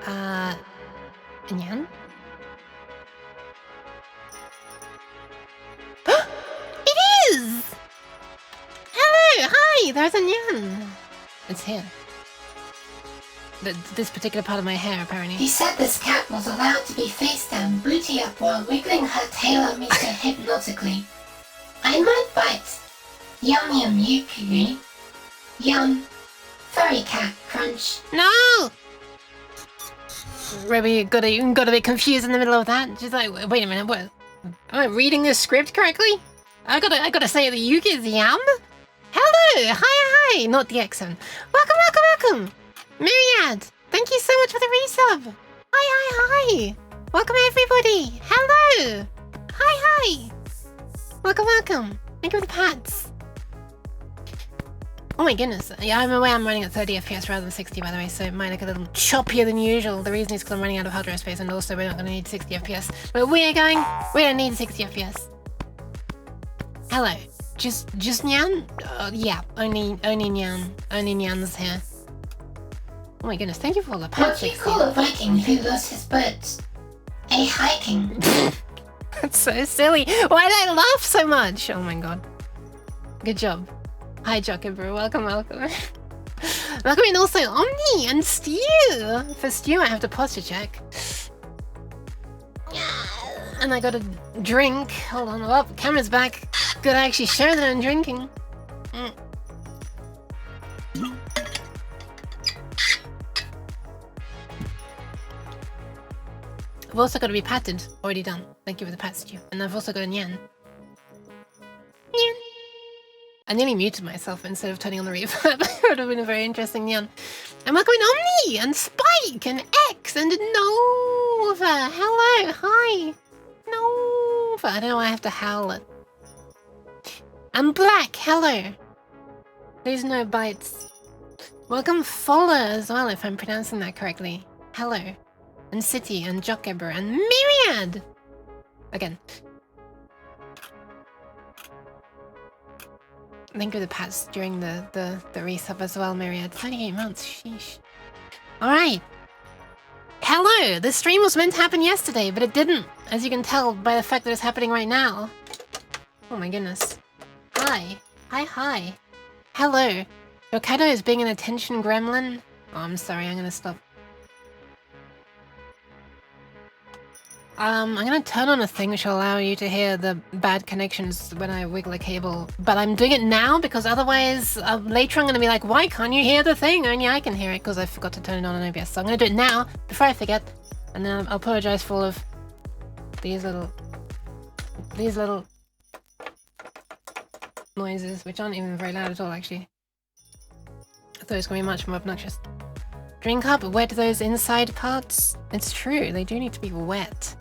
Nyan? It is! Hello! Hi! There's a Nyan! It's here. This particular part of my hair, apparently. He said this cat was allowed to be face down, booty up, while wiggling her tail at me so hypnotically. I might bite. Yum yum yuki. Yum. Furry cat crunch. No! Ruby got a bit confused in the middle of that. She's like, wait a minute, what? Am I reading this script correctly? I gotta say the Yuki is yum? Hello! Hi! Not the accent. Welcome! Myriad! Thank you so much for the resub! Hi! Welcome everybody! Hello! Hi! Welcome! Thank you for the pats. Oh my goodness. Yeah, I'm aware I'm running at 30 FPS rather than 60, by the way, so it might look a little choppier than usual. The reason is because I'm running out of hard drive space, and also we're not going to need 60 FPS. But we don't need 60 FPS. Hello. Just Nyan? Yeah, only Nyan. Only Nyan's here. Oh my goodness, thank you for all the pats. What do you call a Viking who lost his boat? A hiking. That's so silly. Why did I laugh so much? Oh my god. Good job. Hi, Jockibrew. Welcome. Welcome in also Omni and Stu. For Stu, I have to posture check. And I got a drink. Hold on. Oh, camera's back. Gotta actually show that I'm drinking. I've also got to be patted. Already done. Thank you for the pat, Stu. And I've also got a Nyan. Nyan. I nearly muted myself instead of turning on the reverb. It would have been a very interesting Nyan. And welcome in Omni and Spike and X and Nova. Hello. Hi. Nova. I don't know why I have to howl it. And Black. Hello. Please no bites. Welcome Fuller as well, if I'm pronouncing that correctly. Hello. And City, and Jockebber, and Myriad! Again. Thank you for the pats during the resub as well, Myriad. 38 months, sheesh. Alright. Hello! This stream was meant to happen yesterday, but it didn't, as you can tell by the fact that it's happening right now. Oh my goodness. Hi. Hi. Hello. Yokado is being an attention gremlin. Oh, I'm sorry, I'm gonna stop. I'm gonna turn on a thing which will allow you to hear the bad connections when I wiggle a cable, but I'm doing it now because otherwise later I'm gonna be like, why can't you hear the thing? Only I can hear it because I forgot to turn it on OBS. So I'm gonna do it now before I forget, and then I'll apologize for all of these little noises, which aren't even very loud at all actually. I thought it was gonna be much more obnoxious. Drink up, wet those inside parts. It's true, they do need to be wet.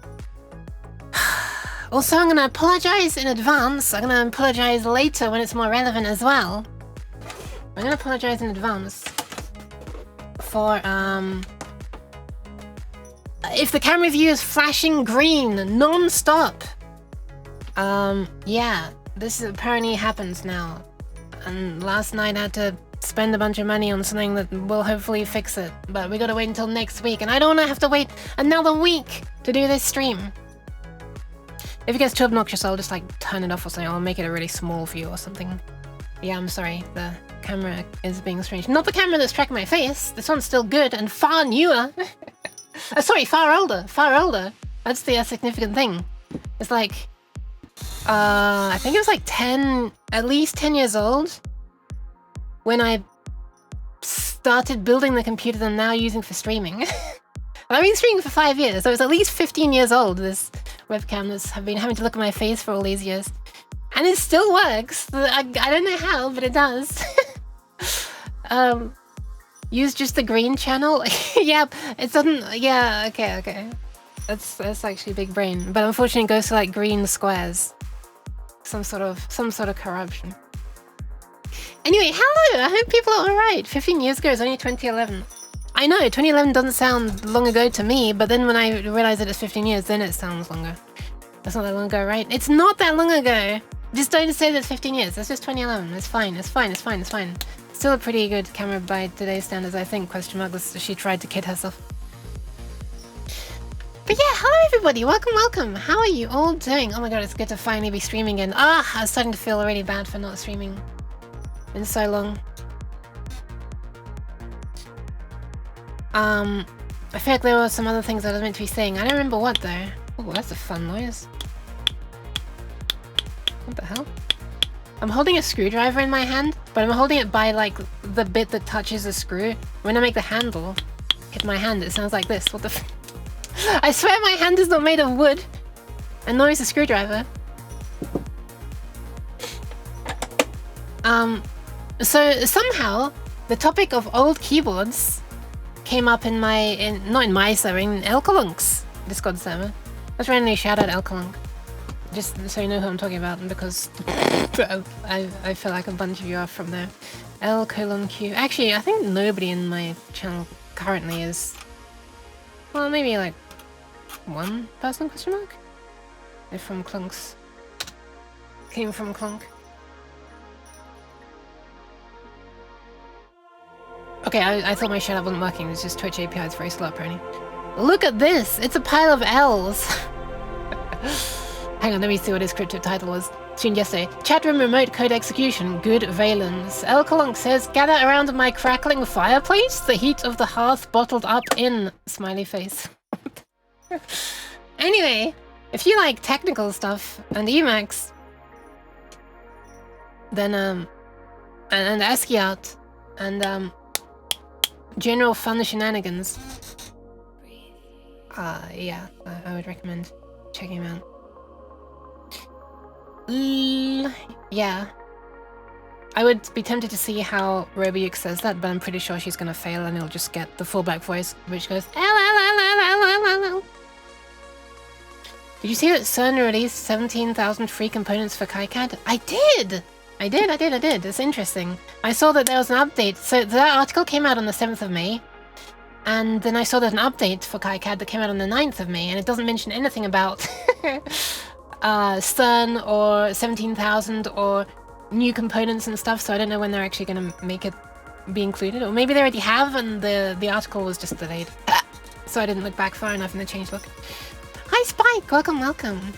Also, I'm gonna apologize in advance. I'm gonna apologize later when it's more relevant as well. I'm gonna apologize in advance for if the camera view is flashing green non-stop. Yeah, this apparently happens now. And last night I had to spend a bunch of money on something that will hopefully fix it. But we gotta wait until next week, and I don't wanna have to wait another week to do this stream. If it gets too obnoxious, I'll just like turn it off or something. I'll make it a really small view or something. Yeah, I'm sorry. The camera is being strange. Not the camera that's tracking my face. This one's still good and far newer. Sorry, far older. Far older. That's the significant thing. It's like, I think it was like at least 10 years old when I started building the computer that I'm now using for streaming. I've been streaming for 5 years, so it's at least 15 years old, this webcam that's been having to look at my face for all these years. And it still works. I don't know how, but it does. Use just the green channel? Yep, it doesn't... Yeah, okay. That's actually big brain. But unfortunately it goes to like green squares. Some sort of corruption. Anyway, hello! I hope people are alright. 15 years ago is only 2011. I know, 2011 doesn't sound long ago to me, but then when I realize that it's 15 years, then it sounds longer. That's not that long ago, right? It's not that long ago! Just don't say that it's 15 years, that's just 2011. It's fine. Still a pretty good camera by today's standards, I think, question mark. She tried to kid herself. But yeah, hello everybody, welcome. How are you all doing? Oh my god, it's good to finally be streaming again. I was starting to feel really bad for not streaming in so long. I feel like there were some other things I was meant to be saying. I don't remember what though. Oh, that's a fun noise. What the hell? I'm holding a screwdriver in my hand, but I'm holding it by like the bit that touches the screw. When I make the handle hit my hand, it sounds like this. What the f— I swear my hand is not made of wood. And nor is a screwdriver. So somehow the topic of old keyboards came up in not in my server, in Elkalunk's Discord server. Let's randomly shout out Elkalunk. Just so you know who I'm talking about, because I feel like a bunch of you are from there. L:_Q. Actually, I think nobody in my channel currently is. Well, maybe like one person, question mark? They're from Clunks. Came from Clunk. Okay, I thought my shoutout wasn't working. It's just Twitch API is very slow apparently. Look at this! It's a pile of L's! Hang on, let me see what his cryptic title was. Streamed yesterday. Chatroom remote code execution. Good valence. Elkalunk says, gather around my crackling fireplace. The heat of the hearth bottled up in smiley face. Anyway, if you like technical stuff and Emacs, then and ASCII art and general fun shenanigans, yeah, I would recommend checking him out. Yeah. I would be tempted to see how Robiuk says that, but I'm pretty sure she's gonna fail and it'll just get the fallback voice, which goes L. Did you see that CERN released 17,000 free components for KiCad? I did! I did. It's interesting. I saw that there was an update. So that article came out on the 7th of May. And then I saw there's an update for KiCad that came out on the 9th of May, and it doesn't mention anything about CERN or 17,000 or new components and stuff, so I don't know when they're actually going to make it be included. Or maybe they already have and the article was just delayed. So I didn't look back far enough in the changelog. Hi Spike, welcome.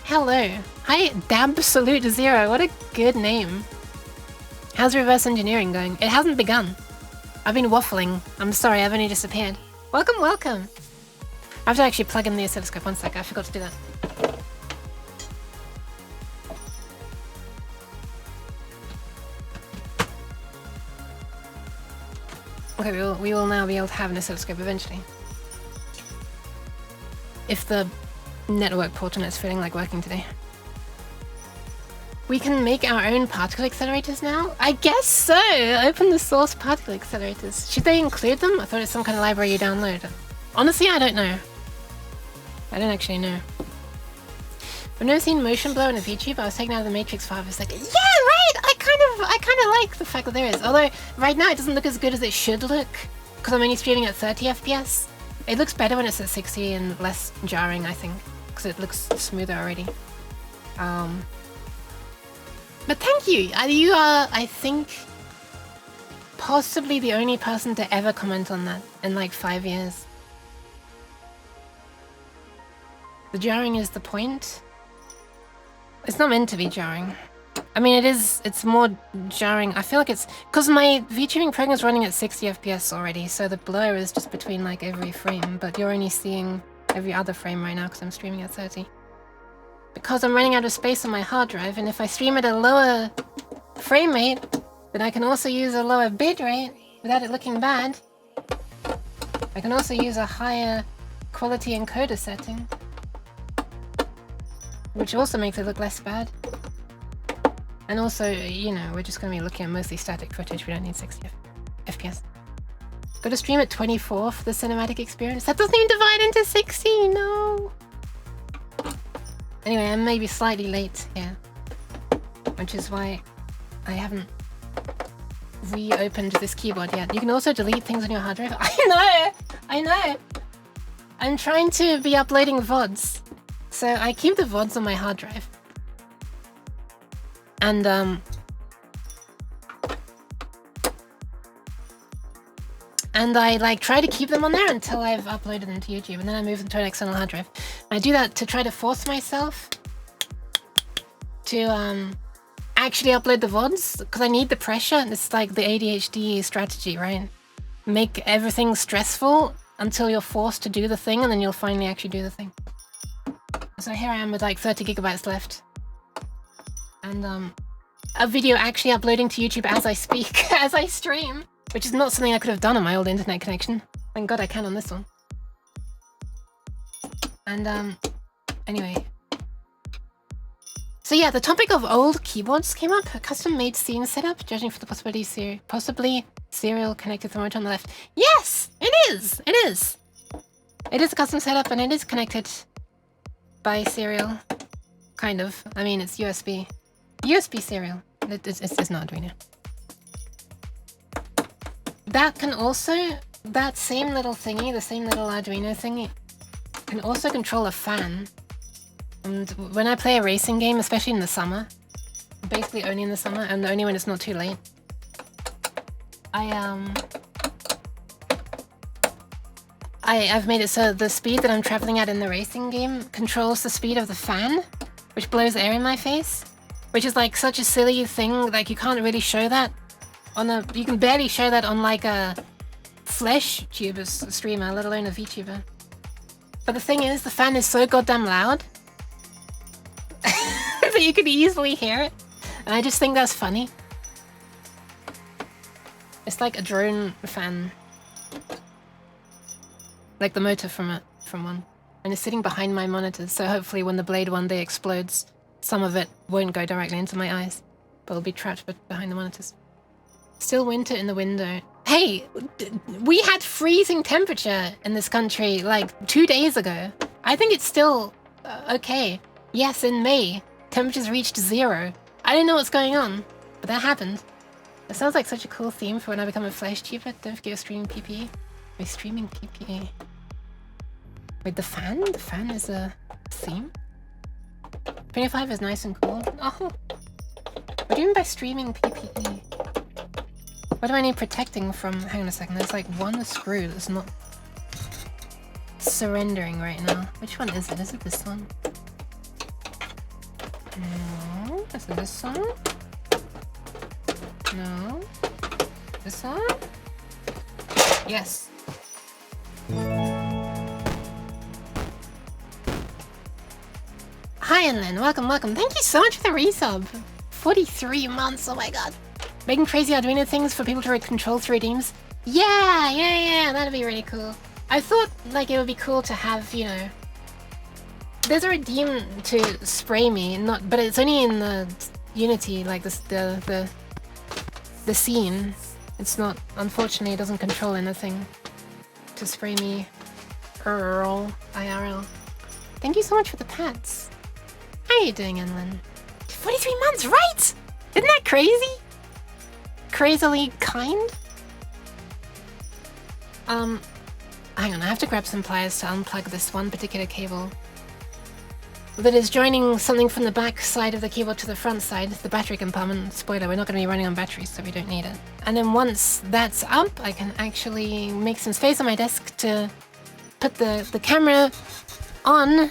Hello. Hi Dabsalute0, what a good name. How's reverse engineering going? It hasn't begun. I've been waffling. I'm sorry, I've only disappeared. Welcome. I have to actually plug in the oscilloscope. One sec, I forgot to do that. Okay, we will now be able to have an oscilloscope eventually. If the network portalnet's feeling like working today. We can make our own particle accelerators now? I guess so! Open the source particle accelerators. Should they include them? I thought it's some kind of library you download. Honestly, I don't know. I don't actually know. I've never seen motion blur in a VTuber. I was taken out of the Matrix for half a second. Yeah, right! I kind of like the fact that there is. Although, right now it doesn't look as good as it should look. Because I'm only streaming at 30 FPS. It looks better when it's at 60 and less jarring, I think. Because it looks smoother already. But thank you! You are, I think, possibly the only person to ever comment on that in like 5 years. The jarring is the point. It's not meant to be jarring. I mean, it is, it's more jarring. I feel like it's, because my VTubing program is running at 60 FPS already, so the blur is just between like every frame, but you're only seeing every other frame right now because I'm streaming at 30. Because I'm running out of space on my hard drive, and if I stream at a lower frame rate, then I can also use a lower bit rate without it looking bad. I can also use a higher quality encoder setting, which also makes it look less bad. And also, you know, we're just going to be looking at mostly static footage. We don't need 60 FPS. Got to stream at 24 for the cinematic experience. That doesn't even divide into 60, no! Anyway, I'm maybe slightly late here, which is why I haven't reopened this keyboard yet. You can also delete things on your hard drive. I know! I'm trying to be uploading VODs, so I keep the VODs on my hard drive. And and I like try to keep them on there until I've uploaded them to YouTube, and then I move them to an external hard drive. I do that to try to force myself to actually upload the VODs, because I need the pressure. It's like the ADHD strategy, right? Make everything stressful until you're forced to do the thing, and then you'll finally actually do the thing. So here I am with like 30 gigabytes left. And a video actually uploading to YouTube as I speak, as I stream, which is not something I could have done on my old internet connection. Thank God I can on this one. And anyway. So yeah, the topic of old keyboards came up. A custom-made scene setup, judging for the possibly serial connected remote on the left. Yes, it is. It is. It is a custom setup, and it is connected by serial, kind of. I mean, it's USB serial. It's not Arduino. That can also, that same little thingy, the same little Arduino thingy, can also control a fan. And when I play a racing game, especially in the summer, basically only in the summer and only when it's not too late, I've made it so the speed that I'm traveling at in the racing game controls the speed of the fan, which blows air in my face, which is like such a silly thing. Like you can't really show that on you can barely show that on like a Flesh tuber streamer, let alone a VTuber. But the thing is, the fan is so goddamn loud that you could easily hear it. And I just think that's funny. It's like a drone fan. Like the motor from one. And it's sitting behind my monitors, so hopefully when the blade one day explodes, some of it won't go directly into my eyes, but it'll be trapped behind the monitors. Still winter in the window. Hey, we had freezing temperature in this country like 2 days ago. I think it's still okay. Yes, in May, temperatures reached 0. I didn't know what's going on, but that happened. It sounds like such a cool theme for when I become a Flash tuber. Don't forget your streaming PPE. My streaming PPE. Wait, the fan? The fan is a theme? 25 is nice and cool. Oh. What do you mean by streaming PPE? What do I need protecting from? Hang on a second, there's like one screw that's not surrendering right now. Which one is it? Is it this one? No. Is it this one? No. This one? Yes. Hi, Enlin. Welcome, welcome. Thank you so much for the resub. 43 months. Oh my god. Making crazy Arduino things for people to control through redeems. Yeah. That'd be really cool. I thought like it would be cool to have, you know, there's a redeem to spray me, but it's only in the Unity, like the scene. It's not, unfortunately, it doesn't control anything to spray me IRL. Thank you so much for the pets. How are you doing, Enlin? 43 months, right? Isn't that crazy? Crazily kind? Hang on, I have to grab some pliers to unplug this one particular cable that is joining something from the back side of the keyboard to the front side, the battery compartment. Spoiler, we're not going to be running on batteries, so we don't need it. And then once that's up, I can actually make some space on my desk to put the camera on,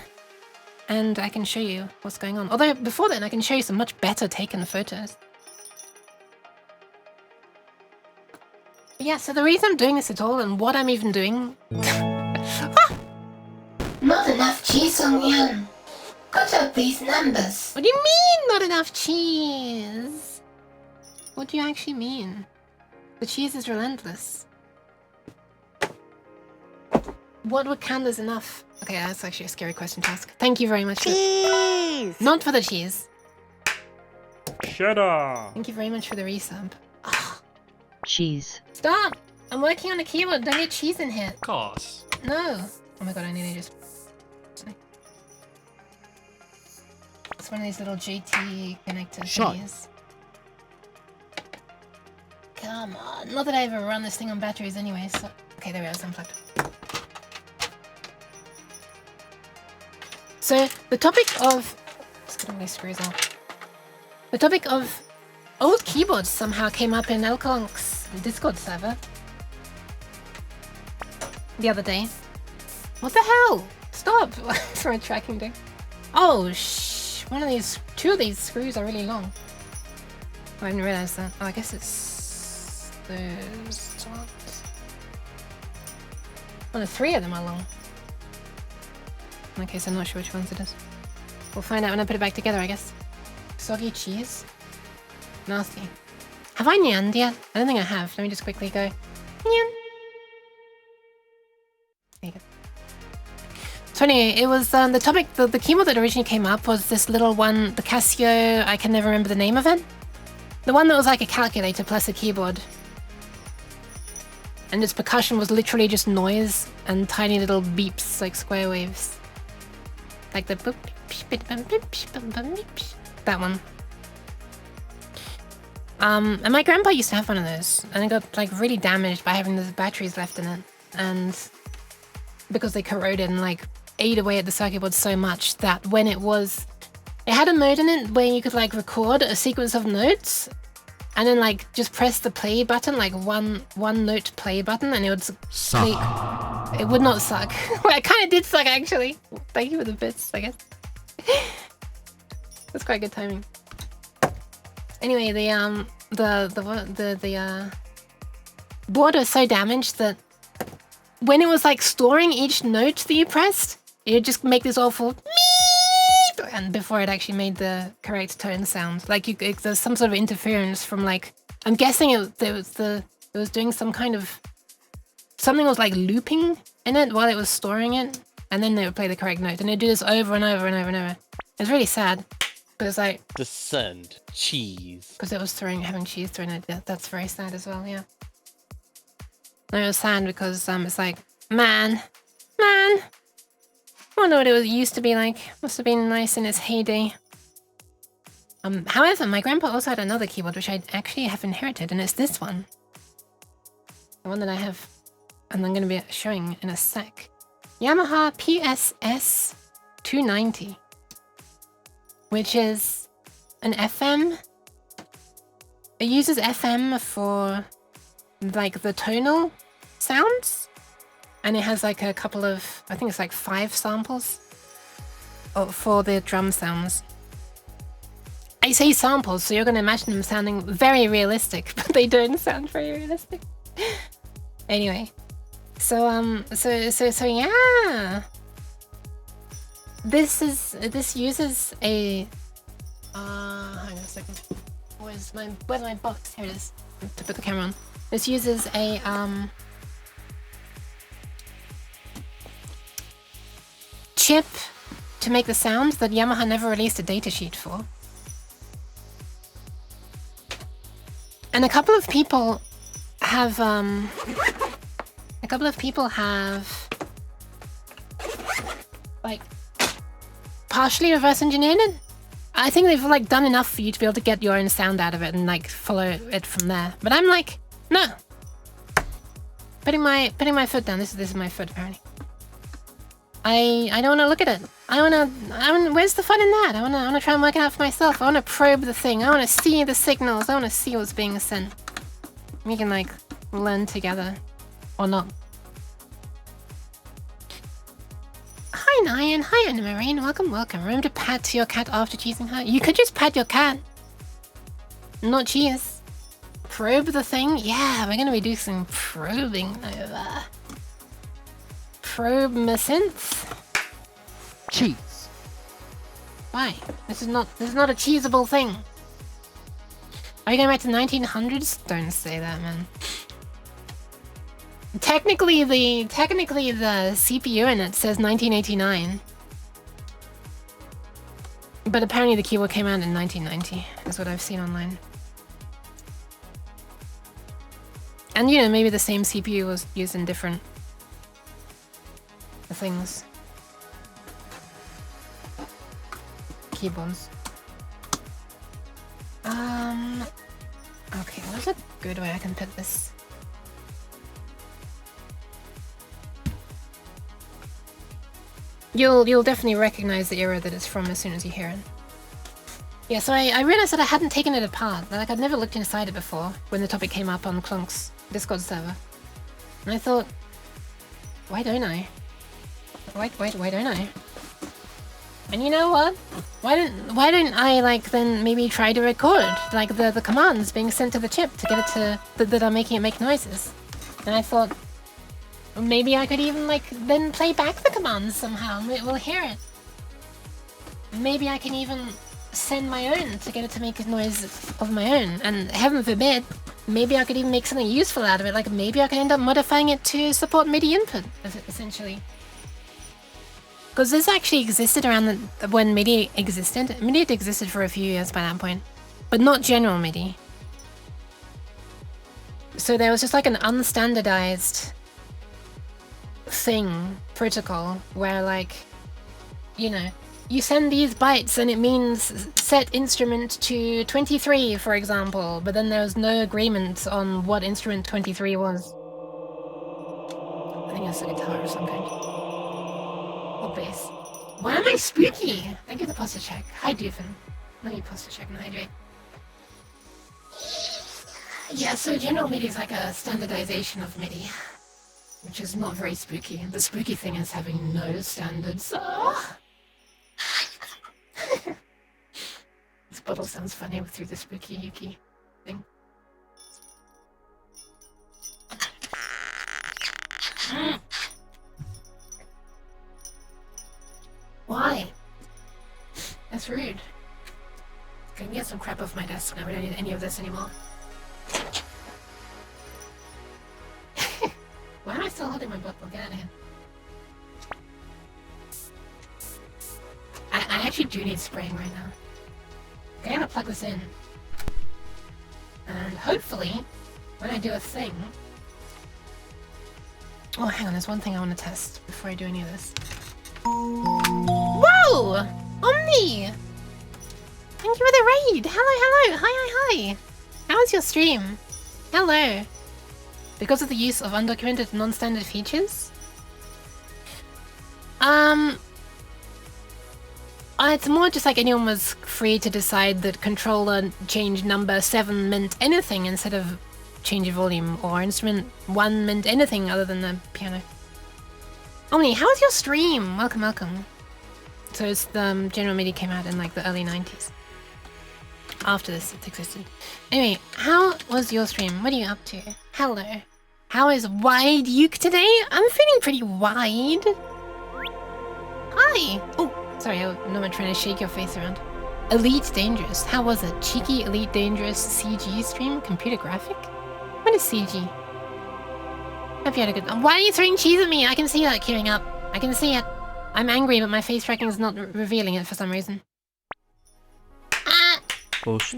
and I can show you what's going on. Although, before then, I can show you some much better taken photos. Yeah, so the reason I'm doing this at all, and what I'm even doing... Ah! Not enough cheese on Yan. Got up these numbers. What do you mean, not enough cheese? What do you actually mean? The cheese is relentless. What would count as enough? Okay, that's actually a scary question to ask. Thank you very much. Cheese! Not for the cheese. Cheddar! Thank you very much for the resub. Oh. Cheese. Stop! I'm working on a keyboard. Don't get cheese in here. Course. No. Oh my god, I nearly just... It's one of these little JT connector thingies. Come on. Not that I ever run this thing on batteries anyway, so... Okay, there we go, it's unplugged. So, the topic of... Let's get all these screws off. The topic of old keyboards somehow came up in Elkonk's Discord server. the other day. What the hell? Stop! What's my tracking do? Oh, two of these screws are really long. I didn't realize that. Oh, I guess it's those ones. Well, the 3 of them are long. Okay, so I'm not sure which ones it is. We'll find out when I put it back together, I guess. Soggy cheese? Nasty. Have I nyanned yet? I don't think I have. Let me just quickly go. Nyan. There you go. So anyway, it was the topic, the keyboard that originally came up was this little one, the Casio, I can never remember the name of it. The one that was like a calculator plus a keyboard. And its percussion was literally just noise and tiny little beeps, like square waves. Like the boop, that one. And my grandpa used to have one of those, and it got like really damaged by having the batteries left in it, and because they corroded and like ate away at the circuit board so much that when it had a mode in it where you could like record a sequence of notes and then like just press the play button, like one note play button, and it would play. It would not suck. Well, it kind of did suck actually. Thank you for the bits, I guess. That's quite good timing. Anyway, the board was so damaged that when it was like storing each note that you pressed, it would just make this awful meep, and before it actually made the correct tone sound. Like there's some sort of interference from like, I'm guessing it was doing some kind of, something was like looping in it while it was storing it, and then they would play the correct note, and they'd do this over and over and over and over. It's really sad. But it's like the sand cheese. Because it was having cheese thrown in it. That's very sad as well, yeah. No, it was sad because it's like, man, I wonder what it used to be like. Must have been nice in its heyday. However, my grandpa also had another keyboard which I actually have inherited, and it's this one. The one that I have, and I'm going to be showing in a sec. Yamaha PSS 290. Which is an FM. It uses FM for like the tonal sounds, and it has like a couple of, I think it's like 5 samples for the drum sounds. I say samples, so you're going to imagine them sounding very realistic, but they don't sound very realistic. Anyway, so yeah. This uses a hang on a second. Where's my box? Here it is. To put the camera on. This uses a chip to make the sound that Yamaha never released a datasheet for. And a couple of people have like partially reverse engineered it. I think they've like done enough for you to be able to get your own sound out of it and like follow it from there. But I'm like, no. Putting my foot down. This is my foot apparently. I don't want to look at it. I want. Where's the fun in that? I want to try and work it out for myself. I want to probe the thing. I want to see the signals. I want to see what's being sent. We can like learn together, or not. Hi Nyan, hi Anna Marine, welcome. Room to pat your cat after cheesing her. You could just pat your cat, not cheese. Probe the thing. Yeah, we're gonna be doing some probing over. Probe my synth. Cheese. Why? This is not a cheesable thing. Are you going back to 1900s? Don't say that, man. Technically the CPU in it says 1989. But apparently the keyboard came out in 1990, is what I've seen online. And you know, maybe the same CPU was used in different things. Keyboards. Okay, what's a good way I can put this? You'll definitely recognize the era that it's from as soon as you hear it. Yeah, so I realized that I hadn't taken it apart. Like I'd never looked inside it before when the topic came up on Clunk's Discord server. And I thought, Why don't I? Why don't I? And you know what? Why don't I like then maybe try to record like the commands being sent to the chip to get it to that are making it make noises. And I thought maybe I could even like then play back the commands somehow and we'll hear it. Maybe I can even send my own to get it to make a noise of my own. And heaven forbid, maybe I could even make something useful out of it. Like maybe I could end up modifying it to support MIDI input, essentially. Because this actually existed around when MIDI existed. MIDI had existed for a few years by that point, but not general MIDI. So there was just like an unstandardized protocol, where like, you know, you send these bytes and it means set instrument to 23, for example, but then there was no agreement on what instrument 23 was. I think it's a guitar or some kind. Or bass. Why am I spooky? Thank you for the posture check. Hi, Doofin. Let me posture check and hydrate. Yeah, so general MIDI is like a standardization of MIDI, which is not very spooky. The spooky thing is having no standards. Oh. This bottle sounds funny through the spooky Yuki thing. Why? That's rude. Can we get some crap off my desk now? We don't need any of this anymore. Why am I still holding my bottle? Get out of here. I actually do need spraying right now. Okay, I'm gonna plug this in. And hopefully, when I do a thing... Oh, hang on, there's one thing I want to test before I do any of this. Whoa! Omni! Thank you for the raid! Hello! Hi! How was your stream? Hello! Because of the use of undocumented non-standard features? It's more just like anyone was free to decide that controller change number 7 meant anything instead of change of volume, or instrument 1 meant anything other than the piano. Omni, how was your stream? Welcome. So it's the General MIDI came out in like the early 90s. After this it existed. Anyway, how was your stream? What are you up to? Hello. How is Wide Uke today? I'm feeling pretty wide. Hi. Oh, sorry, I'm not trying to shake your face around. Elite Dangerous. How was it? Cheeky Elite Dangerous CG stream? Computer graphic? What is CG? Hope you had a good... Why are you throwing cheese at me? I can see that queuing up. I can see it. I'm angry, but my face tracking is not revealing it for some reason. Ah! Okay,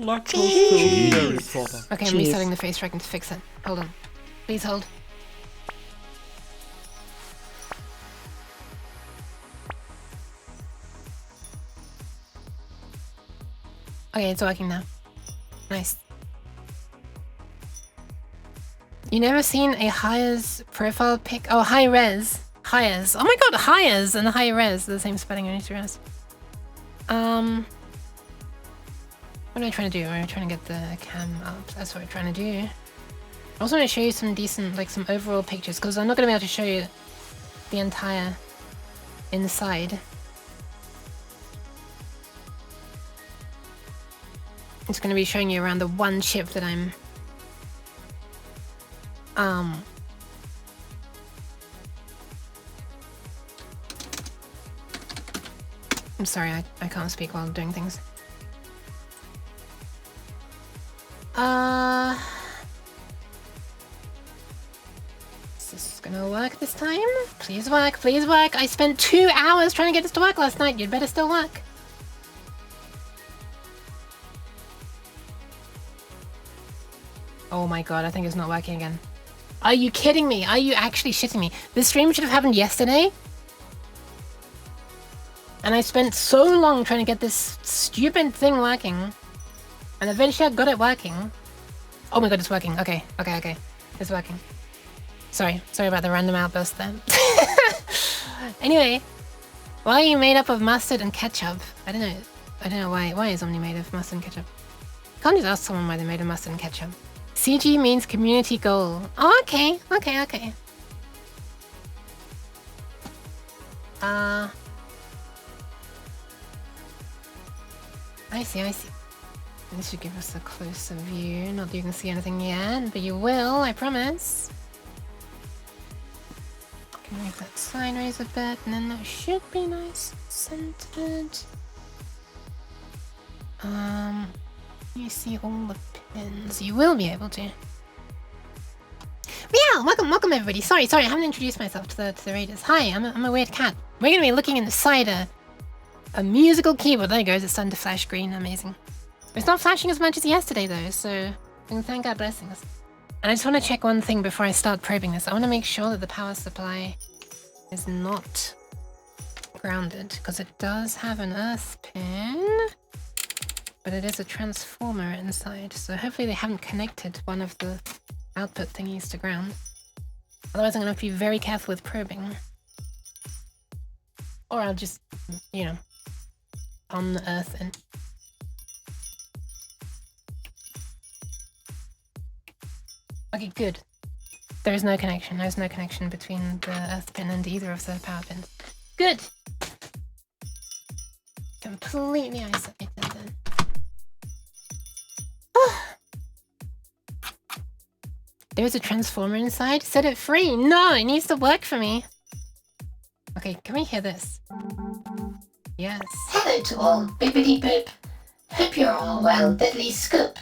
I'm resetting the face tracking to fix it. Hold on. Please hold. Okay, it's working now. Nice. You never seen a Hires profile pic? Oh, high res. Hires. Oh my god, Hires and high res. The same spelling, I need to realize. What am I trying to do? I'm trying to get the cam up. That's what I'm trying to do. I also want to show you some decent, like some overall pictures, because I'm not going to be able to show you the entire inside. I'm just going to be showing you around the one chip that I'm sorry, I can't speak while doing things. Is this gonna work this time? Please work, please work. I spent 2 hours trying to get this to work last night. You'd better still work. Oh my god, I think it's not working again. Are you kidding me? Are you actually shitting me? This stream should have happened yesterday. And I spent so long trying to get this stupid thing working. And eventually I got it working. Oh my god, it's working. Okay. It's working. Sorry about the random outburst there. Anyway, why are you made up of mustard and ketchup? I don't know why is Omni made of mustard and ketchup? Can't just ask someone why they're made of mustard and ketchup. CG means community goal. Oh, okay. I see, I see. This should give us a closer view. Not that you can see anything yet, but you will, I promise. Can move that sideways a bit, and then that should be nice and centered. You see all the pins. You will be able to. But yeah, welcome everybody. Sorry, I haven't introduced myself to the raiders. Hi, I'm a weird cat. We're gonna be looking inside a musical keyboard. There it goes. It's starting to flash green. Amazing. It's not flashing as much as yesterday though, so we can thank our blessings. And I just want to check one thing before I start probing this. I want to make sure that the power supply is not grounded, because it does have an earth pin, but it is a transformer inside, so hopefully they haven't connected one of the output thingies to ground. Otherwise I'm going to have to be very careful with probing. Or I'll just, you know, on the earth in. Okay, good. There is no connection. There's no connection between the earth pin and either of the power pins. Good! Completely isolated then. There's a transformer inside? Set it free! No! It needs to work for me! Okay, can we hear this? Yes. Hello to all, bibbidi boop. Hope you're all well, diddly scoop.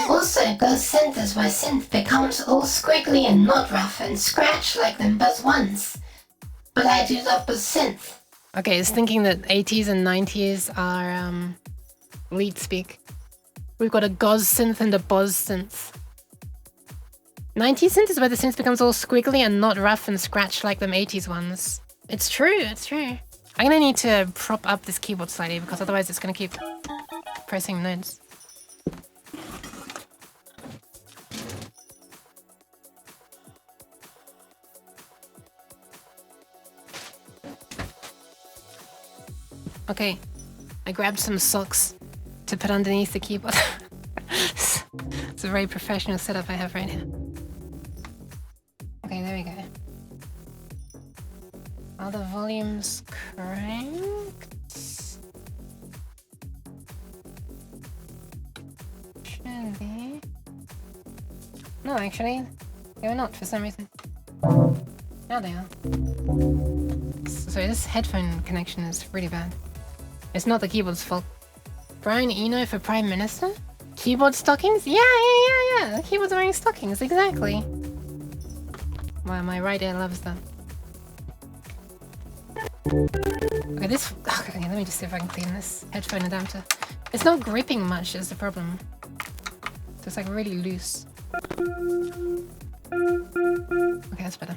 Also, those centers where synth becomes all squiggly and not rough and scratch like them buzz ones. But I do love buzz synth. Okay, it's thinking that 80s and 90s are lead speak. We've got a Goz synth and a Boz synth. 90s synth is where the synth becomes all squiggly and not rough and scratch like them 80s ones. It's true, it's true. I'm gonna need to prop up this keyboard slightly because otherwise it's gonna keep pressing notes. Okay, I grabbed some socks to put underneath the keyboard. It's a very professional setup I have right here. Okay, there we go. Are the volumes cranked? Should be. No, actually, they were not for some reason. Now they are. Sorry, this headphone connection is really bad. It's not the keyboard's fault. Brian Eno for Prime Minister? Keyboard stockings? Yeah. The keyboard's wearing stockings, exactly. Wow, my right ear loves that. Okay, this... Okay, let me just see if I can clean this headphone adapter. It's not gripping much is the problem. So it's like really loose. Okay, that's better.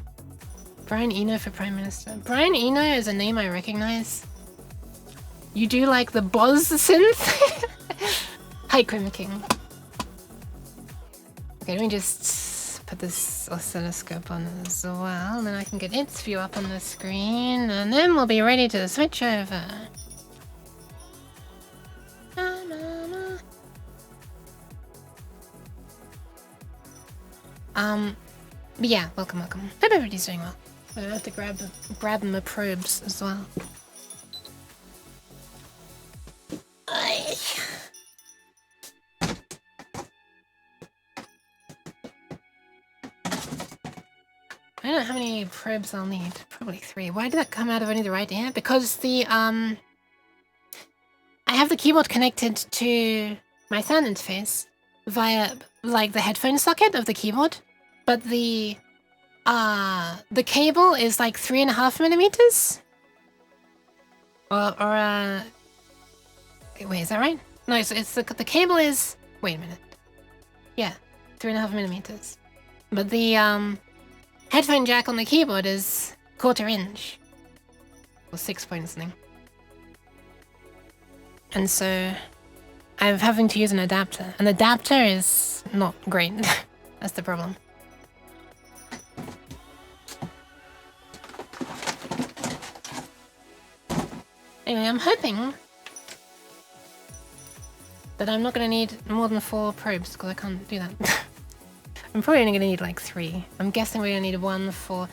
Brian Eno for Prime Minister. Brian Eno is a name I recognize. You do like the Boz synth? Hi, Quim King. Okay, let me just put this oscilloscope on as well, and then I can get its view up on the screen, and then we'll be ready to switch over. But yeah, welcome. Hope everybody's doing well. I have to grab my probes as well. I don't know how many probes I'll need. Probably 3. Why did that come out of only the right ear? Because the I have the keyboard connected to my sound interface via like the headphone socket of the keyboard, but the cable is like 3.5 millimeters. Wait, is that right? No, it's the cable is. Wait a minute. Yeah, 3.5 millimeters. But the headphone jack on the keyboard is 1/4 inch. Or 6 point something. And so I'm having to use an adapter. An adapter is not great. That's the problem. Anyway, I'm hoping that I'm not going to need more than 4 probes because I can't do that. I'm probably only going to need like 3. I'm guessing we're going to need 1 for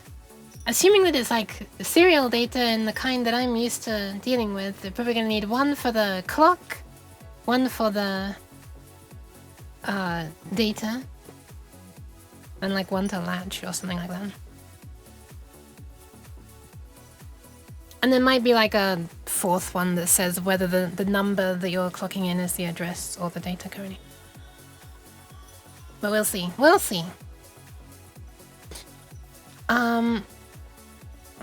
assuming that it's like serial data and the kind that I'm used to dealing with, they're probably gonna need one for the clock, one for the data, and like one to latch or something like that. And there might be like a fourth one that says whether the number that you're clocking in is the address or the data code. But we'll see. We'll see.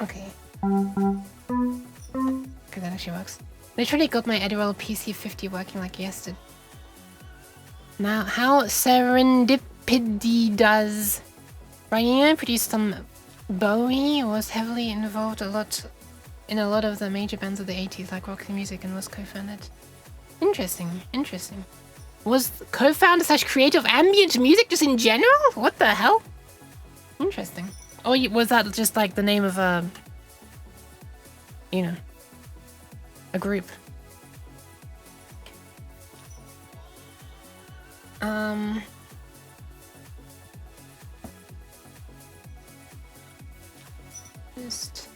Okay. Okay, that actually works. Literally got my Edirol PC50 working like yesterday. Now, how serendipity does... Ryan produced some Bowie, was heavily involved in a lot of the major bands of the 80s, like rock music, and was co-founded. Interesting, interesting. Was co-founder / creator of ambient music just in general? What the hell? Interesting. Or was that just like the name of a, you know, a group? Just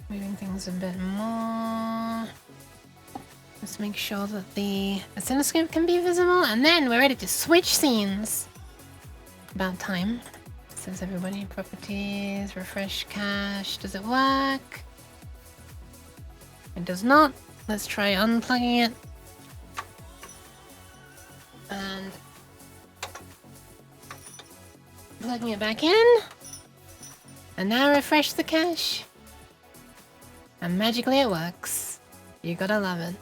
moving things a bit more. Let's make sure that the oscilloscope can be visible, and then we're ready to switch scenes. About time. Says everybody. Properties, refresh cache. Does it work? It does not. Let's try unplugging it. And plugging it back in. And now refresh the cache. And magically it works. You gotta love it.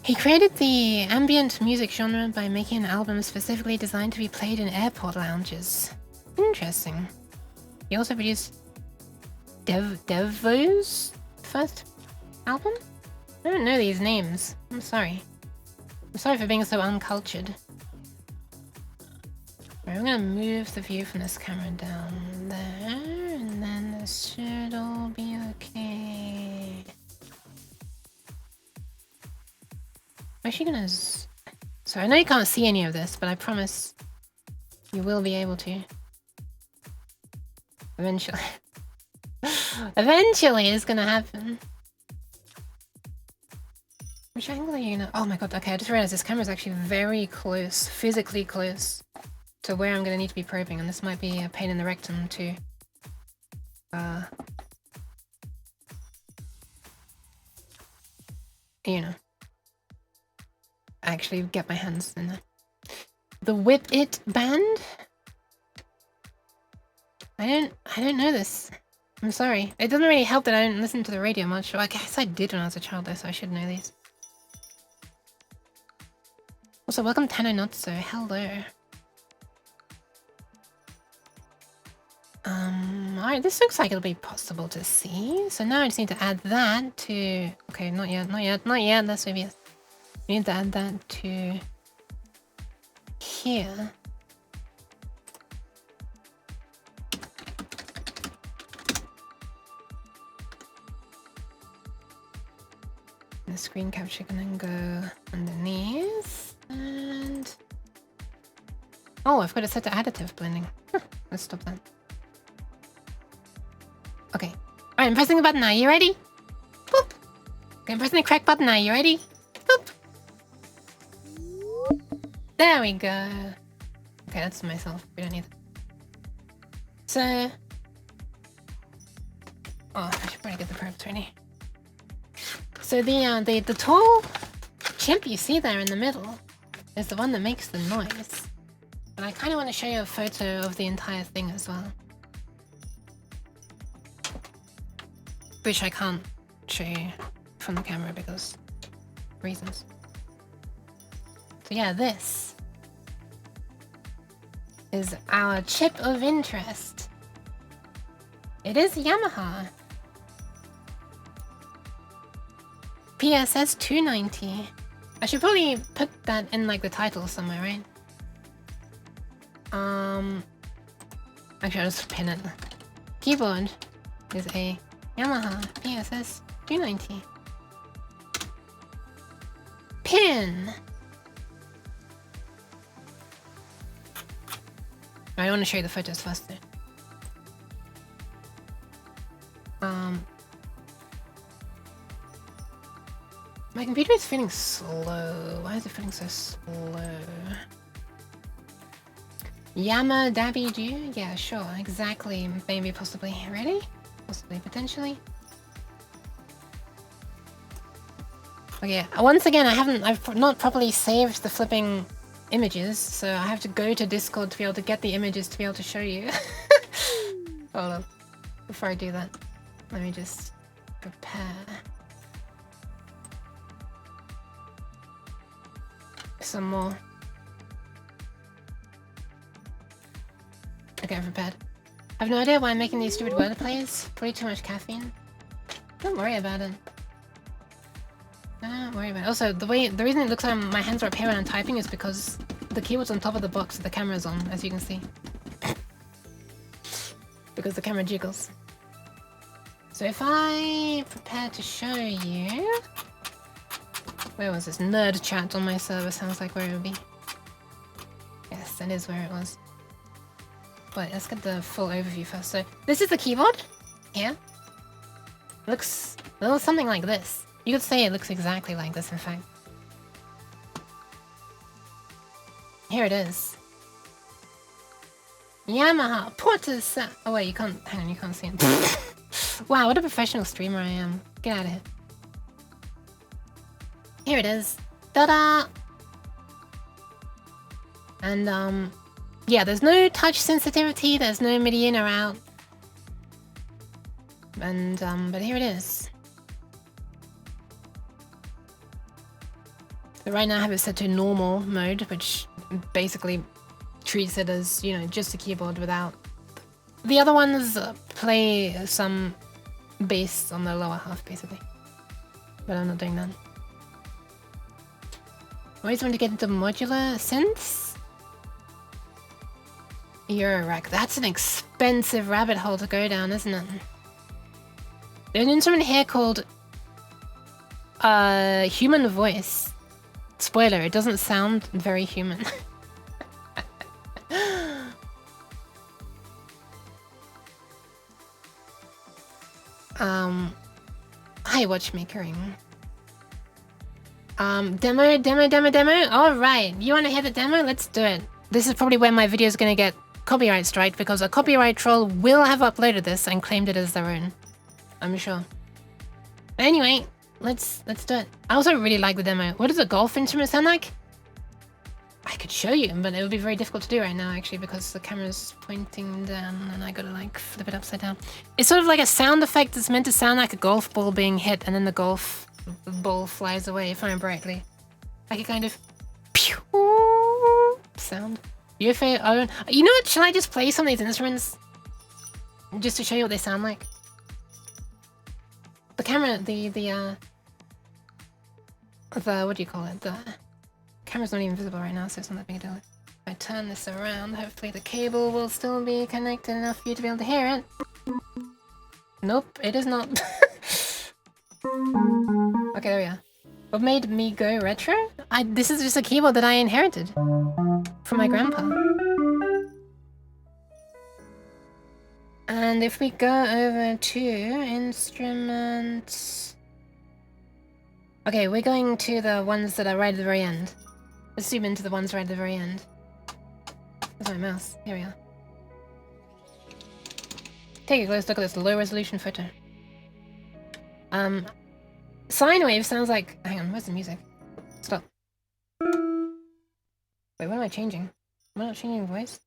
He created the ambient music genre by making an album specifically designed to be played in airport lounges. Interesting. He also produced Devo's first album? I don't know these names. I'm sorry. I'm sorry for being so uncultured. Right, I'm gonna move the view from this camera down there, and then this should all be okay. I'm actually gonna... So I know you can't see any of this, but I promise you will be able to. Eventually. Eventually it's gonna happen. Which angle are you gonna... Oh my god, okay, I just realized this camera is actually very close, physically close to where I'm gonna need to be probing, and this might be a pain in the rectum to... you know, actually get my hands in there. The Whip It band? I don't know this. I'm sorry. It doesn't really help that I don't listen to the radio much. I guess I did when I was a child though, so I should know these. Also, welcome Tano Notso. Hello. Alright, this looks like it'll be possible to see. So now I just need to add that to... Okay, not yet, not yet, not yet. That's obvious. We need to add that to... here. The screen capture can then go underneath. And... Oh, I've got it set to additive blending. Huh, let's stop that. Okay. Alright, I'm pressing the button now. You ready? Boop. Okay, I'm pressing the correct button now. You ready? Boop. There we go. Okay, that's myself. We don't need that. So... Oh, I should probably get the probes ready. So the tall chimp you see there in the middle is the one that makes the noise. And I kind of want to show you a photo of the entire thing as well. Which I can't show you from the camera because reasons. So yeah, this is our chip of interest. It is Yamaha. PSS 290. I should probably put that in like the title somewhere, right? Actually I'll just pin it. Keyboard is a Yamaha PSS 290. Pin. I want to show you the photos first though. My computer is feeling slow. Why is it feeling so slow? Yama Dabby do? Yeah, sure, exactly. Maybe, possibly. Ready? Possibly, potentially. Okay, once again, I've not properly saved the flipping images, so I have to go to Discord to be able to get the images to be able to show you. Hold on. Before I do that, let me just prepare. Some more. Okay, I'm prepared. I have no idea why I'm making these stupid word plays. Probably too much caffeine. Don't worry about it. Don't worry about it. Also, the reason it looks like my hands are up here when I'm typing is because the keyboard's on top of the box that the camera's on, as you can see. Because the camera jiggles. So if I prepare to show you... Where was this? Nerd chat on my server sounds like where it would be. Yes, that is where it was. But let's get the full overview first. So this is the keyboard. Here. Looks a little something like this. You could say it looks exactly like this, in fact. Here it is. Yamaha Porter's. Oh wait, you can't. Hang on, you can't see it. Wow, what a professional streamer I am. Get out of here. Here it is. Ta-da! And yeah, there's no touch sensitivity. There's no MIDI in or out. And but here it is. So right now I have it set to normal mode, which basically treats it as, you know, just a keyboard without... The other ones play some bass on the lower half, basically. But I'm not doing that. I always want to get into modular synths. Eurorack. That's an expensive rabbit hole to go down, isn't it? There's an instrument here called human voice. Spoiler, it doesn't sound very human. Hi, watchmakering. Demo. Alright, you want to hear the demo? Let's do it. This is probably where my video is going to get copyright strike, because a copyright troll will have uploaded this and claimed it as their own. I'm sure. But anyway, let's do it. I also really like the demo. What does a golf instrument sound like? I could show you, but it would be very difficult to do right now, actually, because the camera's pointing down and I gotta like flip it upside down. It's sort of like a sound effect that's meant to sound like a golf ball being hit and then the golf ball flies away, if I remember rightly. Like a kind of pew sound. UFO own. You know what? Shall I just play some of these instruments just to show you what they sound like? The camera, the what do you call it? The camera's not even visible right now, so it's not that big a deal. If I turn this around, hopefully the cable will still be connected enough for you to be able to hear it. Nope, it is not. Okay, there we are. What made me go retro? This is just a keyboard that I inherited from my grandpa. And if we go over to instruments... Okay, we're going to the ones that are right at the very end. Let's zoom into the ones right at the very end. Where's my mouse? Here we are. Take a close look at this low-resolution photo. Sine wave sounds like... Hang on, where's the music? Stop. Wait, what am I changing? Am I not changing voice?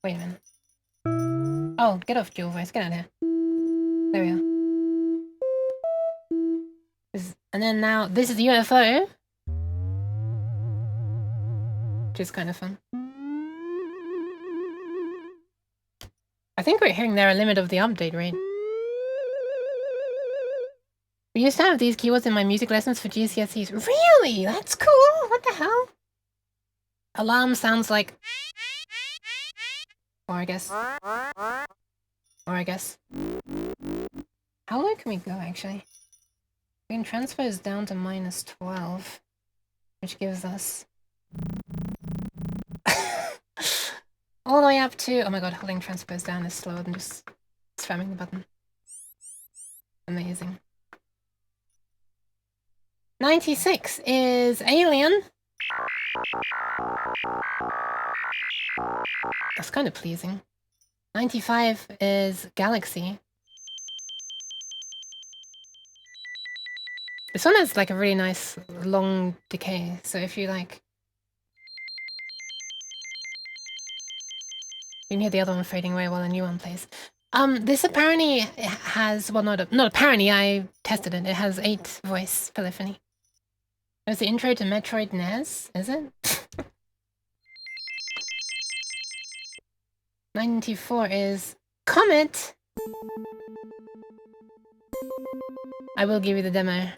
Wait a minute. Oh, get off dual voice. Get out of here. There we are. And then now, this is the UFO. Which is kind of fun. I think we're hitting their limit of the update rate. We used to have these keywords in my music lessons for GCSEs. Really? That's cool! What the hell? Alarm sounds like... Or I guess... How low can we go, actually? We can transpose down to -12, which gives us all the way up to... Oh my god, holding transpose down is slower than just spamming the button. Amazing. 96 is Alien. That's kind of pleasing. 95 is Galaxy. This one has like a really nice long decay, so if you like... You can hear the other one fading away while a new one plays. This apparently has... Well, not apparently, I tested it. It has 8 voice polyphony. It's the intro to Metroid NES, is it? 94 is Comet. I will give you the demo.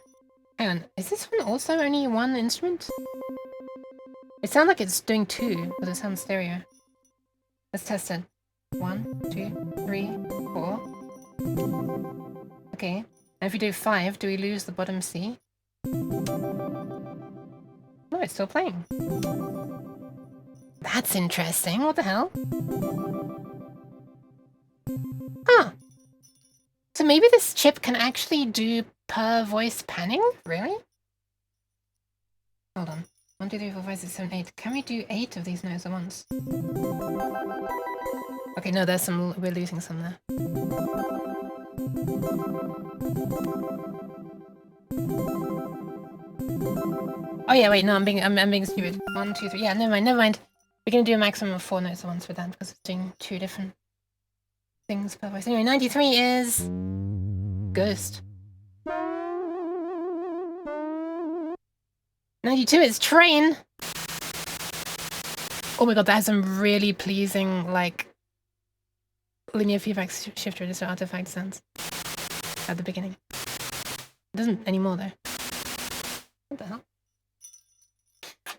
Hang on, is this one also only one instrument? It sounds like it's doing 2, but it sounds stereo. Let's test it. 1, 2, 3, 4. Okay, and if we do 5, do we lose the bottom C? No, it's still playing. That's interesting. What the hell? Huh. So maybe this chip can actually do per voice panning? Really? Hold on. 1, 2, 3, 4, 5, 6, 7, 8. Can we do 8 of these notes at once? Okay, no, there's some... We're losing some there. Oh yeah, wait, no, I'm being stupid. 1, 2, 3. Yeah, never mind. We're gonna do a maximum of 4 notes at once with that because it's doing 2 different things per voice. Anyway, 93 is Ghost. 92 is Train. Oh my god, that has some really pleasing, like, linear feedback shift register artifact sounds at the beginning. It doesn't anymore though. What the hell?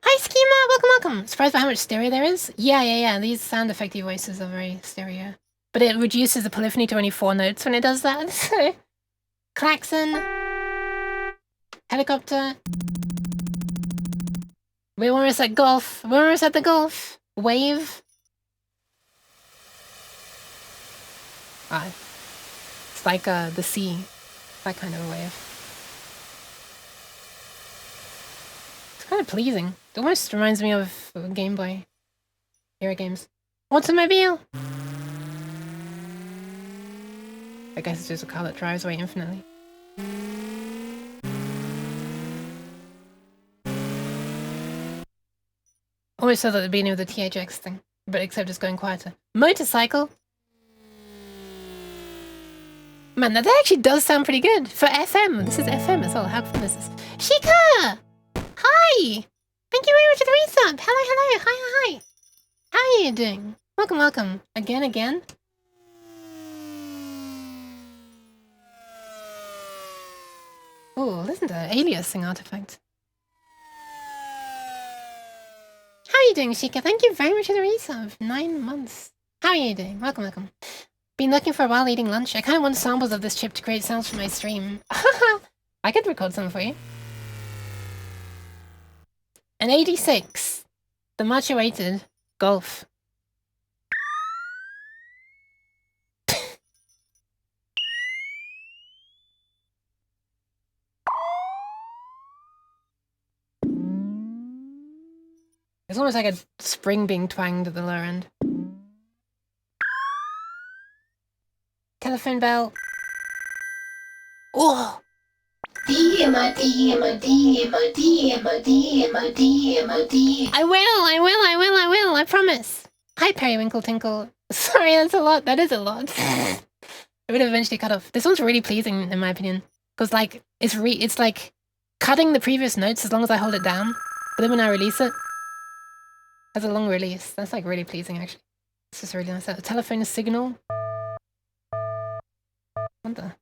Hi Schema, welcome. Surprised by how much stereo there is? Yeah. These sound effecty voices are very stereo. But it reduces the polyphony to only 4 notes when it does that. So, klaxon, helicopter. We're almost at golf. We're almost at the golf. Wave. Ah, it's like the sea. That kind of a wave. It's kind of pleasing. It almost reminds me of Game Boy era games. Automobile! I guess it's just a car that drives away infinitely. Always saw that at the beginning of the THX thing, but except it's going quieter. Motorcycle! Man, that actually does sound pretty good for FM. This is FM as well. How fun is this? Shika! Hi! Thank you very much for the resub. Hello. Hi. How are you doing? Welcome. Again. Oh, listen to that aliasing artifact. How are you doing, Shika? Thank you very much for the resub. 9 months. How are you doing? Welcome. Been looking for a while eating lunch. I kind of want samples of this chip to create sounds for my stream. I could record some for you. And 86. The much awaited Golf. It's almost like a spring being twanged at the lower end. Telephone bell. Oh! DMOD. I will, I promise. Hi, Periwinkle Tinkle. Sorry, that's a lot. That is a lot. I would have eventually cut off. This one's really pleasing, in my opinion. Because, like, it's like cutting the previous notes as long as I hold it down. But then when I release it, has a long release. That's, like, really pleasing, actually. It's just really nice. A telephone signal. What the?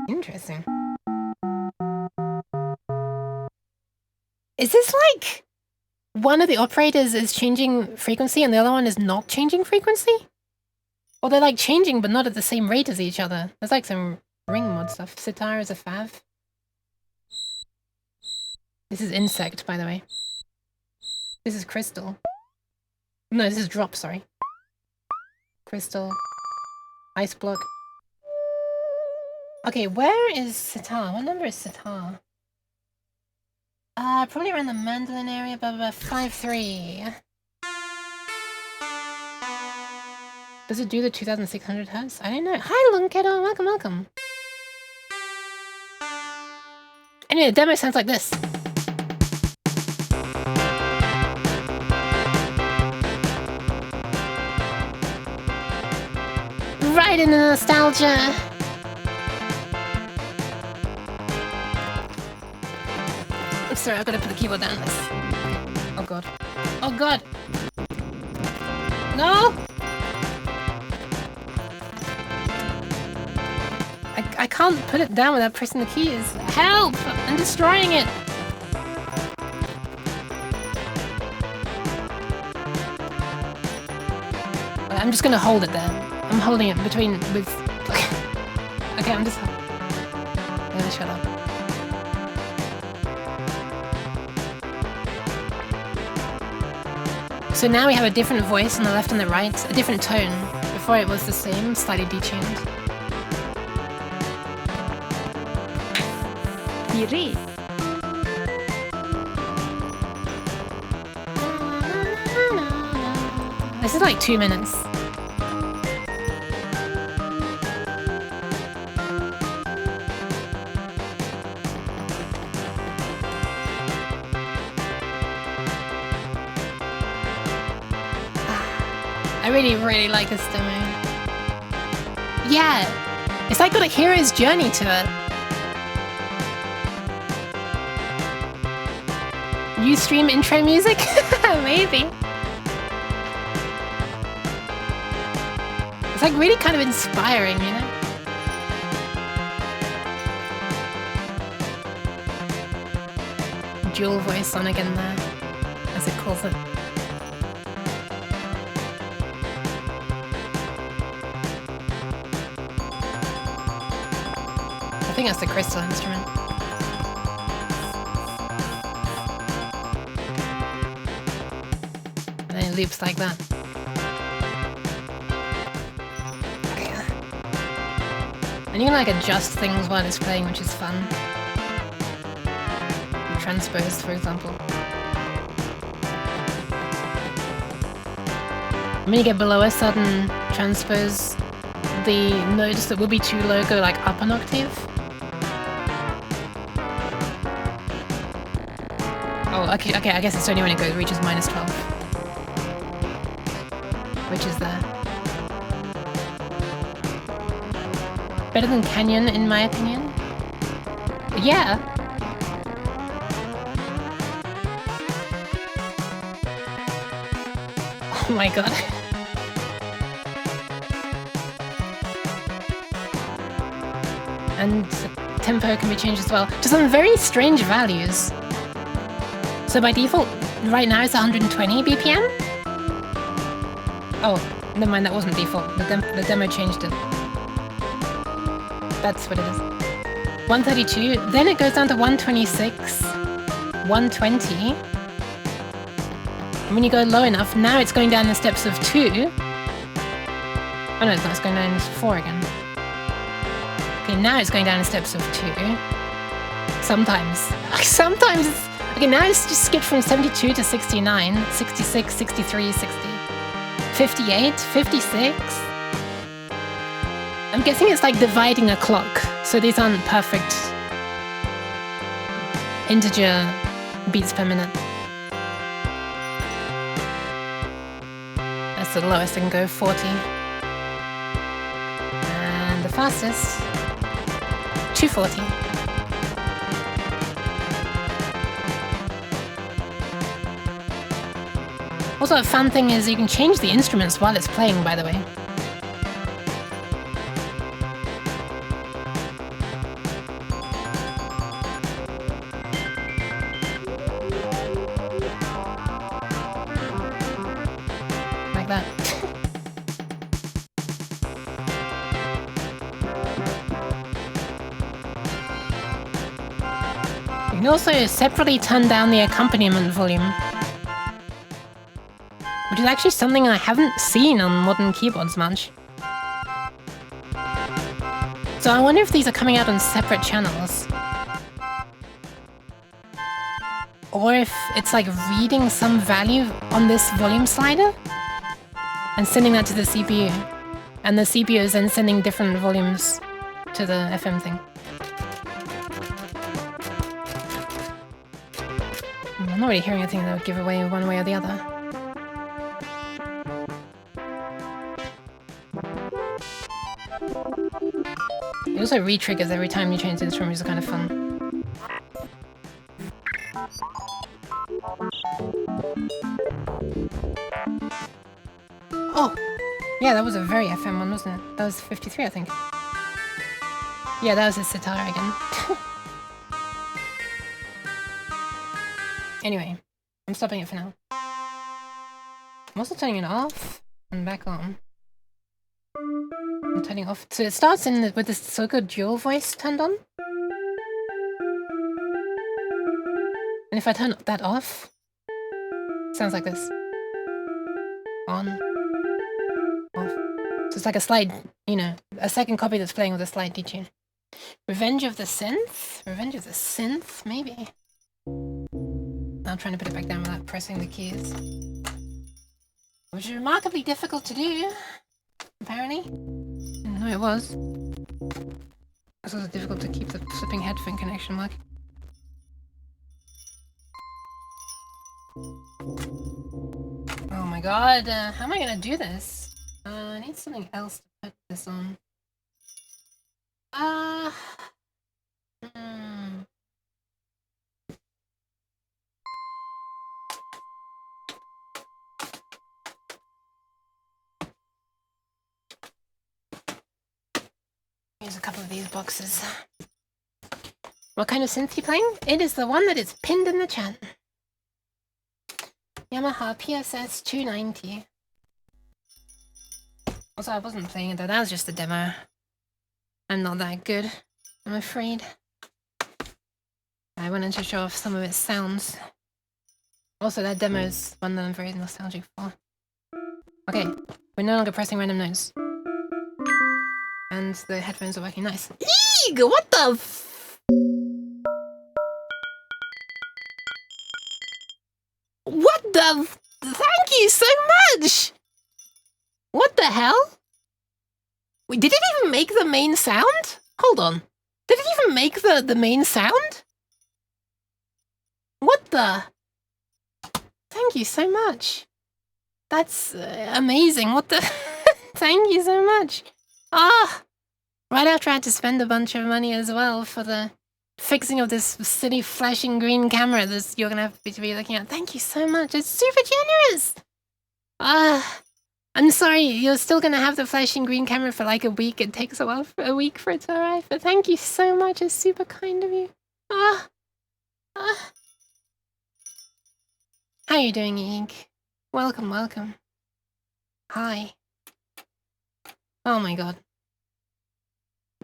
Interesting. Is this like one of the operators is changing frequency and the other one is not changing frequency? Or they're like changing but not at the same rate as each other. There's like some ring mod stuff. Sitar is a fav. This is insect, by the way. This is crystal. No, this is drop, sorry. Crystal. Ice block. Okay, where is sitar? What number is sitar? Probably around the mandolin area, blah, blah, blah. 5-3. Does it do the 2600 hertz? I don't know. Hi, Lunkedo. Welcome, welcome. Anyway, the demo sounds like this. Right in the nostalgia. I'm sorry, I've got to put the keyboard down this. Oh god. Oh god! No! I can't put it down without pressing the keys. Help! I'm destroying it! I'm just gonna hold it there. I'm holding it with... Okay, I'm just... Yeah, shut up. So now we have a different voice on the left and the right, a different tone. Before it was the same, slightly detuned. This is like 2 minutes. I really, really like this demo. Yeah, it's like got a hero's journey to it. You stream intro music? Maybe. It's like really kind of inspiring, you know? Dual voice on again there, as it calls it. I think that's the crystal instrument. And then it loops like that. And you can like adjust things while it's playing, which is fun. Transpose, for example. When you get below a certain transpose, the notes that will be too low go like up an octave. Oh, okay, I guess it's only when it reaches -12. Which is there. Better than Canyon, in my opinion. Yeah. Oh my god. And tempo can be changed as well, to some very strange values. So by default, right now it's 120 BPM? Oh, never mind, that wasn't default. The demo changed it. That's what it is. 132, then it goes down to 126, 120. And when you go low enough, now it's going down in steps of 2. Oh no, it's not, it's going down in 4 again. Okay, now it's going down in steps of 2. Sometimes. Sometimes it's... Okay, now it's just skipped from 72 to 69, 66, 63, 60, 58, 56. I'm guessing it's like dividing a clock, so these aren't perfect integer beats per minute. That's the lowest I can go, 40. And the fastest, 240. Also, a fun thing is you can change the instruments while it's playing, by the way. Like that. You can also separately turn down the accompaniment volume, which is actually something I haven't seen on modern keyboards much. So I wonder if these are coming out on separate channels. Or if it's like reading some value on this volume slider and sending that to the CPU. And the CPU is then sending different volumes to the FM thing. I'm not really hearing anything that would give away one way or the other. It also re-triggers every time you change the instrument, which is kind of fun. Oh! Yeah, that was a very FM one, wasn't it? That was 53, I think. Yeah, that was a sitar again. Anyway, I'm stopping it for now. I'm also turning it off and back on. I'm turning off. So it starts with this so-called dual voice turned on. And if I turn that off, it sounds like this. On. Off. So it's like a slight, you know, a second copy that's playing with a slight detune. Revenge of the Synth? Revenge of the Synth? Maybe. I'm trying to put it back down without pressing the keys. Which is remarkably difficult to do, apparently. No, it was. It's also difficult to keep the flipping headphone connection working. Oh my god, how am I gonna do this? I need something else to put this on. Here's a couple of these boxes. What kind of synth are you playing? It is the one that is pinned in the chat. Yamaha PSS 290. Also, I wasn't playing it though, that was just a demo. I'm not that good, I'm afraid. I wanted to show off some of its sounds. Also, that demo is one that I'm very nostalgic for. Okay, we're no longer pressing random notes. And the headphones are working nice. Eeg! What the f- What the f- Thank you so much! What the hell? Wait, did it even make the main sound? Hold on. Did it even make the main sound? What the? Thank you so much. That's amazing. What the? Thank you so much. Ah! Right after I had to spend a bunch of money as well for the fixing of this silly flashing green camera that you're gonna have to be looking at. Thank you so much. It's super generous. I'm sorry, you're still gonna have the flashing green camera for like a week. It takes a week for it to arrive, but thank you so much. It's super kind of you. How you doing, Eeg? Welcome, welcome. Hi. Oh my god.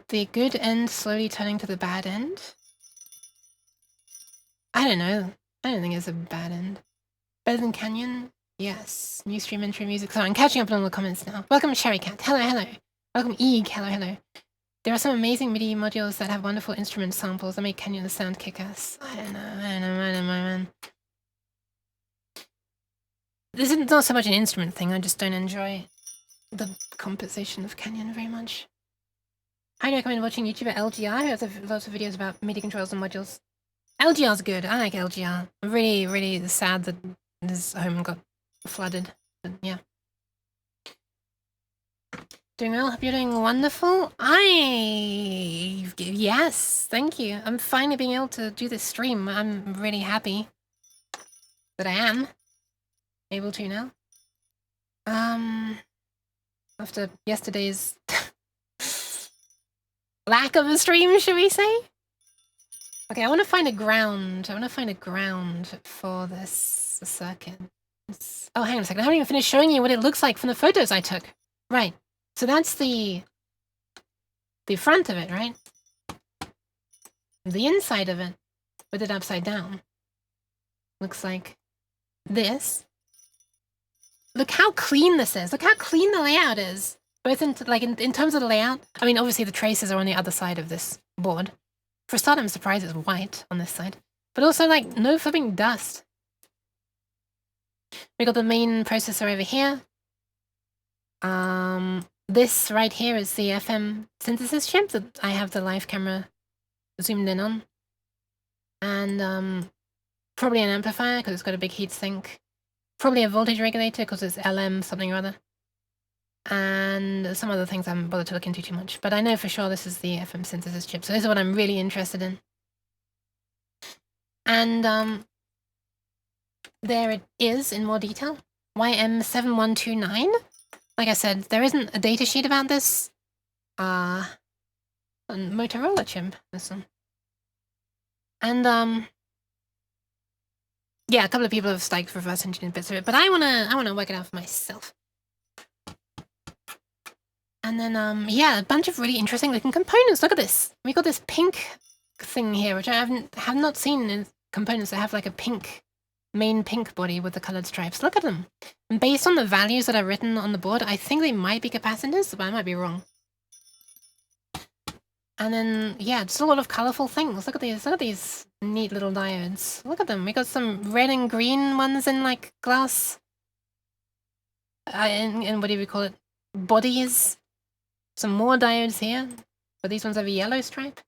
The good end slowly turning to the bad end? I don't know. I don't think it's a bad end. Better than Canyon? Yes. New stream intro music. So I'm catching up on all the comments now. Welcome Sherry Cat. Hello, hello. Welcome Eeg. Hello, hello. There are some amazing MIDI modules that have wonderful instrument samples that make Canyon sound kick-ass. I don't know, man. This is not so much an instrument thing, I just don't enjoy the composition of Canyon very much. I recommend watching YouTuber LGR, who has lots of videos about MIDI controls and modules. LGR's good, I like LGR. I'm really, really sad that his home got flooded, but yeah. Doing well, hope you're doing wonderful. Yes, thank you. I'm finally being able to do this stream. I'm really happy that I am able to now. After yesterday's lack of a stream, should we say? Okay, I want to find a ground. For this circuit. Oh, hang on a second. I haven't even finished showing you what it looks like from the photos I took. Right. So that's the front of it, right? The inside of it with it upside down. Looks like this. Look how clean this is. Look how clean the layout is. Both in terms of the layout. I mean, obviously the traces are on the other side of this board. For a start, I'm surprised it's white on this side. But also, like, no flipping dust. We got the main processor over here. This right here is the FM synthesis chip that I have the live camera zoomed in on. And probably an amplifier because it's got a big heat sink. Probably a voltage regulator because it's LM something or other. And some other things I haven't bothered to look into too much. But I know for sure this is the FM synthesis chip. So this is what I'm really interested in. And there it is in more detail. YM7129. Like I said, there isn't a data sheet about this. Motorola chip, this one. And yeah, a couple of people have like reverse engineered bits of it, but I wanna work it out for myself. And then yeah, a bunch of really interesting looking components. Look at this. We got this pink thing here, which I have not seen in components that have like a pink main pink body with the colored stripes. Look at them. And based on the values that are written on the board, I think they might be capacitors, but I might be wrong. And then yeah, just a lot of colorful things. Look at these neat little diodes. Look at them. We got some red and green ones in like glass. And what do we call it? Bodies. Some more diodes here, but these ones have a yellow stripe.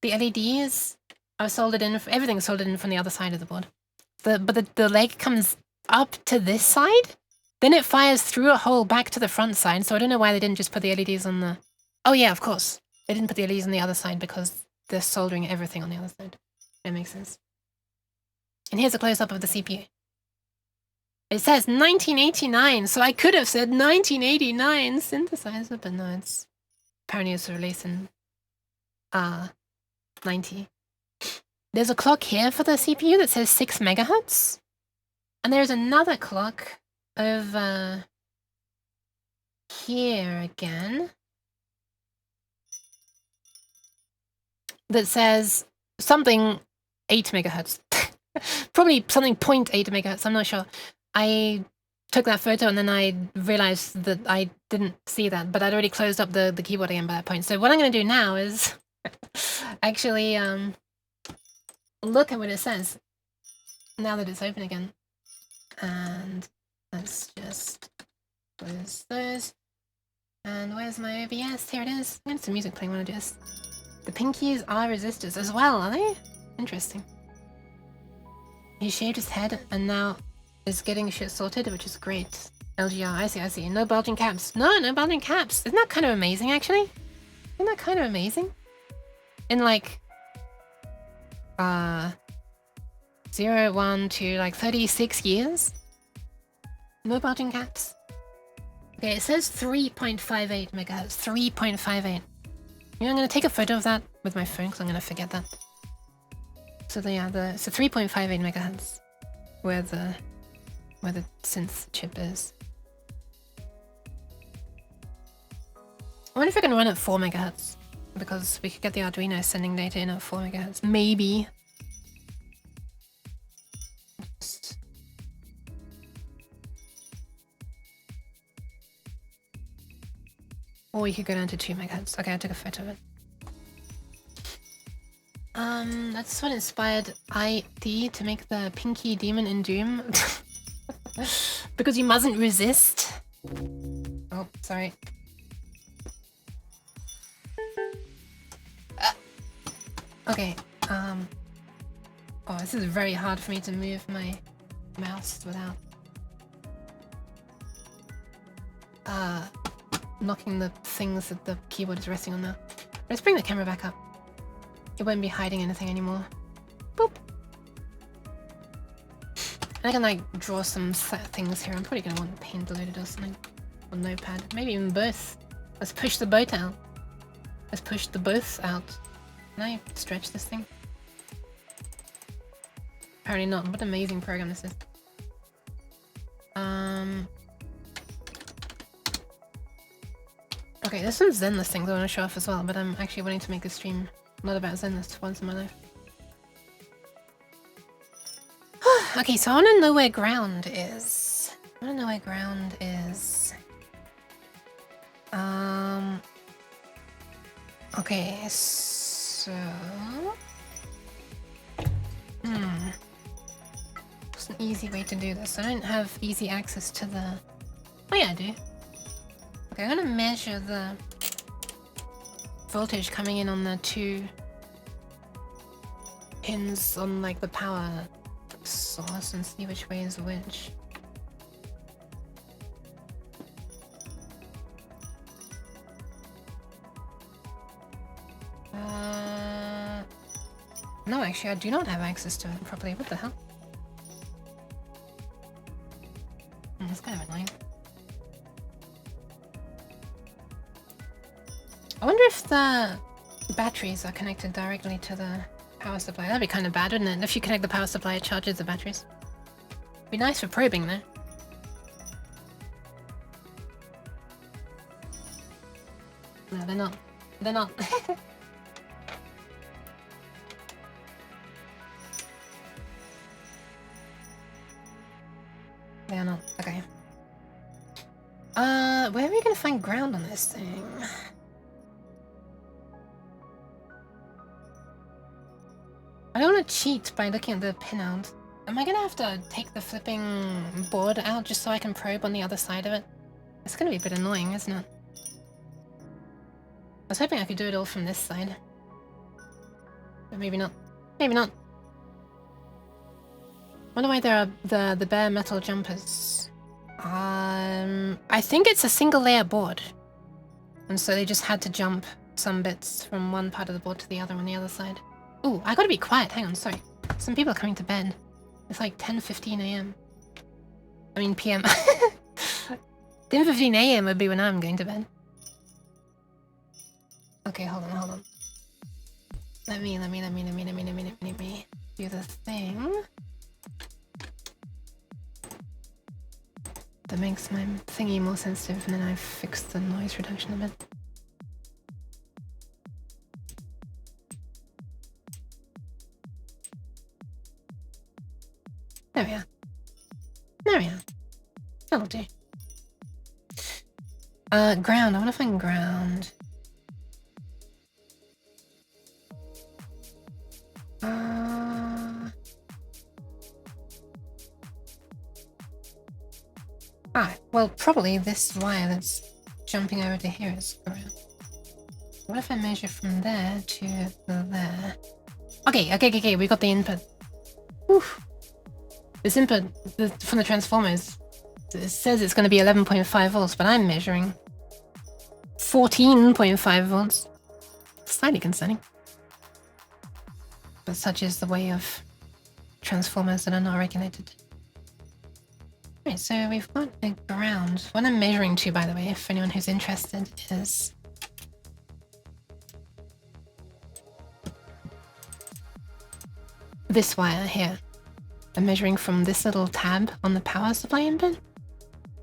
The LEDs are soldered in. Everything's soldered in from the other side of the board. But the leg comes up to this side, then it fires through a hole back to the front side. So I don't know why they didn't just put the LEDs on the. Oh yeah, of course they didn't put the LEDs on the other side because they're soldering everything on the other side. That makes sense. And here's a close up of the CPU. It says 1989, so I could have said 1989 synthesizer, but no, it's. Apparently it's released in 90. There's a clock here for the CPU that says 6 megahertz. And there's another clock over here again that says something 8 megahertz. Probably something 0.8 megahertz, I'm not sure. I took that photo and then I realized that I didn't see that, but I'd already closed up the keyboard again by that point. So what I'm going to do now is actually look at what it says now that it's open again. And let's just close those. And where's my OBS? Here it is. I'm going to some music playing when I do this. The pinkies are resistors as well, are they? Interesting. He shaved his head and now is getting shit sorted, which is great. LGR, I see. No bulging caps. No bulging caps. Isn't that kind of amazing, actually? Isn't that kind of amazing? In like, 0, 1, 2, like 36 years? No bulging caps. Okay, it says 3.58 megahertz. 3.58. You know, I'm going to take a photo of that with my phone because I'm going to forget that. So yeah, so 3.58 megahertz. Where the synth chip is. I wonder if I can run at 4 megahertz, because we could get the Arduino sending data in at 4 megahertz. Maybe. Or we could go down to 2 megahertz. Okay, I took a photo of it. That's what inspired ID to make the Pinky Demon in Doom. Because you mustn't resist. Oh, sorry. Okay, oh, this is very hard for me to move my mouse without knocking the things that the keyboard is resting on now. Let's bring the camera back up. It won't be hiding anything anymore. Boop. And I can like draw some things here. I'm probably gonna want paint loaded or something. Or notepad. Maybe even both. Let's push the boat out. Let's push the both out. Can I stretch this thing? Apparently not. What an amazing program this is. Okay, there's some Zenless things I want to show off as well, but I'm actually wanting to make a stream not about Zenless once in my life. Okay, so I want to know where ground is. I want to know where ground is. Okay, so... What's an easy way to do this? I don't have easy access to the... Oh yeah, I do. Okay, I'm gonna measure the voltage coming in on the 2 pins on like the power source and see which way is which. No, actually, I do not have access to it properly. What the hell? That's kind of annoying. I wonder if the batteries are connected directly to the power supply. That'd be kind of bad, wouldn't it? If you connect the power supply, it charges the batteries. Be nice for probing, though. No, they're not. They're not. They are not. Okay. Where are we gonna find ground on this thing? I don't want to cheat by looking at the pinout. Am I gonna have to take the flipping board out just so I can probe on the other side of it? It's gonna be a bit annoying, isn't it? I was hoping I could do it all from this side. But maybe not. Maybe not. Wonder why there are the bare metal jumpers. I think it's a single layer board. And so they just had to jump some bits from one part of the board to the other on the other side. Ooh, I gotta be quiet. Hang on, sorry. Some people are coming to bed. It's like 10:15 a.m. I mean p.m. 10:15 a.m. would be when I'm going to bed. Okay, hold on. Let me do the thing that makes my thingy more sensitive, and then I fixed the noise reduction a bit. There we are. There we are. That'll do. Ground. I want to find ground. Well, probably this wire that's jumping over to here is ground. What if I measure from there to there? Okay, we got the input. Whew. This input from the transformers, it says it's going to be 11.5 volts, but I'm measuring 14.5 volts. Slightly concerning. But such is the way of transformers that are not regulated. Right, so we've got a ground. What I'm measuring to, by the way, if anyone who's interested, is this wire here. I'm measuring from this little tab on the power supply input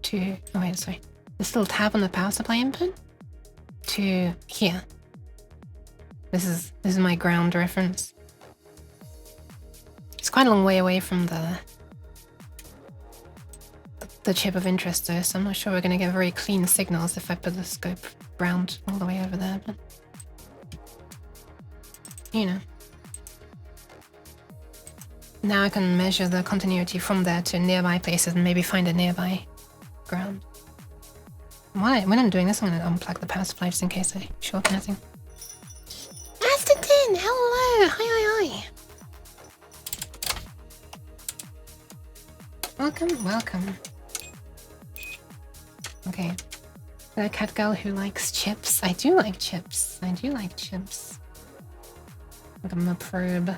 to... Oh wait, sorry. This little tab on the power supply input to here. This is my ground reference. It's quite a long way away from the chip of interest though, so I'm not sure we're going to get very clean signals if I put the scope ground all the way over there, but you know. Now I can measure the continuity from there to nearby places and maybe find a nearby ground. When I'm doing this, I'm going to unplug the power supply just in case I short anything. Aston, hello! Hi. Welcome. Okay. The cat girl who likes chips. I do like chips. Look, I'm gonna probe.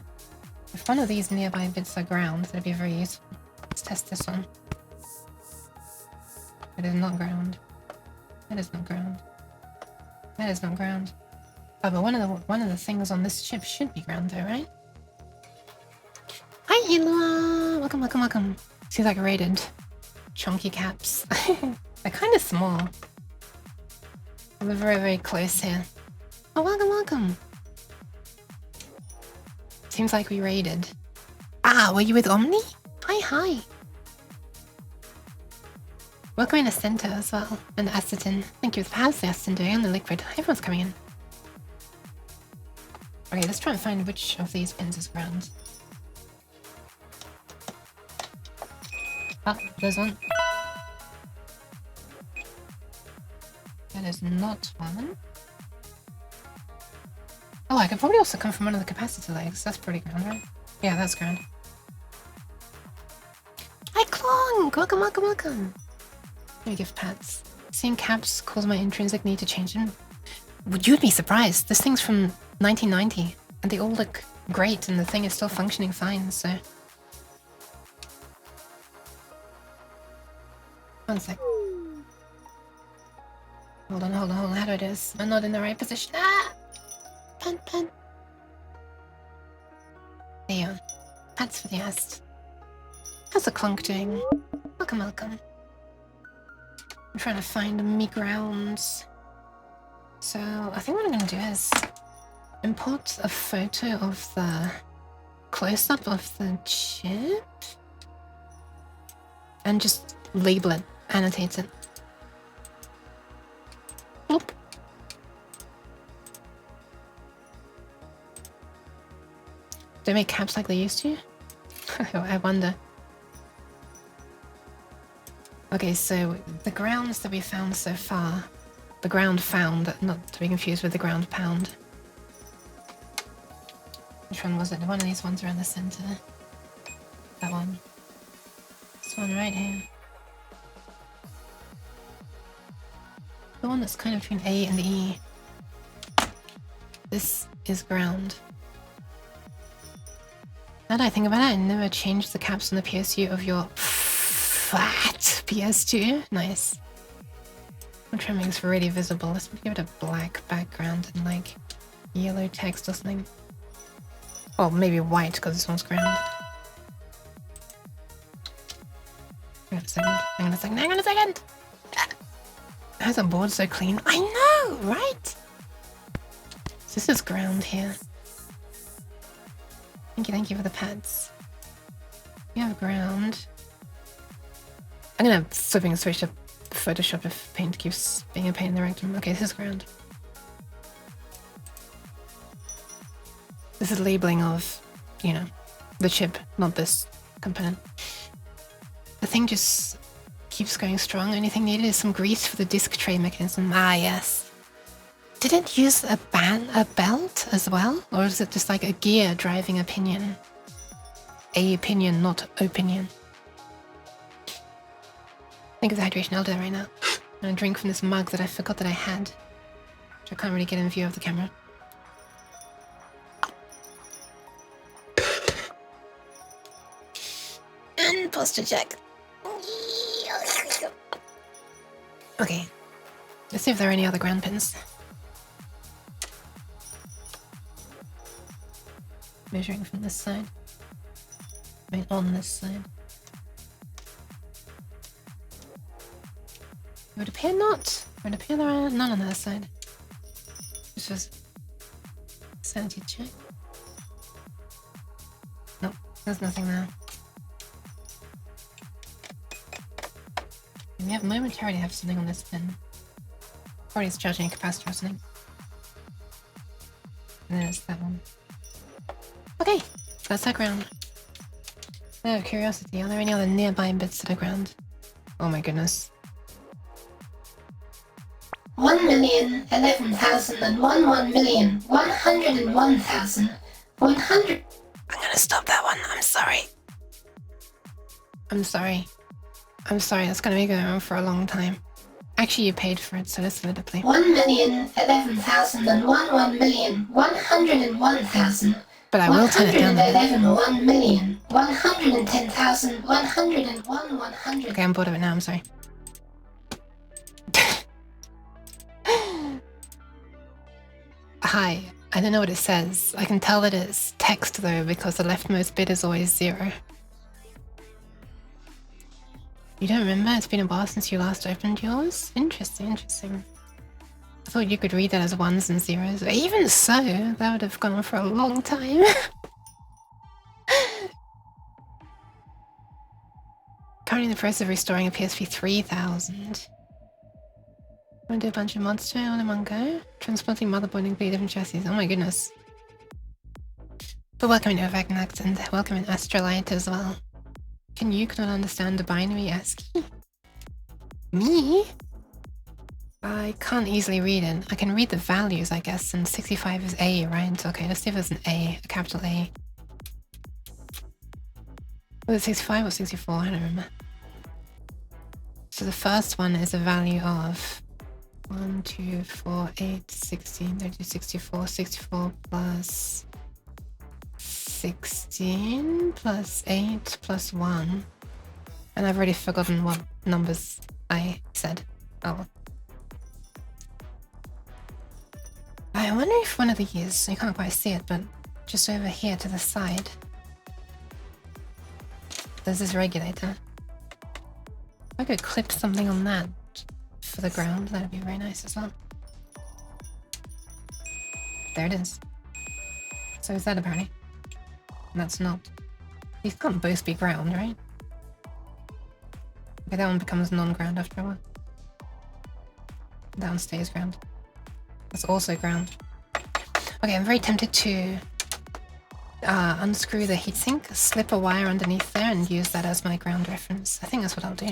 If one of these nearby bits are ground, that'd be very useful. Let's test this one. It is not ground. That is not ground. Oh, but one of the things on this chip should be ground though, right? Hi, Hilua! Welcome. Seems like rated. Chunky caps. They're kind of small. We're very, very close here. Oh, welcome. Seems like we raided. Ah, were you with Omni? Hi, hi. Welcome in Ascenta as well, and Acetin. Thank you. How's the Acetin doing and the liquid? Everyone's coming in. Okay, let's try and find which of these pins is ground. Ah, there's one. That is not one. Oh, I could probably also come from one of the capacitor legs. That's pretty ground, right? Yeah, that's ground. Hi, Clonk! Welcome, welcome, welcome. Let me give pats. Seeing caps cause my intrinsic need to change them. You'd be surprised. This thing's from 1990, and they all look great, and the thing is still functioning fine, so... One sec. Hold on, hold on, hold on. How do I do this? I'm not in the right position. Ah! Pan, pan. There you go. Pats for the ass. How's the clunk doing? Welcome, welcome. I'm trying to find me grounds. So I think what I'm going to do is import a photo of the close-up of the chip and just label it, annotate it. Bloop. Do they make caps like they used to? I wonder. Okay, so the grounds that we found so far, the ground found, not to be confused with the ground pound. Which one was it? One of these ones around the center. That one. This one right here. The one that's kind of between A and E. This is ground. Now that I think about it, I never changed the caps on the PSU of your fat PS2. Nice. I'm trying to make this really visible. Let's give it a black background and like yellow text or something. Well, maybe white because this one's ground. Hang on a second. Hang on a second. Hang on a second. How's the board so clean? I know, right? So this is ground here. Thank you for the pads. We have ground. I'm gonna flipping switch to Photoshop if paint keeps being a pain in the rectum. Okay, this is ground. This is labeling of, you know, the chip, not this component. The thing just keeps going strong. Only thing needed is some grease for the disc tray mechanism. Ah, yes. Did it use a belt as well? Or is it just like a gear driving a pinion? A pinion, not opinion. Think of the hydration. I'll do that right now. I'm gonna drink from this mug that I forgot that I had. Which I can't really get in view of the camera. And posture check. Okay. Let's see if there are any other ground pins. Measuring from this side. I mean, on this side. It would appear not. It would appear there are none on the other side. This was sanity check. Nope, there's nothing there. And we have momentarily have something on this pin. Probably it's charging a capacitor or something. And there's that one. Okay, that's our ground. Out of curiosity, are there any other nearby bits that are ground? Oh my goodness. 1,011,101,101,100. I'm gonna stop that one. I'm sorry. I'm sorry. I'm sorry, that's gonna be going on for a long time. Actually, you paid for it, so let's let it play. 1,011,101,101,000. But I will turn it down. 111,110,101,100. Okay, I'm bored of it now, I'm sorry. Hi, I don't know what it says. I can tell that it's text though, because the leftmost bit is always 0. You don't remember? It's been a while since you last opened yours? Interesting, interesting. I thought you could read that as 1s and 0s. Even so, that would have gone on for a long time. currently in the process of restoring a PSP 3000. I'm gonna do a bunch of mods to it all in one go. Transplanting motherboard and completely different chassis. Oh my goodness. But welcome in Ovagnax and welcome in Astrolite as well. Can you not understand the binary ASCII? Me? I can't easily read it. I can read the values, I guess, and 65 is A, right? Okay, let's see if there's an A, a capital A. Was it 65 or 64? I don't remember. So the first one is a value of 1, 2, 4, 8, 16, 32, 64, 64 plus 16 plus 8 plus 1. And I've already forgotten what numbers I said. Oh well. I wonder if one of these, you can't quite see it, but just over here to the side, there's this regulator. If I could clip something on that for the ground, that'd be very nice as well. There it is. So is that apparently? That's not. These can't both be ground, right? Okay, that one becomes non-ground after a while. That one stays ground. That's also ground. Okay, I'm very tempted to unscrew the heatsink, slip a wire underneath there and use that as my ground reference. I think that's what I'll do.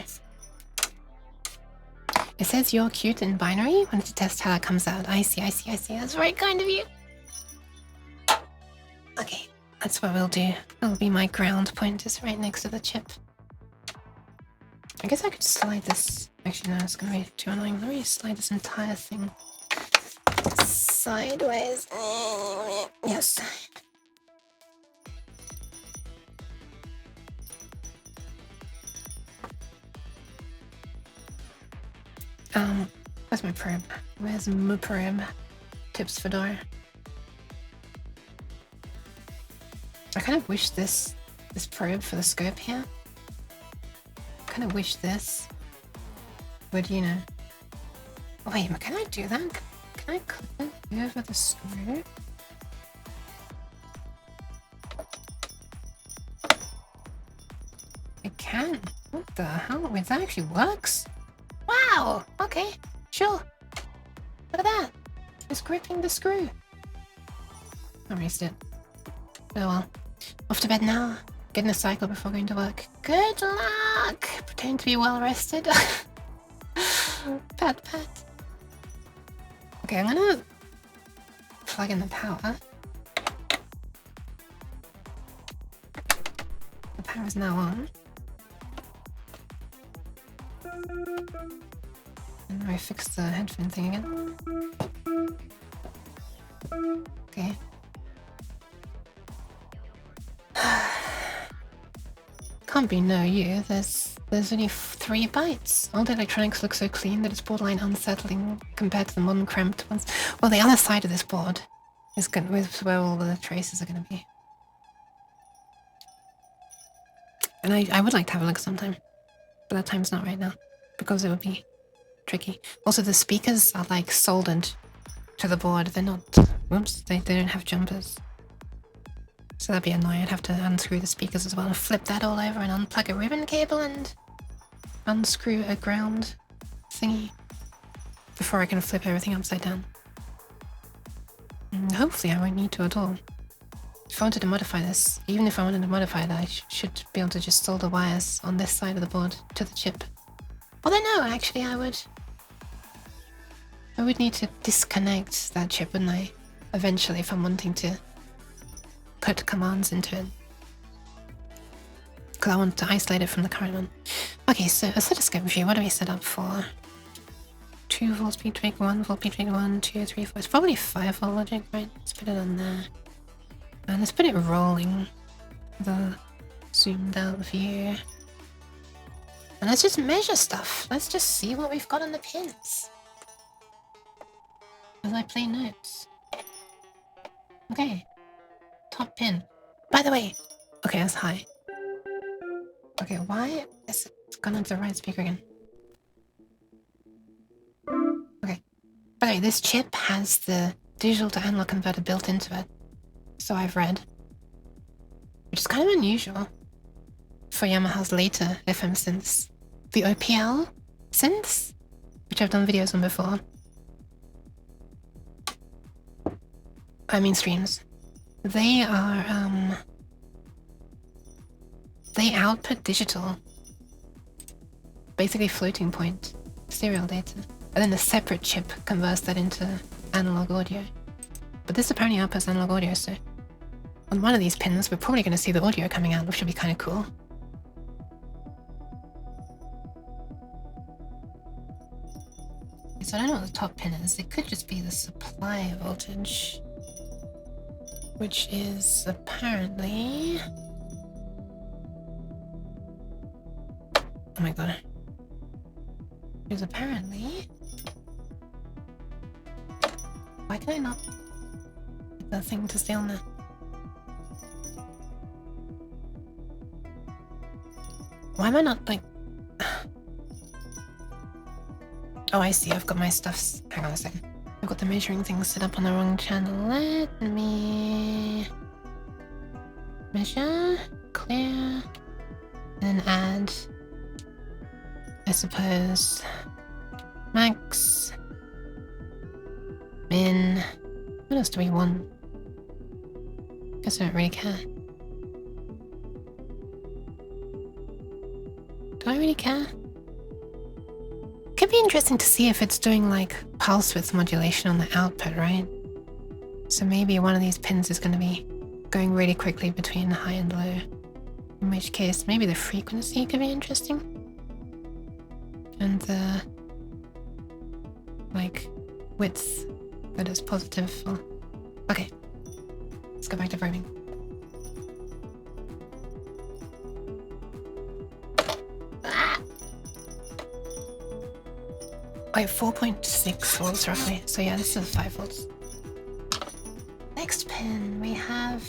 It says you're cute in binary. Wanted to test how that comes out. I see. That's very kind of you. Okay, that's what we'll do. That'll be my ground point, is right next to the chip. I guess I could slide this. Actually, no, it's gonna be too annoying. Let me slide this entire thing sideways. Yes. Where's my probe? Where's my probe? Tips Fedora. I kind of wish this probe for the scope here. I kind of wish this would, you know. Oh, wait, can I do that? Can I clip it over the screw? I can. What the hell? Wait, that actually works? Wow! Okay, sure. Look at that. It's gripping the screw. I missed it. Oh well. Off to bed now. Get in a cycle before going to work. Good luck! Pretend to be well rested. Pat. Okay, I'm gonna plug in the power. The power is now on. And I fix the headphone thing again. Okay. Can't be no you. There's only 3 bytes. All the electronics look so clean that it's borderline unsettling compared to the modern cramped ones. Well, the other side of this board is where all the traces are going to be. And I would like to have a look sometime, but that time's not right now because it would be tricky. Also, the speakers are like soldered to the board. They're not. Whoops, they don't have jumpers. So that'd be annoying. I'd have to unscrew the speakers as well and flip that all over and unplug a ribbon cable and unscrew a ground thingy before I can flip everything upside down. And hopefully I won't need to at all. If I wanted to modify this, even if I wanted to modify it, I should be able to just solder wires on this side of the board to the chip. Although no, actually I would need to disconnect that chip, wouldn't I? Eventually, if I'm wanting to put commands into it. Because I want to isolate it from the current one. Okay, so oscilloscope view, what do we set up for? 2 volt peak trig, 1 volt peak trig, 1, 2, 3, 4. It's probably 5 volt logic, right? Let's put it on there. And let's put it rolling. The zoomed out view. And let's just measure stuff. Let's just see what we've got on the pins. As I play notes. Okay. Top pin. By the way, okay, that's high. Okay, why is it gone into the right speaker again? Okay. By the way, this chip has the digital to analog converter built into it. So I've read. Which is kind of unusual for Yamaha's later FM synths. The OPL synths, which I've done videos on before. I mean streams. They are, they output digital. Basically floating point serial data. And then a separate chip converts that into analog audio. But this apparently outputs analog audio, so on one of these pins we're probably going to see the audio coming out, which should be kind of cool. So I don't know what the top pin is. It could just be the supply voltage, which is apparently... Oh my god. Is apparently... Why can I not get that thing to stay on there? Why am I not like... Oh, I see. I've got my stuffs. Hang on a second. I've got the measuring thing set up on the wrong channel. Let me... measure, clear, and then add... I suppose... max... min... What else do we want? Guess I don't really care. Do I really care? Could be interesting to see if it's doing like pulse width modulation on the output, right? So maybe one of these pins is going to be going really quickly between high and low. In which case, maybe the frequency could be interesting. And the like width that is positive for... Okay, let's go back to framing. Wait, 4.6 volts roughly. So yeah, this is 5 volts. Next pin, we have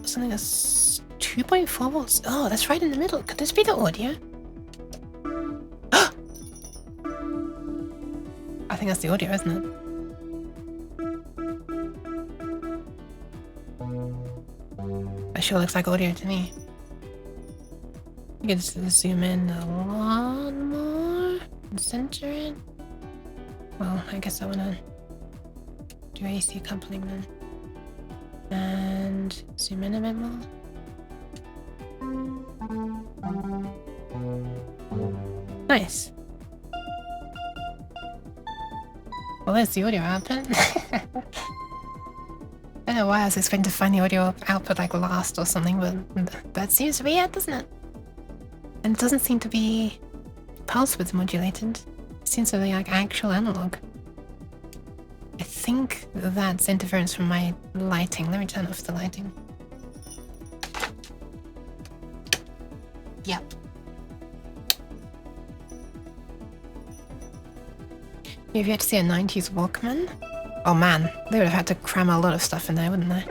something that's 2.4 volts. Oh, that's right in the middle. Could this be the audio? I think that's the audio, isn't it? That sure looks like audio to me. You can just zoom in a lot more and center it. Well, I guess I want to do AC coupling then. And zoom in a bit more. Nice. Well, there's the audio output. I don't know why I was expecting to find the audio output like last or something, but that seems to be it, doesn't it? And it doesn't seem to be pulse width modulated. It seems to be like actual analog. I think that's interference from my lighting. Let me turn off the lighting. Yep. You've yet to see a 90s Walkman? Oh man, they would have had to cram a lot of stuff in there, wouldn't they?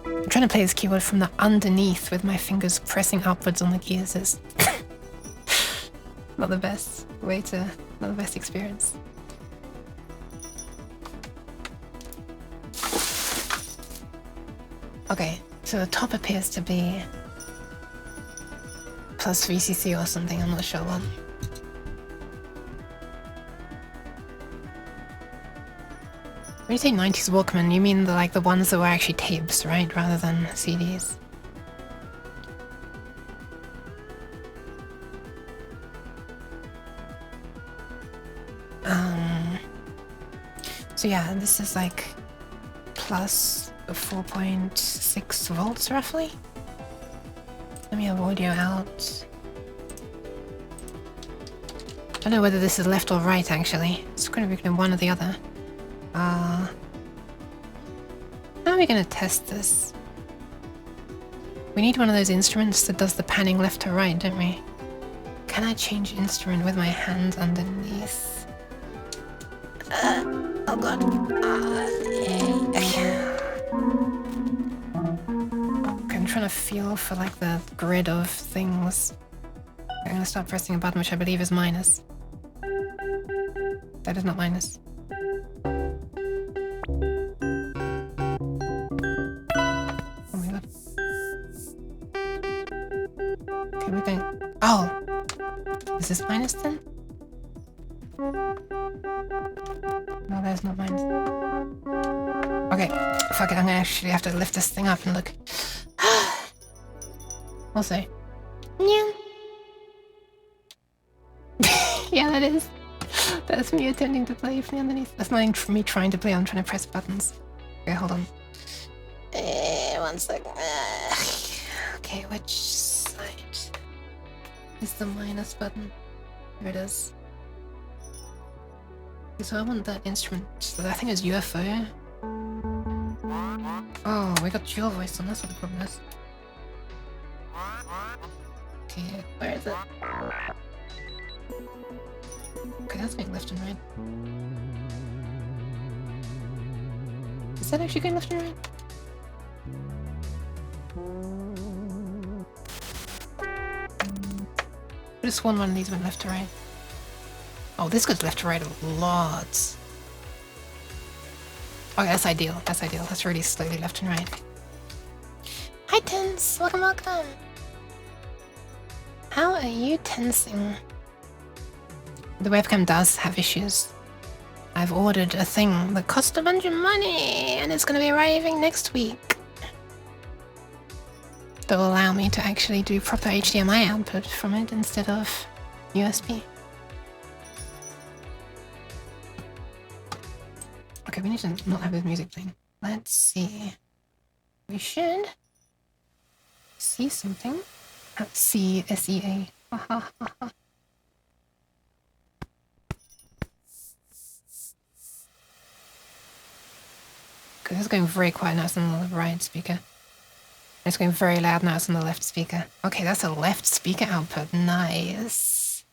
I'm trying to play this keyboard from the underneath with my fingers pressing upwards on the keys. It's not the best way to, not the best experience. Okay, so the top appears to be plus VCC or something, I'm not sure what. When you say 90s Walkman, you mean the ones that were actually tapes, right? Rather than CDs. So yeah, this is like plus 4.6 volts roughly. Let me have audio out. I don't know whether this is left or right actually. It's going to be one or the other. How are we going to test this? We need one of those instruments that does the panning left to right, don't we? Can I change instrument with my hand underneath? Oh god. I'm trying to feel for like the grid of things. I'm gonna start pressing a button which I believe is minus. That is not minus. Oh. Is this -10? No, there's not minus. Okay, fuck it, I'm gonna actually have to lift this thing up and look. Also. Yeah. Yeah, that is. That's me attempting to play from underneath. That's not me trying to play, I'm trying to press buttons. Okay, hold on. 1 sec. Okay, which side is the minus button? Here it is. Okay, so I want that instrument. So I think it's UFO. Oh, we got dual voice on, that's what the problem is. Okay, where is it? Okay, that's going left and right. Is that actually going left and right? I just one of these went left to right. Oh, this goes left to right a lot. Okay, that's ideal. That's ideal. That's really slowly left and right. Hi, Tense. Welcome, welcome. How are you tensing? The webcam does have issues. I've ordered a thing that cost a bunch of money, and it's going to be arriving next week. That will allow me to actually do proper HDMI output from it instead of USB. Okay, we need to not have this music playing. Let's see. We should see something. See SEA. Okay, this is going very quiet now. It's on the right speaker. It's going very loud now. It's on the left speaker. Okay, that's a left speaker output. Nice.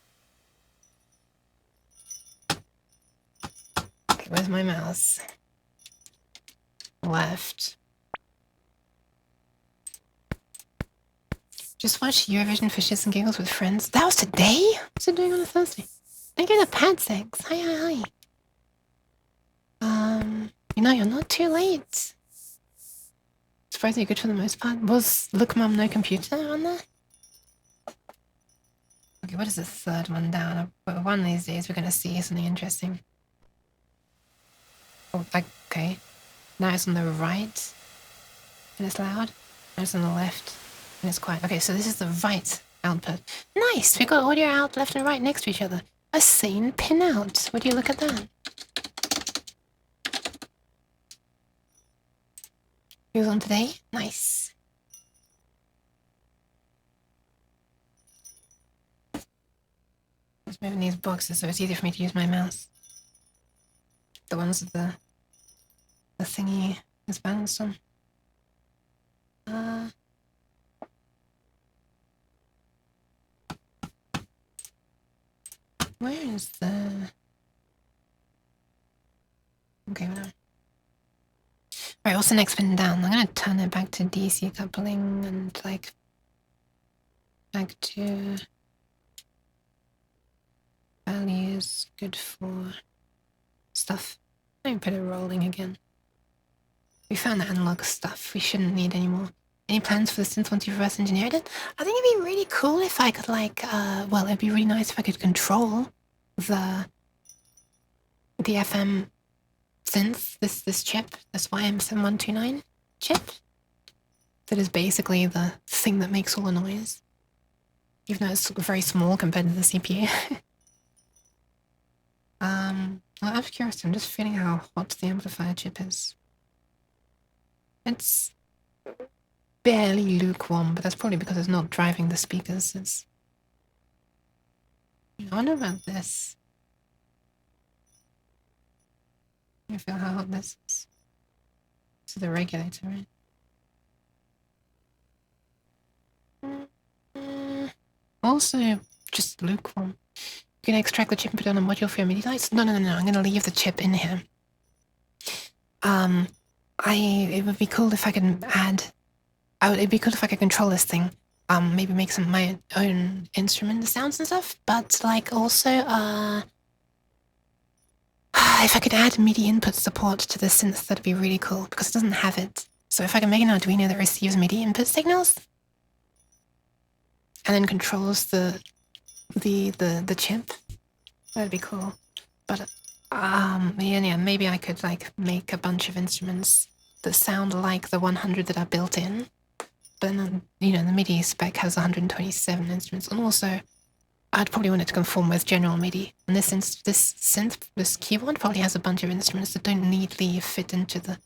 Okay, where's my mouse? Left. Just watched Eurovision for shits and giggles with friends. That was today? What's it doing on a Thursday? Thank you to Padsex. Hi. You know, you're not too late. Surprisingly good for the most part. Was Look Mum No Computer on there? Okay, what is the third one down? One of these days we're gonna see something interesting. Oh, okay. Now it's on the right. And it's loud. Now it's on the left. And it's quiet. Okay, so this is the right output. Nice! We got audio out left and right next to each other. A sane pinout. Would you look at that? Who's on today? Nice. Just moving these boxes so it's easier for me to use my mouse. The ones with the thingy is balanced on. Where is the... Okay, whatever. Right, what's the next pin down? I'm gonna turn it back to DC coupling and like back to values good for stuff. Let me put it rolling again. We found the analog stuff. We shouldn't need anymore. Any plans for the synth once you reverse engineered it? I think it'd be really cool if I could like well, it'd be really nice if I could control the FM synth, this chip, this YM7129 chip, that is basically the thing that makes all the noise, even though it's very small compared to the CPU. Well, out of curiosity, I'm just feeling how hot the amplifier chip is. It's barely lukewarm, but that's probably because it's not driving the speakers. It's... I wonder about this. You feel how hot this is. This is the regulator, right? Also, just lukewarm. You can extract the chip and put it on a module for your MIDI lights? No. I'm going to leave the chip in here. It would be cool if I could add... it'd be cool if I could control this thing. Maybe make some of my own instrument sounds and stuff. But, like, also, if I could add MIDI input support to the synth, that'd be really cool, because it doesn't have it. So if I can make an Arduino that receives MIDI input signals, and then controls the chip. That'd be cool. But yeah, maybe I could like make a bunch of instruments that sound like the 100 that are built in. But then, you know, the MIDI spec has 127 instruments, and also I'd probably want it to conform with general MIDI. And this keyboard probably has a bunch of instruments that don't neatly fit into the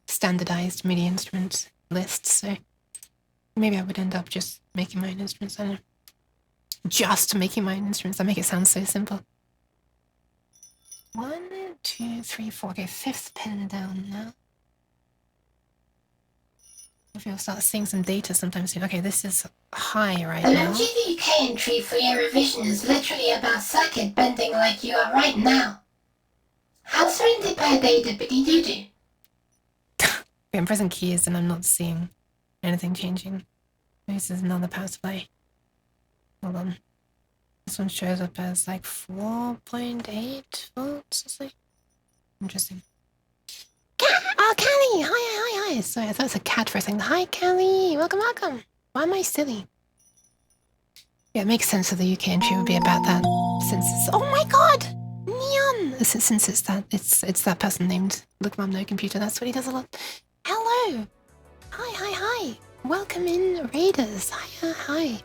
standardized MIDI instrument list. So maybe I would end up just making my own instruments. I don't know. Just making my own instruments. That make it sound so simple. 1, 2, 3, 4. Okay, 5th pin down now. Maybe I'll start seeing some data sometime soon. Okay, this is high right The now. GVK entry for your revision is literally about circuit bending like you are right now. How surrounded by data biddy-doo-doo? I'm pressing keys and I'm not seeing anything changing. Maybe this is another power supply. Hold on. This one shows up as like 4.8 volts or something. Interesting. Oh, Callie! Hi. Sorry, I thought it was a cat for a second. Hi, Callie! Welcome. Why am I silly? Yeah, it makes sense that the UK entry would be about that. Since it's... Oh my god! Neon! Since it's that person named Look Mum No Computer. That's what he does a lot. Hello! Hi. Welcome in, Raiders. Hi.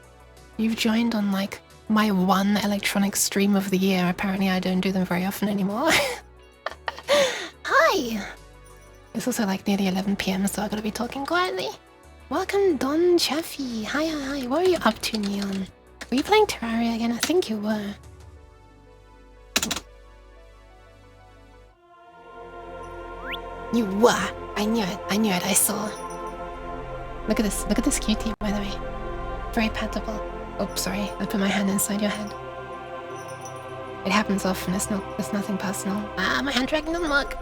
You've joined on like my one electronic stream of the year. Apparently I don't do them very often anymore. Hi! It's also like nearly 11 PM, so I gotta be talking quietly. Welcome, Don Chaffee. Hi. What are you up to, Neon? Were you playing Terraria again? I think you were. You were. I knew it. I saw. Look at this cutie, by the way. Very patable. Oh, sorry. I put my hand inside your head. It happens often. It's nothing personal. My hand tracking doesn't work.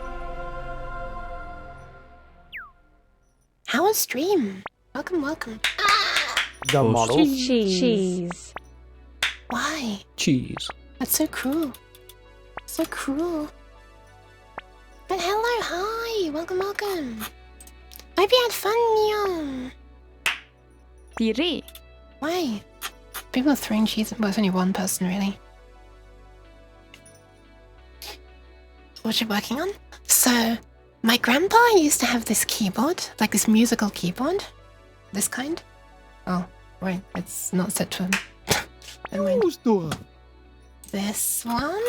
How was stream? Welcome. The model. Cheese. Why? Cheese. That's so cruel. But hello, hi. Welcome. Hope you had fun, Neon. Pire. Why? People are throwing cheese. Well, it's only one person, really. What you working on? So, my grandpa used to have this keyboard, like this musical keyboard. This kind. Oh, right. It's not set to him. Never mind. This one.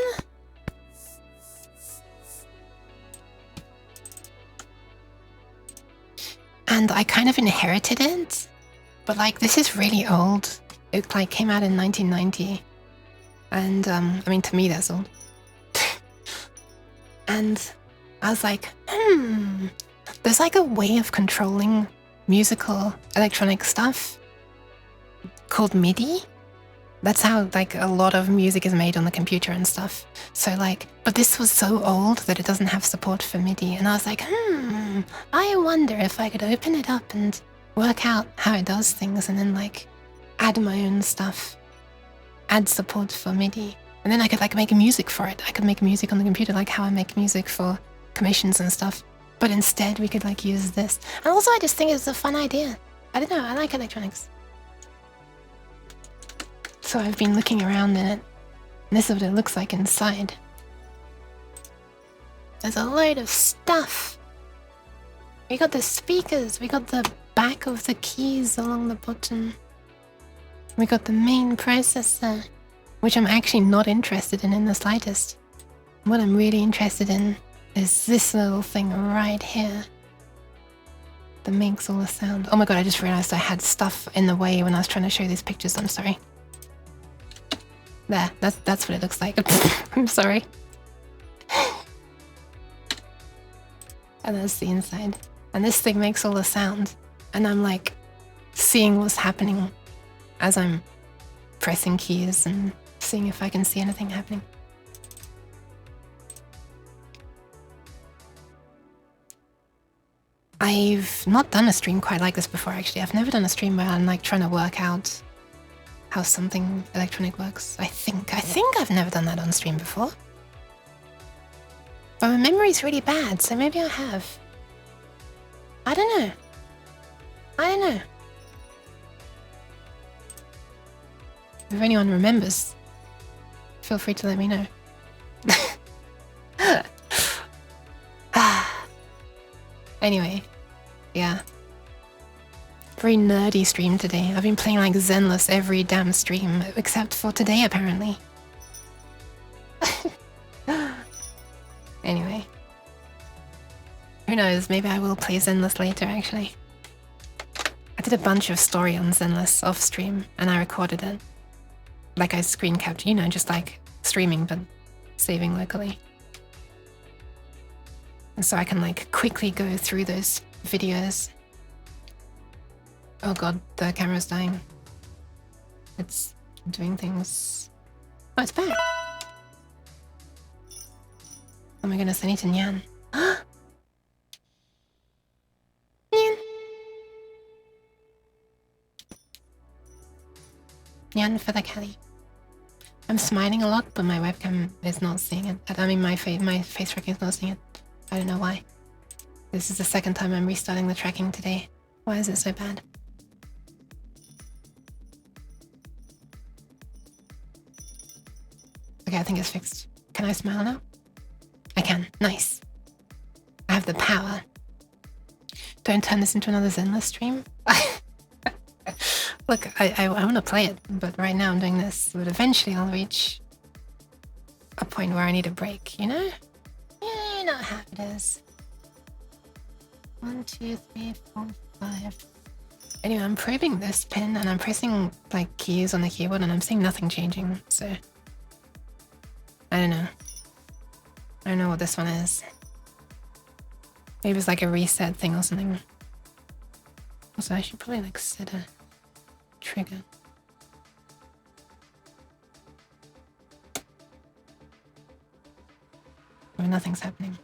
And I kind of inherited it. But like, this is really old. It like came out in 1990. And I mean, to me, that's old. And I was like, there's like a way of controlling musical electronic stuff called MIDI. That's how like a lot of music is made on the computer and stuff. So like, but this was so old that it doesn't have support for MIDI. And I was like, I wonder if I could open it up and work out how it does things and then like add my own stuff, add support for MIDI. And then I could like make music for it. I could make music on the computer like how I make music for commissions and stuff. But instead we could like use this. And also I just think it's a fun idea. I don't know, I like electronics. So I've been looking around in it. And this is what it looks like inside. There's a load of stuff. We got the speakers, we got the back of the keys along the bottom. We got the main processor, which I'm actually not interested in the slightest. What I'm really interested in is this little thing right here that makes all the sound. Oh my god, I just realized I had stuff in the way when I was trying to show these pictures. I'm sorry. There, that's what it looks like. I'm sorry. And that's the inside. And this thing makes all the sound. And I'm like seeing what's happening as I'm pressing keys and seeing if I can see anything happening. I've not done a stream quite like this before, actually. I've never done a stream where I'm like trying to work out how something electronic works. I think I've never done that on stream before. But my memory's really bad, so maybe I have. I don't know. If anyone remembers, feel free to let me know. Anyway, yeah. Very nerdy stream today. I've been playing like Zenless every damn stream, except for today apparently. Anyway. Who knows, maybe I will play Zenless later actually. I did a bunch of story on Zenless off stream and I recorded it. Like I screen captured, you know, just like streaming but saving locally. And so I can like quickly go through those videos. Oh god, the camera's dying. It's doing things. Oh, it's back. Oh my goodness, I need to nyan. Nyan. Nyan for the Kelly. I'm smiling a lot, but my webcam is not seeing it. I mean, my face tracking is not seeing it. I don't know why. This is the second time I'm restarting the tracking today. Why is it so bad? Okay, I think it's fixed. Can I smile now? I can. Nice. I have the power. Don't turn this into another Zenless stream. Look, I want to play it, but right now I'm doing this. But eventually I'll reach a point where I need a break, you know? Yeah, you know how it is. 1, 2, 3, 4, 5. Anyway, I'm probing this pin and I'm pressing like keys on the keyboard and I'm seeing nothing changing, so I don't know. I don't know what this one is. Maybe it's like a reset thing or something. Also, I should probably like set a trigger. Where nothing's happening.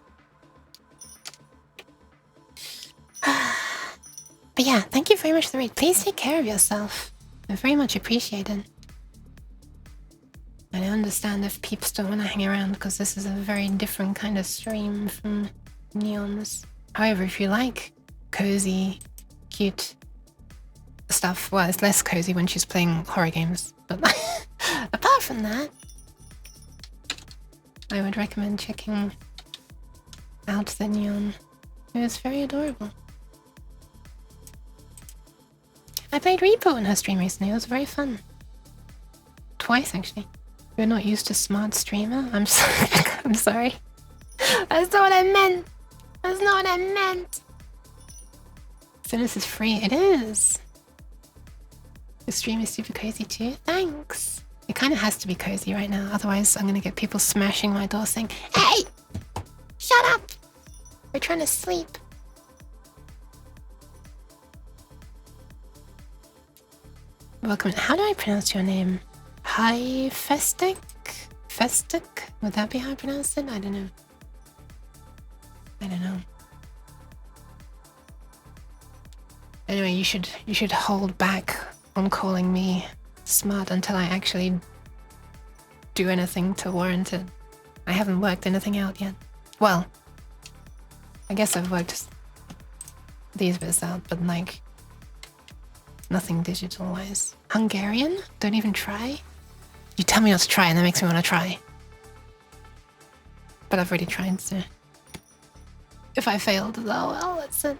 But yeah, thank you very much for the read. Please take care of yourself. I very much appreciate it. And I understand if peeps don't want to hang around because this is a very different kind of stream from Neon's. However, if you like cozy, cute stuff, well, it's less cozy when she's playing horror games. But apart from that, I would recommend checking out the Neon. It was very adorable. I played Repo in her stream recently. It was very fun. Twice, actually. You're not used to smart streamer? I'm sorry. I'm sorry. That's not what I meant. That's not what I meant. So this is free. It is. The stream is super cozy too. Thanks. It kind of has to be cozy right now. Otherwise, I'm going to get people smashing my door saying, "Hey! Shut up! We're trying to sleep." Welcome. How do I pronounce your name? Hi, Festic? Festic? Would that be how I pronounce it? I don't know. I don't know. Anyway, you should hold back on calling me smart until I actually do anything to warrant it. I haven't worked anything out yet. Well, I guess I've worked these bits out, but like nothing digital-wise. Hungarian? Don't even try? You tell me not to try and that makes me want to try. But I've already tried, so... If I failed, oh well, that's it.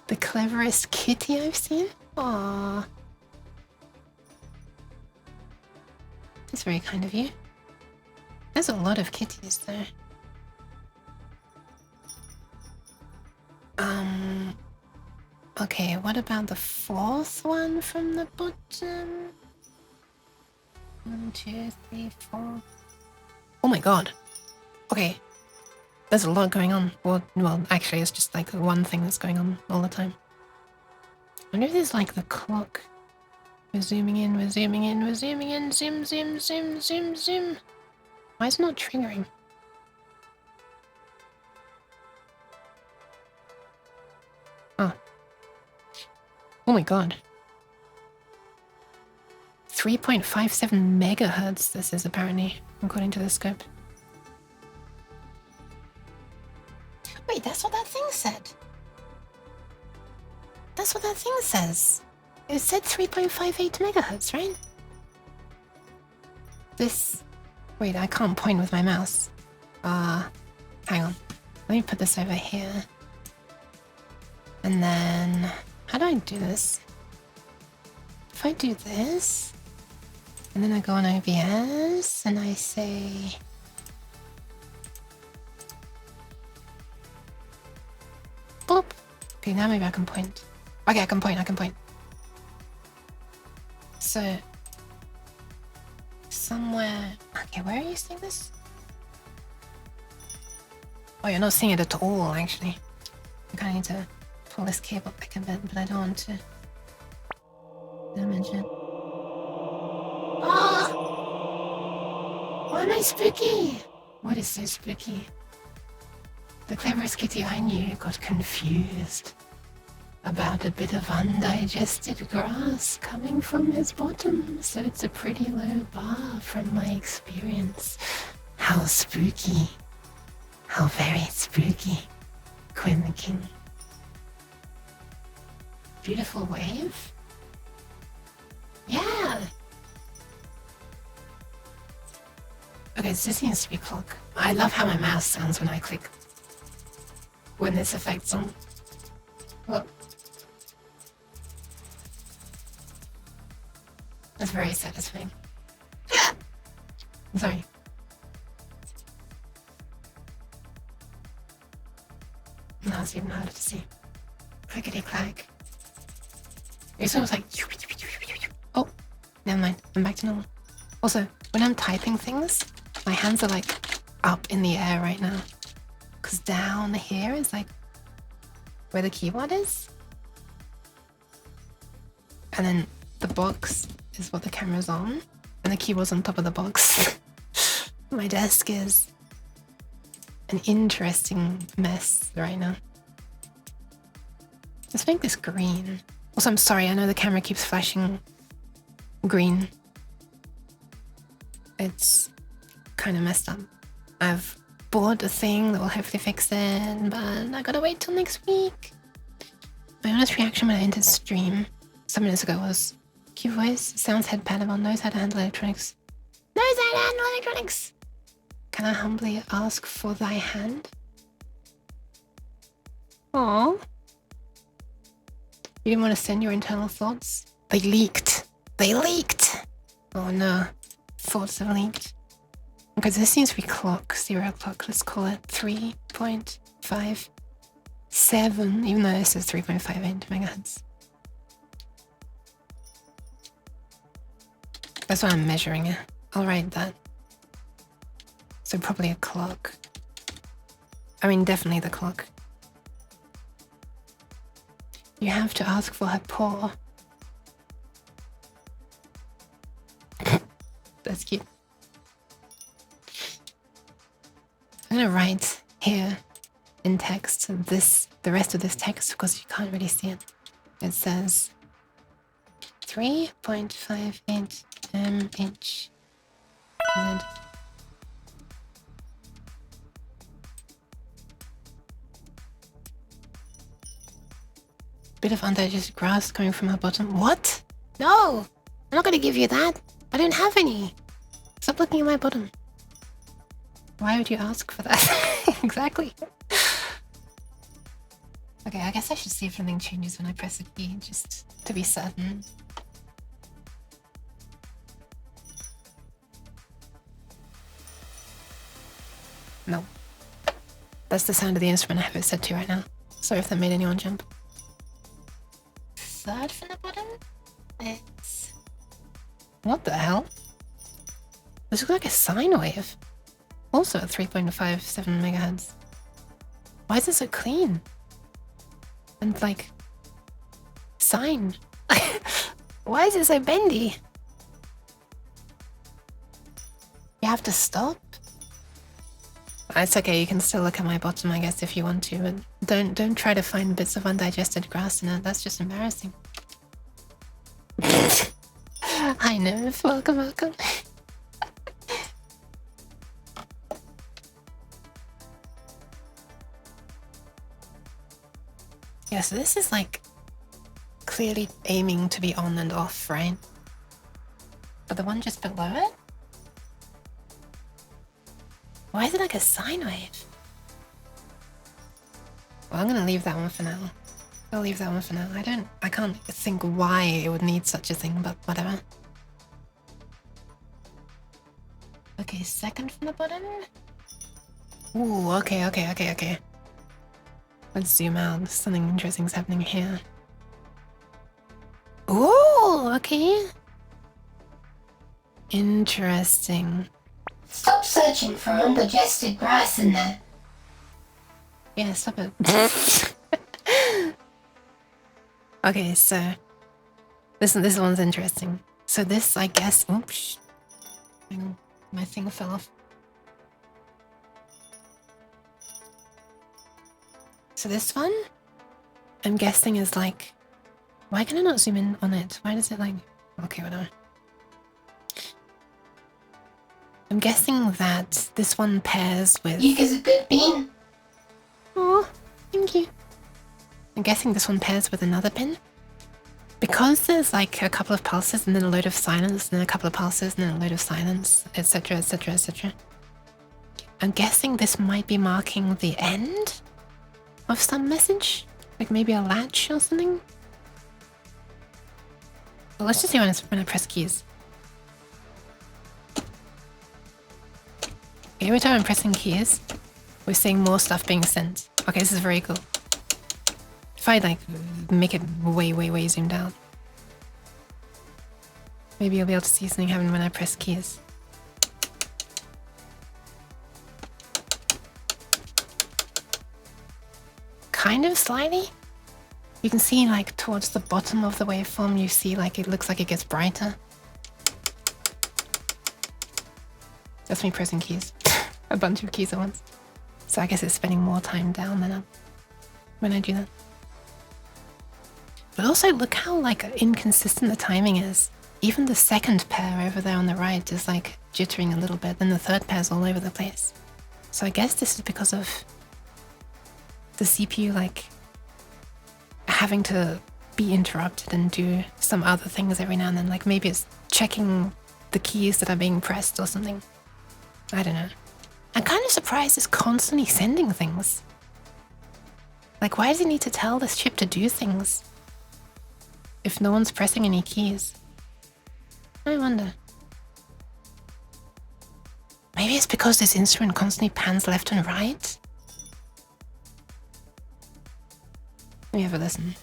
The cleverest kitty I've seen? Aww. That's very kind of you. There's a lot of kitties there. Okay, what about the fourth one from the bottom? 1, 2, 3, 4. Oh my god. Okay. There's a lot going on. Well, actually, it's just like one thing that's going on all the time. I wonder if there's like the clock. We're zooming in, we're zooming in, we're zooming in. Zoom, zoom, zoom, zoom, zoom. Why is it not triggering? Oh. Oh my god. 3.57 megahertz this is apparently, according to the scope. Wait, that's what that thing said. That's what that thing says. It said 3.58 megahertz, right? this... Wait, I can't point with my mouse. Hang on. Let me put this over here. And then... How do I do this? If I do this... And then I go on OBS and I say... Boop. Okay, now maybe I can point. Okay, I can point. So... Somewhere... Okay, where are you seeing this? Oh, you're not seeing it at all, actually. I kind of need to pull this cable back a bit, but I don't want to damage it. Oh! Why am I spooky? What is so spooky? The cleverest kitty I knew got confused about a bit of undigested grass coming from his bottom, so it's a pretty low bar from my experience. How spooky. How very spooky. Quinn the King. Beautiful wave? Yeah! Okay, so this seems to be clock. I love how my mouse sounds when I click. When this effect's on. Look. That's very satisfying. I'm sorry. Now it's even harder to see. Clickety clack. It's almost like... Oh, never mind. I'm back to normal. Also, when I'm typing things, my hands are like up in the air right now. Because down here is like where the keyboard is. And then the box is what the camera's on. And the keyboard's on top of the box. My desk is an interesting mess right now. Let's make this green. Also, I'm sorry, I know the camera keeps flashing green. It's kind of messed up. I've bought a thing that will hopefully fix it, but I gotta wait till next week. My honest reaction when I entered stream some minutes ago was, cue voice, sounds head-pattable, knows how to handle electronics. Knows how to handle electronics! Can I humbly ask for thy hand? Aww. You didn't want to send your internal thoughts? They leaked! They leaked! Oh no. Thoughts have leaked. Okay, this seems to be clock, 0 o'clock. Let's call it 3.57, even though this is 3.58 megahertz. That's why I'm measuring it. I'll write that. So probably a clock. I mean, definitely the clock. You have to ask for her paw. That's cute. I'm gonna write here in text the rest of this text because you can't really see it. It says 3.58 mH. Bit of undigested grass coming from her bottom. What? No! I'm not gonna give you that. I don't have any. Stop looking at my bottom. Why would you ask for that? Exactly. Okay, I guess I should see if anything changes when I press a key, just to be certain. No. That's the sound of the instrument I have it set to right now. Sorry if that made anyone jump. Third from the bottom? It's... What the hell? This looks like a sine wave. Also at 3.57 megahertz. Why is it so clean? And like... Sine. Why is it so bendy? You have to stop? It's okay, you can still look at my bottom, I guess, if you want to, but don't try to find bits of undigested grass in it. That's just embarrassing. Hi, Nymph. Welcome, welcome. Yeah, so this is like clearly aiming to be on and off, right? But the one just below it Why is it like a sine wave? Well, I'm gonna leave that one for now. I'll leave that one for now. I can't think why it would need such a thing, but whatever. Okay, second from the bottom. Ooh, okay. Let's zoom out. Something interesting's happening here. Ooh, okay. Interesting. Stop searching for undigested grass in there. Yeah, stop it. Okay, so this one's interesting. So this, I guess, oops, hang on, my thing fell off. So this one, I'm guessing is like, why can I not zoom in on it? Why does it like, okay, whatever. I'm guessing that this one pairs with... Yuka's a good bean. Oh, thank you. I'm guessing this one pairs with another pin. Because there's like a couple of pulses and then a load of silence, and then a couple of pulses and then a load of silence, etc, etc, etc. I'm guessing this might be marking the end of some message. Like maybe a latch or something. Well, let's just see when I press keys. Okay, every time I'm pressing keys, we're seeing more stuff being sent. Okay, this is very cool. If I like make it way zoomed out, maybe you'll be able to see something happen when I press keys. Kind of slightly. You can see like towards the bottom of the waveform, you see like it looks like it gets brighter. That's me pressing keys. A bunch of keys at once. So I guess it's spending more time down than up when I do that. But also look how like inconsistent the timing is. Even the second pair over there on the right is like jittering a little bit, then the third pair's all over the place. So I guess this is because of the CPU like having to be interrupted and do some other things every now and then. Like maybe it's checking the keys that are being pressed or something. I don't know. I'm kind of surprised it's constantly sending things. Like why does it need to tell this chip to do things if no one's pressing any keys? I wonder. Maybe it's because this instrument constantly pans left and right? Let me have a listen.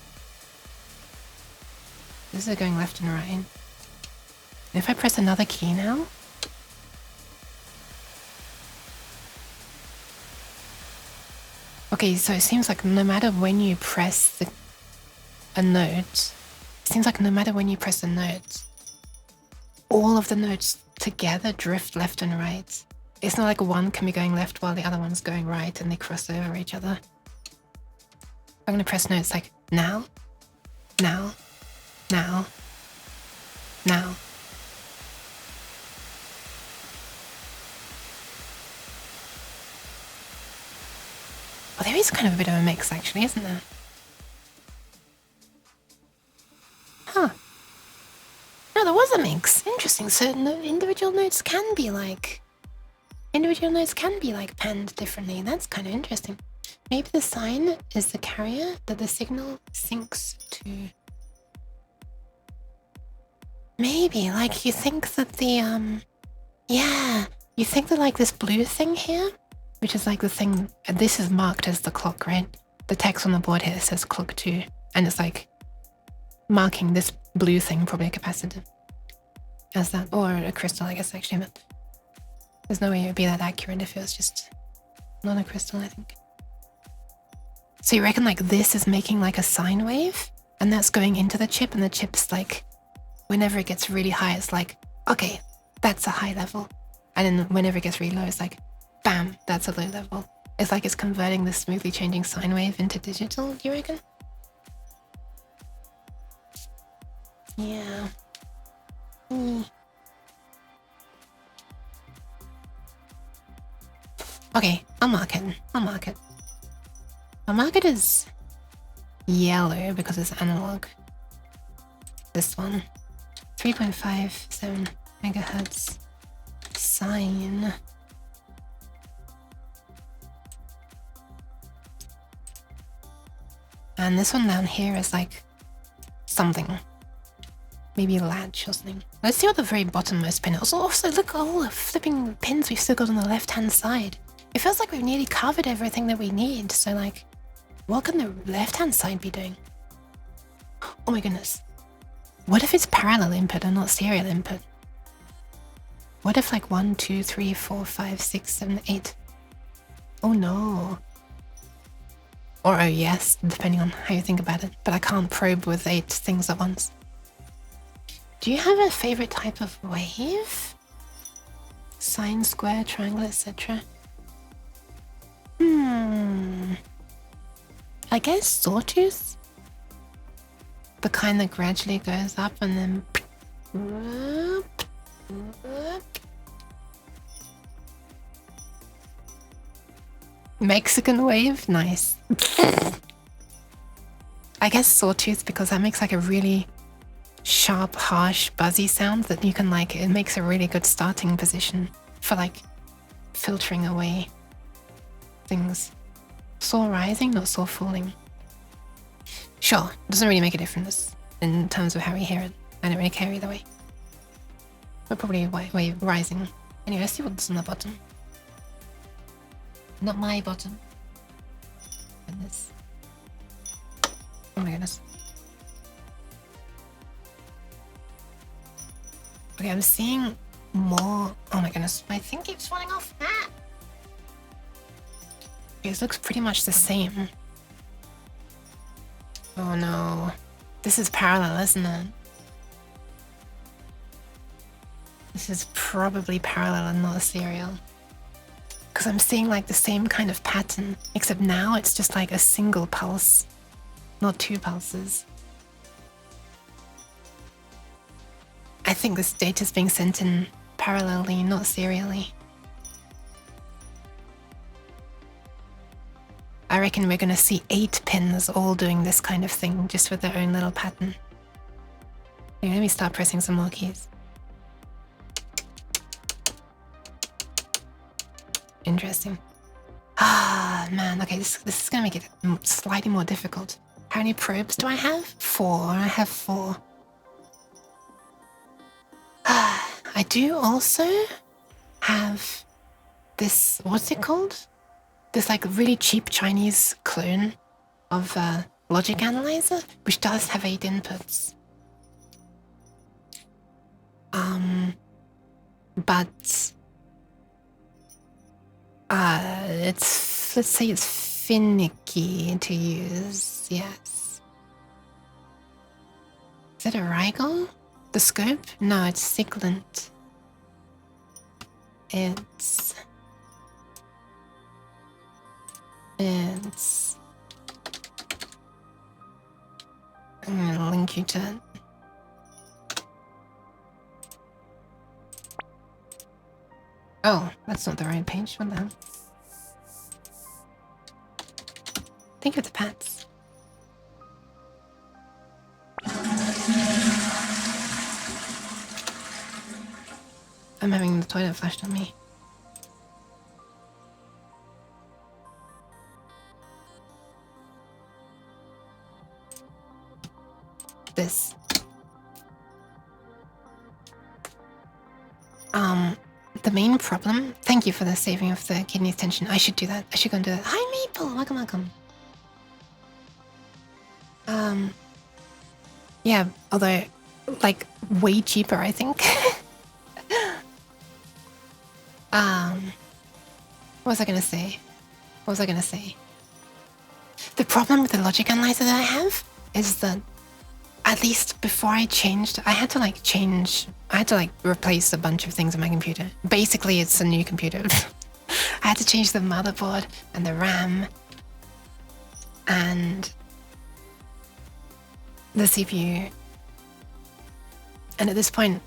This is going left and right. And if I press another key now... Okay, so it seems like no matter when you press a note, all of the notes together drift left and right. It's not like one can be going left while the other one's going right and they cross over each other. I'm gonna press notes like now, now, now, now. Well, there is kind of a bit of a mix actually, isn't there? Huh. No, there was a mix. Interesting. So individual notes can be like panned differently. That's kind of interesting. Maybe the sign is the carrier that the signal syncs to. Maybe, like, you think that the, yeah, you think that, like, this blue thing here, which is, like, the thing, this is marked as the clock, right? The text on the board here says clock 2, and it's, like, marking this blue thing, probably a capacitor, as that, or a crystal, I guess, actually, but there's no way it would be that accurate if it was just not a crystal, I think. So you reckon, like, this is making, like, a sine wave, and that's going into the chip, and the chip's, like, whenever it gets really high, it's like, okay, that's a high level. And then whenever it gets really low, it's like, bam, that's a low level. It's like it's converting this smoothly changing sine wave into digital, do you reckon? Yeah. Okay, I'll mark it. I'll mark it as yellow because it's analog. This one. 3.57 megahertz sine. And this one down here is like something. Maybe a latch or something. Let's see what the very bottommost pin is. Also, look at all the flipping pins we've still got on the left-hand side. It feels like we've nearly covered everything that we need. So like, what can the left-hand side be doing? Oh my goodness. What if it's parallel input and not serial input? What if like 1, 2, 3, 4, 5, 6, 7, 8? Oh no. Or oh yes, depending on how you think about it. But I can't probe with 8 things at once. Do you have a favorite type of wave? Sine, square, triangle, etc. I guess sawtooth? The kind that gradually goes up and then... Mexican wave? Nice. I guess sawtooth because that makes like a really sharp, harsh, buzzy sound that you can like, it makes a really good starting position for like filtering away things. Saw rising, not saw falling. Sure, doesn't really make a difference in terms of how we hear it. I don't really care either way. But probably wave rising. Anyway, let's see what's on the bottom. Not my bottom. Goodness. Oh my goodness. Okay, I'm seeing more. Oh my goodness, my thing keeps falling off. Ah! Okay, this looks pretty much the same. Oh no. This is parallel, isn't it? This is probably parallel and not a serial. Because I'm seeing like the same kind of pattern, except now it's just like a single pulse, not 2 pulses. I think this data is being sent in parallelly, not serially. I reckon we're going to see 8 pins all doing this kind of thing, just with their own little pattern. Okay, let me start pressing some more keys. Interesting. Ah, man. Okay, this is going to make it slightly more difficult. How many probes do I have? 4. I have 4. I do also have this, what's it called? This like really cheap Chinese clone of Logic Analyzer, which does have 8 inputs. But it's, let's say it's finicky to use, yes. Is it a Rigel? The scope? No, it's Siglent. It's... I'm gonna link you to it. Oh, that's not the right page. What the hell? Think of the pads. I'm having the toilet flushed on me. This. The main problem... Thank you for the saving of the kidney tension. I should do that. I should go and do that. Hi, Maple! Welcome, welcome. Yeah, although, like, way cheaper, I think. What was I gonna say? The problem with the Logic Analyzer that I have is that at least before I changed, I had to replace a bunch of things on my computer. Basically, it's a new computer. I had to change the motherboard and the RAM and the CPU. And at this point,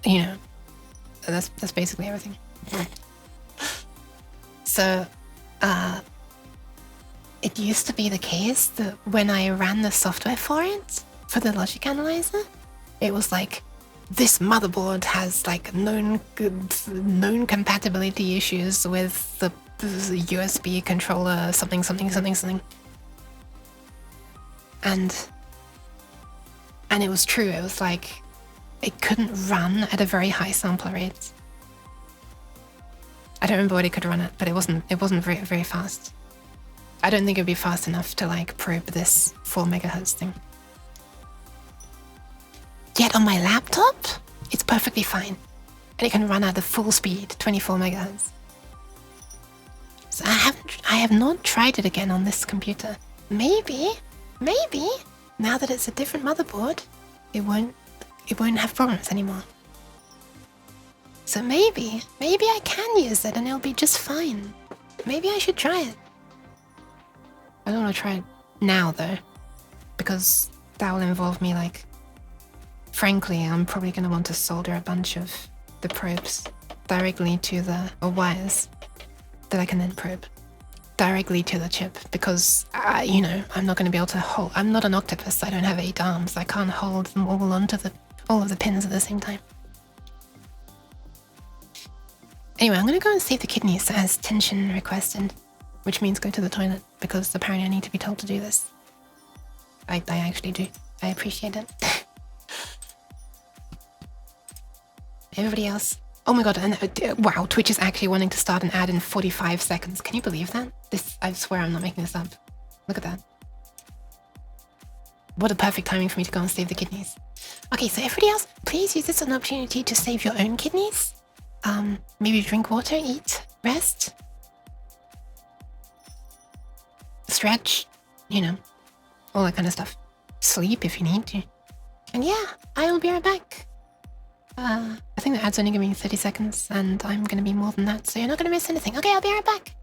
you know, that's basically everything. So, it used to be the case that when I ran the software for it, for the Logic Analyzer, it was like, this motherboard has like known compatibility issues with the USB controller, something. And it was true. It was like it couldn't run at a very high sampler rate. I don't remember what it could run at, but it wasn't very, very fast. I don't think it would be fast enough to like probe this 4 megahertz thing. Yet on my laptop, it's perfectly fine. And it can run at the full speed, 24 megahertz. So I have not tried it again on this computer. Maybe, now that it's a different motherboard, it won't have problems anymore. So maybe I can use it and it'll be just fine. Maybe I should try it. I don't want to try it now though, because that will involve me like, frankly, I'm probably going to want to solder a bunch of the probes directly to the wires that I can then probe directly to the chip, because you know, I'm not going to be able to hold. I'm not an octopus. I don't have 8 arms. I can't hold them all onto all of the pins at the same time. Anyway, I'm going to go and save the kidneys as Tension requested, which means go to the toilet, because apparently I need to be told to do this. I actually do. I appreciate it. Everybody else. Oh my god, and wow, Twitch is actually wanting to start an ad in 45 seconds. Can you believe that? I swear I'm not making this up. Look at that. What a perfect timing for me to go and save the kidneys. Okay, so everybody else, please use this as an opportunity to save your own kidneys. Maybe drink water, eat, rest, stretch, you know, all that kind of stuff. Sleep if you need to. And yeah, I will be right back. I think the ad's only gonna be 30 seconds, and I'm gonna be more than that, so you're not gonna miss anything. Okay, I'll be right back.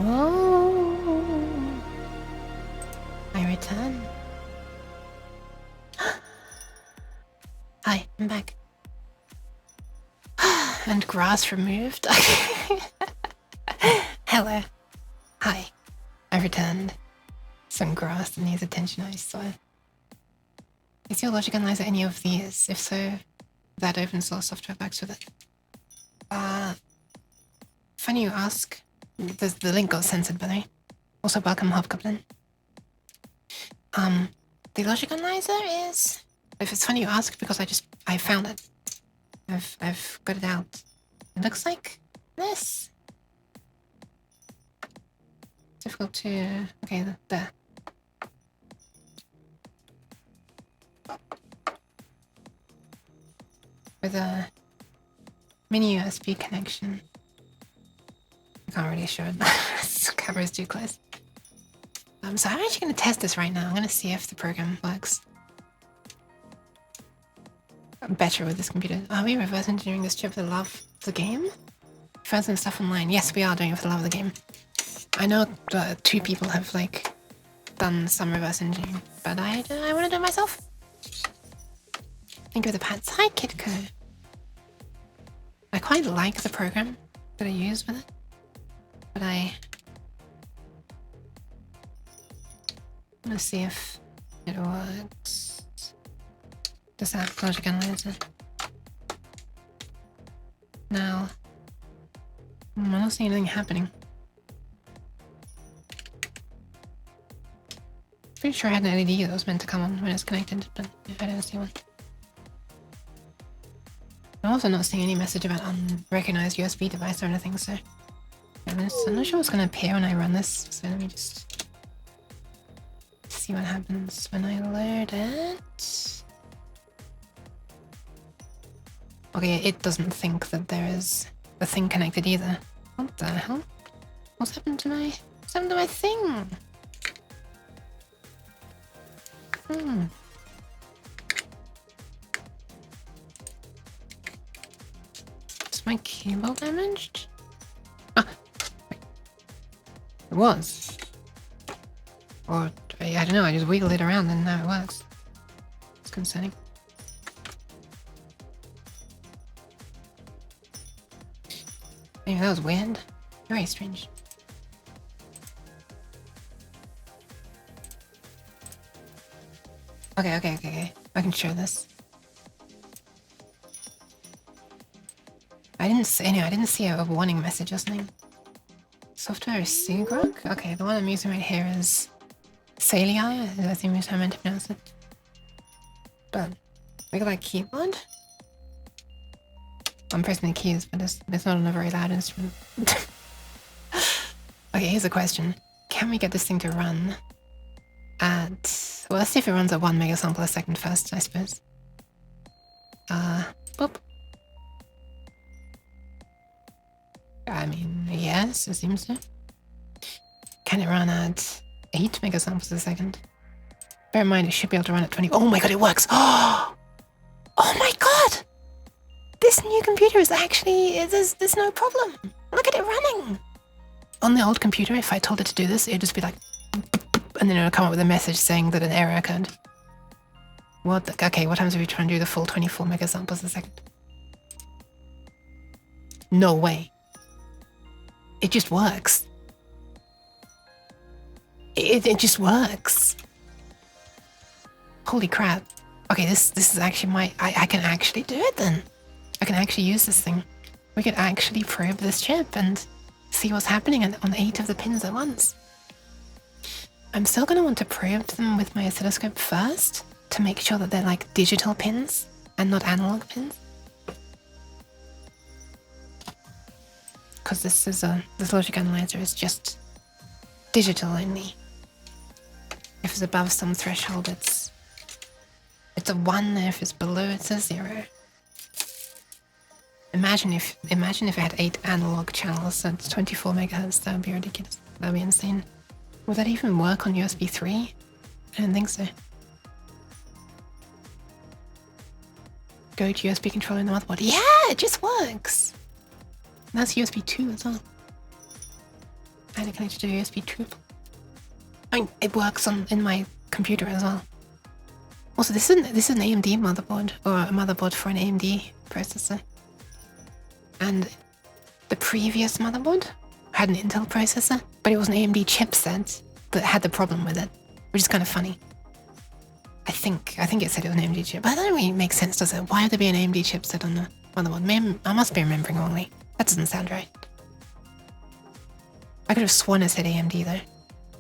Oh. I return. Hi, I'm back. And grass removed. Hello. Hi. I returned. Some grass that needs attention, I saw. Is your logic analyzer any of these? If so, that open source software backs with it. Funny you ask. The link got censored, by the way. Also, welcome, Hobgoblin. The logic analyzer is... If it's funny you ask, because I found it. I've got it out. It looks like this. Difficult to... Okay, there. With a mini USB connection. I can't really show it. This camera is too close. So I'm actually going to test this right now. I'm going to see if the program works. I'm better with this computer. Are we reverse engineering this chip for the love of the game? Found some stuff online. Yes, we are doing it for the love of the game. I know 2 people have like done some reverse engineering, but I want to do it myself. Think of the pads. Hi, Kitco. I quite like the program that I use with it, but I want to see if it works. Does that logic analyzer? Now, I'm not seeing anything happening. Pretty sure I had an LED that was meant to come on when it's connected, but I don't see one. I'm also not seeing any message about unrecognized USB device or anything, so I'm not sure what's going to appear when I run this, so let me just see what happens when I load it. Okay, it doesn't think that there is a thing connected either. What the hell? What's happened to my thing? Is my cable damaged? Ah, wait. It was. Or, I don't know, I just wiggled it around and now it works. It's concerning. Anyway, that was weird. Very strange. Okay. I can show this. I didn't see a warning message or something. Software is Seagrok? Okay, the one I'm using right here is Salia, I think is how I meant to pronounce it. But we got like keyboard. I'm pressing the keys, but it's not on a very loud instrument. Okay, here's a question. Can we get this thing to run at... Well, let's see if it runs at 1 megasample a second first, I suppose. Boop. I mean, yes, it seems to. Can it run at 8 megasamples a second? Bear in mind, it should be able to run at 20. Oh my god, it works! Oh my god! This new computer is actually... There's no problem. Look at it running! On the old computer, if I told it to do this, it'd just be like... And then it'll come up with a message saying that an error occurred. What the... Okay, what happens if we try and do the full 24 megasamples a second? No way. It just works. It just works. Holy crap. Okay, this is actually my... I can actually do it then. I can actually use this thing. We could actually probe this chip and see what's happening on 8 of the pins at once. I'm still going to want to probe them with my oscilloscope first to make sure that they're like digital pins and not analog pins. Because this logic analyzer is just digital only. If it's above some threshold, it's a 1. If it's below, it's a 0. Imagine if it had 8 analog channels, so it's 24 megahertz. That would be ridiculous. That would be insane. Would that even work on USB 3? I don't think so. Go to USB controller in the motherboard. Yeah, it just works. That's USB 2 as well. kind of connected to a USB tube. I mean, it works in my computer as well. Also, this is an AMD motherboard, or a motherboard for an AMD processor. And the previous motherboard had an Intel processor, but it was an AMD chipset that had the problem with it, which is kind of funny. I think it said it was an AMD chip, but that doesn't really make sense, does it? Why would there be an AMD chipset on the motherboard? I must be remembering wrongly. That doesn't sound right. I could have sworn it said AMD though.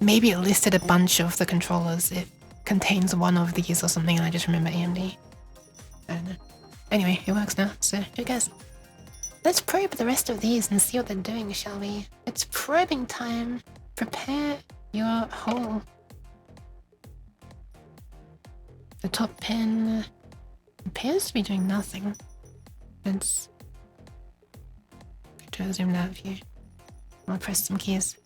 Maybe it listed a bunch of the controllers. It contains one of these or something, and I just remember AMD. I don't know. Anyway, it works now, so who cares? Let's probe the rest of these and see what they're doing, shall we? It's probing time. Prepare your hole. The top pin appears to be doing nothing. Let's go to a zoomed out view. I'll press some keys.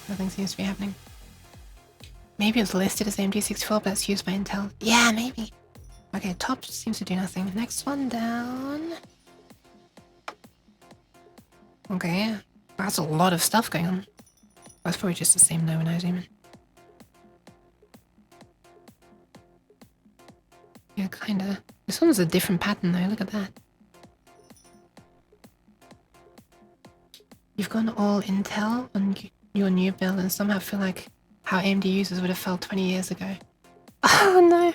Nothing seems to be happening. Maybe it's listed as AMD64, but that's used by Intel. Yeah, maybe. Okay, top seems to do nothing. Next one down. Okay, that's a lot of stuff going on. That's probably just the same though when I zoom in. Yeah, kinda. This one's a different pattern though, look at that. You've gone all Intel on your new build and somehow feel like how AMD users would have felt 20 years ago. Oh no.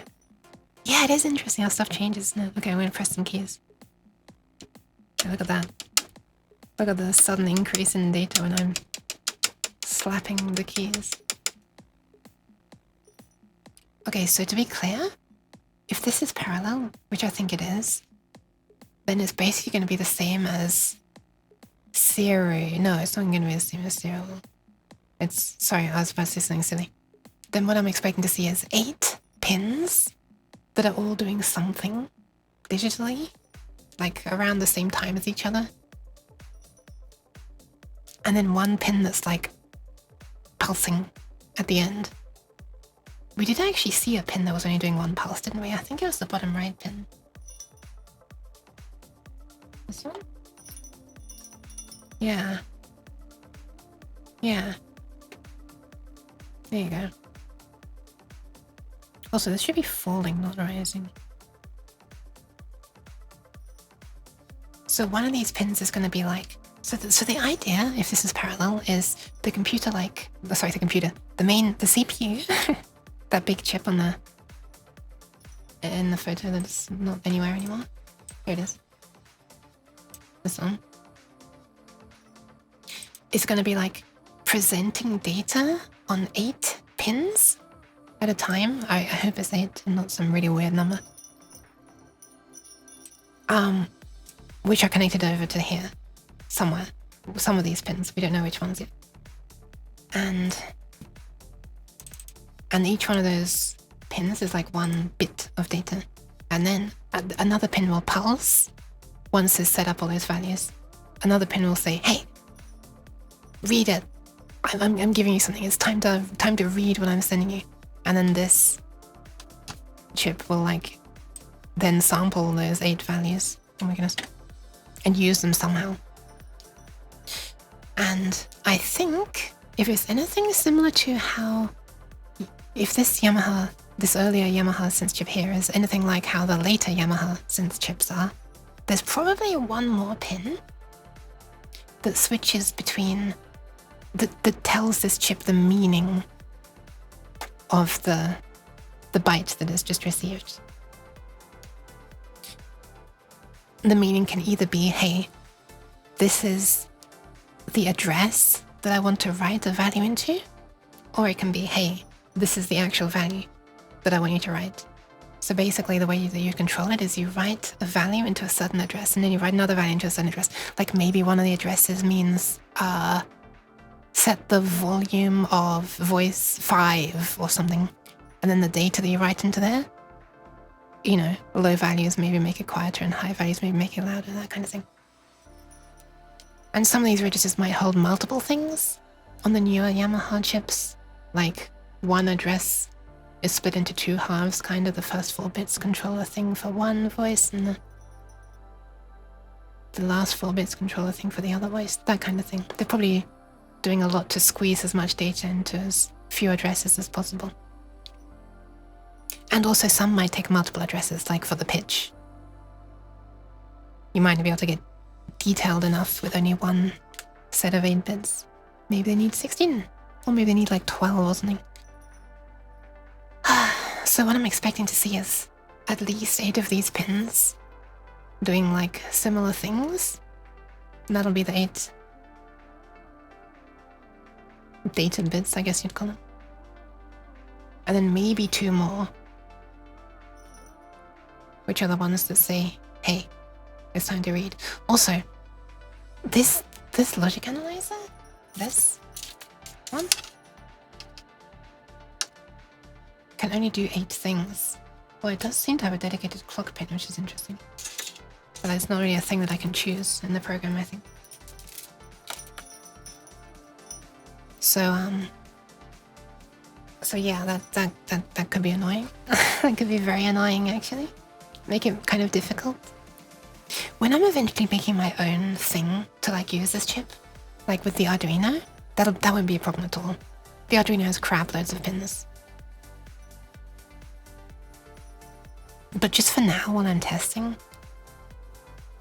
Yeah, it is interesting how stuff changes, isn't it? Okay, I'm gonna press some keys. Okay, look at that. Look at the sudden increase in data when I'm slapping the keys. Okay, so to be clear, if this is parallel, which I think it is, then it's basically going to be the same as serial. No, it's not going to be the same as serial. It's, sorry, I was about to say something silly. Then what I'm expecting to see is 8 pins that are all doing something digitally, like around the same time as each other. And then 1 pin that's like pulsing at the end. We did actually see a pin that was only doing 1 pulse, didn't we? I think it was the bottom right pin. This one? Yeah. Yeah. There you go. Also, this should be falling, not rising. So one of these pins is going to be like... So the idea, if this is parallel, is the computer the CPU, that big chip on in the photo that's not anywhere anymore. Here it is. This one. It's going to be like presenting data on 8 pins at a time. I hope it's 8 and not some really weird number. Which are connected over to here. Somewhere. Some of these pins. We don't know which ones yet. And each one of those pins is like 1 bit of data. And then another pin will pulse once it's set up all those values. Another pin will say, hey, read it. I'm giving you something. It's time to read what I'm sending you. And then this chip will like then sample those 8 values. Oh my goodness. And use them somehow. And I think if it's anything similar to how, if this earlier Yamaha synth chip here is anything like how the later Yamaha synth chips are, there's probably 1 more pin that switches between, that tells this chip the meaning of the byte that is just received. The meaning can either be, hey, this is the address that I want to write a value into, or it can be, hey, this is the actual value that I want you to write. So basically the way that you control it is you write a value into a certain address and then you write another value into a certain address. Like maybe one of the addresses means set the volume of voice 5 or something. And then the data that you write into there, you know, low values maybe make it quieter and high values maybe make it louder, that kind of thing. And some of these registers might hold multiple things on the newer Yamaha chips. Like 1 address is split into 2 halves, kind of the first 4 bits control a thing for 1 voice and the the last 4 bits controller thing for the other voice, that kind of thing. They're probably doing a lot to squeeze as much data into as few addresses as possible. And also some might take multiple addresses, like for the pitch. You might not be able to get detailed enough with only one set of 8 bits. Maybe they need 16, or maybe they need like 12 or something. So what I'm expecting to see is at least 8 of these pins doing like similar things. And that'll be the 8 data bits, I guess you'd call them. And then maybe 2 more, which are the ones that say, hey, it's time to read. Also, this logic analyzer, this one, can only do 8 things. Well, it does seem to have a dedicated clock pin, which is interesting. But it's not really a thing that I can choose in the program, I think. So yeah, that could be annoying. That could be very annoying, actually. Make it kind of difficult. When I'm eventually making my own thing to like use this chip, like with the Arduino, that won't be a problem at all. The Arduino has crap loads of pins. But just for now, while I'm testing,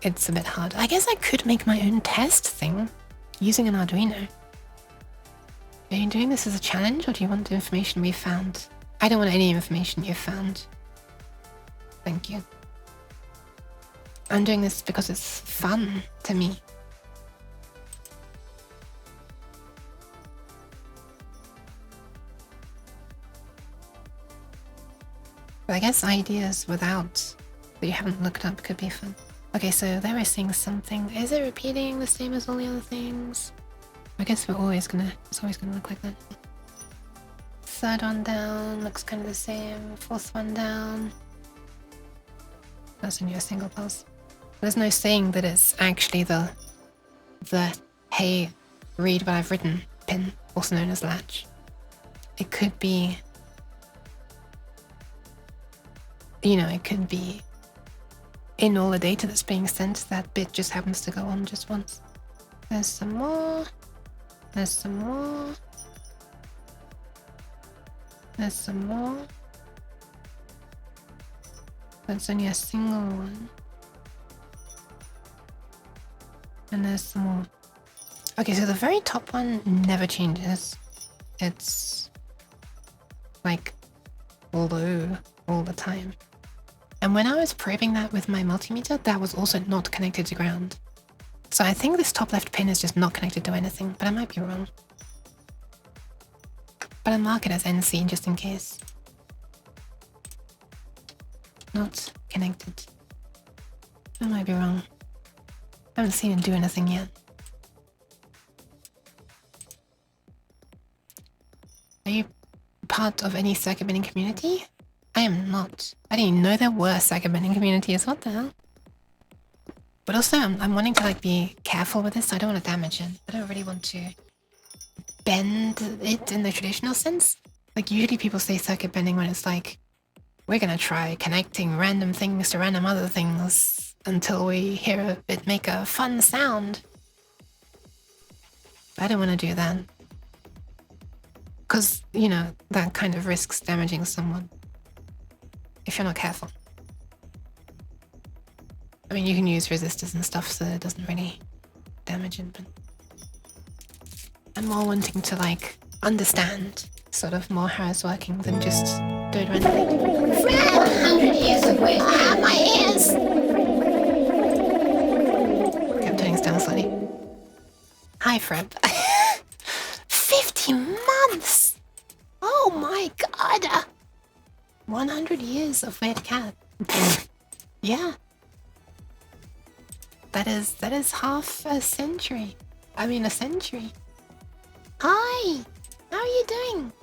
it's a bit hard. I guess I could make my own test thing using an Arduino. Are you doing this as a challenge, or do you want the information we found? I don't want any information you've found. Thank you. I'm doing this because it's fun to me. But I guess ideas without that you haven't looked up could be fun. Okay, so they were saying something. Is it repeating the same as all the other things? I guess it's always gonna look like that. 3rd one down, looks kind of the same. 4th one down. That's only a single pulse. There's no saying that it's actually the hey, read what I've written pin, also known as latch. It could be, it could be in all the data that's being sent, that bit just happens to go on just once. There's some more. There's some more. There's some more. That's only a single one. And there's some more. Okay, so the very top one never changes. It's like low all the time. And when I was probing that with my multimeter, that was also not connected to ground. So I think this top left pin is just not connected to anything, but I might be wrong. But I mark it as NC just in case. Not connected. I might be wrong. I haven't seen it do anything yet. Are you part of any circuit bending community? I am not. I didn't even know there were circuit bending communities. What the hell? But also, I'm wanting to like be careful with this. I don't want to damage it. I don't really want to bend it in the traditional sense. Like usually people say circuit bending when it's like, we're gonna try connecting random things to random other things until we hear it make a fun sound. But I don't want to do that. Because, that kind of risks damaging someone if you're not careful. I mean, you can use resistors and stuff so it doesn't really damage it, but I'm more wanting to, like, understand sort of more how it's working than just do it randomly. 100 years of weird. My ears! Okay, I'm turning this down slightly. Hi, Fred. 50 months! Oh my god! 100 years of weird cat. Yeah. That is half a century. I mean, a century. Hi! How are you doing?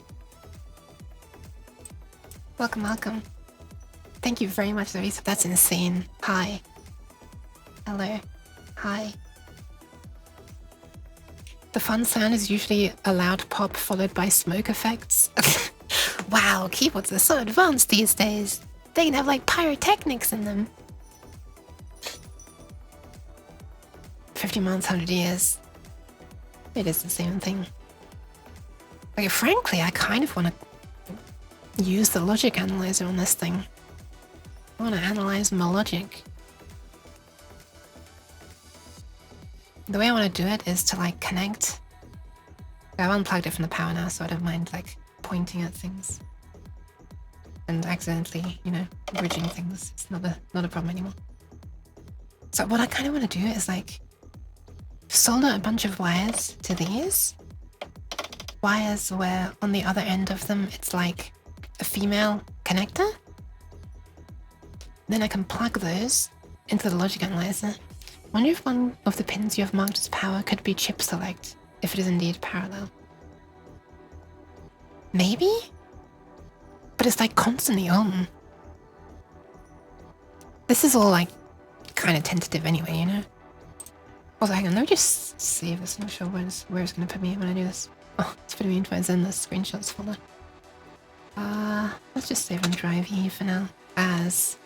Welcome. Thank you very much, Louise. That's insane. Hi. Hello. Hi. The fun sound is usually a loud pop followed by smoke effects. Wow, keyboards are so advanced these days. They can have like pyrotechnics in them. 50 months, 100 years. It is the same thing. Like, frankly, I kind of want to use the logic analyzer on this thing. I want to analyze my logic. The way I want to do it is to like connect. I've unplugged it from the power now, so I don't mind like pointing at things and accidentally, you know, bridging things. It's not a problem anymore. So what I kind of want to do is like solder a bunch of wires to these wires where on the other end of them it's like a female connector. Then I can plug those into the logic analyzer. Wonder if one of the pins you have marked as power could be chip select, if it is indeed parallel. Maybe? But it's like constantly on. This is all like kind of tentative anyway, you know? Also, hang on, let me just save this. I'm not sure where it's going to put me when I do this. Oh, it's putting me into my Zenless screenshots folder. Let's just save on Drive E for now. As...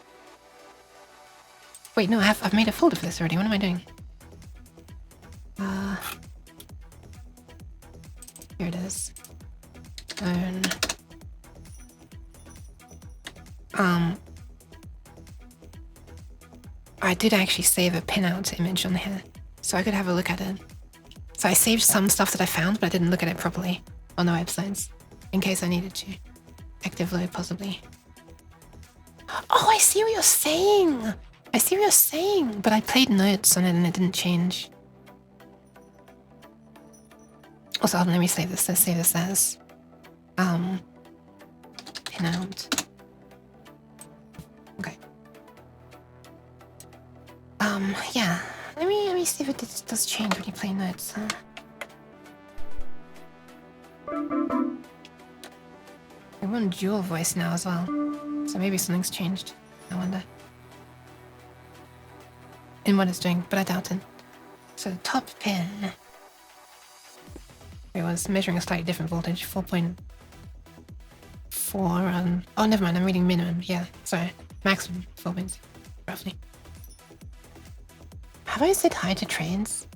Wait, no, I've made a folder for this already. What am I doing? Here it is. Own. I did actually save a pinout image on here, so I could have a look at it. So I saved some stuff that I found, but I didn't look at it properly on the websites, in case I needed to. Active load, possibly. Oh, I see what you're saying! I see what you're saying, but I played notes on it and it didn't change. Also, hold on, let me save this. Let's save this as pinout. Okay. Yeah. Let me see if it does change when you play notes. I want dual voice now as well, so maybe something's changed. I wonder. In what it's doing, but I doubt it. So the top pin. It was measuring a slightly different voltage, 4.4. Oh, never mind. I'm reading minimum. Yeah, sorry, maximum 4.0, roughly. Have I said hi to trains?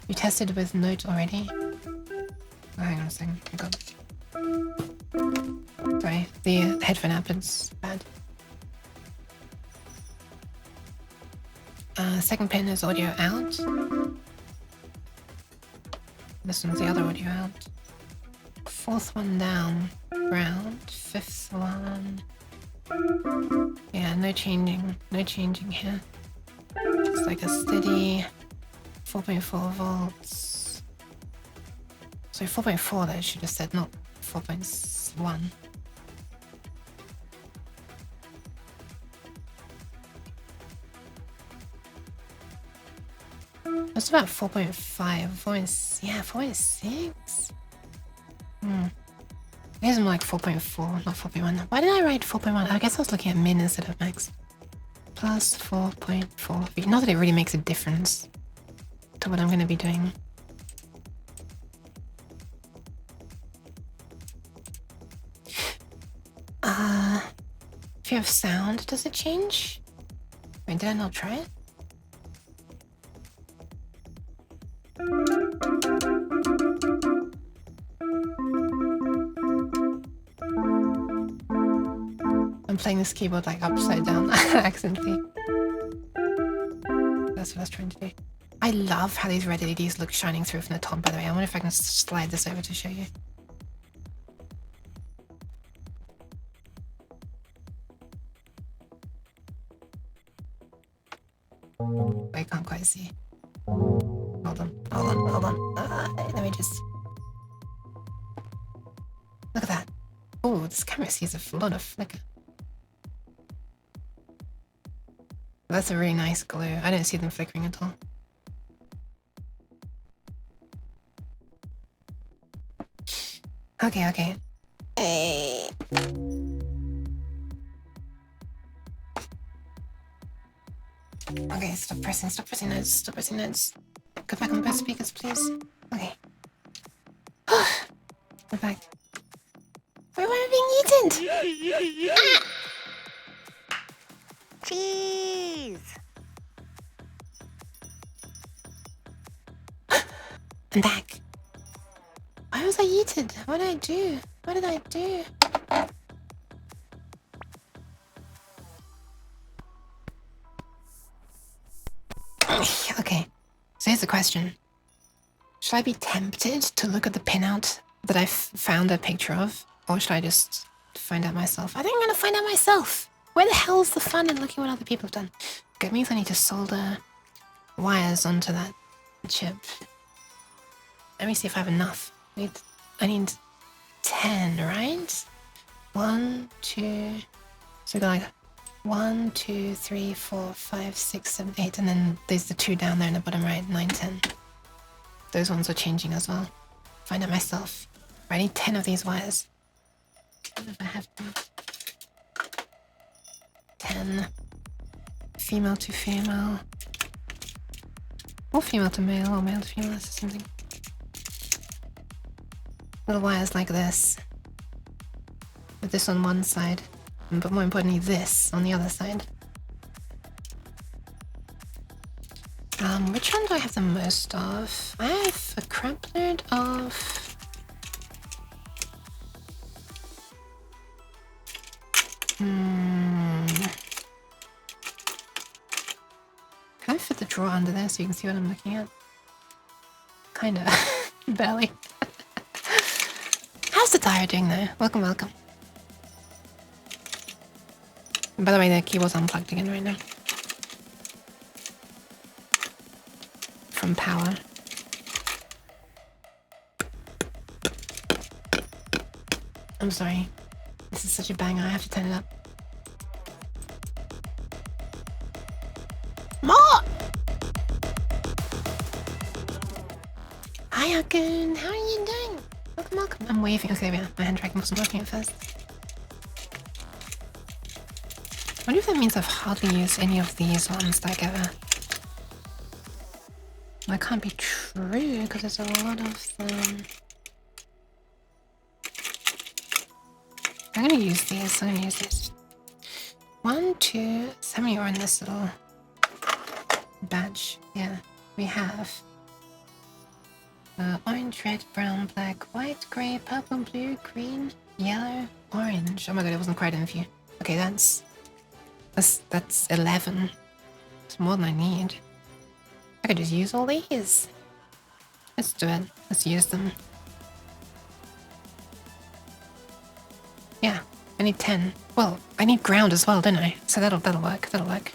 You tested with note already? Oh, hang on a second. I got it. Sorry, the headphone app is bad. Second pin is audio out. This one's the other audio out. Fourth one down, ground. Fifth one. Yeah, no changing here. Just like a steady 4.4 volts. So 4.4 that I should have said, not 4.1. That's about 4.5, yeah, 4.6. It is more like 4.4, not 4.1. Why did I write 4.1? I guess I was looking at min instead of max. Plus 4.4. Not that it really makes a difference to what I'm going to be doing. If you have sound, does it change? Wait, did I not try it? I'm playing this keyboard like upside down accidentally. That's what I was trying to do. I love how these red LEDs look shining through from the top, by the way. I wonder if I can slide this over to show you. I can't quite see. Hold on. Let me just... Look at that. Oh, this camera sees a lot of flicker. That's a really nice glue. I don't see them flickering at all. Okay. Hey. Okay, stop pressing notes. Go back on both speakers, please. Okay. We're back. Wait, why am I being eaten? Ah! Cheese! I'm back. Why was I yeeted? What did I do? What did I do? Okay, so here's the question. Should I be tempted to look at the pinout that I found a picture of? Or should I just find out myself? I think I'm gonna find out myself. Where the hell's the fun in looking what other people have done? Okay, it means I need to solder wires onto that chip. Let me see if I have enough. I need 10, right? 1, 2. So we got like 1, 2, 3, 4, 5, 6, 7, 8, and then there's the 2 down there in the bottom right, 9, 10. Those ones are changing as well. Find out myself. I need 10 of these wires. If I have them. 10. Female to female. Or female to male, or male to female, that's the same thing. Little wires like this. With this on one side, but more importantly this on the other side. Which one do I have the most of? I have a crap load of... Can I fit the drawer under there so you can see what I'm looking at? Kinda. Barely. How's the tire doing though? Welcome, welcome. By the way, the keyboard's unplugged again right now. From power. I'm sorry. This is such a banger, I have to turn it up. More! Hi, Akun. How are you doing? Welcome, welcome. I'm waving. Okay, yeah, my hand tracking wasn't working at first. I wonder if that means I've hardly used any of these ones like ever. That can't be true because there's a lot of them. I'm gonna use these. I'm gonna use these. 1, 2. So many are in this little batch. Yeah, we have orange, red, brown, black, white, grey, purple, blue, green, yellow, orange. Oh my god, it wasn't quite in view. Okay, that's 11. It's more than I need. I could just use all these. Let's do it. Let's use them. Yeah, I need 10. Well, I need ground as well, don't I? So that'll work. That'll work.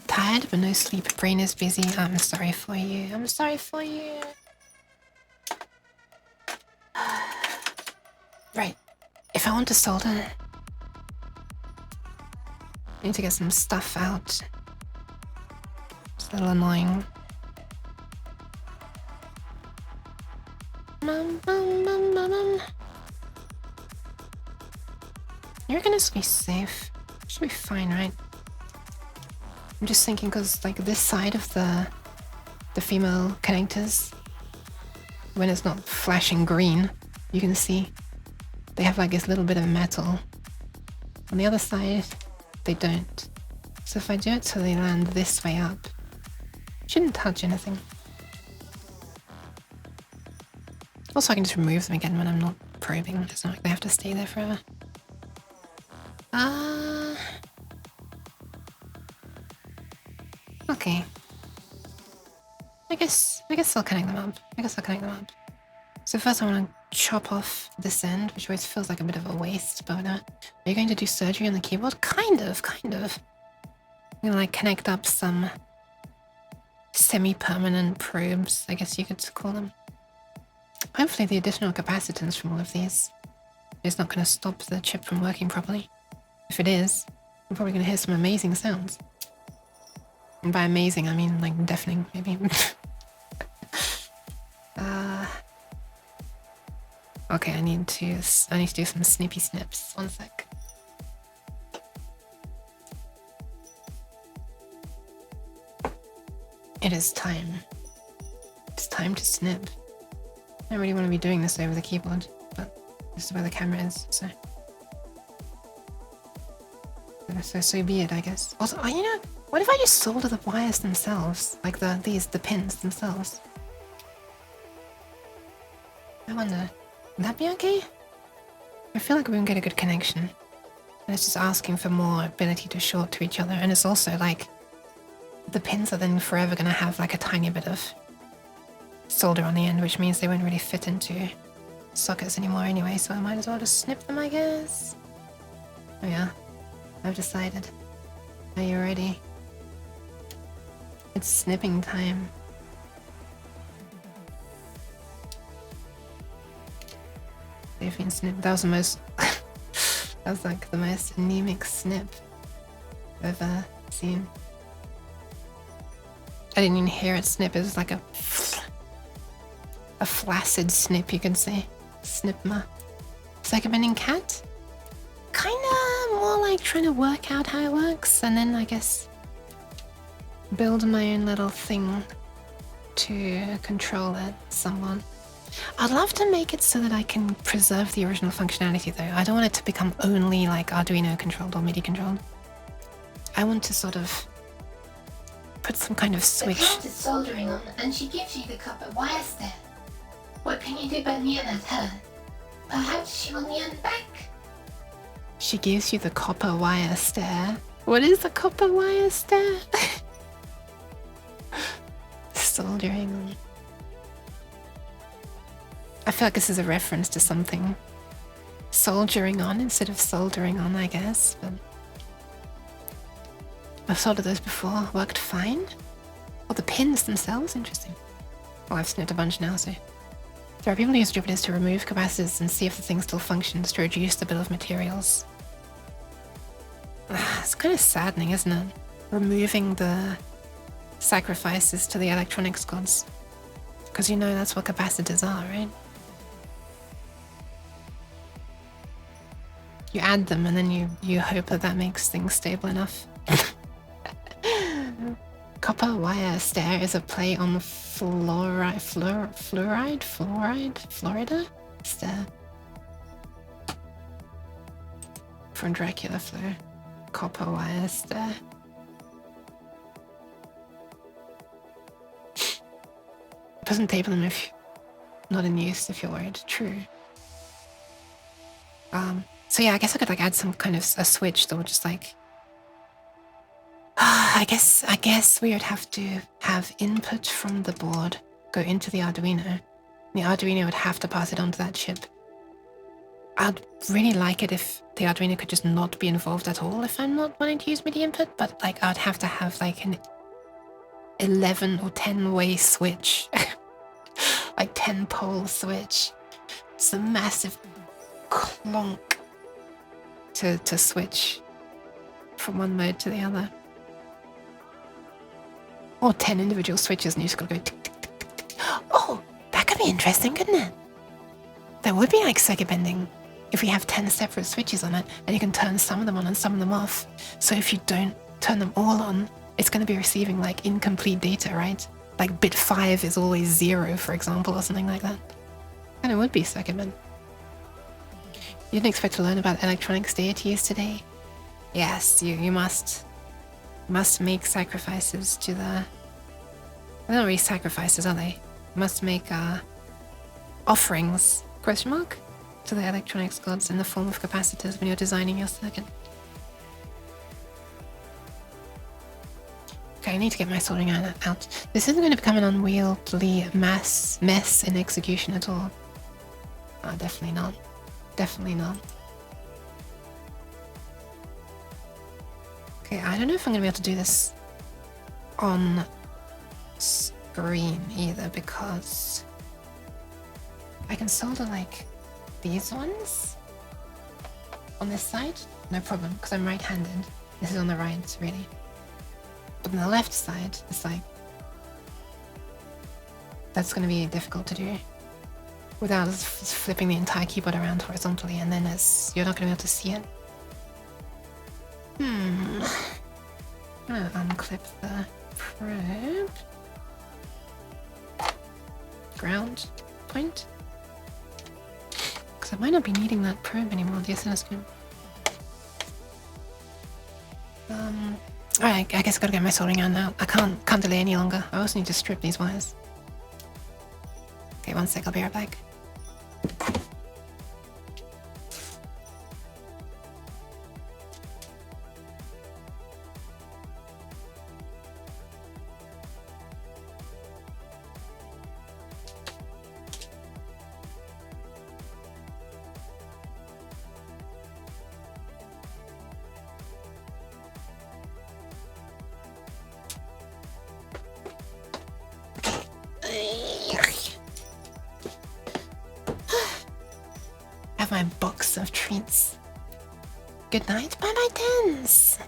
Tired but no sleep. Brain is busy. I'm sorry for you. I'm sorry for you. Right. If I want to solder, I need to get some stuff out. It's a little annoying. You reckon this will be safe? Should be fine, right? I'm just thinking because like this side of the female connectors, when it's not flashing green, you can see they have like this little bit of metal. On the other side, they don't. So if I do it so they land this way up, shouldn't touch anything. Also, I can just remove them again when I'm not probing. It's not like they have to stay there forever. Okay. I guess I'll connect them up. So first I want to chop off this end, which always feels like a bit of a waste, but are you going to do surgery on the keyboard? Kind of. I'm gonna like connect up some semi-permanent probes, I guess you could call them. Hopefully the additional capacitance from all of these is not going to stop the chip from working properly. If it is, I'm probably going to hear some amazing sounds. And by amazing, I mean like deafening, maybe. Okay, I need to do some snippy snips. One sec. It is time. It's time to snip. I don't really want to be doing this over the keyboard, but this is where the camera is, so be it, I guess. Also, you know, what if I just solder the wires themselves, like the pins themselves? I wonder, would that be okay? I feel like we won't get a good connection. And it's just asking for more ability to short to each other. And it's also like, the pins are then forever going to have like a tiny bit of solder on the end, which means they won't really fit into sockets anymore anyway, so I might as well just snip them, I guess. Oh yeah, I've decided. Are you ready? It's snipping time. They've been snipped. That was the most... that was like the most anemic snip I've ever seen. I didn't even hear it snip. It was like a flaccid snip, you can say. Snipma. Psychobending cat? Kinda more like trying to work out how it works, and then I guess build my own little thing to control it somewhat. I'd love to make it so that I can preserve the original functionality though. I don't want it to become only like Arduino controlled or MIDI controlled. I want to sort of put some kind of The switch. cat is soldering on, and she gives you the copper wire step. What can you do but neon at her? Perhaps she will neon back? She gives you the copper wire stare. What is the copper wire stare? Soldering on. I feel like this is a reference to something. Soldiering on instead of soldering on, I guess. But I've soldered those before. Worked fine. Oh, the pins themselves? Interesting. Well, I've snipped a bunch now, so... There are people who use distributors to remove capacitors and see if the thing still functions to reduce the bill of materials. It's kind of saddening, isn't it? Removing the sacrifices to the electronics gods. Because you know that's what capacitors are, right? You add them and then you hope that that makes things stable enough. Copper wire stare is a play on fluoride, Florida stare. From Dracula Fleur. Copper wire stare. Doesn't tape them if not in use if you're worried. True. So yeah, I guess I could like add some kind of a switch that would just like I guess we would have to have input from the board go into the Arduino. The Arduino would have to pass it onto that chip. I'd really like it if the Arduino could just not be involved at all if I'm not wanting to use MIDI input, but like I'd have to have like an 11 or 10 way switch. Like 10 pole switch. It's a massive clonk to switch from one mode to the other. Or 10 individual switches and you just gotta go tick, tick, tick, tick, tick. Oh, that could be interesting, couldn't it? That would be like circuit bending if we have 10 separate switches on it and you can turn some of them on and some of them off. So if you don't turn them all on, it's going to be receiving like incomplete data, right? Like bit 5 is always 0, for example, or something like that. And it would be circuit bend. You didn't expect to learn about electronics deities today? Yes, you must make sacrifices to the... They're not really sacrifices, are they? You must make offerings, question mark, to the electronics gods in the form of capacitors when you're designing your circuit. Okay, I need to get my soldering iron out. This isn't going to become an unwieldy mess in execution at all. Oh, definitely not. Definitely not. Okay, I don't know if I'm going to be able to do this on screen either, because I can solder like these ones on this side, no problem, because I'm right-handed. This is on the right, really. But on the left side, it's like, that's going to be difficult to do without flipping the entire keyboard around horizontally, and then you're not going to be able to see it. I'm going to unclip the probe. Ground point. Because I might not be needing that probe anymore, the oscilloscope. Alright, I guess I gotta get my soldering iron out. I can't delay any longer. I also need to strip these wires. Okay, one sec, I'll be right back. Have my box of treats. Good night. Bye bye, Tens.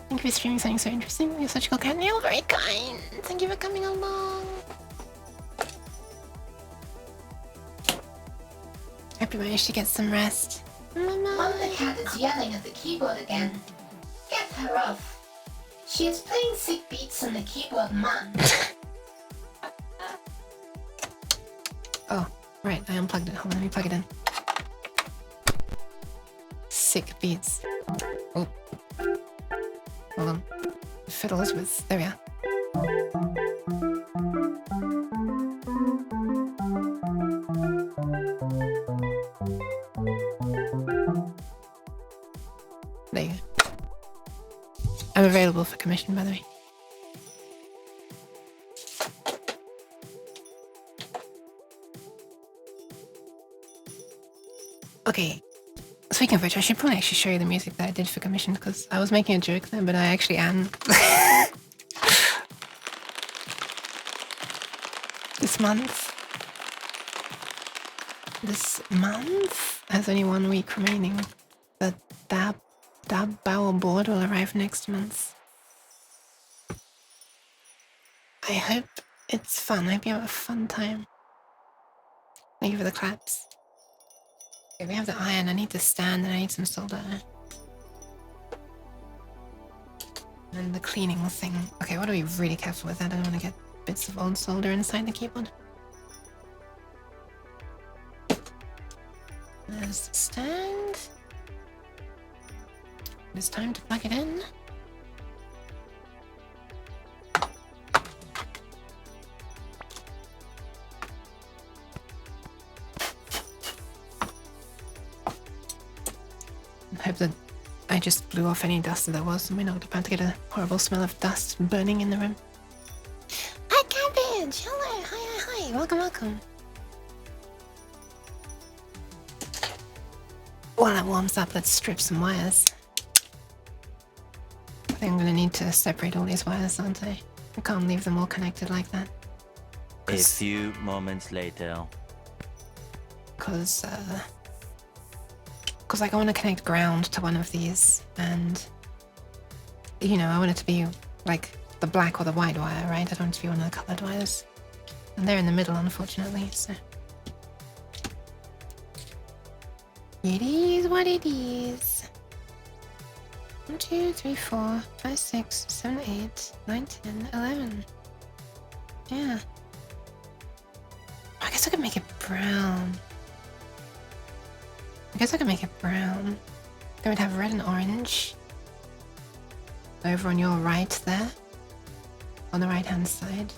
Thank you for streaming something so interesting. You're such a cool cat. You're very kind. Thank you for coming along. Hope you managed to get some rest. Mom the cat is yelling at the keyboard again. Get her off. She is playing sick beats on the keyboard, Mom. Oh, right. I unplugged it. Hold on, let me plug it in. Sick beats. Oh. Hold on. Fiddles with... There we are. There you go. I'm available for commission, by the way. Okay. Speaking of which, I should probably actually show you the music that I did for commission, because I was making a joke there, but I actually am. This month has only 1 week remaining. The Dab Bower board will arrive next month. I hope it's fun. I hope you have a fun time. Thank you for the claps. Okay, we have the iron. I need the stand and I need some solder. And the cleaning thing. Okay, what are we really careful with that? I don't want to get bits of old solder inside the keyboard. There's the stand. It's time to plug it in. I hope that I just blew off any dust that there was, and we're not about to get a horrible smell of dust burning in the room. Hi, Cabbage! Hello! Hi! Welcome, welcome. While that warms up, let's strip some wires. I think I'm gonna need to separate all these wires, aren't I? I can't leave them all connected like that. A few moments later. Because like I want to connect ground to one of these, and you know, I want it to be like the black or the white wire, right? I don't want it to be one of the colored wires, and they're in the middle, unfortunately. So it is what it is. 1, 2, 3, 4, 5, 6, 7, 8, 9, 10, 11. Yeah. I guess I could make it brown. Then we'd have red and orange over on your right there, on the right hand side,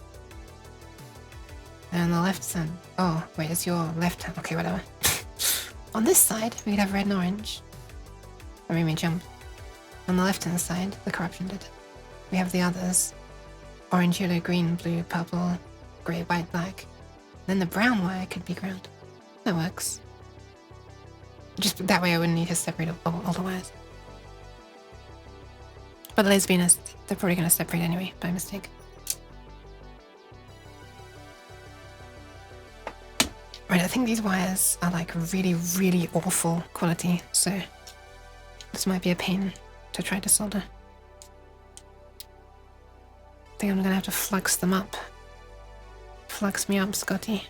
and on the left side. Oh wait, it's your left hand. Okay, whatever. On this side we'd have red and orange. That made me jump. On the left hand side, the corruption did. We have the others: orange, yellow, green, blue, purple, grey, white, black. Then the brown wire could be ground. That works. Just that way I wouldn't need to separate all the wires. But the lesbians, they're probably going to separate anyway, by mistake. Right, I think these wires are like really, really awful quality, so this might be a pain to try to solder. I think I'm going to have to flux them up. Flux me up, Scotty.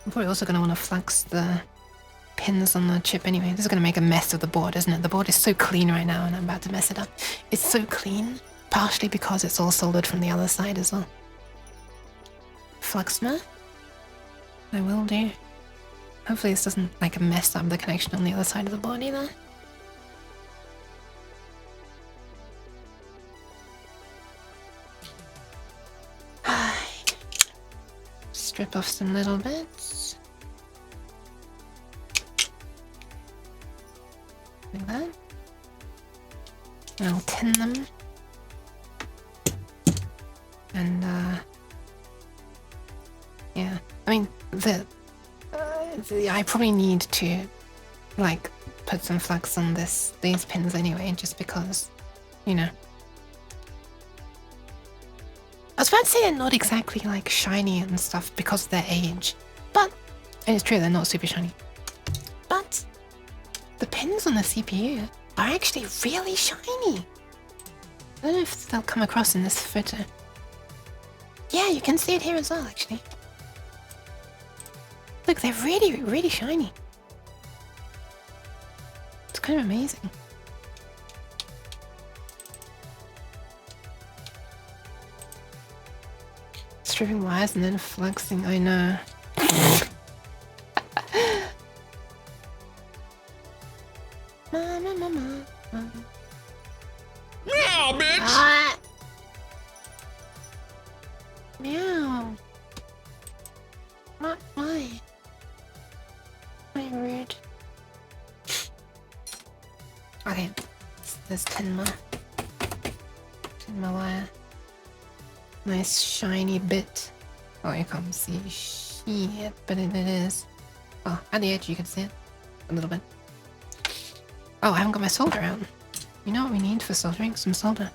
I'm probably also going to want to flux the pins on the chip anyway. This is going to make a mess of the board, isn't it? The board is so clean right now and I'm about to mess it up. It's so clean, partially because it's all soldered from the other side as well. Fluxma? I will do. Hopefully this doesn't like mess up the connection on the other side of the board either. Strip off some little bits. Like that. And I'll tin them. And yeah. I mean, I probably need to like put some flux on these pins anyway, just because, you know. was about to say they're not exactly like shiny and stuff because of their age, but and it's true they're not super shiny. But the pins on the CPU are actually really shiny. I don't know if they'll come across in this photo. Yeah, you can see it here as well, actually. Look, they're really, really shiny. It's kind of amazing. Stripping wires and then flexing, I know. Mama. Meow, bitch! Ah. Meow. What? Why? Why rude? Okay, there's 10 more. 10 more wire. Nice shiny bit. Oh, you can't see shit, but it is. Oh, at the edge you can see it. A little bit. Oh, I haven't got my solder out. You know what we need for soldering? Some solder.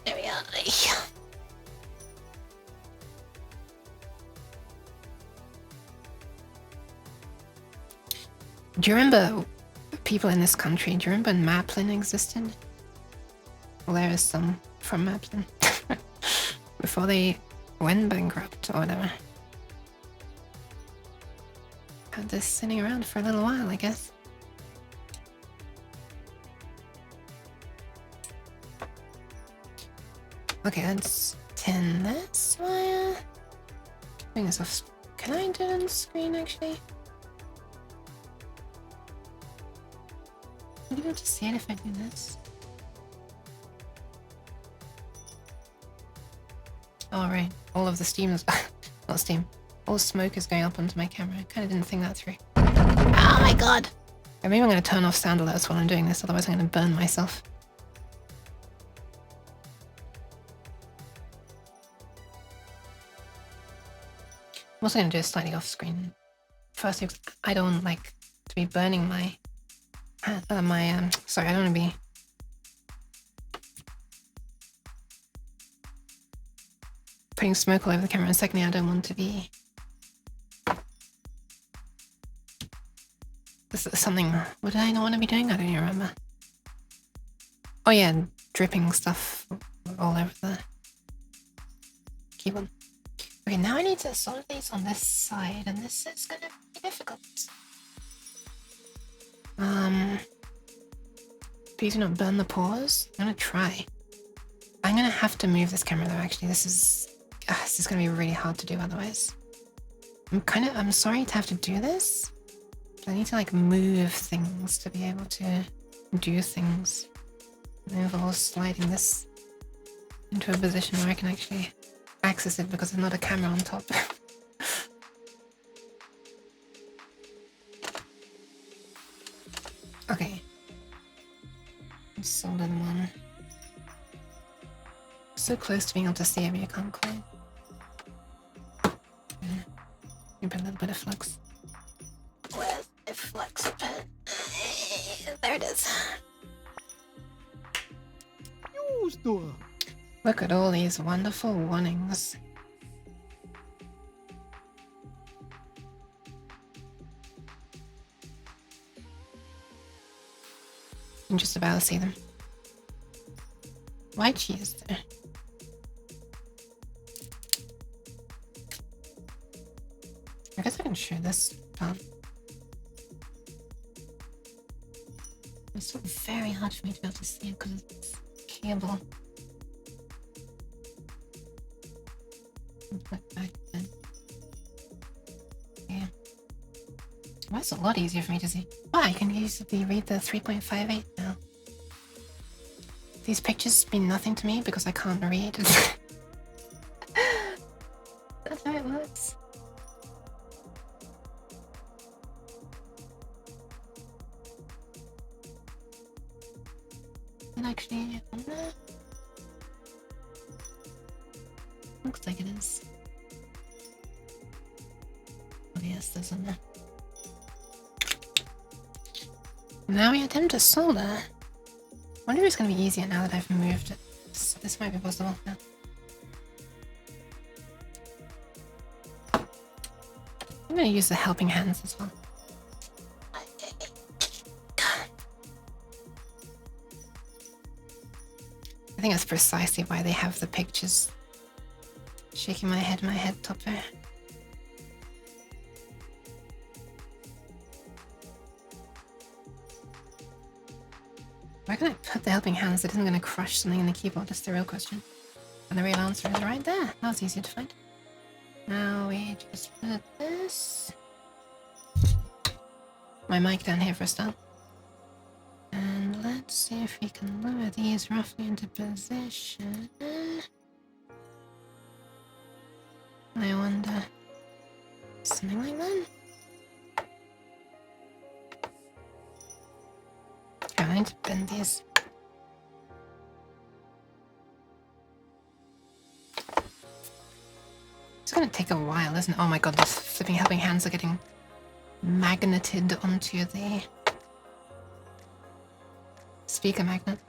There we are. Do you remember people in this country? Do you remember when Maplin existed? Well, there is some from Maplin. Before they went bankrupt or whatever. Had this sitting around for a little while, I guess. Okay, let's tin this wire. Bring this off. Can I do it on the screen actually? Would you be able to see it if I do this? Oh, right. All of the steam is... not steam. All the smoke is going up onto my camera. I kind of didn't think that through. Oh my god! Okay, maybe I'm going to turn off sound alerts while I'm doing this, otherwise I'm going to burn myself. I'm also going to do it slightly off screen. First, I don't like to be burning my... sorry, I don't want to be... putting smoke all over the camera, and secondly, I don't want to be... This is something... What did I not want to be doing? I don't even remember. Oh yeah, dripping stuff all over the keyboard. Okay, now I need to solder these on this side, and this is gonna be difficult. Please do not burn the pores. I'm gonna try. I'm gonna have to move this camera though, actually. This is gonna be really hard to do otherwise. I'm sorry to have to do this. But I need to like move things to be able to do things. And it involves sliding this into a position where I can actually access it because there's not a camera on top. Okay. Let's solder them on. So close to being able to see it, but you can't quite. Maybe a little bit of flux. Where's the flux pen? There it is. Look at all these wonderful warnings. You can just about see them. Why cheese there? I guess I can show this part. It's very hard for me to be able to see it because it's cable. Put back then. Yeah. Well, that's a lot easier for me to see. Oh, I can easily read the 3.58 now. These pictures mean nothing to me because I can't read. That's how it works. And actually, on there? Looks like it is. Oh yes, there's on there. Now we attempt to solder. wonder if it's gonna be easier now that I've moved it. This might be possible now. I'm gonna use the helping hands as well. I think that's precisely why they have the pictures. Shaking my head topper. Where can I put the helping hands that isn't going to crush something in the keyboard? That's the real question. And the real answer is right there. That was easier to find. Now we just put this. My mic down here for a start. And let's see if we can lower these roughly into position. I wonder. Something like that? I need to bend these. It's gonna take a while, isn't it? Oh my god, these flipping helping hands are getting magneted onto the speaker magnet.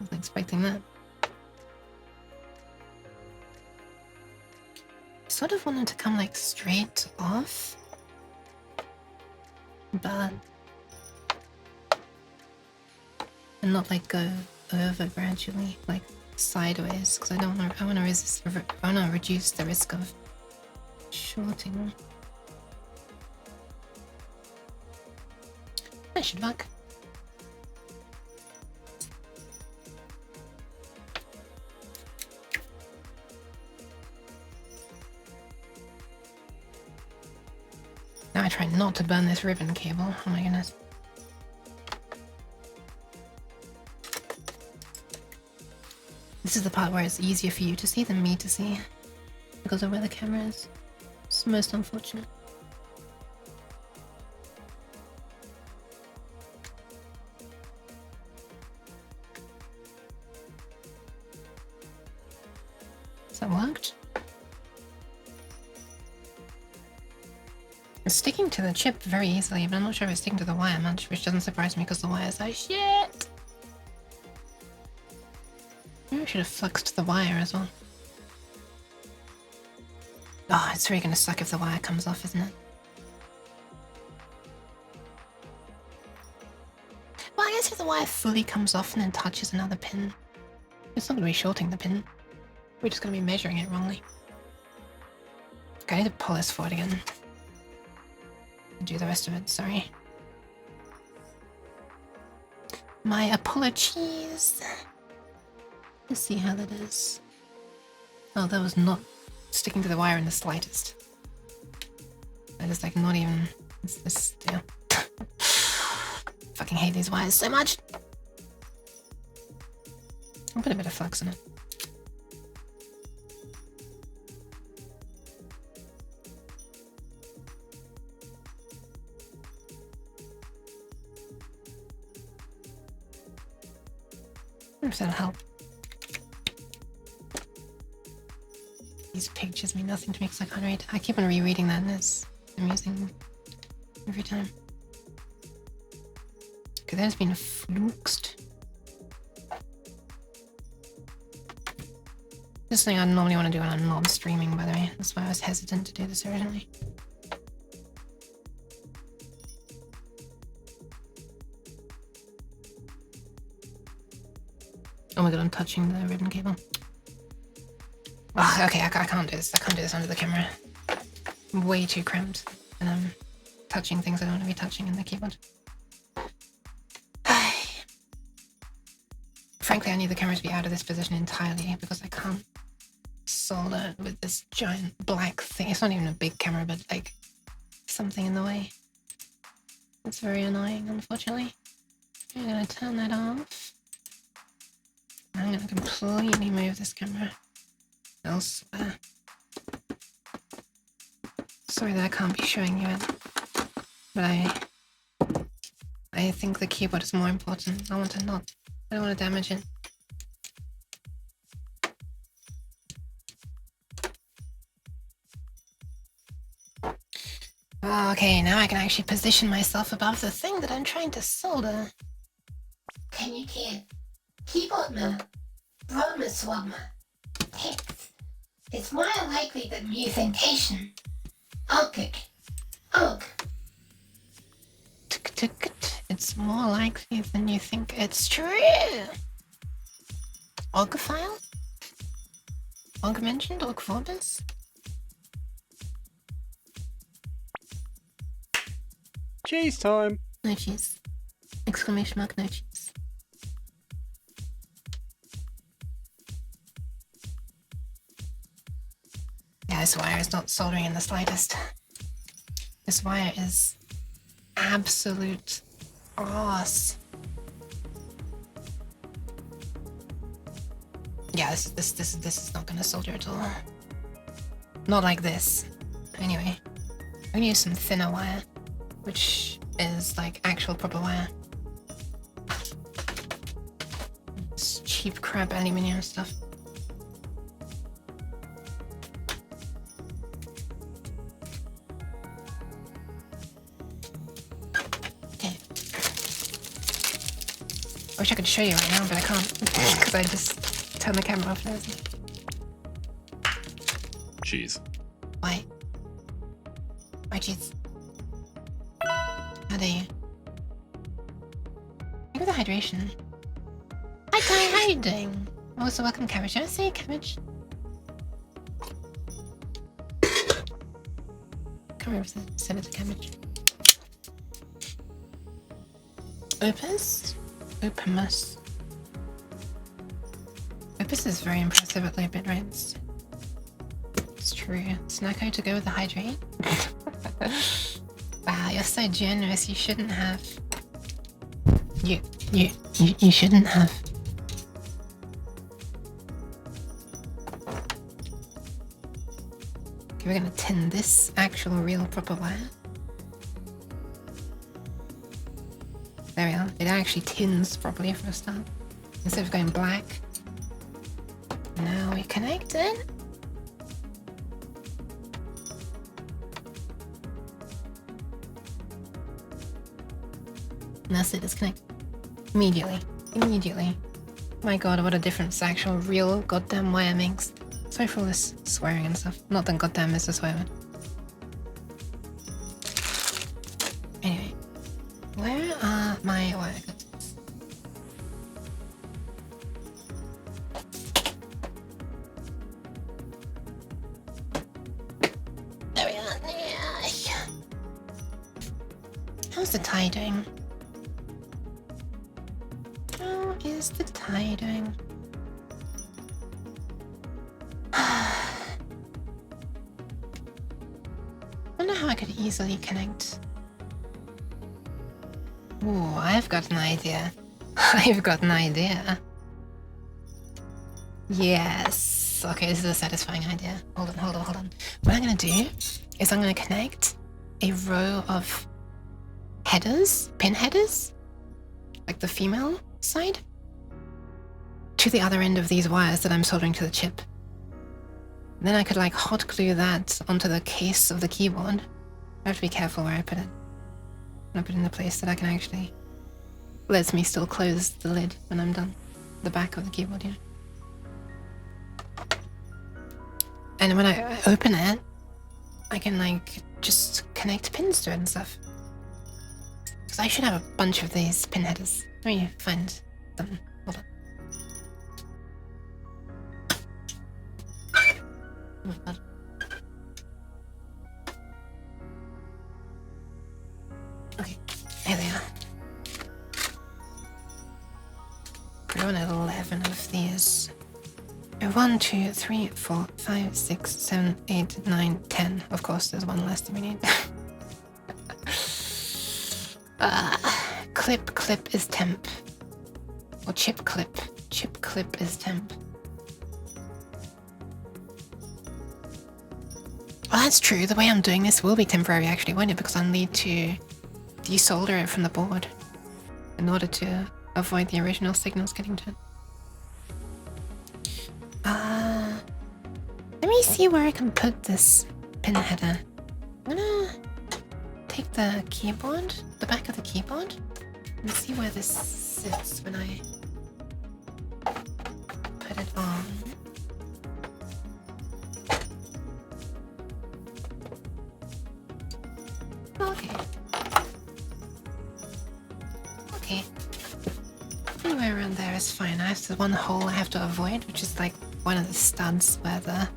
Wasn't expecting that. Sort of wanted to come like straight off, but and not like go over gradually, like sideways, because I want to reduce the risk of shorting. That should work. Now I try not to burn this ribbon cable. Oh my goodness. This is the part where it's easier for you to see than me to see because of where the camera is. It's most unfortunate. Has that worked? It's sticking to the chip very easily, but I'm not sure if it's sticking to the wire much, which doesn't surprise me because the wires are shit. Maybe I should have fluxed the wire as well. Oh, it's really gonna suck if the wire comes off, isn't it? Well, I guess if the wire fully comes off and then touches another pin, it's not gonna be shorting the pin. We're just gonna be measuring it wrongly. Okay, I need to pull this forward again. Do the rest of it, sorry. My apologies. Let's see how that is. Oh, that was not sticking to the wire in the slightest. That is like not even... It's this deal. Fucking hate these wires so much. I'll put a bit of flux in it. If that'll help. These pictures mean nothing to me because I can't read. I keep on rereading that and it's amusing every time. Okay, that has been fluxed. This is something I normally want to do when I'm not streaming, by the way. That's why I was hesitant to do this originally. Oh my god, I'm touching the ribbon cable. Oh, okay, I can't do this. I can't do this under the camera. I'm way too cramped. And I'm touching things I don't want to be touching in the keyboard. Frankly, I need the camera to be out of this position entirely because I can't solder with this giant black thing. It's not even a big camera, but like something in the way. It's very annoying, unfortunately. I'm gonna turn that off. I'm gonna completely move this camera elsewhere. Sorry that I can't be showing you it, but I think the keyboard is more important. I don't want to damage it. Okay, now I can actually position myself above the thing that I'm trying to solder. Can you hear? Keyboardman, Bromaswama, text. It's more likely that mutation. Ogg. It's more likely than you think it's true. Ogg file? Ogg mentioned? Ogg Vorbis? Cheese time. No cheese. Exclamation mark, no cheese. Yeah, this wire is not soldering in the slightest. This wire is absolute ass. Yeah, this is not gonna solder at all. Not like this. Anyway, I'm gonna use some thinner wire, which is like actual proper wire. It's cheap crap aluminium stuff. Okay. I wish I could show you right now, but I can't because I just turned the camera off. Cheese. Why? Why cheese? How dare you? Look at the hydration. Hi Kai, how you doing? Also welcome Cabbage. Did I say Cabbage? Can't remember if I said it's Cabbage. Opus? Opus. Opus is very impressive at low bit rates. It's true. Snacko to go with the hydrate? Wow, you're so generous. You shouldn't have. You shouldn't have. Okay, we're gonna tin this actual real proper wire. There we are. It actually tins properly for a start. Instead of going black. Now we connect it. And that's it, it's connected. Immediately. My god, what a difference actual real goddamn wire makes. Sorry for all this swearing and stuff. Not that goddamn is a swear word. Anyway. Where are my wire cutters? There we are. How's the tie doing? How is the tie doing? I wonder how I could easily connect. Ooh, I've got an idea. I've got an idea. Yes. Okay, this is a satisfying idea. Hold on. What I'm gonna do is I'm gonna connect a row of headers, pin headers, like the female side, to the other end of these wires that I'm soldering to the chip. And then I could like hot glue that onto the case of the keyboard. I have to be careful where I put it. I put it in a place that I can actually lets me still close the lid when I'm done. The back of the keyboard, you know. And when I open it, I can like just connect pins to it and stuff. Because I should have a bunch of these pin headers. Let me find them. Hold on. Oh my god. Okay, here they are. I want 11 of these. 1, 2, 3, 4, 5, 6, 7, 8, 9, 10. Of course, there's one less than we need. Clip is temp. Or chip clip. Chip clip is temp. Well, that's true. The way I'm doing this will be temporary, actually, won't it? Because I'll need to desolder it from the board in order to avoid the original signals getting to it. Let me see where I can put this pin header. I'm gonna take the keyboard, the back of the keyboard, and see where this sits when I put it on. Okay. Okay. Anywhere around there is fine. I have the one hole I have to avoid, which is like one of the studs where the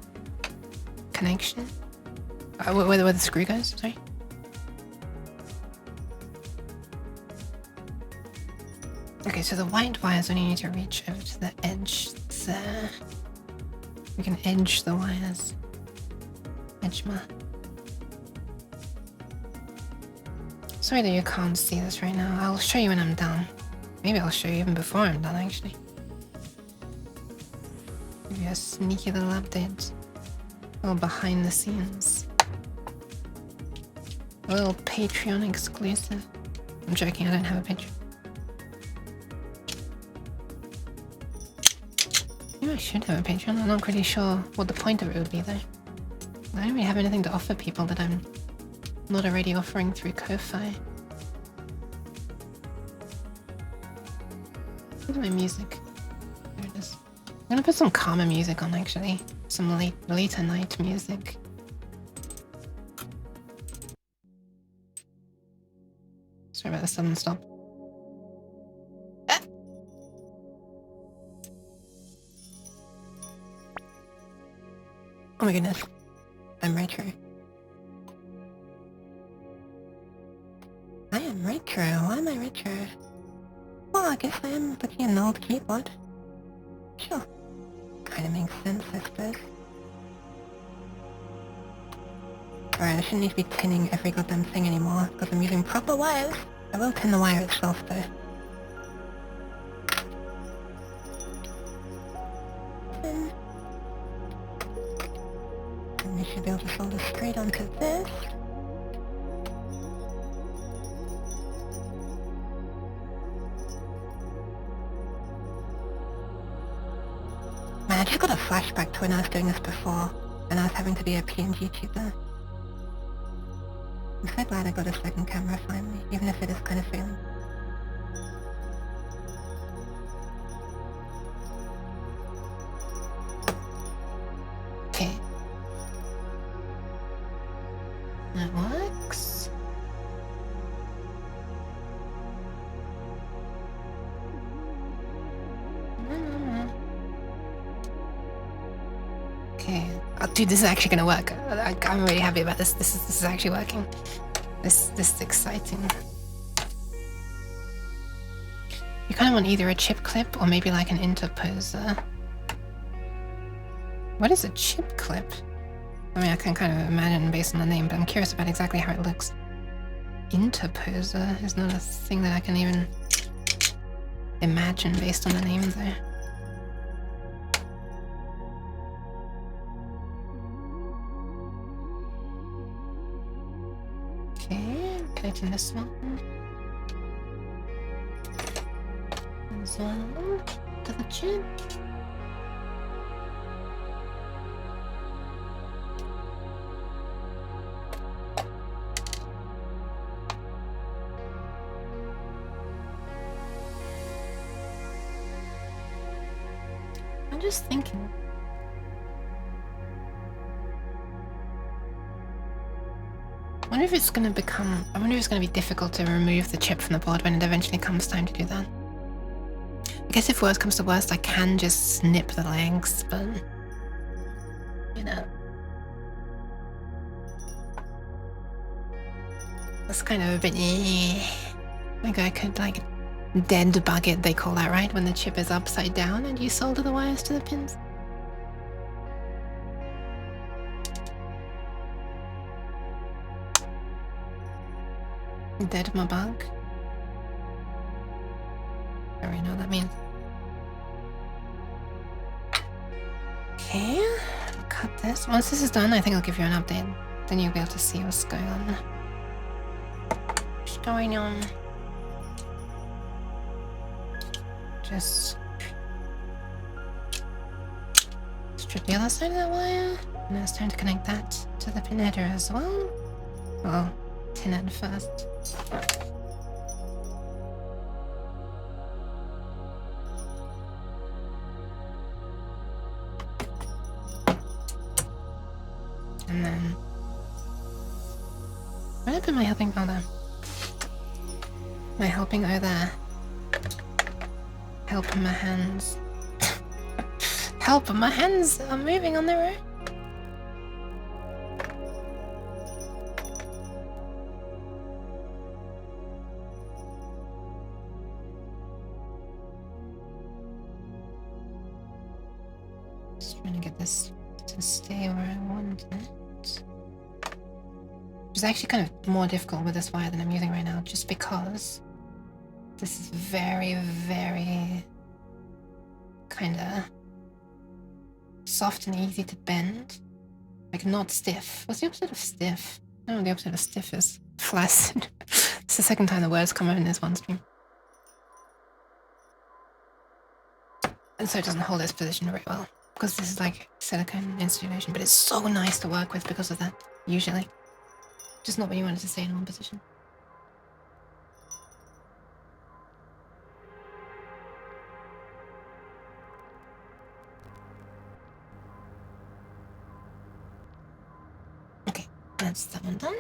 connection, where the screw goes. Sorry. Okay, so the white wires only need to reach over to the edge there. We can edge the wires. Edgema. Sorry that you can't see this right now. I'll show you when I'm done. Maybe I'll show you even before I'm done, actually. Give you a sneaky little update. A little behind the scenes. A little Patreon exclusive. I'm joking, I don't have a Patreon. Maybe I should have a Patreon. I'm not really sure what the point of it would be, though. I don't really have anything to offer people that I'm not already offering through Ko-Fi. Where's my music? There it is. I'm gonna put some calmer music on, actually. Some later night music. Sorry about the sudden stop. Ah! Oh my goodness. I'm retro. I am retro. Why am I retro? Well, I guess I am looking at an old keyboard. Sure. Kinda makes sense, I suppose. Alright, I shouldn't need to be tinning every goddamn thing anymore, because I'm using proper wires. I will tin the wire itself, though. And we should be able to solder straight onto this. Man, I just got a flashback to when I was doing this before, and I was having to be a PNG tuber. I'm so glad I got a second camera finally, even if it is kind of failing. Okay. That works. Okay. Oh, dude, this is actually gonna work. I'm really happy about this. This is actually working. This is exciting. You kind of want either a chip clip or maybe like an interposer. What is a chip clip? I mean, I can kind of imagine based on the name, but I'm curious about exactly how it looks. Interposer is not a thing that I can even imagine based on the name, though. Okay, connecting this one. This one to the chip. I'm just thinking. I wonder if it's gonna be difficult to remove the chip from the board when it eventually comes time to do that. I guess if worst comes to worst, I can just snip the legs, but you know. That's kind of a bit like I could like dead bug it, they call that, right? When the chip is upside down and you solder the wires to the pins. Dead my bug. I don't really know what that means. Okay, cut this. Once this is done, I think I'll give you an update. Then you'll be able to see what's going on. What's going on? Just strip the other side of that wire. Now it's time to connect that to the pin header as well. Well, tin head first. And then... Where did I put my helping? Oh, there. My helping O there. Help my hands. Help, my hands are moving on their own. Just trying to get this to stay where I want it. Which is actually kind of more difficult with this wire than I'm using right now, just because this is very, very kinda soft and easy to bend. Like, not stiff. What's the opposite of stiff? No, the opposite of stiff is flaccid. It's the second time the words come out in this one stream. And so it doesn't hold its position very well, because this is like silicone installation, but it's so nice to work with because of that, usually. Just not when you want it to stay in one position. Okay, that's that one done.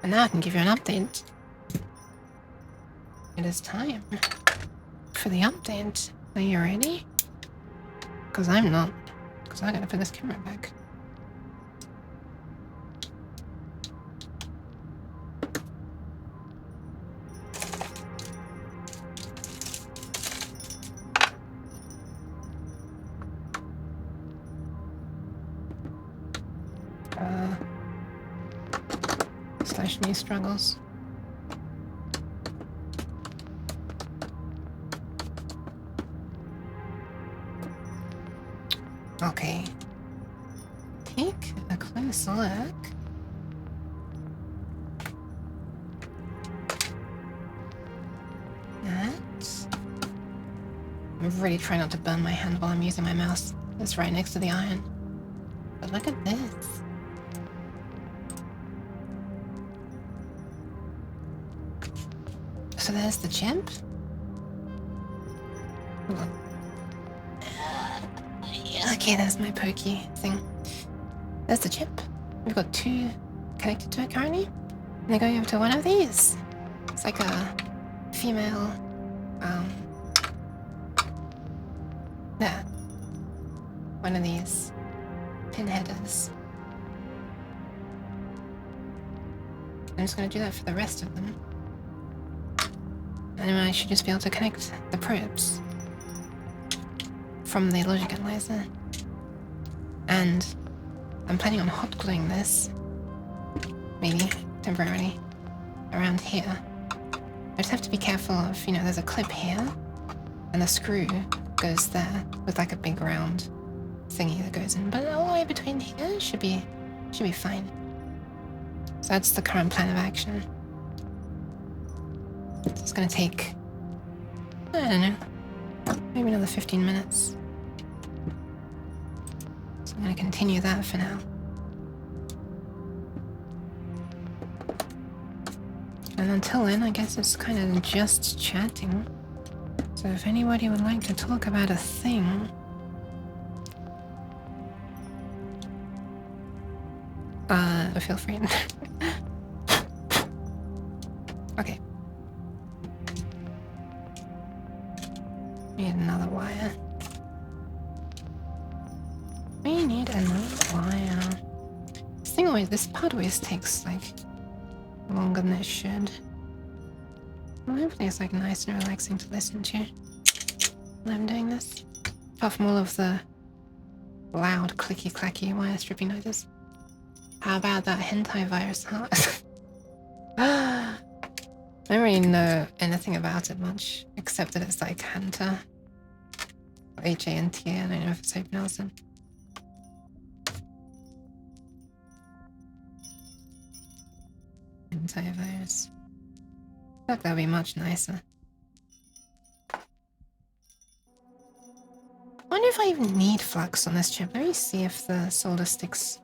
And now I can give you an update. It is time for the update. Are you ready? Because I'm not. Because I gotta put this camera back. Slash new struggles. Okay. Take a close look. I'm really trying not to burn my hand while I'm using my mouse. It's right next to the iron. But look at this. So there's the chimp. Hold on. Okay, there's my pokey thing. There's the chip. We've got two connected to it currently. And they're going over to one of these. It's like a female, there. One of these pin headers. I'm just gonna do that for the rest of them. And then I should just be able to connect the probes from the logic analyzer. And I'm planning on hot gluing this, maybe temporarily, around here. I just have to be careful of, you know, there's a clip here, and the screw goes there with like a big round thingy that goes in. But all the way between here should be fine. So that's the current plan of action. It's gonna take, I don't know, maybe another 15 minutes. So I'm gonna continue that for now. And until then, I guess it's kind of just chatting. So if anybody would like to talk about a thing, feel free. Okay. We need another wire. We need another wire. This part always takes like longer than it should. Well, hopefully it's like nice and relaxing to listen to when I'm doing this. Apart from all of the loud clicky clacky wire stripping noises. How about that hentai virus, huh? I don't really know anything about it much, except that it's like Hanta. Or H-A-N-T-A, I don't know if it's how you pronounce it. Hentai virus. I feel like that would be much nicer. I wonder if I even need flux on this chip. Let me see if the solder sticks.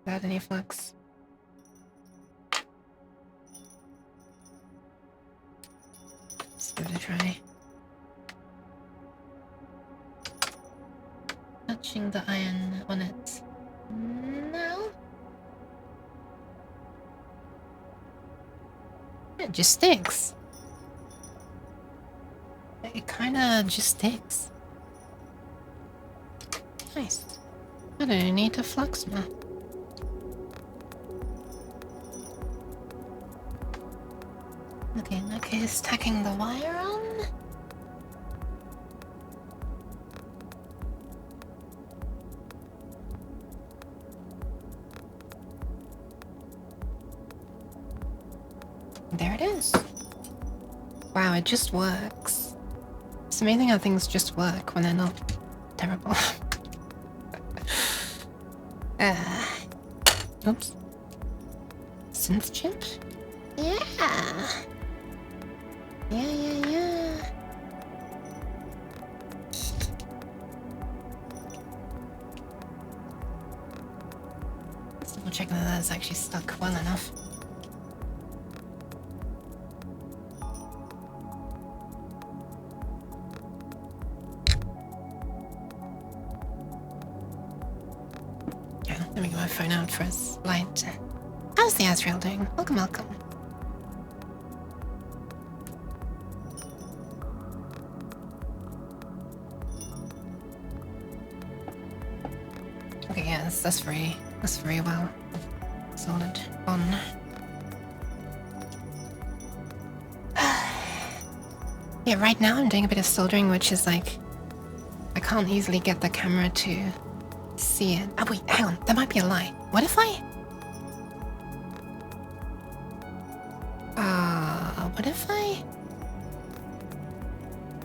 without any flux. Let's give it a try. Touching the iron on it. No. It just sticks. It kinda just sticks. Nice. I don't need to flux now. Okay, in that case, tacking the wire on. There it is. Wow, it just works. It's amazing how things just work when they're not terrible. Oops. Synth chip? Yeah. Yeah. Let's double check that that's actually stuck well enough. Yeah, let me get my phone out for a light. How's the Azrael doing? Welcome. Okay, yeah, that's very well soldered on. Yeah, right now I'm doing a bit of soldering, which is like I can't easily get the camera to see it. Oh wait, hang on, there might be a lie. What if I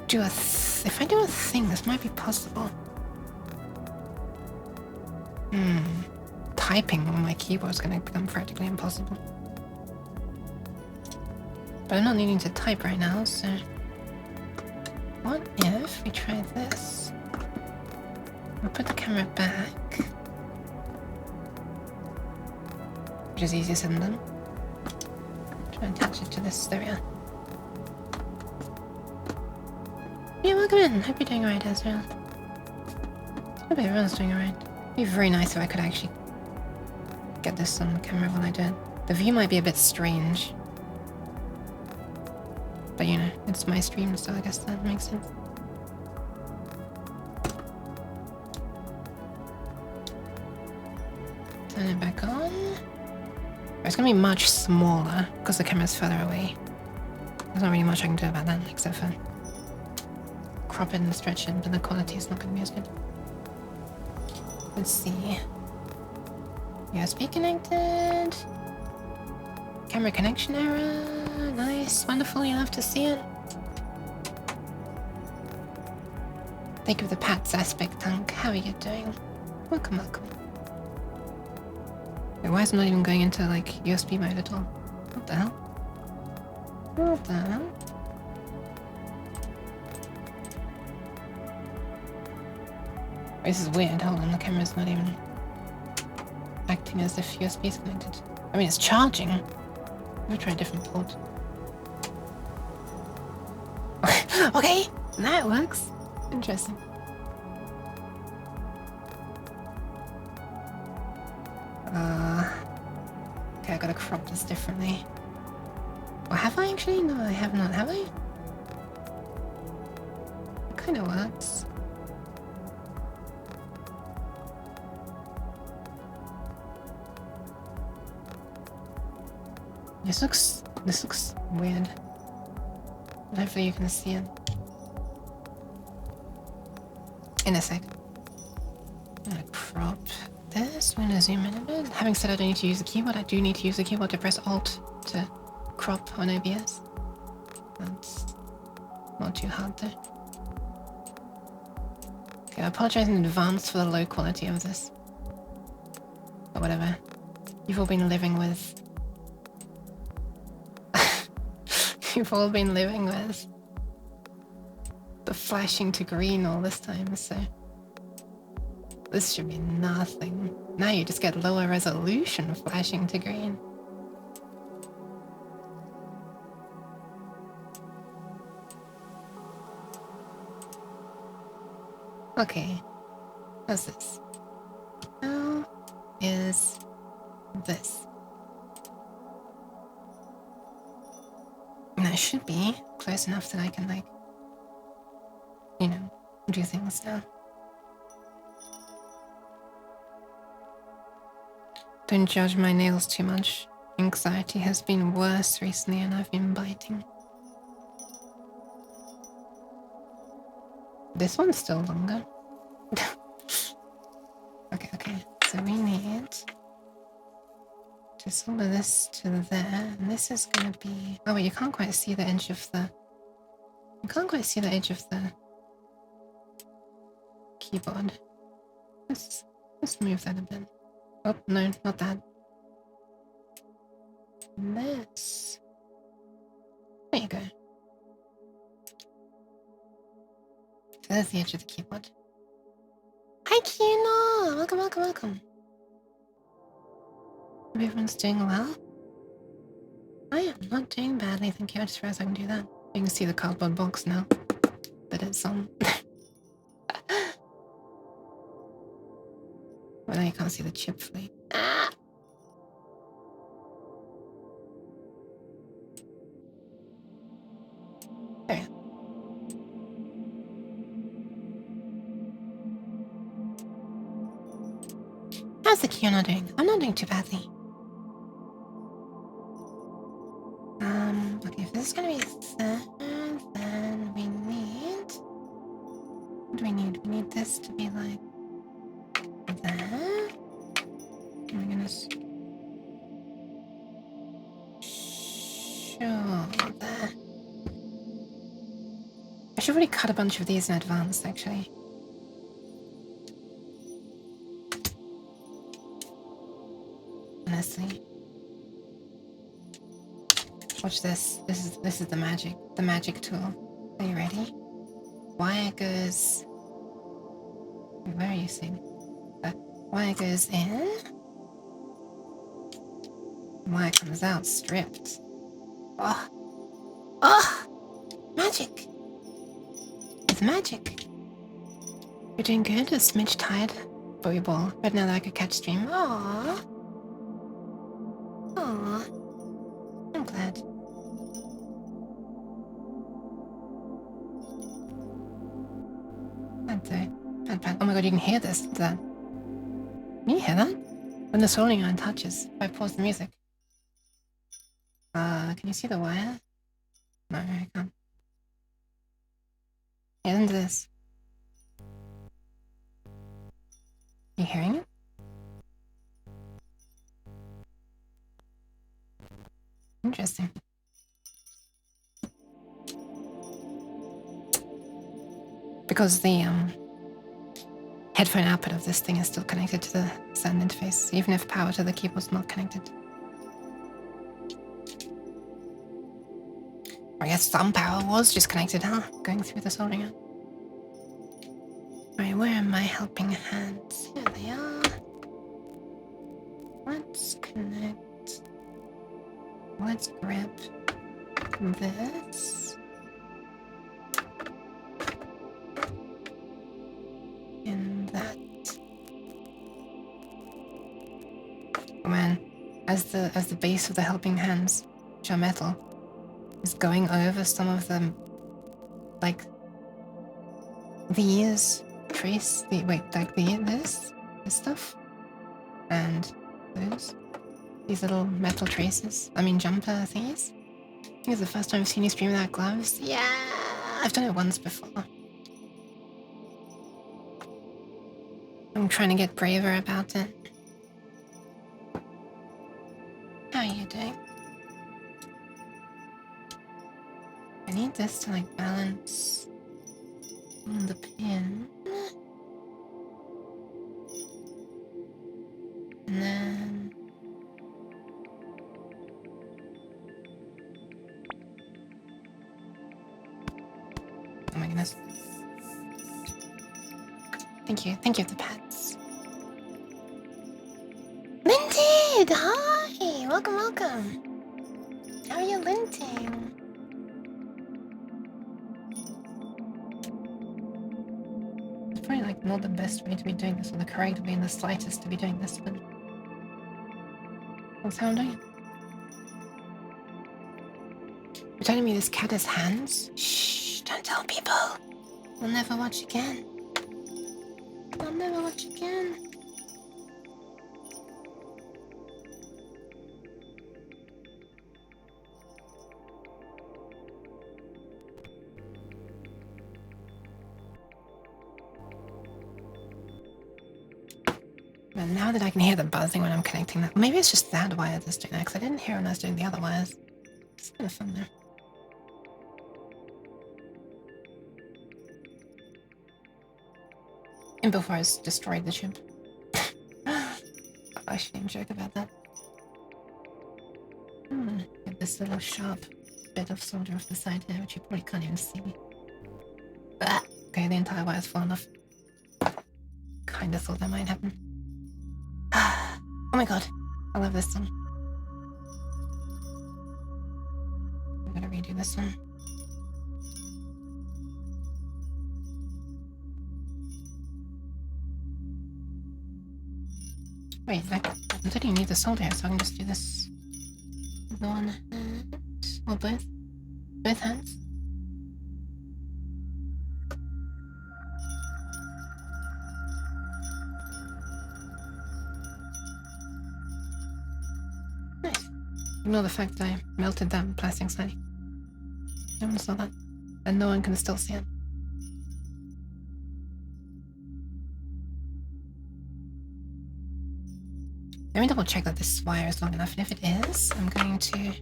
do if I do a thing, this might be possible. Typing on my keyboard is going to become practically impossible. But I'm not needing to type right now, so... What if we try this? I'll put the camera back. Which is easier said than done. Try and attach it to this, there we are. Yeah, welcome in. Hope you're doing alright, Azrael. Hope everyone's doing alright. It'd be very nice if I could actually get this on the camera while I do it. The view might be a bit strange. But you know, it's my stream, so I guess that makes sense. Turn it back on. It's gonna be much smaller because the camera's further away. There's not really much I can do about that except for crop it and stretch it, but the quality is not gonna be as good. Let's see. USB connected. Camera connection error. Nice, wonderful, you love to see it. Thank you for the Pat's aspect tank. How are you doing? Welcome. Wait, why is it not even going into like USB mode at all? What the hell? This is weird. Hold on, the camera's not even acting as if USB is connected. I mean, it's charging. Let me try a different port. Okay, now it works. Interesting. Okay, I gotta crop this differently. Or have I actually? No, I have not. Have I? It kind of works. This looks weird. But hopefully you can see it. In a sec. I'm gonna crop this. I'm gonna zoom in a bit. Having said I don't need to use the keyboard, I do need to use the keyboard to press Alt to crop on OBS. That's not too hard though. Okay, I apologize in advance for the low quality of this. But whatever. You've all been living with... You've all been living with the flashing to green all this time, so This should be nothing. Now you just get lower resolution flashing to green. Okay. How's this? How is this? That should be close enough that I can, like, you know, do things now. Don't judge my nails too much. Anxiety has been worse recently and I've been biting. This one's still longer. Okay. So we need to solder this to there, and this is gonna be... Oh wait, you can't quite see the edge of the... You can't quite see the edge of the keyboard. Let's move that a bit. Oh, no, not that. This. There you go. So there's the edge of the keyboard. Hi, Kino! Welcome. Hope everyone's doing well. I am not doing badly, thank you. I just realized I can do that. You can see the cardboard box now that it's on. Well, now you can't see the chip flake. Ah! There we go. How's the Kino doing? I'm not doing too badly. Okay, if this is gonna be there, then we need... What do we need? We need this to be like... there. Oh my goodness. Sure, there. I should really cut a bunch of these in advance, actually. Honestly. Watch this. This is the magic tool. Are you ready? Wire goes... Where are you seeing? Wire goes in. Wire comes out stripped. Oh! Magic! It's magic. You're doing good. A smidge tired. Booey ball. But now that I could catch stream. Aww. I'm glad. Pat. Oh my god, you can hear this. Can you hear that? When the soldering iron touches, if I pause the music. Can you see the wire? No, I can't. Listen to this. You hearing it? Interesting. Because the headphone output of this thing is still connected to the sound interface, even if power to the keyboard's not connected. Or I guess some power was just connected, huh? Going through the soldering iron. Right, where are my helping hands? Here they are. Let's connect. Let's grab this. And that. Oh man, as the base of the helping hands, which are metal, is going over some of them, like these trace, this stuff, and these little metal traces. I mean jumper thingies. I think it's the first time I've seen you stream without gloves. Yeah, I've done it once before. I'm trying to get braver about it. How are you doing? I need this to like balance on the pin. And then oh my goodness. Thank you for the pats. Lid, hi! Welcome, welcome. How are you linting? It's probably like not the best way to be doing this, or the correct way in the slightest to be doing this, but that's how I'm doing it. You're telling me this cat has hands? Shh, don't tell people. I'll never watch again. I'll never watch again. But now that I can hear the buzzing when I'm connecting that, maybe it's just that wire that's doing that, because I didn't hear when I was doing the other wires. It's kind of fun there. And before I destroyed the chip. I shouldn't even joke about that. Get this little sharp bit of solder off the side here, which you probably can't even see. Ah, okay, the entire wire's fallen off. Kinda thought that might happen. Oh my god, I love this song. I'm gonna redo this one. Wait, I don't even need the solder here, so I can just do this with one hand, or both. Both hands. Nice. Ignore the fact that I melted that plastic slightly. No one saw that. And no one can still see it. Let me double check that this wire is long enough, and if it is, I'm going to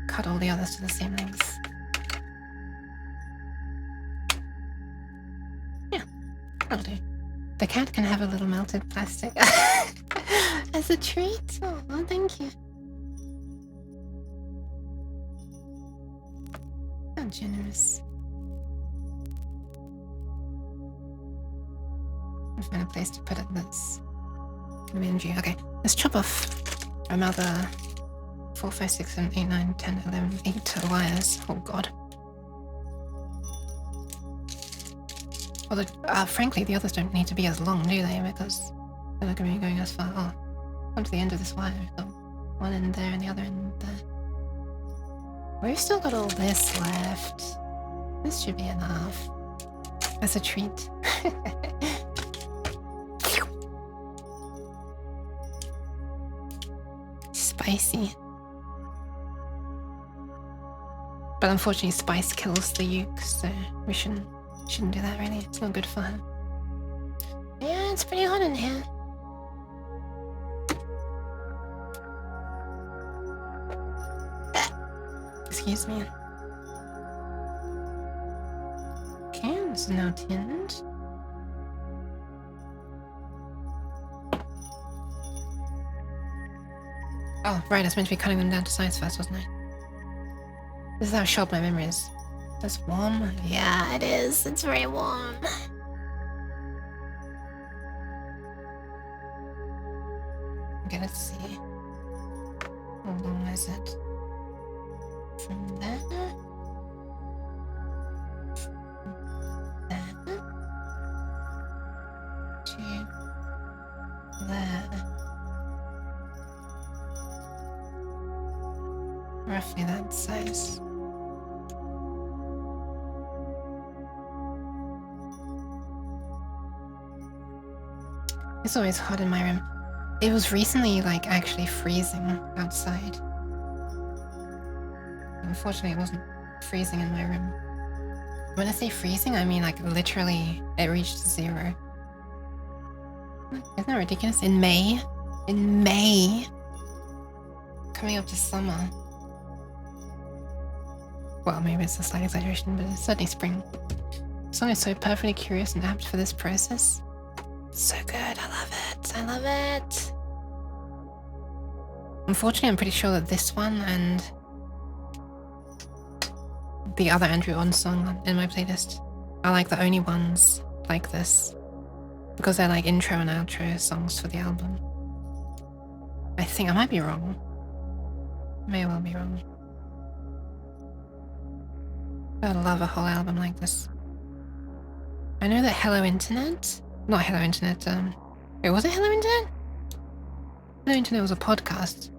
cut all the others to the same length. Yeah, that'll do. The cat can have a little melted plastic as a treat. Oh, thank you. How generous. I'll find a place to put it that's okay, let's chop off another 4, 5, 6, 7, 8, 9, 10, 11, 8 wires. Oh god. Although, frankly, the others don't need to be as long, do they? Because they're not going to be going as far. Oh, come to the end of this wire. We've got one end there and the other end there. We've still got all this left. This should be enough. As a treat. Spicy. But unfortunately spice kills the uke, so we shouldn't do that really. It's not good for her. Yeah, it's pretty hot in here. Excuse me. Okay, this is now tinned. Oh, right, I was meant to be cutting them down to size first, wasn't I? This is how sharp my memory is. That's warm? Yeah, it is. It's very warm. Okay, let's see. How long is it? From there? There? To there. Roughly that size. It's always hot in my room. It was recently like actually freezing outside. Unfortunately, it wasn't freezing in my room. When I say freezing, I mean like literally it reached 0. Isn't that ridiculous? In May? In May? Coming up to summer. Well, maybe it's a slight exaggeration, but it's certainly spring. This song is so perfectly curious and apt for this process. So good, I love it, I love it. Unfortunately, I'm pretty sure that this one and the other Andrew On song in my playlist are like the only ones like this. Because they're like intro and outro songs for the album. I think I might be wrong. May well be wrong. I'd love a whole album like this. I know that Hello Internet, not Hello Internet. Wait, was it Hello Internet? Hello Internet was a podcast,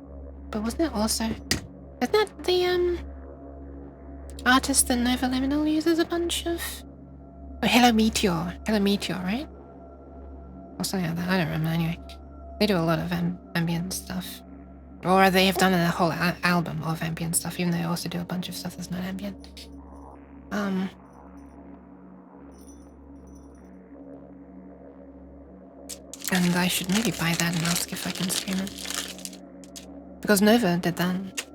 but wasn't it also? Isn't that the artist that Nova Liminal uses a bunch of? Oh, Hello Meteor, right? Or something like that. I don't remember. Anyway, they do a lot of ambient stuff, or they have done a whole album of ambient stuff. Even though they also do a bunch of stuff that's not ambient. And I should maybe buy that and ask if I can stream it. Because Nova did that.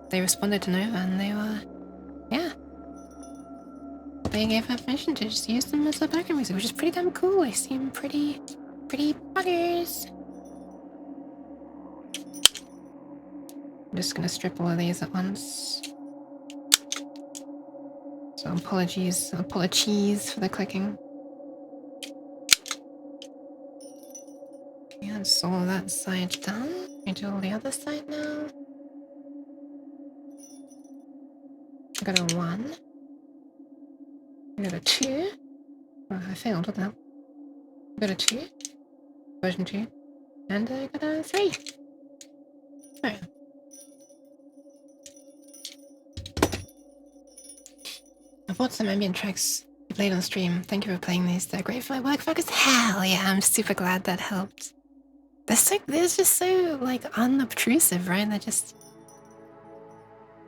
They responded to Nova and they were... Yeah. They gave her permission to just use them as their background music, which is pretty damn cool. They seem pretty buggers. I'm just gonna strip all of these at once. So apologies for the clicking. Yeah, that's all of that side done. I do all the other side now. I got a 1. I got a 2. Oh, I failed, what the hell? I got a 2. Version 2. And I got a 3. Alright. I bought some ambient tracks you played on stream. Thank you for playing these. They're great for my work focus. Hell yeah, I'm super glad that helped. They're just so like unobtrusive, right? They're just...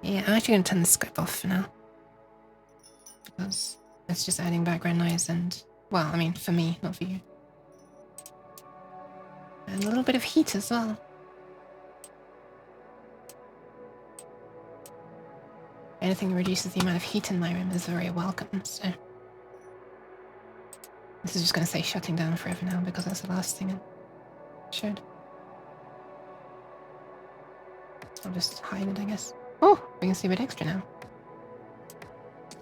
Yeah, I'm actually gonna turn the scope off for now. Because it's just adding background noise and... Well, I mean, for me, not for you. And a little bit of heat as well. Anything that reduces the amount of heat in my room is very welcome, so... This is just gonna say shutting down forever now because that's the last thing it showed. I'll just hide it, I guess. Oh, we can see a bit extra now.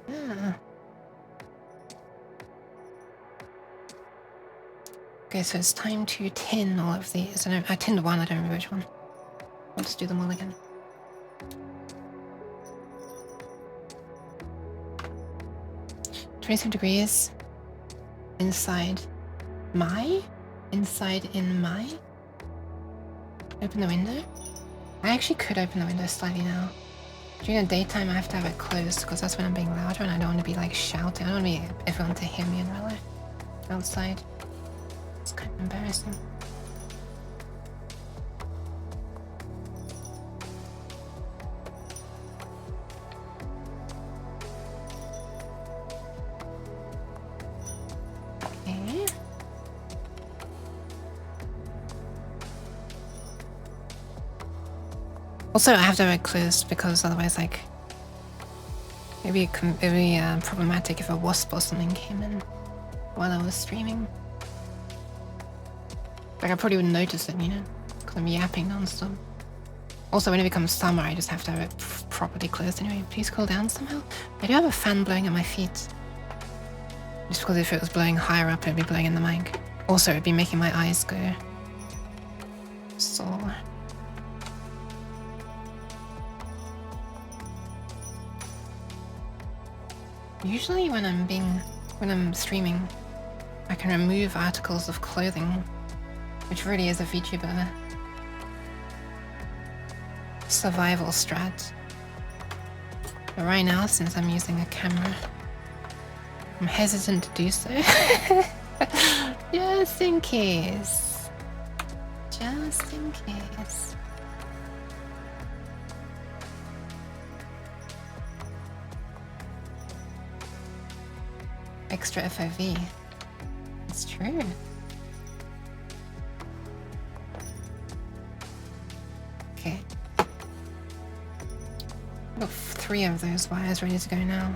Yeah. Okay, so it's time to tin all of these. I tinned one, I don't remember which one. I'll just do them all again. "27 degrees inside in my open the window." I actually could open the window slightly now. During the daytime I have to have it closed because that's when I'm being louder and I don't want to be like shouting. I don't want everyone to hear me in real life outside. It's kind of embarrassing. Okay. Also, I have to have it closed because otherwise, like, it'd be problematic if a wasp or something came in while I was streaming. Like, I probably wouldn't notice it, you know, because I'm yapping non-stop. Also, when it becomes summer, I just have to have it properly closed anyway. Please cool down somehow. I do have a fan blowing at my feet. Just because if it was blowing higher up, it'd be blowing in the mic. Also, it'd be making my eyes go sore. Usually when I'm streaming, I can remove articles of clothing, which really is a vtuber survival strat. But right now, since I'm using a camera, I'm hesitant to do so. Just in case. Just in case. Extra FOV. It's true. Okay. I've got 3 of those wires ready to go now.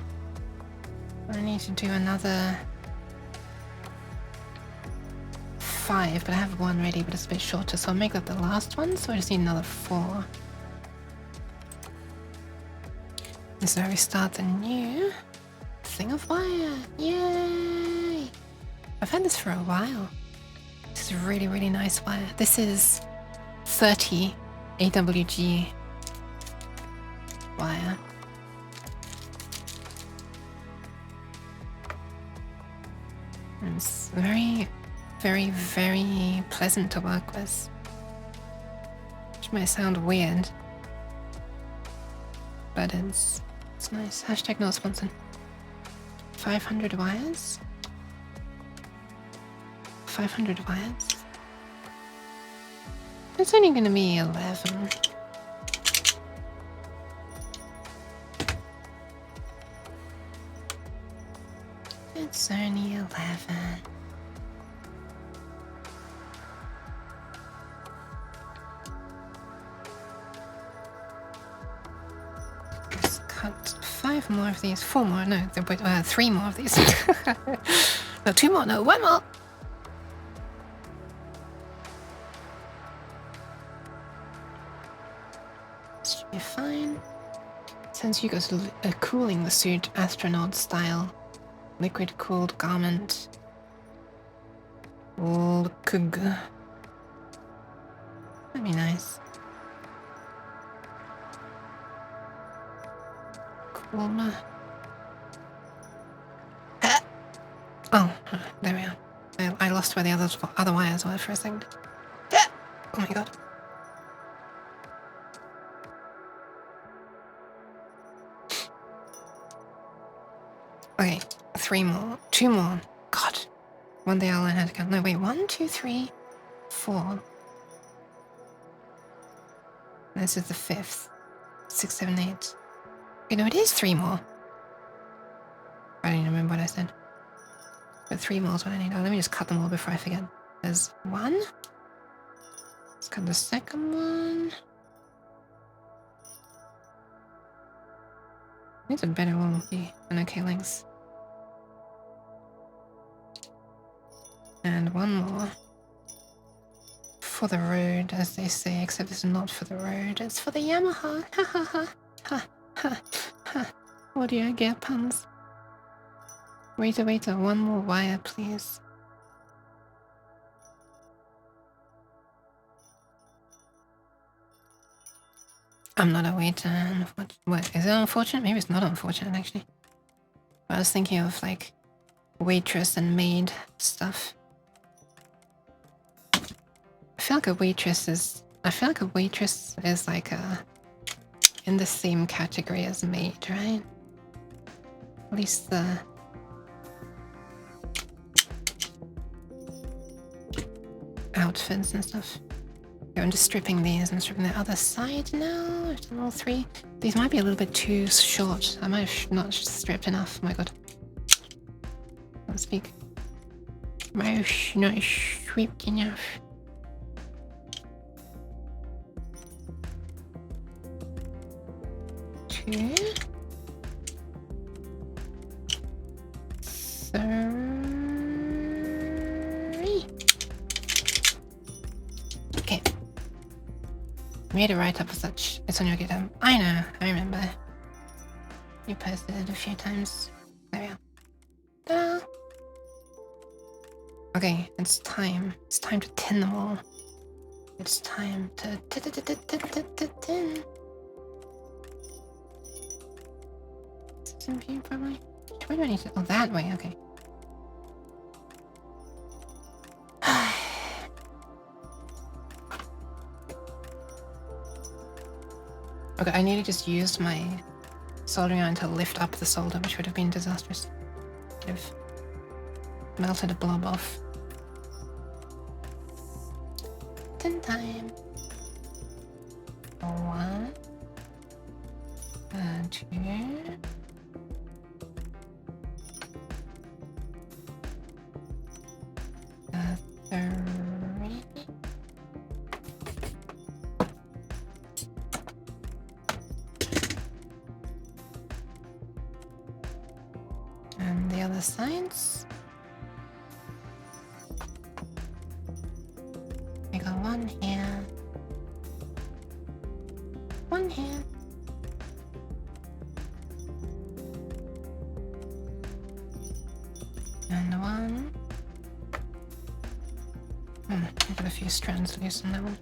I need to do another 5, but I have 1 ready, but it's a bit shorter, so I'll make that the last one, so I just need another 4. And so we start the new thing of wire. Yay! I've had this for a while. This is really, really nice wire. This is 30 AWG wire. And it's very, very, very pleasant to work with. Which might sound weird, but it's nice. Hashtag not sponsored. 500 wires. 500 wires. It's only gonna be 11. It's only 11. Let's cut 5 more of these. 4 more, no, 3 more of these. No, 2 more, no, 1 more. Should be fine. Since you got a cooling the suit astronaut style. Liquid cooled garment. Lkg. That'd be nice. Cool. Oh, there we are. I lost where the other wires were for a second. Oh my god. Okay, 3 more. 2 more. God. One day I'll learn how to count. No, wait. 1, 2, 3, 4. This is the 5th. 6, 7, 8. Okay, no, it is 3 more. I don't even remember what I said. But 3 more is what I need. Oh, let me just cut them all before I forget. There's 1. Let's cut the second one. These are better one than okay lengths. And 1 more. For the road, as they say, except it's not for the road, it's for the Yamaha. Ha ha ha. Ha ha ha. Audio gear puns. Waiter, 1 more wire, please. I'm not a waiter. What, is it unfortunate? Maybe it's not unfortunate, actually. I was thinking of, like, waitress and maid stuff. I feel like a waitress is like in the same category as maid, right? At least the outfits and stuff. Okay, I'm just stripping these. I'm stripping the other side now. I've done all 3. These might be a little bit too short. I might have not stripped enough. Oh my god. Can't speak. Might have not stripped enough. Two. 3. Okay. Made a write-up of such. It's on your GitHub. I know, I remember. You posted it a few times. There we are. Ta-da! Okay, it's time. It's time to tin them all. It's time to tin. Some view probably. Where do I need to? Oh, that way. Okay. Okay, I nearly just used my soldering iron to lift up the solder, which would have been disastrous. Could have melted a blob off. Tin time. 1, 2. 3. And the other sides. I got 1 here. 1 here. And 1. I got a few strands loose on that one.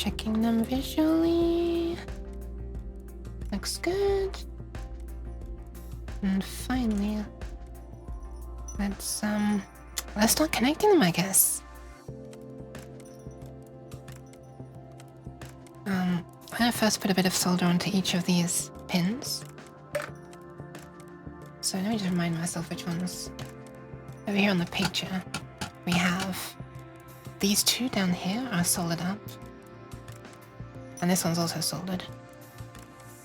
checking them visually. Looks good. And finally, let's start connecting them, I guess. I'm gonna first put a bit of solder onto each of these pins. So let me just remind myself which ones. Over here on the picture, we have these two down here are soldered up. And this one's also soldered.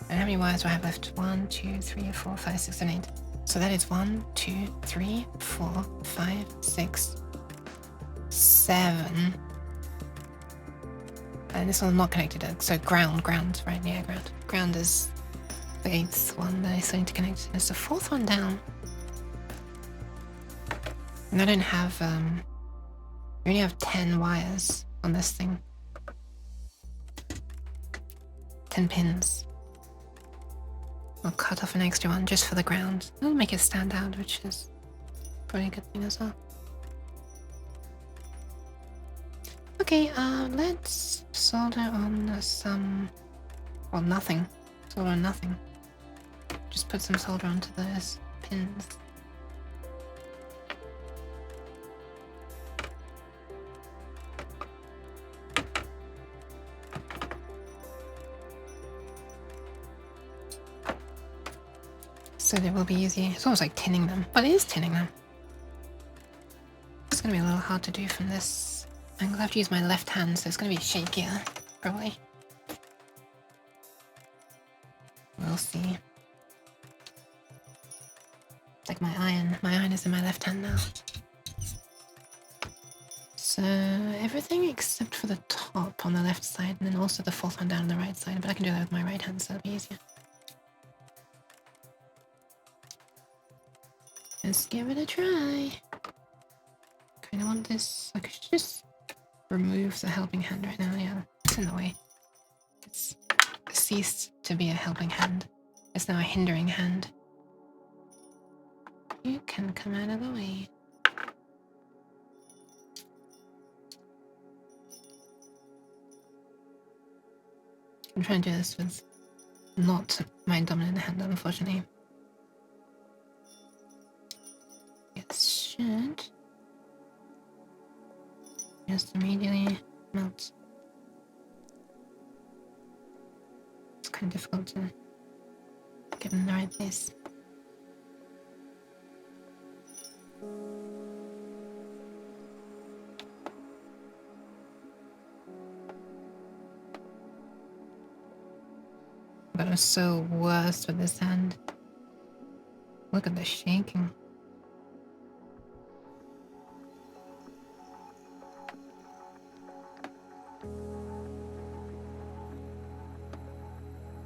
And how many wires do I have left? 1, 2, 3, 4, 5, 6, 7, 8. So that is 1, 2, 3, 4, 5, 6, 7. And this one's not connected. So ground, right? Yeah, ground. Ground is the 8th one that I still need to connect. There's the 4th one down. And I don't have, we only have 10 wires on this thing. 10 pins. I'll cut off an extra one just for the ground. It'll make it stand out, which is probably a good thing as well. Okay, let's solder on some... well, nothing. Solder on nothing. Just put some solder onto those pins. So it will be easy. It's almost like tinning them, but it is tinning them. It's gonna be a little hard to do from this angle. I have to use my left hand, so it's gonna be shakier, probably. We'll see. Like my iron is in my left hand now. So everything except for the top on the left side, and then also the 4th one down on the right side, but I can do that with my right hand, so it'll be easier. Let's give it a try. Kinda want this. I could just remove the helping hand right now. Yeah, it's in the way. It's ceased to be a helping hand. It's now a hindering hand. You can come out of the way. I'm trying to do this with not my dominant hand, unfortunately. It should just immediately melt. It's kind of difficult to get in the right place. But I'm so worse with this hand. Look at the shaking.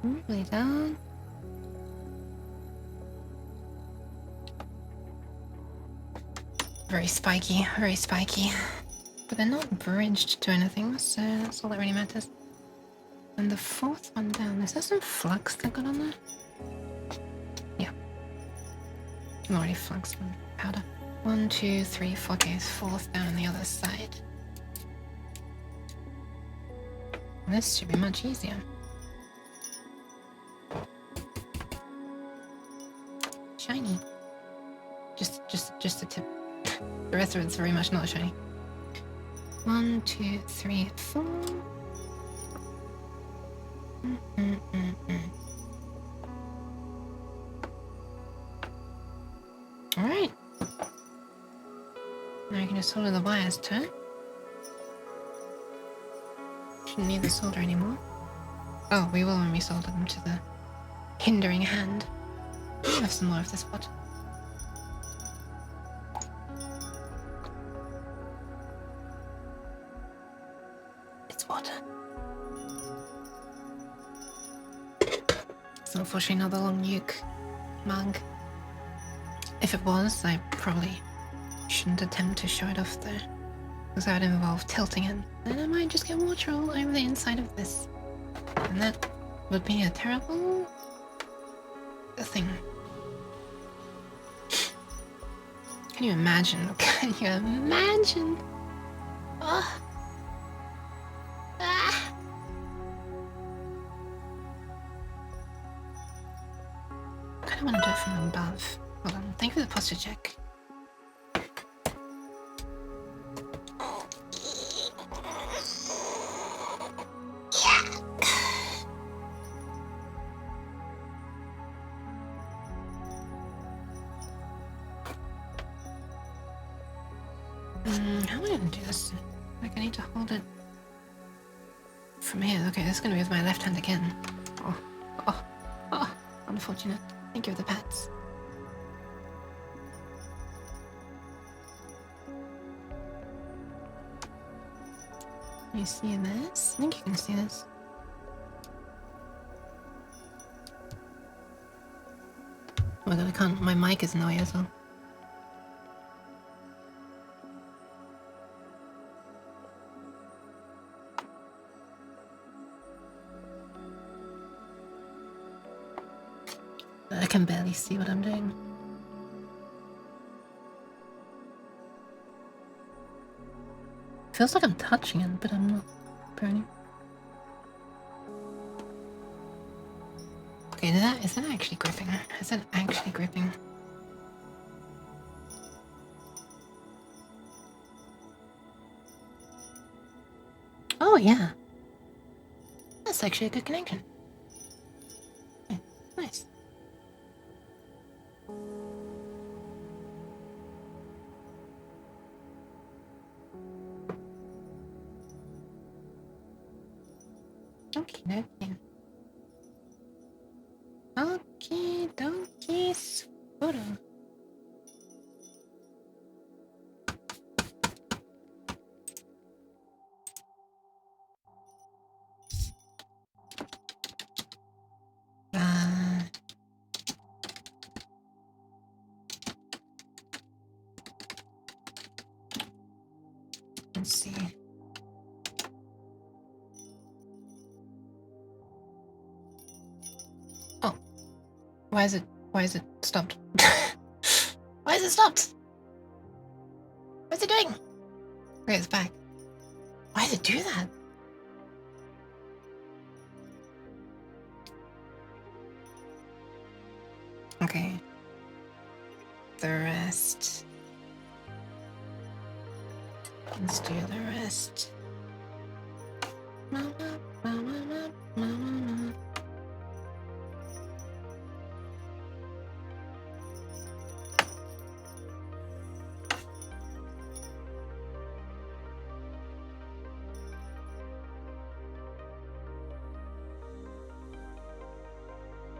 Really down. Very spiky, very spiky. But they're not bridged to anything, so that's all that really matters. And the 4th one down, is there some flux that got on there? Yeah. Already flux and powder. 1, 2, 3, 4, okay, 4th down on the other side. And this should be much easier. Shiny. Just the tip. The rest of it's very much not shiny. 1, 2, 3, 4. Alright. Now you can just solder the wires to it. Shouldn't need the solder anymore. Oh, we will when we solder them to the hindering hand. Have some more of this water. It's water. It's unfortunately not the long uke mug. If it was, I probably shouldn't attempt to show it off there, because that would involve tilting it. Then I might just get water all over the inside of this. And that would be a terrible thing. Can you imagine? Can you imagine? Oh. Ah. kind of want to do it from above. Hold on. Thank you for the posture check. How am I going to do this? Like, I need to hold it from here. Okay, this is going to be with my left hand again. Oh, unfortunate. Thank you for the pats. Can you see this? I think you can see this. Oh my god, I can't. My mic is in the way as well. I can barely see what I'm doing. Feels like I'm touching it, but I'm not, apparently. Okay, is that actually gripping? Is that actually gripping? Oh yeah. That's actually a good connection. Yeah, nice. Okay, okay. Okie dokie, photo. Let's see. Oh. Why is it stopped? Why is it stopped? What's it doing? Okay, it's back. Why did it do that? Okay. The rest. Let's do the rest.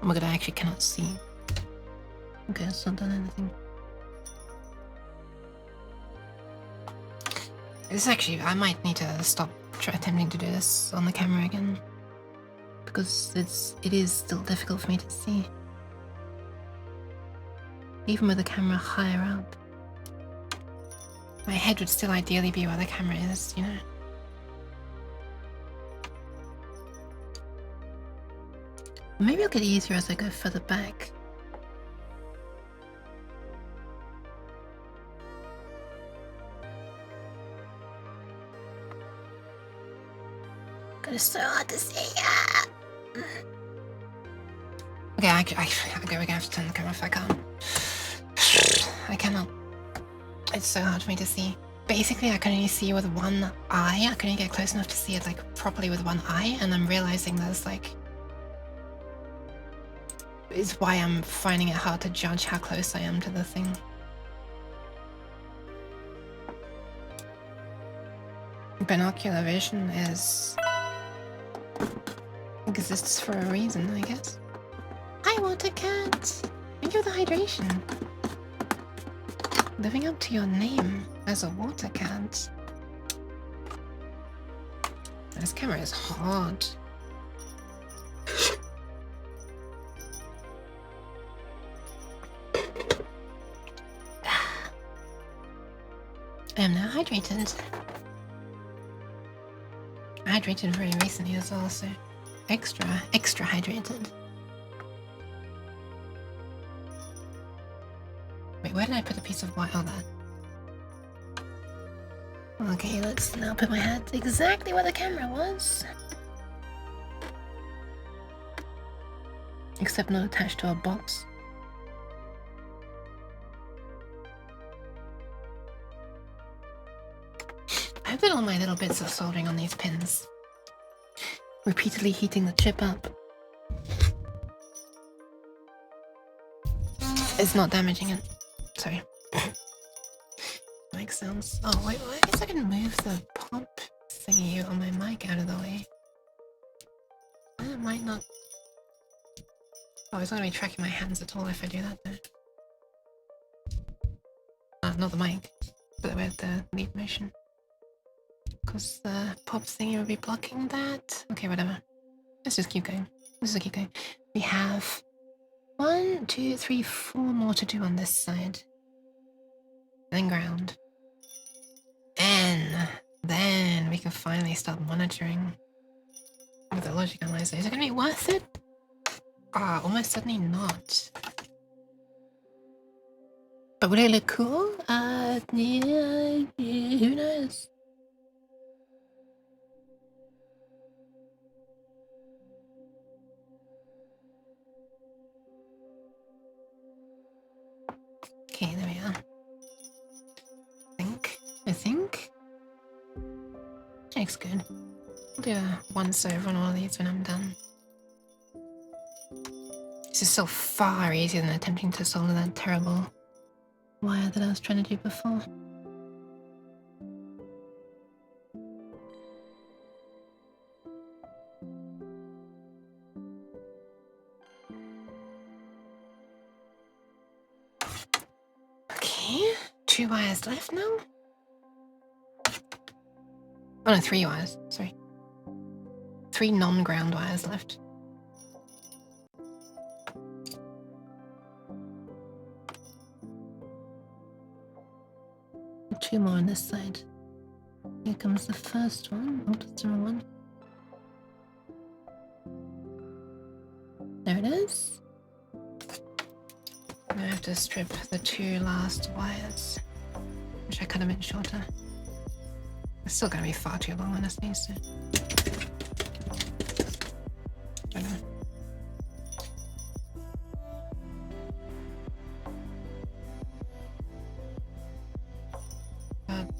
Oh my god, I actually cannot see. Okay, it's not done anything. This actually, I might need to stop attempting to do this on the camera again. Because it is still difficult for me to see. Even with the camera higher up. My head would still ideally be where the camera is, you know? Maybe it'll get easier as I go further back. God, it's so hard to see. Okay, we're gonna have to turn the camera off. I can't. I cannot. It's so hard for me to see. Basically, I can only see with one eye. I can only get close enough to see it like properly with one eye, and I'm realizing there's like. Is why I'm finding it hard to judge how close I am to the thing. Binocular vision exists for a reason, I guess. Hi, Water Cat! Thank you for the hydration. Living up to your name as a water cat. This camera is hard. I am now hydrated. I hydrated very recently as well, so extra hydrated. Wait, where did I put a piece of white? Oh, that. Okay, let's now put my hat exactly where the camera was. Except not attached to a box. I hope that all my little bits of soldering on these pins, repeatedly heating the chip up, is not damaging it. Sorry. Mic sounds. Oh wait, I guess I can move the pop thingy on my mic out of the way. It might not. Oh, it's not gonna be tracking my hands at all if I do that though. Not the mic, but with the lead motion. Because the pop thingy would be blocking that. Okay, whatever. Let's just keep going. Let's just keep going. We have 1, 2, 3, 4 more to do on this side. Then ground. And then we can finally start monitoring with the logic analyzer. Is it gonna be worth it? Almost certainly not. But would it look cool? Yeah, who knows? Okay, there we are. I think. Looks good. I'll do a once over on all of these when I'm done. This is so far easier than attempting to solder that terrible wire that I was trying to do before. Okay, 2 wires left now. Oh no, 3 wires, sorry. 3 non-ground wires left. And 2 more on this side. Here comes the first one. Oh, that's the wrong one. There it is. Now I have to strip the 2 last wires, which I cut a bit shorter. It's still gonna be far too long, honestly, so. I don't know.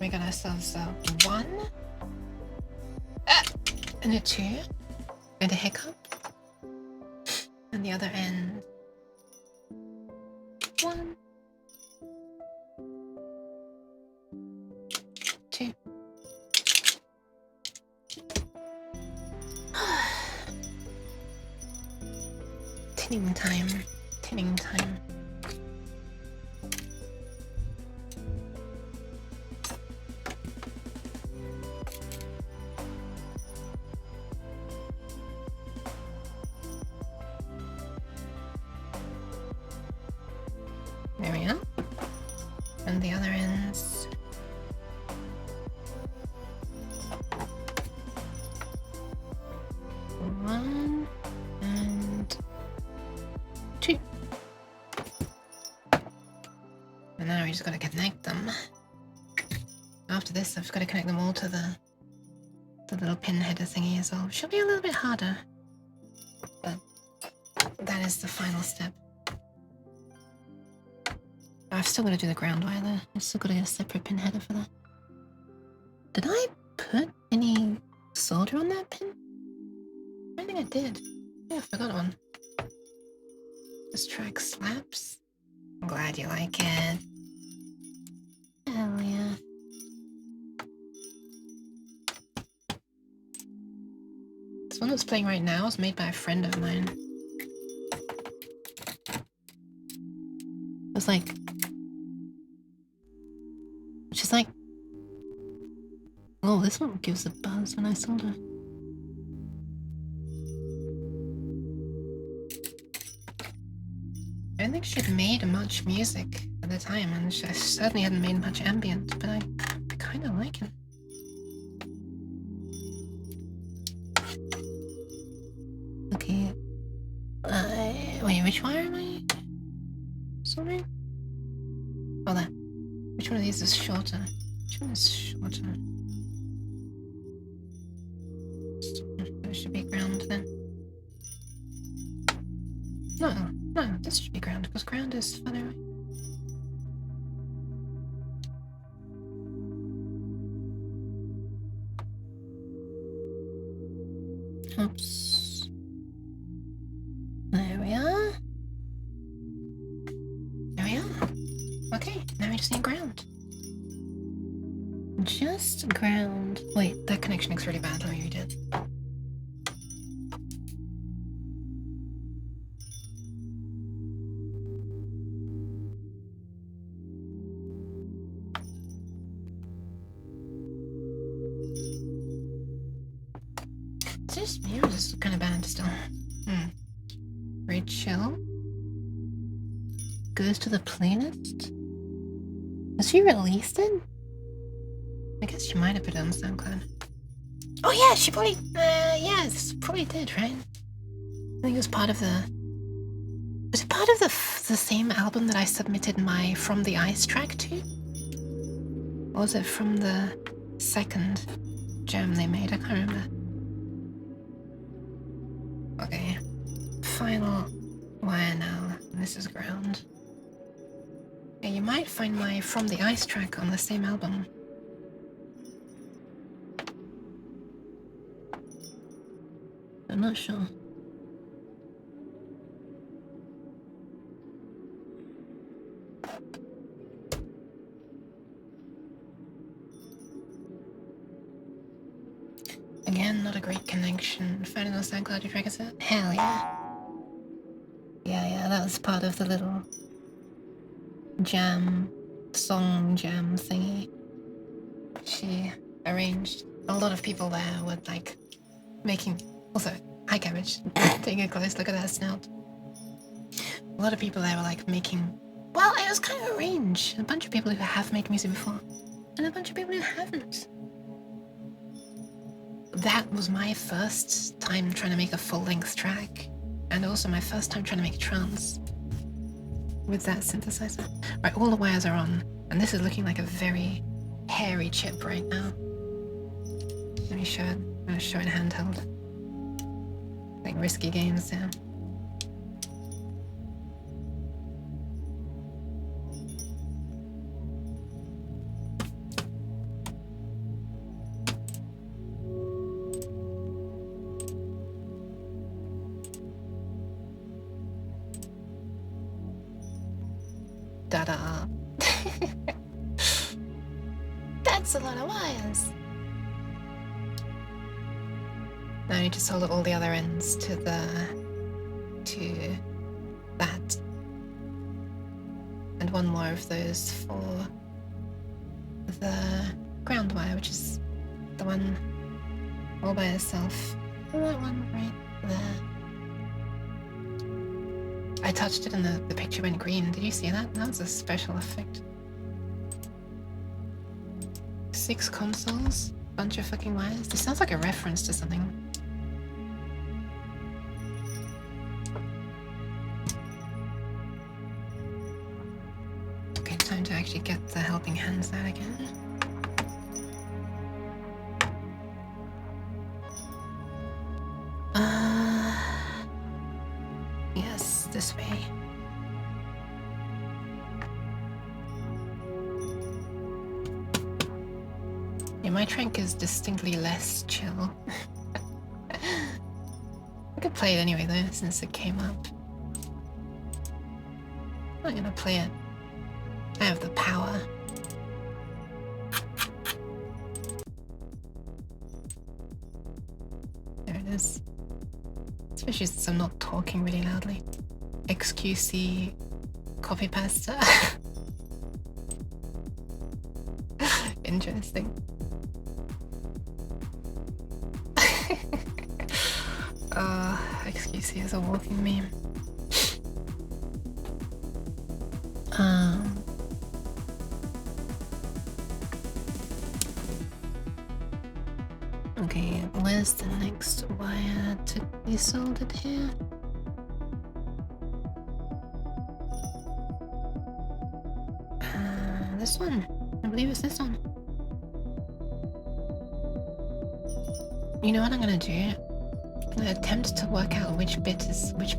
We got ourselves a 1, and a 2, and a hiccup, and the other end. 1, 2. Tinning time. Tinning time. There we are. And the other ends. One and 2. And now we just gotta connect them. After this, I've got to connect them all to the little pin header thingy as well. Should be a little bit harder, but that is the final step. I've still got to do the ground wire there. I've still got to get a separate pin header for that. Did I put any solder on that pin? I don't think I did. Yeah, I forgot one. This track slaps. I'm glad you like it. Hell yeah. This one that's playing right now is made by a friend of mine. It was like... She's like, oh, this one gives a buzz when I solder. I don't think she'd made much music at the time, and she certainly hadn't made much ambient, but I kind of like it. Okay. Wait, which wire am I soldering? Oh, that. Which one of these is shorter? Which one is shorter? It should be ground then. No, this should be ground because ground is further away. Oops. There we are. There we are. Okay, now we just need ground. Just ground. Wait, that connection looks really bad. Let me read it. It's just me, or is this kind of bad still? Very chill. Goes to the playlist? Has she released it? I guess she might have put it on SoundCloud. Oh yeah, she probably, yes, probably did, right? I think it was part of the... Was it part of the same album that I submitted my From the Ice track to? Or was it from the second jam they made? I can't remember. Okay. Final wire now. This is ground. Yeah, you might find my From the Ice track on the same album. I'm not sure. Again, not a great connection. Found it on SoundCloud, you reckon it? Hell yeah. Yeah, that was part of the little song jam thingy she arranged. A lot of people there were like making... Also, hi Cabbage. Taking a close look at that snout. A lot of people there were like making... Well, it was kind of a range. A bunch of people who have made music before. And a bunch of people who haven't. That was my first time trying to make a full-length track. And also my first time trying to make trance. With that synthesizer. Right, all the wires are on. And this is looking like a very hairy chip right now. Let me show it. I'm going to show it handheld. Like risky games there. Da-da. That's a lot of wires. Now I need to solder all the other ends to that. And one more of those for the ground wire, which is the one all by itself. That one right there. I touched it and the picture went green. Did you see that? That was a special effect. 6 consoles, bunch of fucking wires. This sounds like a reference to something. Okay, time to actually get the helping hands out again. Yes, this way. Yeah, my track is distinctly less chill. I could play it anyway though, since it came up. I'm not gonna play it. I have the power. There it is. Especially since I'm not talking really loudly. XQC copy pasta. Interesting. XQC is a walking meme. Okay, where's the next wire to be soldered here? This one. I believe it's this one. You know what I'm gonna do? I'm gonna attempt to work out which pin is which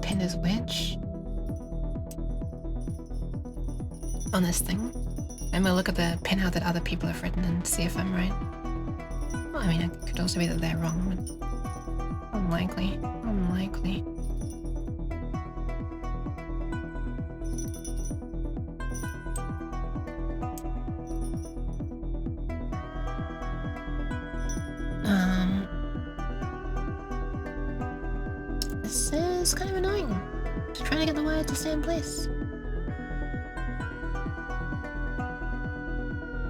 on this thing. And we'll look at the pinout that other people have written and see if I'm right. Well, I mean, it could also be that they're wrong, but... Oh Unlikely. Unlikely. This is kind of annoying. Just trying to get the wire to stay in place.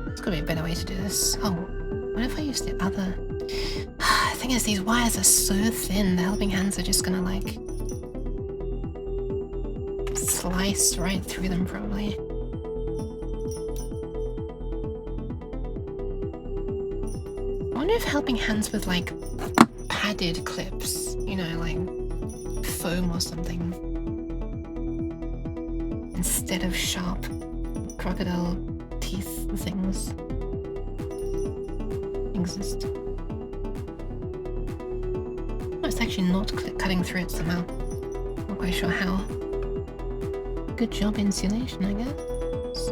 There's gotta be a better way to do this. Oh, what if I use the other? The thing is, these wires are so thin, the helping hands are just gonna like slice right through them probably. I wonder if helping hands with like padded clips, you know, like foam or something, instead of sharp crocodile teeth things exist. Oh, it's actually not cutting through it somehow. Not quite sure how. Good job insulation, I guess.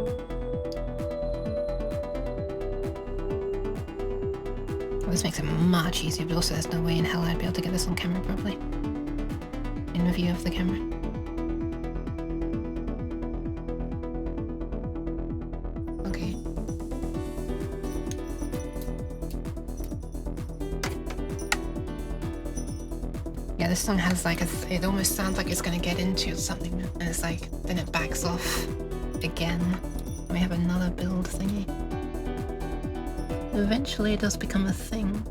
Well, this makes it much easier, but also there's no way in hell I'd be able to get this on camera properly. In the view of the camera. Okay. Yeah, this song has like it almost sounds like it's gonna get into something, and it's like, then it backs off again. We have another build thingy. Eventually it does become a thing.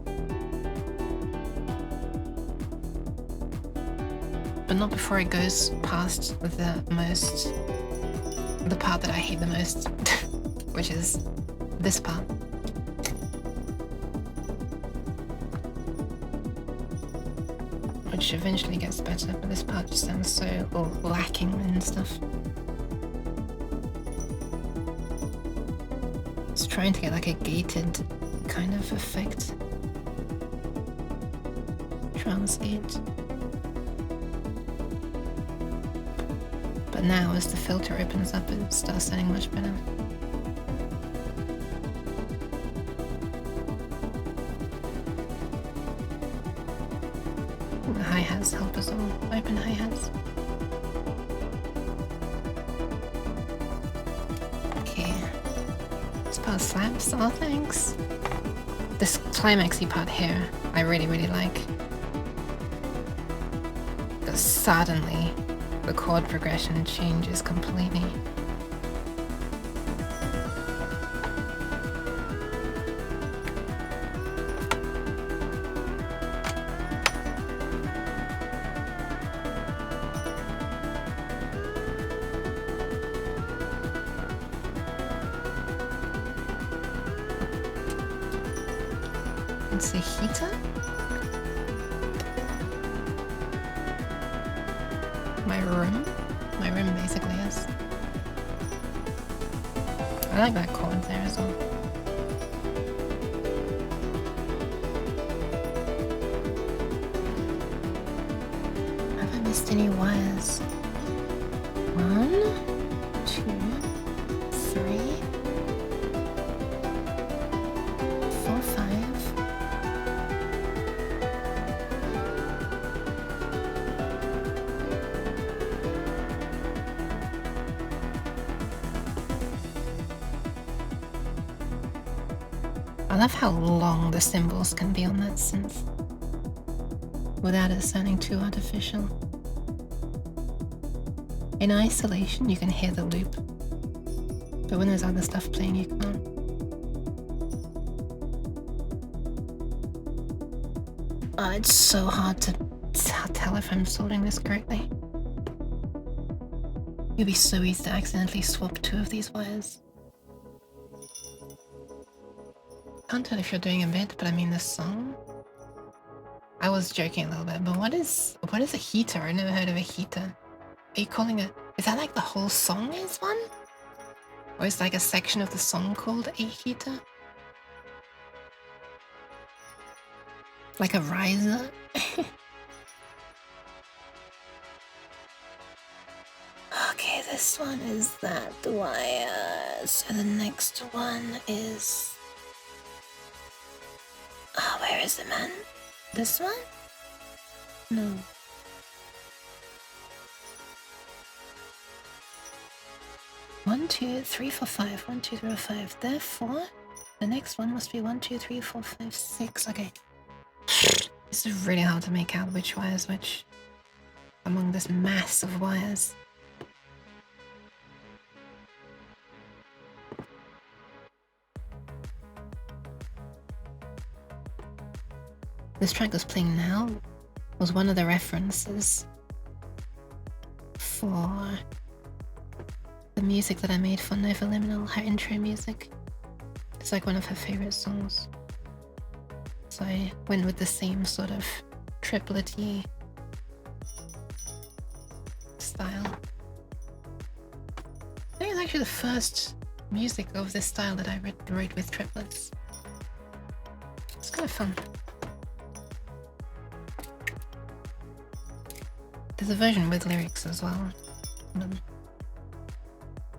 But not before it goes past the part that I hate the most, which is this part. Which eventually gets better, but this part just sounds so lacking and stuff. It's trying to get like a gated kind of effect. Transgate. But now as the filter opens up, it starts sounding much better. The hi-hats help us all. Open hi-hats. Okay. This part slaps. Oh, thanks. This climaxy part here, I really, really like. Because suddenly, the chord progression changes completely. It's a heater? My room? My room basically is. I like that chord there as well. Have I missed any wires? 1, 2, 3, 4, 5. I love how long the cymbals can be on that synth without it sounding too artificial. In isolation, you can hear the loop, but when there's other stuff playing, you can't. Oh, it's so hard to tell if I'm sorting this correctly. It'd be so easy to accidentally swap 2 of these wires. Can't tell if you're doing a bit, but I mean this song. I was joking a little bit, but what is a heater? I've never heard of a heater. Are you calling it? Is that like the whole song is one? Or is like a section of the song called a heater? Like a riser? Okay, this one is that wire. So the next one is... Oh, where is it, man? This one? No. One, two, three, four, five. 1, 2, 3, 4, 5. Therefore, the next one must be 1, 2, 3, 4, 5, 6. Okay. This is really hard to make out which wire is which among this mass of wires. This track that's playing now was one of the references for the music that I made for Nova Liminal, her intro music. It's like one of her favorite songs. So I went with the same sort of triplet-y style. I think it's actually the first music of this style that I wrote with triplets. It's kind of fun. There's a version with lyrics as well,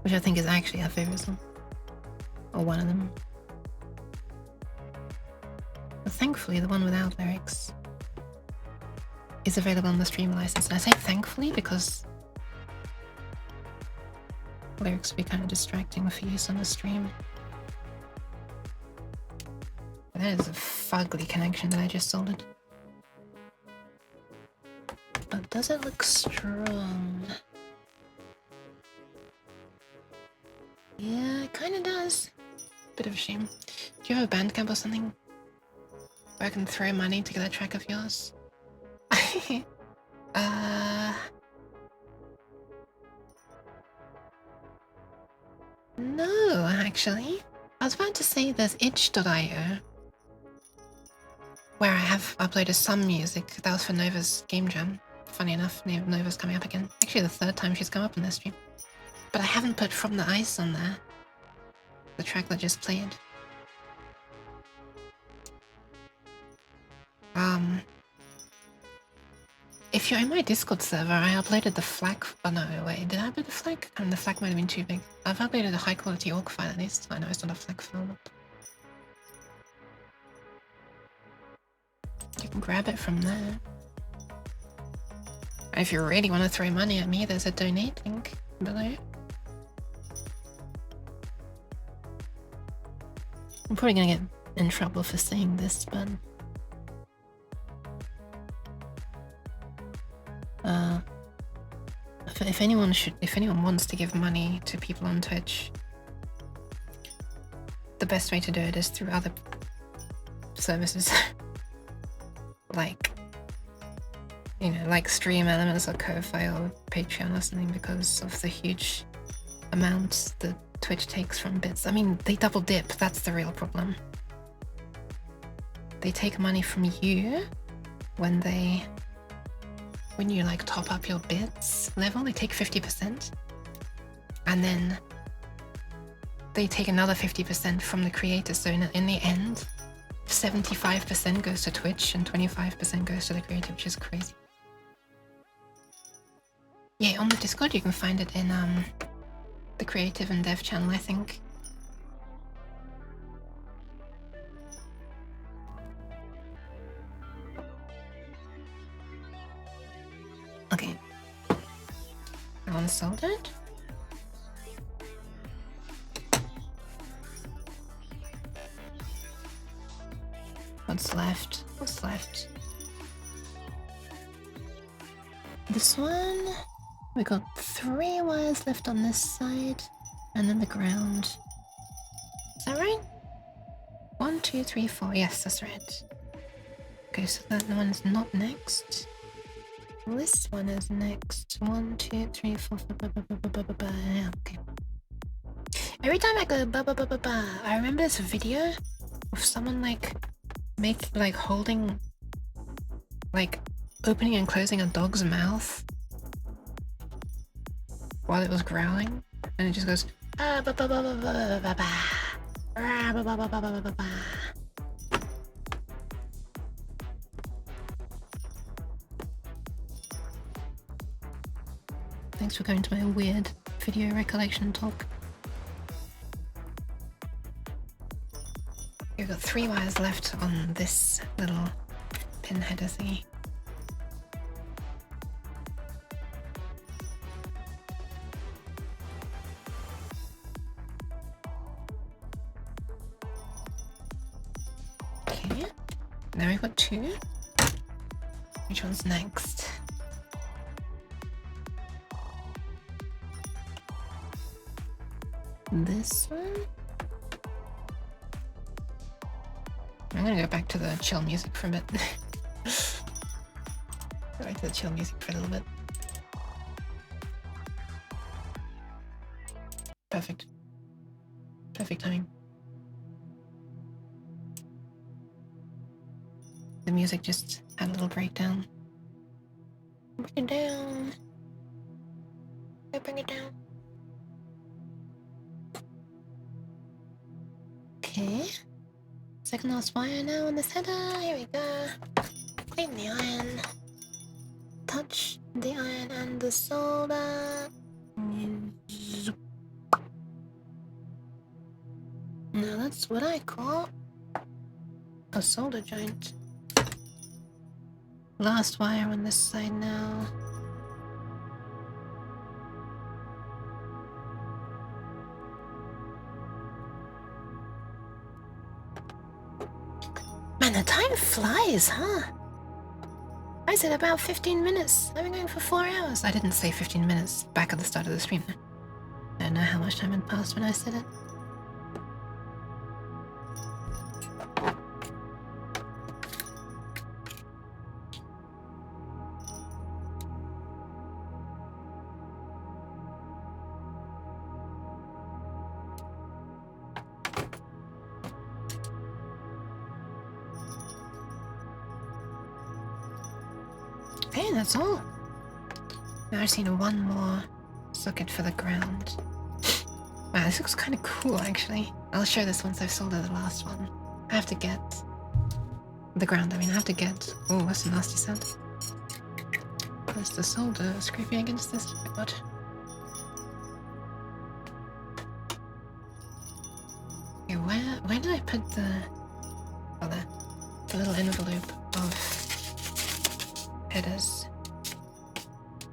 which I think is actually her favorite song, or one of them. But thankfully, the one without lyrics is available on the stream license. And I say thankfully because lyrics would be kind of distracting for use on the stream. But that is a fugly connection that I just soldered. But does it look strong? Yeah, it kind of does. Bit of a shame. Do you have a Bandcamp or something where I can throw money to get a track of yours? No, actually. I was about to say there's itch.io where I have uploaded some music. That was for Nova's Game Jam. Funny enough, Nova's coming up again. Actually, the third time she's come up on this stream. But I haven't put From the Ice on there. The track that just played. If you're in my Discord server, I uploaded the FLAC. Oh no, wait, did I upload the FLAC? The FLAC might have been too big. I've uploaded a high quality OGG file at least. I know it's not a FLAC file, but you can grab it from there. If you really want to throw money at me, there's a donate link below. I'm probably gonna get in trouble for saying this, but if anyone wants to give money to people on Twitch, the best way to do it is through other services. Like, you know, like Stream Elements or Ko-Fi or Patreon or something, because of the huge amounts that Twitch takes from bits. I mean, they double dip, that's the real problem. They take money from you when you like top up your bits level, they take 50%. And then they take another 50% from the creator. So in the end, 75% goes to Twitch and 25% goes to the creator, which is crazy. Yeah, on the Discord you can find it in the creative and dev channel, I think. Okay. Unsoldered. What's left? What's left? This one. We got 3 wires left on this side, and then the ground. Is that right? 1, 2, 3, 4. Yes, that's right. Okay, so that one's not next. This one is next. 1, 2, 3, 4, 5, okay. Every time I go I remember this video of someone holding, opening and closing a dog's mouth while it was growling, and it just goes Thanks for going to my weird video recollection talk. We've got 3 wires left on this little pin header thingy. Now we've got 2. Which one's next? This one? I'm gonna go back to the chill music for a bit. Go back to the chill music for a little bit. Perfect. Perfect timing. The music just had a little breakdown. Bring it down. Bring it down. Okay. Second last wire now on this header. Here we go. Clean the iron. Touch the iron and the solder. Now that's what I call a solder joint. Last wire on this side now. Man, the time flies, huh? I said about 15 minutes. I've been going for 4 hours. I didn't say 15 minutes back at the start of the stream. I don't know how much time had passed when I said it. Okay, that's all. Now I just need one more socket for the ground. Wow, this looks kind of cool, actually. I'll show this once I've soldered the last one. I have to get the ground. I have to get. Oh, that's a nasty sound. There's the solder scraping against this. Oh my god. Okay, where did I put the? Oh, there. The little envelope of headers.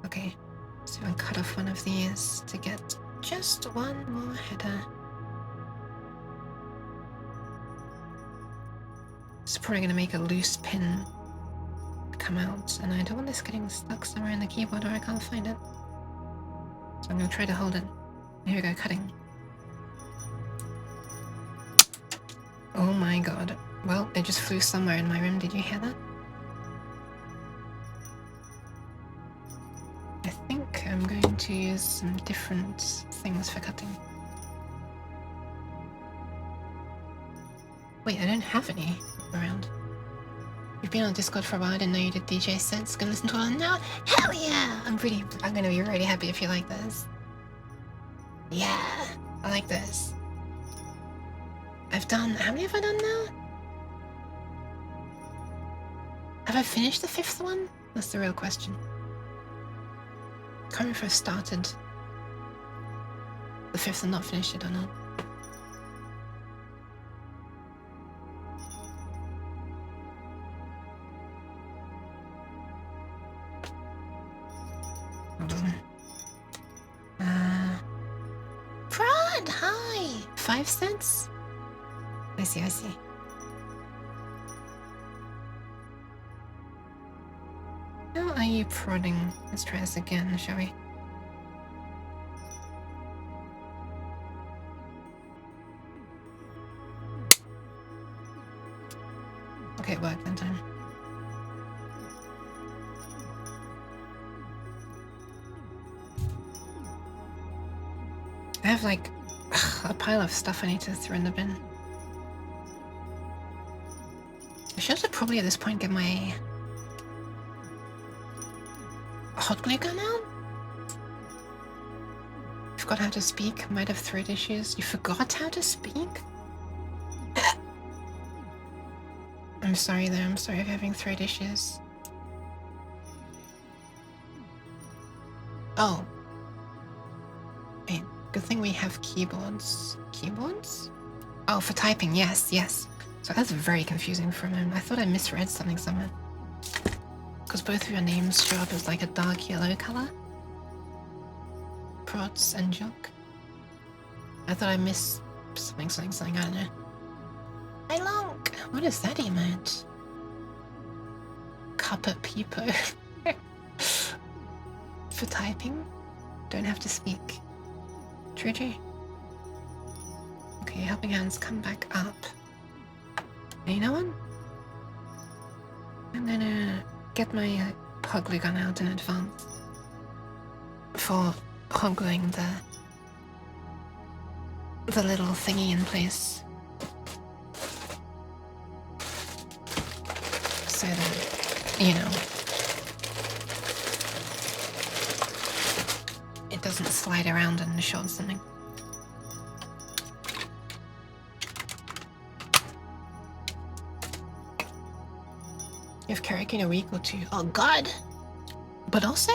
Okay, so I'll cut off one of these to get just one more header. It's probably going to make a loose pin come out, and I don't want this getting stuck somewhere in the keyboard or I can't find it. So I'm going to try to hold it. Here we go, cutting. Oh my god. Well, it just flew somewhere in my room. Did you hear that? I think I'm going to use some different things for cutting. Wait, I don't have any around. You've been on Discord for a while, I didn't know you did DJ sets. Gonna listen to it now? Hell yeah! I'm gonna be really happy if you like this. Yeah, I like this. I've done, how many have I done now? Have I finished the 5th one? That's the real question. Can't remember if I've started the 5th and not finished it or not. Hold on. Prod, hi! 5 cents? I see, I see. How are you prodding? Let's try this again, shall we? Okay, it worked that time. I have like a pile of stuff I need to throw in the bin. I should have probably at this point get my hot glue gun out. Forgot how to speak. Might have throat issues. You forgot how to speak? I'm sorry though. I'm sorry if you're having throat issues. Oh. Wait. Good thing we have keyboards. Keyboards? Oh, for typing. Yes, yes. So that's very confusing for a moment. I thought I misread something somewhere. Because both of your names show up as like a dark yellow color. Prots and Jock. I thought I missed something, I don't know. Hey Lonk! What is that emote? Cuppa Peepo. For typing, don't have to speak. True. Okay, helping hands come back up. And you know what? I'm gonna get my hot glue gun out in advance for hot gluing the little thingy in place, so that, you know, it doesn't slide around and short something. You have karaoke in a week or two. Oh god! But also,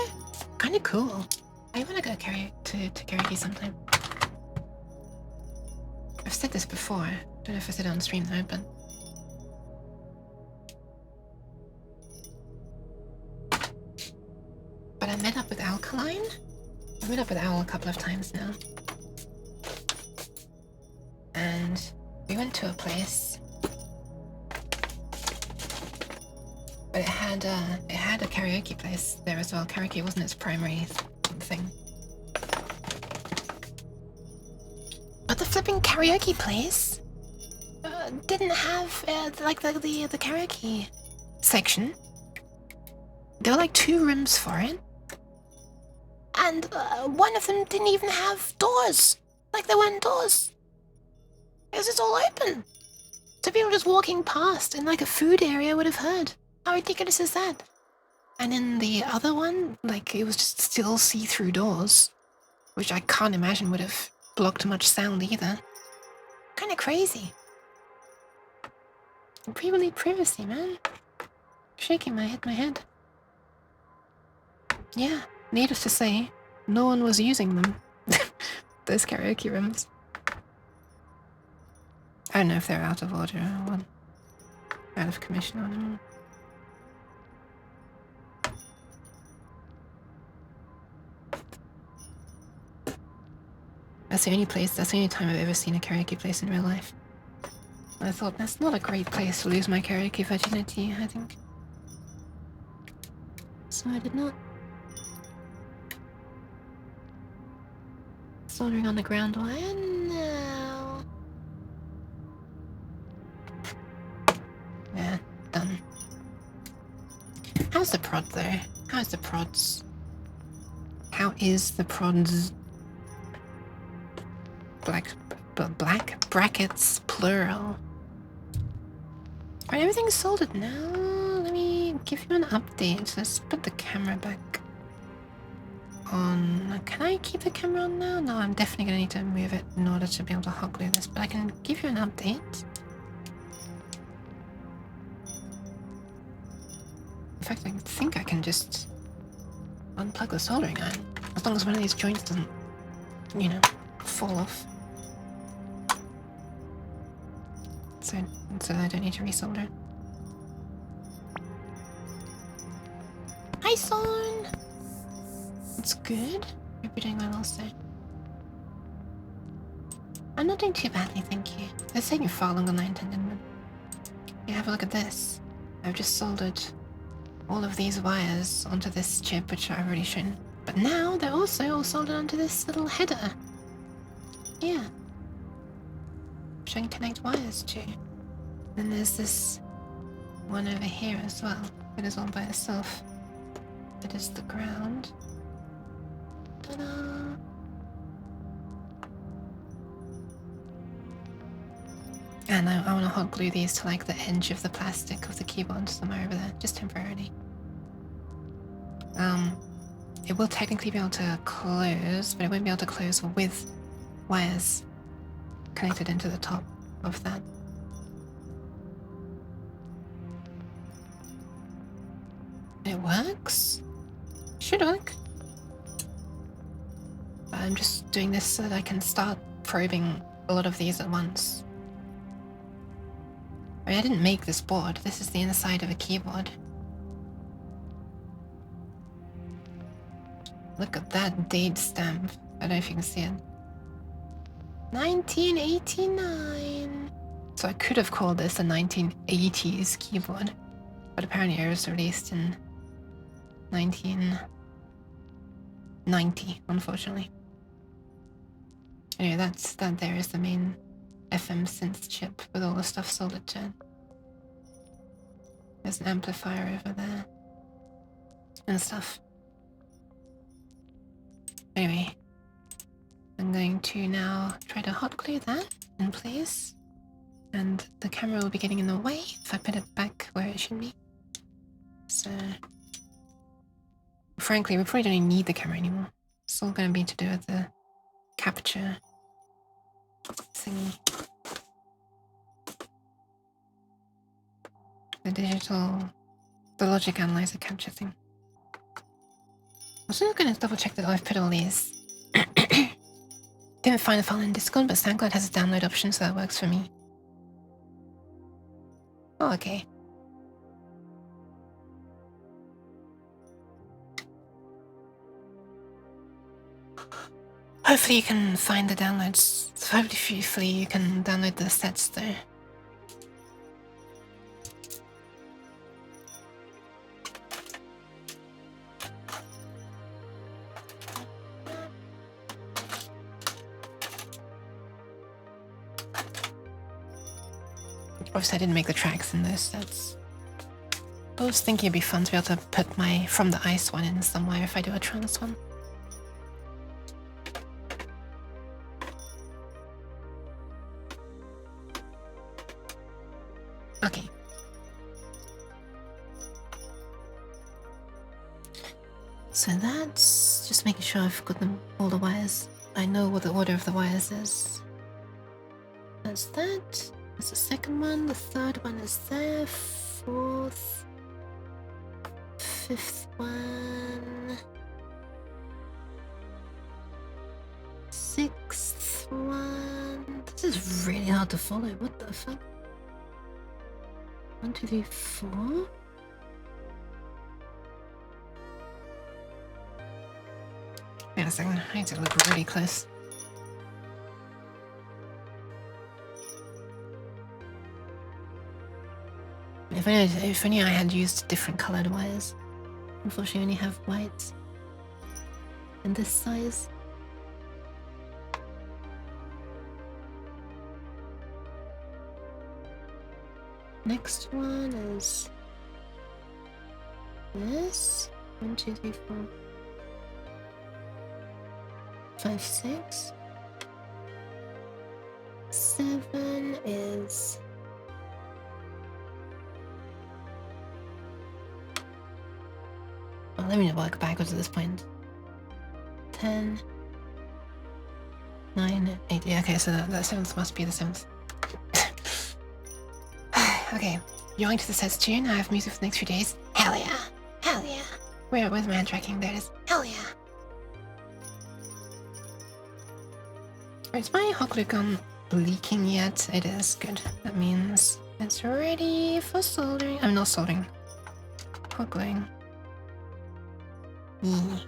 kind of cool. I want to go to karaoke sometime. I've said this before. Don't know if I said it on stream though, but I met up with Alkaline. I've met up with Owl a couple of times now. And we went to a place. But it had a karaoke place there as well. Karaoke wasn't its primary thing. But the flipping karaoke place didn't have like the karaoke section. There were like 2 rooms for it, and one of them didn't even have doors. Like there weren't doors. It was just all open. So people just walking past in like a food area would have heard. How ridiculous is that? And in the other one, like it was just still see-through doors, which I can't imagine would have blocked much sound either. Kind of crazy. Privacy, man. Shaking my head. Yeah, needless to say, no one was using them. Those karaoke rooms. I don't know if they're out of order or out of commission or not. That's the only time I've ever seen a karaoke place in real life. I thought, that's not a great place to lose my karaoke virginity, I think. So I did not. Soldering on the ground wire? No. Yeah, done. How's the prod though? How's the prods? How is the prods? Black brackets plural. Alright, everything's soldered now. Let me give you an update. Let's put the camera back on. Can I keep the camera on now? No, I'm definitely gonna need to move it in order to be able to hot glue this, but I can give you an update. In fact, I think I can just unplug the soldering iron, as long as one of these joints doesn't, you know, fall off. So I don't need to resolder. Hi, Son! It's good. Hope you're doing well also. I'm not doing too badly, thank you. It's taking far longer than I intended, but... Yeah, have a look at this. I've just soldered all of these wires onto this chip, which I've already shown. But now they're also all soldered onto this little header. Yeah. Which I can connect wires to. Then there's this one over here as well. It is all by itself. It is the ground. Ta-da! And I want to hot glue these to like the edge of the plastic of the keyboard somewhere over there, just temporarily. It will technically be able to close, but it won't be able to close with wires connected into the top of that. It works? Should work. But I'm just doing this so that I can start probing a lot of these at once. I mean, I didn't make this board. This is the inside of a keyboard. Look at that date stamp. I don't know if you can see it. 1989. So I could have called this a 1980s keyboard, but but apparently it was released in 1990, unfortunately. Anyway, that there is the main FM synth chip with all the stuff soldered to it. There's an amplifier over there and stuff. Anyway, I'm going to now try to hot glue that in place, and the camera will be getting in the way if I put it back where it should be. So, frankly, we probably don't even need the camera anymore. It's all going to be to do with the capture thingy. The logic analyzer capture thing. I'm also going to double check that I've put all these. Didn't find a file in Discord, but SoundCloud has a download option, so that works for me. Oh, okay. Hopefully you can find the downloads. Hopefully you can download the sets though. Obviously I didn't make the tracks in those sets. I was thinking it'd be fun to be able to put my From the Ice one in somewhere if I do a trance one. Okay. So that's just making sure I've got them all the wires. I know what the order of the wires is. That's that. That's the second one. The third one is there. Fourth. Fifth one. Sixth one. This is really hard to follow. What the fuck? 1, 2, 3, 4. Wait a second, I need to look really close. If only I had used different colored wires. Unfortunately, I only have white. And this size. Next one is this. 1, 2, 3, 4, 5, 6. 7 is let me work backwards at this point. 10, 9, 8. Yeah, okay, so that 7th must be the 7th. Okay, you're going to the sets tune. I have music for the next few days. Hell yeah! Hell yeah! Where's my hand tracking? There it is. Hell yeah! Is my hot glue gun leaking yet? It is. Good. That means it's ready for soldering. I'm not soldering. Hot gluing. No.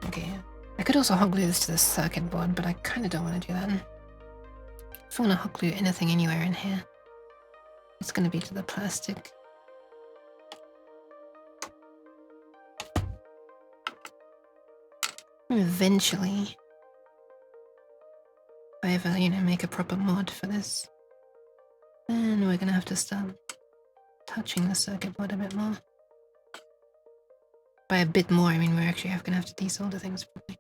Okay, I could also hot glue this to the circuit board, but I kind of don't want to do that. If I want to hot glue anything anywhere in here, it's going to be to the plastic. Eventually, if I ever, make a proper mod for this, then we're going to have to start touching the circuit board a bit more. By a bit more, I mean we're actually going to have to desolder things probably.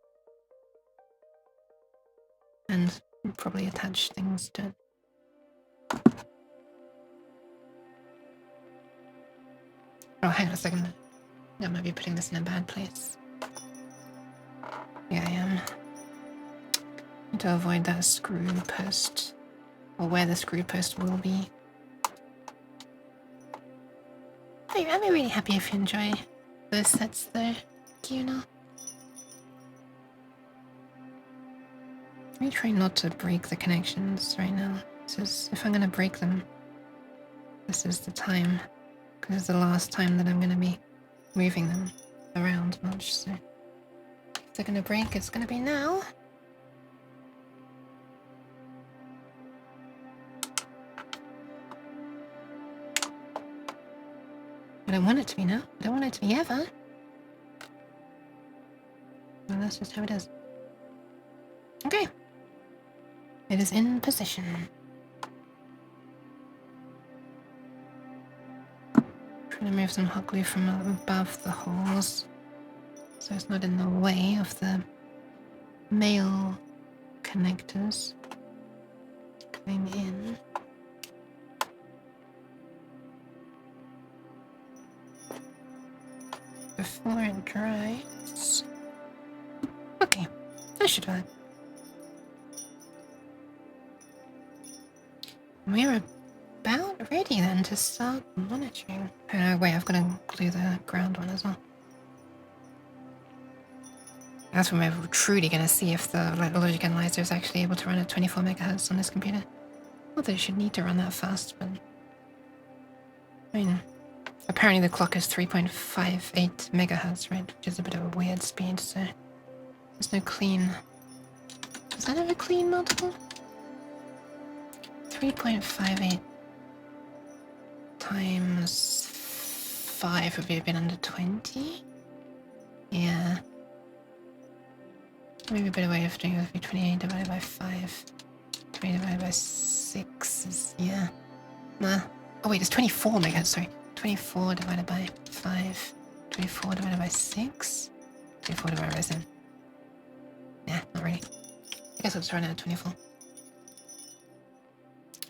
And probably attach things to it. Oh, hang on a second. I might be putting this in a bad place. Yeah, I am. Need to avoid that screw post. Or where the screw post will be. Hey, I'd be really happy if you enjoy those sets though, Kiuna. I'm trying not to break the connections right now. If I'm gonna break them, this is the time. Because it's the last time that I'm gonna be moving them around much, so If they're gonna break, it's gonna be now. I don't want it to be now. I don't want it to be ever. Well, that's just how it is. Okay. It is in position. Trying to move some hot glue from above the holes so it's not in the way of the male connectors going in. Before it dries. Okay, that should work. We're about ready then to start monitoring. Oh no, wait, I've got to glue the ground one as well. That's when we're truly going to see if the logic analyzer is actually able to run at 24 megahertz on this computer. Not that it should need to run that fast, but I mean, apparently the clock is 3.58 megahertz, right? Which is a bit of a weird speed, so there's no clean. Does that have a clean multiple? 3.58 times 5 would be a bit under 20. Yeah. Maybe a better way of doing it would be 28 divided by 5. 20 divided by 6 is, yeah. Nah. Oh wait, it's 24 megahertz, sorry. 24 divided by 5. 24 divided by 6. 24 divided by 7. Nah, not really. I guess I'll just run out of 24.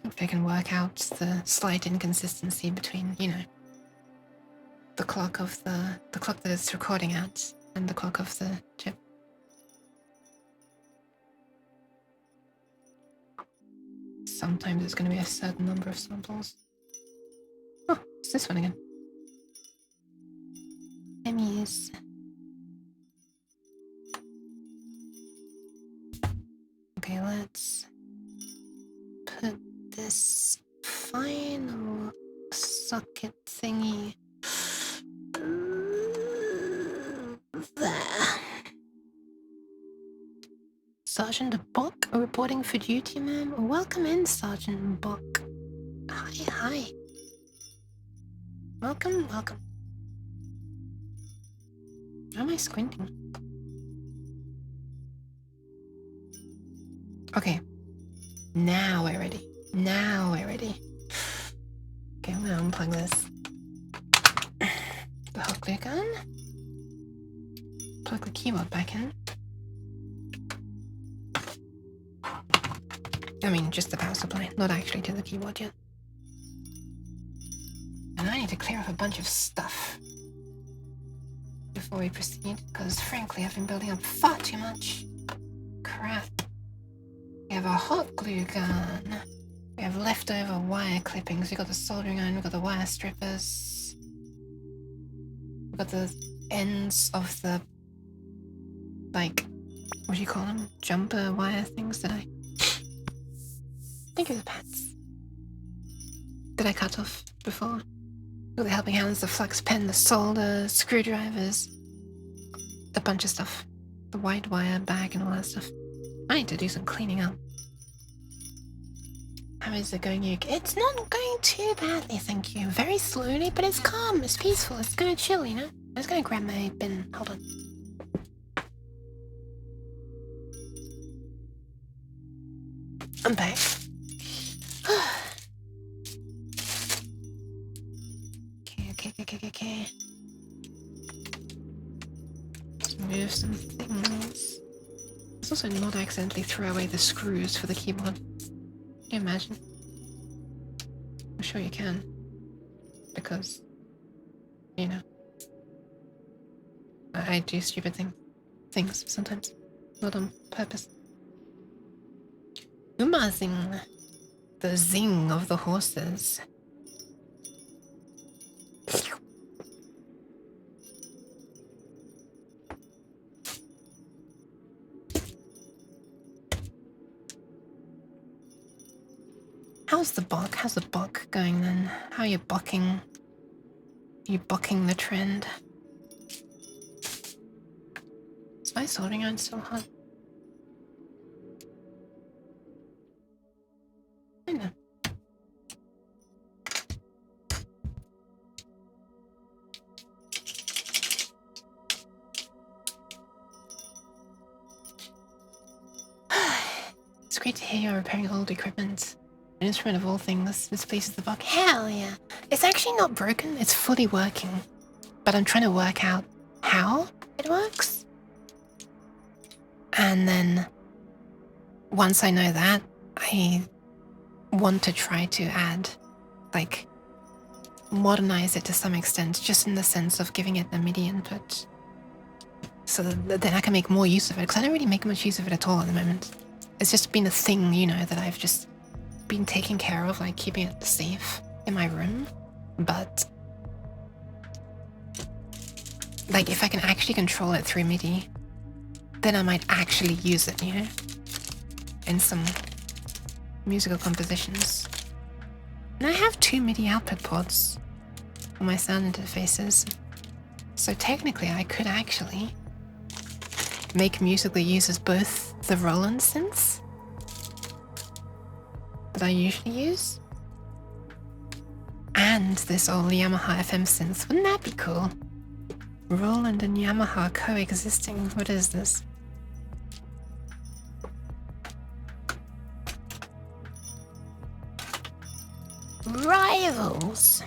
Hopefully I can work out the slight inconsistency between, you know, the clock that it's recording at and the clock of the chip. Sometimes it's going to be a certain number of samples. Oh, it's this one again. Emmys. Okay, let's put this final socket thingy there. Sergeant Bock reporting for duty, ma'am. Welcome in, Sergeant Bock. Hi. Welcome. How am I squinting? Okay. Now we're ready. Okay, I'm gonna unplug this. The hot glue gun. Plug the keyboard back in. I mean, just the power supply, not actually to the keyboard yet. And I need to clear up a bunch of stuff before we proceed, because frankly, I've been building up far too much crap. We have a hot glue gun. We have leftover wire clippings. We got the soldering iron. We got the wire strippers. We got the ends of the, like, what do you call them? Jumper wire things that I think of the pads that I cut off before. With the helping hands, the flux pen, the solder, screwdrivers, a bunch of stuff. The white wire bag and all that stuff. I need to do some cleaning up. How is it going, Yuke? It's not going too badly, thank you. Very slowly, but it's calm, it's peaceful, it's gonna chill, you know? I'm just gonna grab my bin. Hold on. I'm back. Okay. Let's move some things. Let's also not accidentally throw away the screws for the keyboard. Can you imagine? I'm sure you can. Because, you know, I do stupid things sometimes. Not on purpose. Umazing. The zing of the horses. How's the buck going then? How are you bucking? Are you bucking the trend? Is my soldering iron still hot? I know. It's great to hear you're repairing old equipment. An instrument of all things, this places the buck. Hell yeah. It's actually not broken, it's fully working. But I'm trying to work out how it works. And then once I know that, I want to try to add, like, modernize it to some extent, just in the sense of giving it a MIDI input. So that then I can make more use of it, because I don't really make much use of it at all at the moment. It's just been a thing, you know, that I've just been taking care of, like keeping it safe in my room. But like if I can actually control it through MIDI, then I might actually use it, you know, in some musical compositions. And I have 2 MIDI output ports on my sound interfaces, so technically I could actually make music that uses both the Roland synths that I usually use and this old Yamaha FM synth. Wouldn't that be cool? Roland and Yamaha coexisting. What is this? Rivals!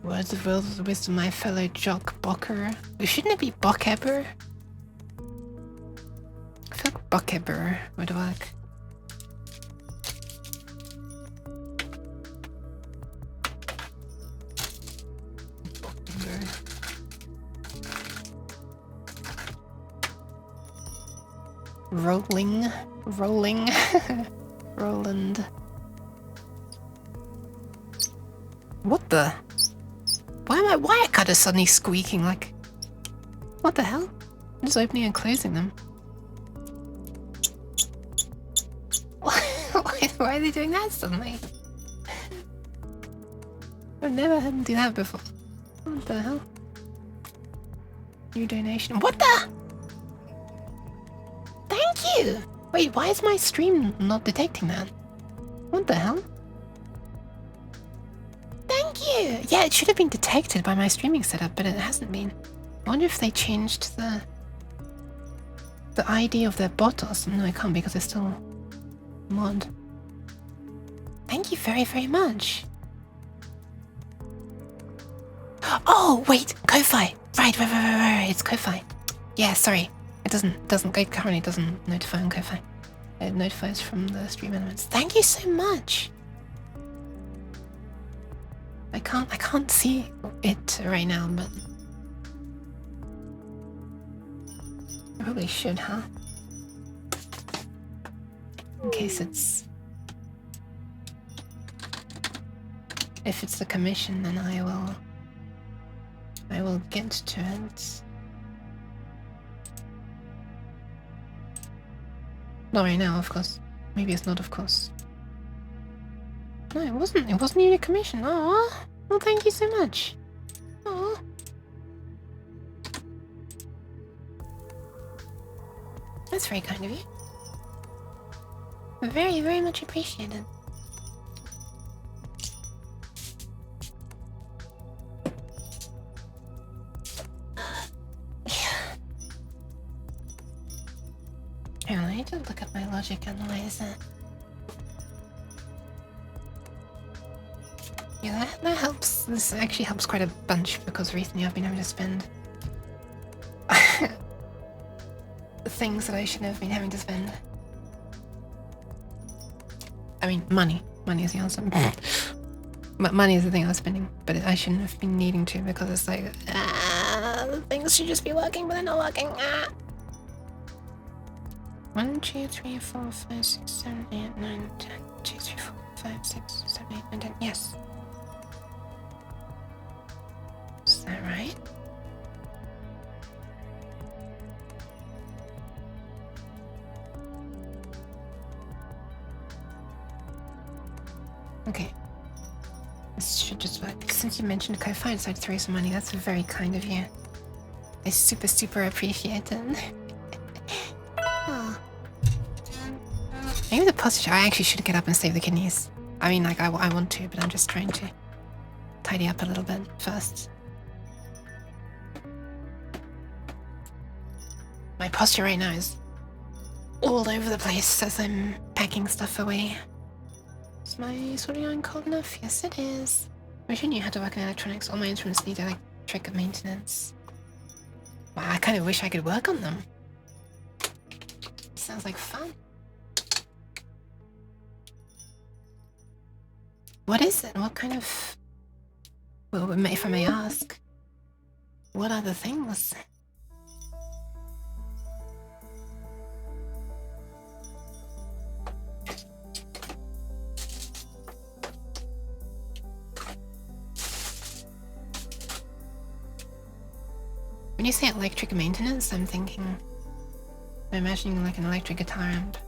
Words of wisdom, my fellow jock Bocker. Shouldn't it be Bockeber? I feel like Bockeber would work. Rolling. Roland. What the? Why am I wirecutter suddenly squeaking like? What the hell? I'm just opening and closing them. Why are they doing that suddenly? I've never had them do that before. What the hell? New donation. What the? Thank you! Wait, why is my stream not detecting that? What the hell? Thank you! Yeah, it should have been detected by my streaming setup, but it hasn't been. I wonder if they changed the ID of their bot or something. No, I can't because it's still mod. Thank you very, very much. Oh, wait, Ko-Fi. Right, it's Ko-Fi. Yeah, sorry. It currently doesn't notify on Ko-Fi. It notifies from the stream elements. Thank you so much. I can't see it right now, but I probably should, huh? In case if it's the commission, then I will get to it. Not right now, of course. Maybe it's not, of course. No, it wasn't. It wasn't even a commission. Oh, well, thank you so much. Oh. That's very kind of you. Very, very much appreciated. Hang on, I need to look at my logic analyzer. Yeah, that helps. This actually helps quite a bunch because recently I've been having to spend things that I shouldn't have been having to spend. I mean, money. Money is the answer. But money is the thing I was spending, but I shouldn't have been needing to because it's like, things should just be working, but they're not working. 1, 2, 3, 4, 5, 6, 7, 8, 9, 10. 2, 3, 4, 5, 6, 7, 8, 9, 10. Yes. Is that right? Okay. This should just work. Since you mentioned Ko-Fi, I decided to throw some money. That's very kind of you. I super appreciate it. Oh. Maybe the posture. I actually should get up and save the kidneys. I mean, like, I want to, but I'm just trying to tidy up a little bit first. My posture right now is all over the place as I'm packing stuff away. Is my soldering iron cold enough? Yes, it is. I wish I knew how to work in electronics. All my instruments need electric maintenance. Wow, I kind of wish I could work on them. Sounds like fun. What is it? What kind of... Well, if I may ask, what are the things? When you say electric maintenance, I'm imagining like an electric guitar amp.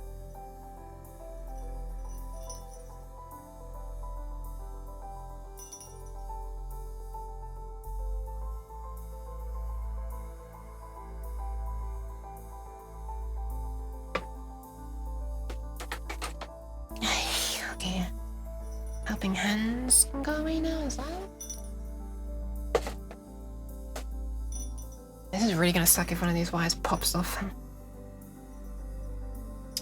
Okay. Helping hands can go away now, is that? This is really gonna suck if one of these wires pops off.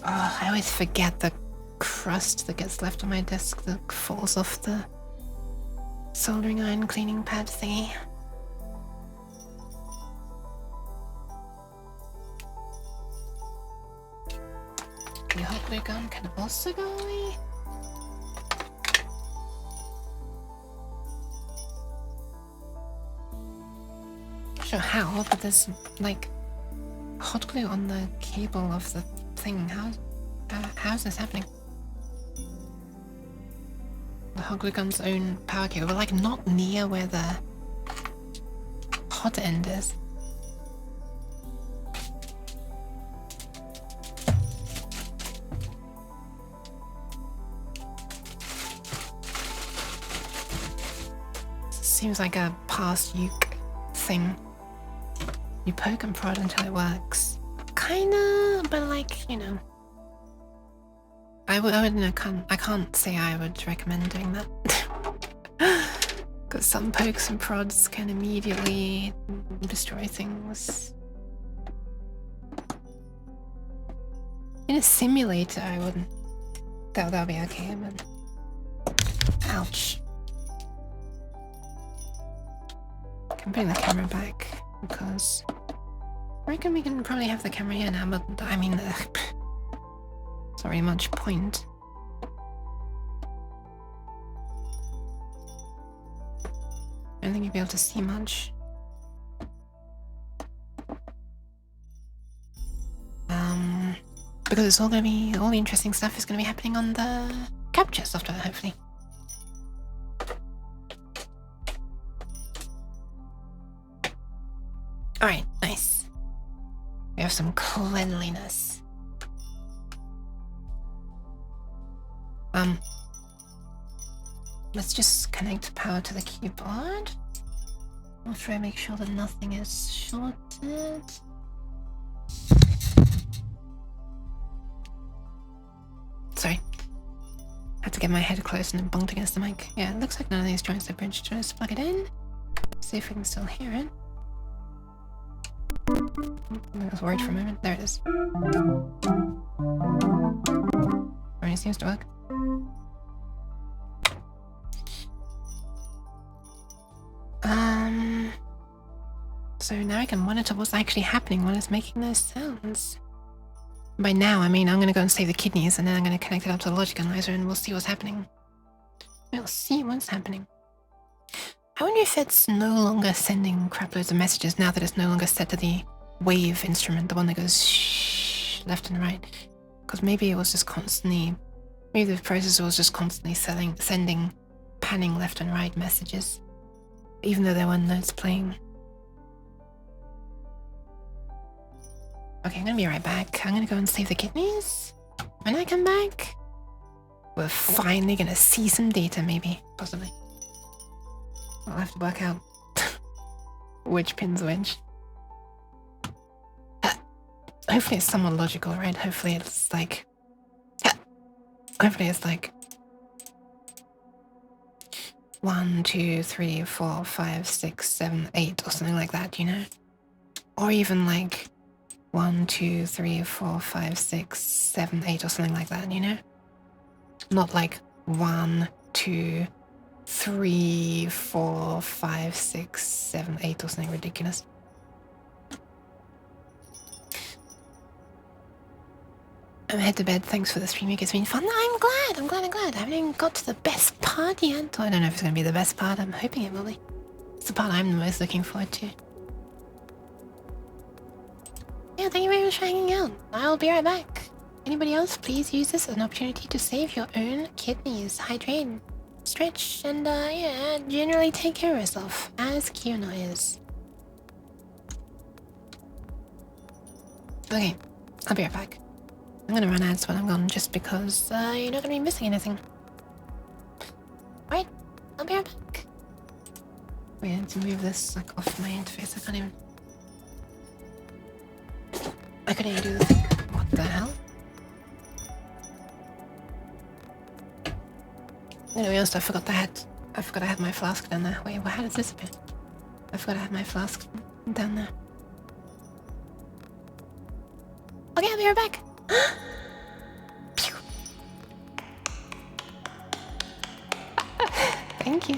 Oh, I always forget the crust that gets left on my desk that falls off the soldering iron cleaning pad thingy. The hot glue gun can also go away. Sure how, but there's like hot glue on the cable of the thing. How is this happening? The hot glue gun's own power cable, but like not near where the hot end is. Seems like a past uke thing. You poke and prod until it works. Kinda, but like, you know. I can't say I would recommend doing that. Because some pokes and prods can immediately destroy things. In a simulator, I wouldn't. That'll be okay, but... Ouch. I'm putting the camera back because I reckon we can probably have the camera here now, but I mean, it's not really much point. I don't think you'll be able to see much. Because it's all gonna be, all the interesting stuff is gonna be happening on the capture software, hopefully. Alright, nice. We have some cleanliness. Let's just connect power to the keyboard. I'll try to make sure that nothing is shorted. Sorry. Had to get my head close and then bumped against the mic. Yeah, it looks like none of these joints are bridged. Let's plug it in. See if we can still hear it. I was worried for a moment. There it is. Already seems to work. So now I can monitor what's actually happening while it's making those sounds. By now, I mean I'm gonna go and save the kidneys and then I'm gonna connect it up to the logic analyzer and we'll see what's happening. We'll see what's happening. I wonder if it's no longer sending crap loads of messages now that it's no longer set to the wave instrument, the one that goes shh, left and right. Because maybe it was just constantly, maybe the processor was just constantly sending panning left and right messages, even though there weren't notes playing. Okay, I'm gonna be right back. I'm gonna go and save the kidneys. When I come back, we're finally gonna see some data, maybe, possibly. I'll have to work out which pin's which. hopefully it's somewhat logical, right? Hopefully it's like 1, 2, 3, 4, 5, 6, 7, 8 or something like that, you know? Or even like 1, 2, 3, 4, 5, 6, 7, 8 or something like that, you know? Not like 1, 2, 3, 4, 5, 6, 7, 8 or something ridiculous. I'm head to bed. Thanks for the stream. It's been fun. I'm glad. I haven't even got to the best part yet. I don't know if it's going to be the best part. I'm hoping it will be. It's the part I'm the most looking forward to. Yeah, thank you very much for hanging out. I'll be right back. Anybody else, please use this as an opportunity to save your own kidneys. Hydrate, stretch, and yeah, generally take care of yourself, as Kiona is. Okay, I'll be right back. I'm gonna run ads when I'm gone just because you're not gonna be missing anything. Alright, I'll be right back. Wait, I need to move this like off my interface. I can't even. I couldn't do this. What the hell? No, to be honest, I forgot I had my flask down there. Wait, how does this appear? I forgot I had my flask down there. Okay, I'll be right back. Thank you.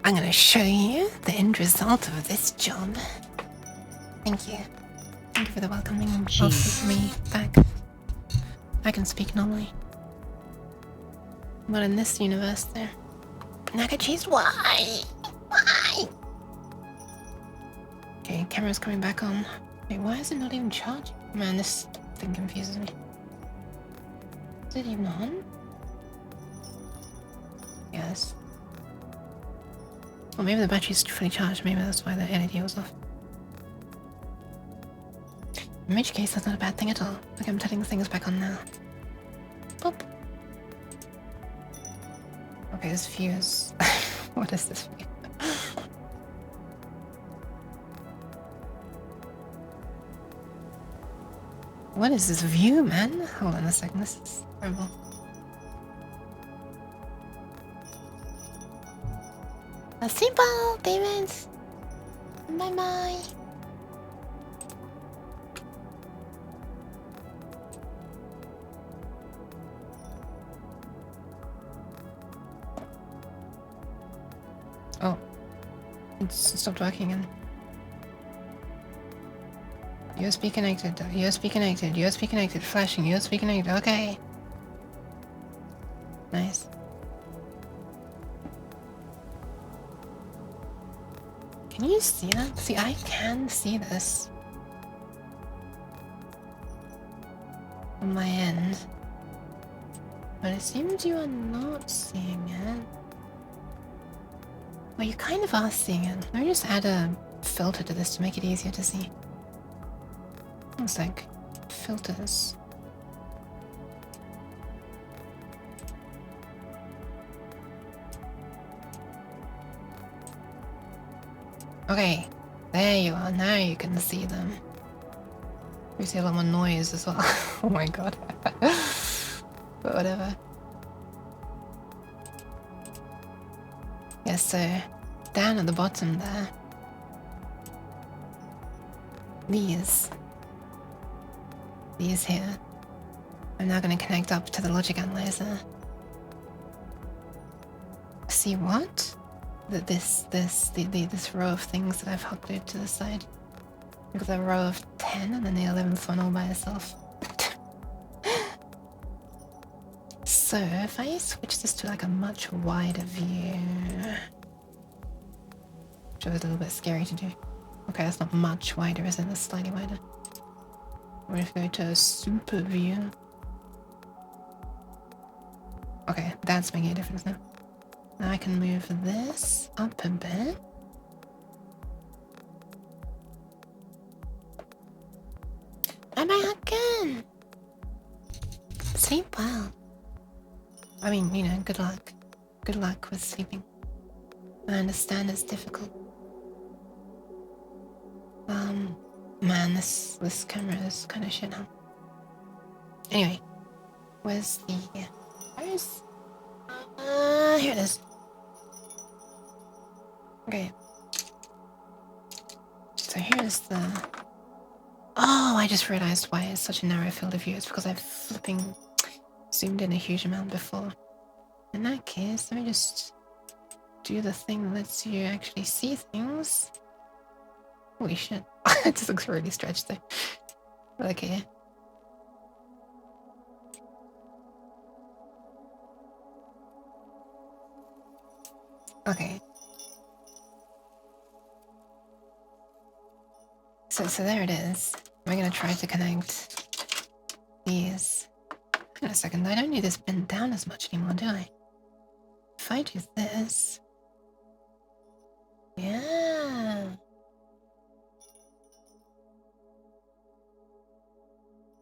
I'm gonna show you the end result of this job. Thank you. Thank you for the welcoming of me back. I can speak normally. But in this universe there. Naga cheese, why? Why? Okay, camera's coming back on. Wait, why is it not even charging? Man, this thing confuses me. Is it even on? Yes. Well, maybe the battery's fully charged. Maybe that's why the LED was off. In which case, that's not a bad thing at all. Okay, I'm turning the things back on now. Boop. Okay, this view is... What is this view? What is this view, man? Hold on a second, this is horrible. Simple, David. Bye bye. Oh, it's stopped working again. USB connected, USB connected, USB connected, flashing, USB connected, okay. Nice. Can you see that? See, I can see this on my end, but it seems you are not seeing it. Well, you kind of are seeing it. Let me just add a filter to this to make it easier to see. Looks like filters. Okay, there you are. Now you can see them. We see a lot more noise as well. Oh my god. But whatever. Yeah, so down at the bottom there, these here, I'm now going to connect up to the logic analyzer. See what? This row of things that I've hooked it to the side. Because a row of 10 and then the 11th one all by itself. So if I switch this to like a much wider view, which is a little bit scary to do. Okay, that's not much wider, is it? That's slightly wider. Or if we go to a super view. Okay, that's making a difference now. Now I can move this up a bit. Bye bye again. Sleep well. I mean, you know, good luck. Good luck with sleeping. I understand it's difficult. Man, this camera is kind of shit now. Anyway, where's the... Where's... here it is. Okay. So here's the... Oh, I just realized why it's such a narrow field of view. It's because I've flipping zoomed in a huge amount before. In that case, let me just do the thing that lets you actually see things. Holy shit. It just looks really stretched though. Okay. Okay. So there it is. We're gonna try to connect these. Hang on a second, I don't need this bent down as much anymore, do I? If I do this... Yeah.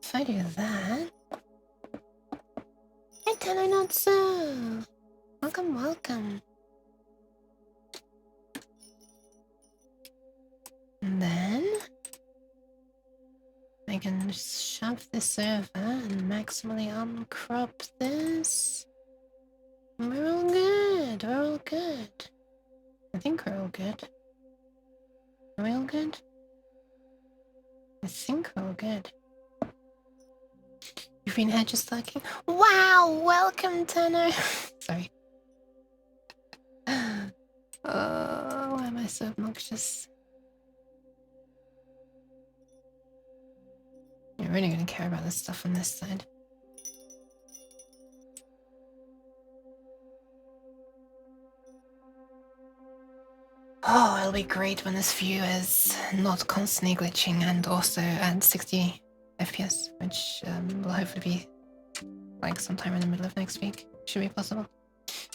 If I do that... Hey, Tanner, not so. Welcome, welcome. And then... I can shove this over and maximally uncrop this. We're all good, we're all good. I think we're all good. Are we all good? I think we're all good. You've been here just lurking? Wow, welcome, Tanner. Sorry. Oh, why am I so obnoxious? You're really gonna care about this stuff on this side. Oh, it'll be great when this view is not constantly glitching and also at 60 FPS, which will hopefully be like sometime in the middle of next week. Should be possible.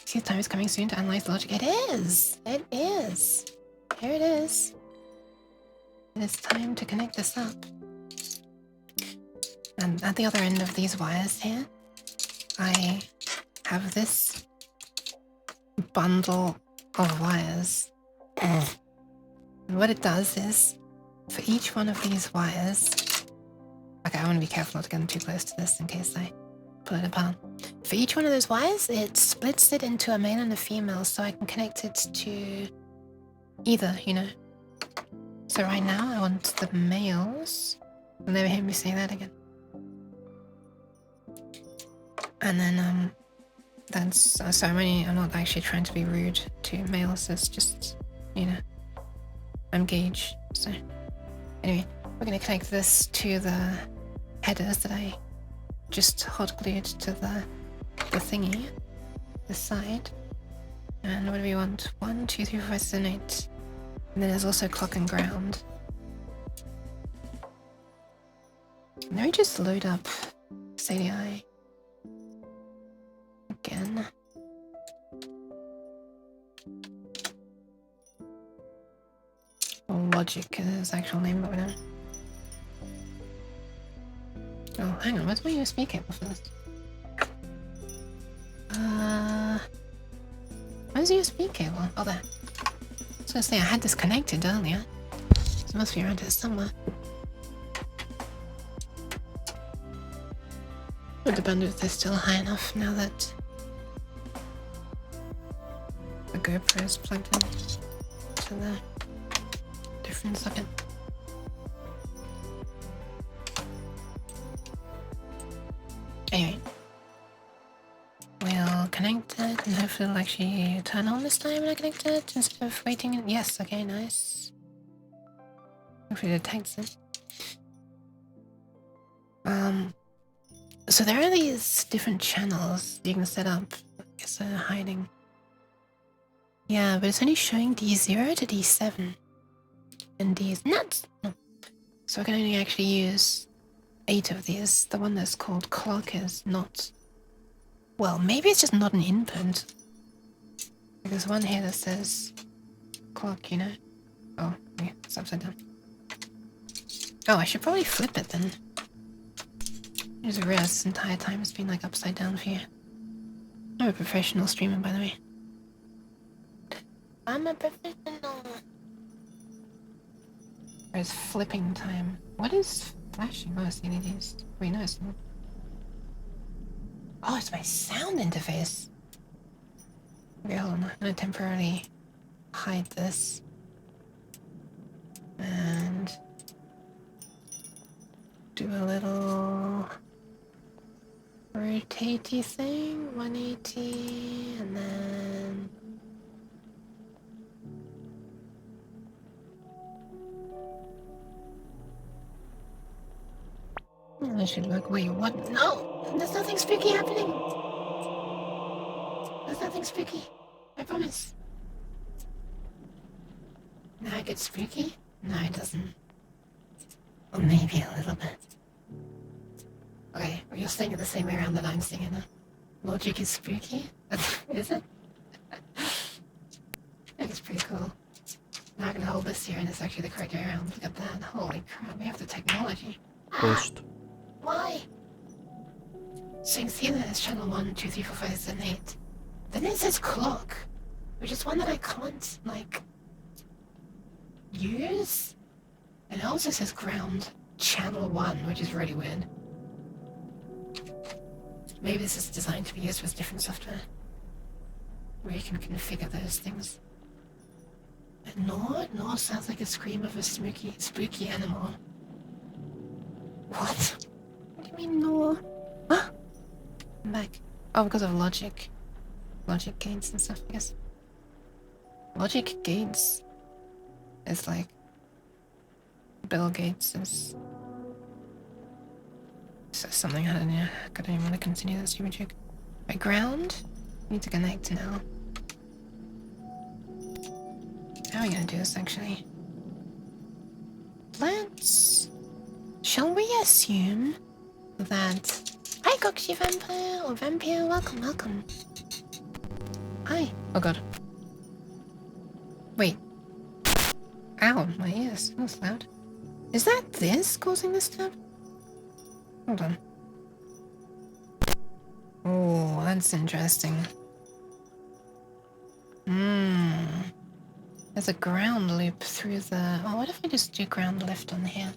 See, time is coming soon to analyze the logic. It is! It is! Here it is. It is time to connect this up. And at the other end of these wires here, I have this bundle of wires. And what it does is, for each one of these wires... Okay, I want to be careful not to get them too close to this in case I pull it apart. For each one of those wires, it splits it into a male and a female, so I can connect it to either, you know. So right now I want the males. You'll never hear me say that again. And then that's so I'm not actually trying to be rude to males. It's just, you know, I'm Gage. So anyway, we're gonna connect this to the headers that I just hot glued to the thingy, the side. And what do we want? 1, 2, 3, 4, 5, 6, 7, 8. And then there's also clock and ground. Let me just load up CDI again. Or Logic is his actual name, but whatever. Oh, hang on, where's my USB cable for this? Where's the USB cable? Oh, there. I was gonna say I had this connected earlier. So it must be around here somewhere. But the bandwidth is still high enough now that the GoPro is plugged in to the different socket. Anyway, we'll connect it and hopefully it'll actually turn on this time when I connect it instead of waiting. Yes, okay, nice. Hopefully it detects it. So there are these different channels you can set up. I guess they're hiding. Yeah, but it's only showing D0 to D7. And D's nuts! No. So I can only actually use 8 of these. The one that's called clock is not... Well, maybe it's just not an input. There's one here that says clock, you know? Oh, yeah, it's upside down. Oh, I should probably flip it then. I just realized this entire time it's been like upside down for you. I'm a professional streamer, by the way. I'm a professional. There's flipping time. What is flashing? Oh, it's LEDs. Wait, no, it's not. Oh, it's my sound interface. Okay, hold on. I'm gonna temporarily hide this. And do a little rotatey thing, 180, and then that should look. Wait, what? No, there's nothing spooky happening. There's nothing spooky. I promise. Now it gets spooky? No, it doesn't. Or maybe a little bit. Okay, well, you're staying it the same way around that I'm singing it. Logic is spooky? Is it? It's pretty cool. Now I can hold this here and it's actually the correct way around. Look at that. Holy crap, we have the technology. Post. Why? So you can see that it's channel 1, 2, 3, 4, 5, 6, 7, 8. Then it says clock, which is one that I can't, like, use. And it also says ground, channel 1, which is really weird. Maybe this is designed to be used with different software, where you can configure those things. And Nor sounds like a scream of a spooky animal. What? What do you mean Nor? Huh? I'm back. Oh, because of logic. Logic gains and stuff, I guess. Logic gains is like Bill Gates is something. I don't know. I don't even want to continue that stupid joke. My ground? Need to connect now. How are we gonna do this actually? Shall we assume that... Hi, Coxy Vampire, or Vampire, welcome, welcome. Hi. Oh god. Wait. Ow, my ears. That was loud. Is that this causing this tab? Hold on. Oh, that's interesting. There's a ground loop through the... Oh, what if I just do ground lift on here?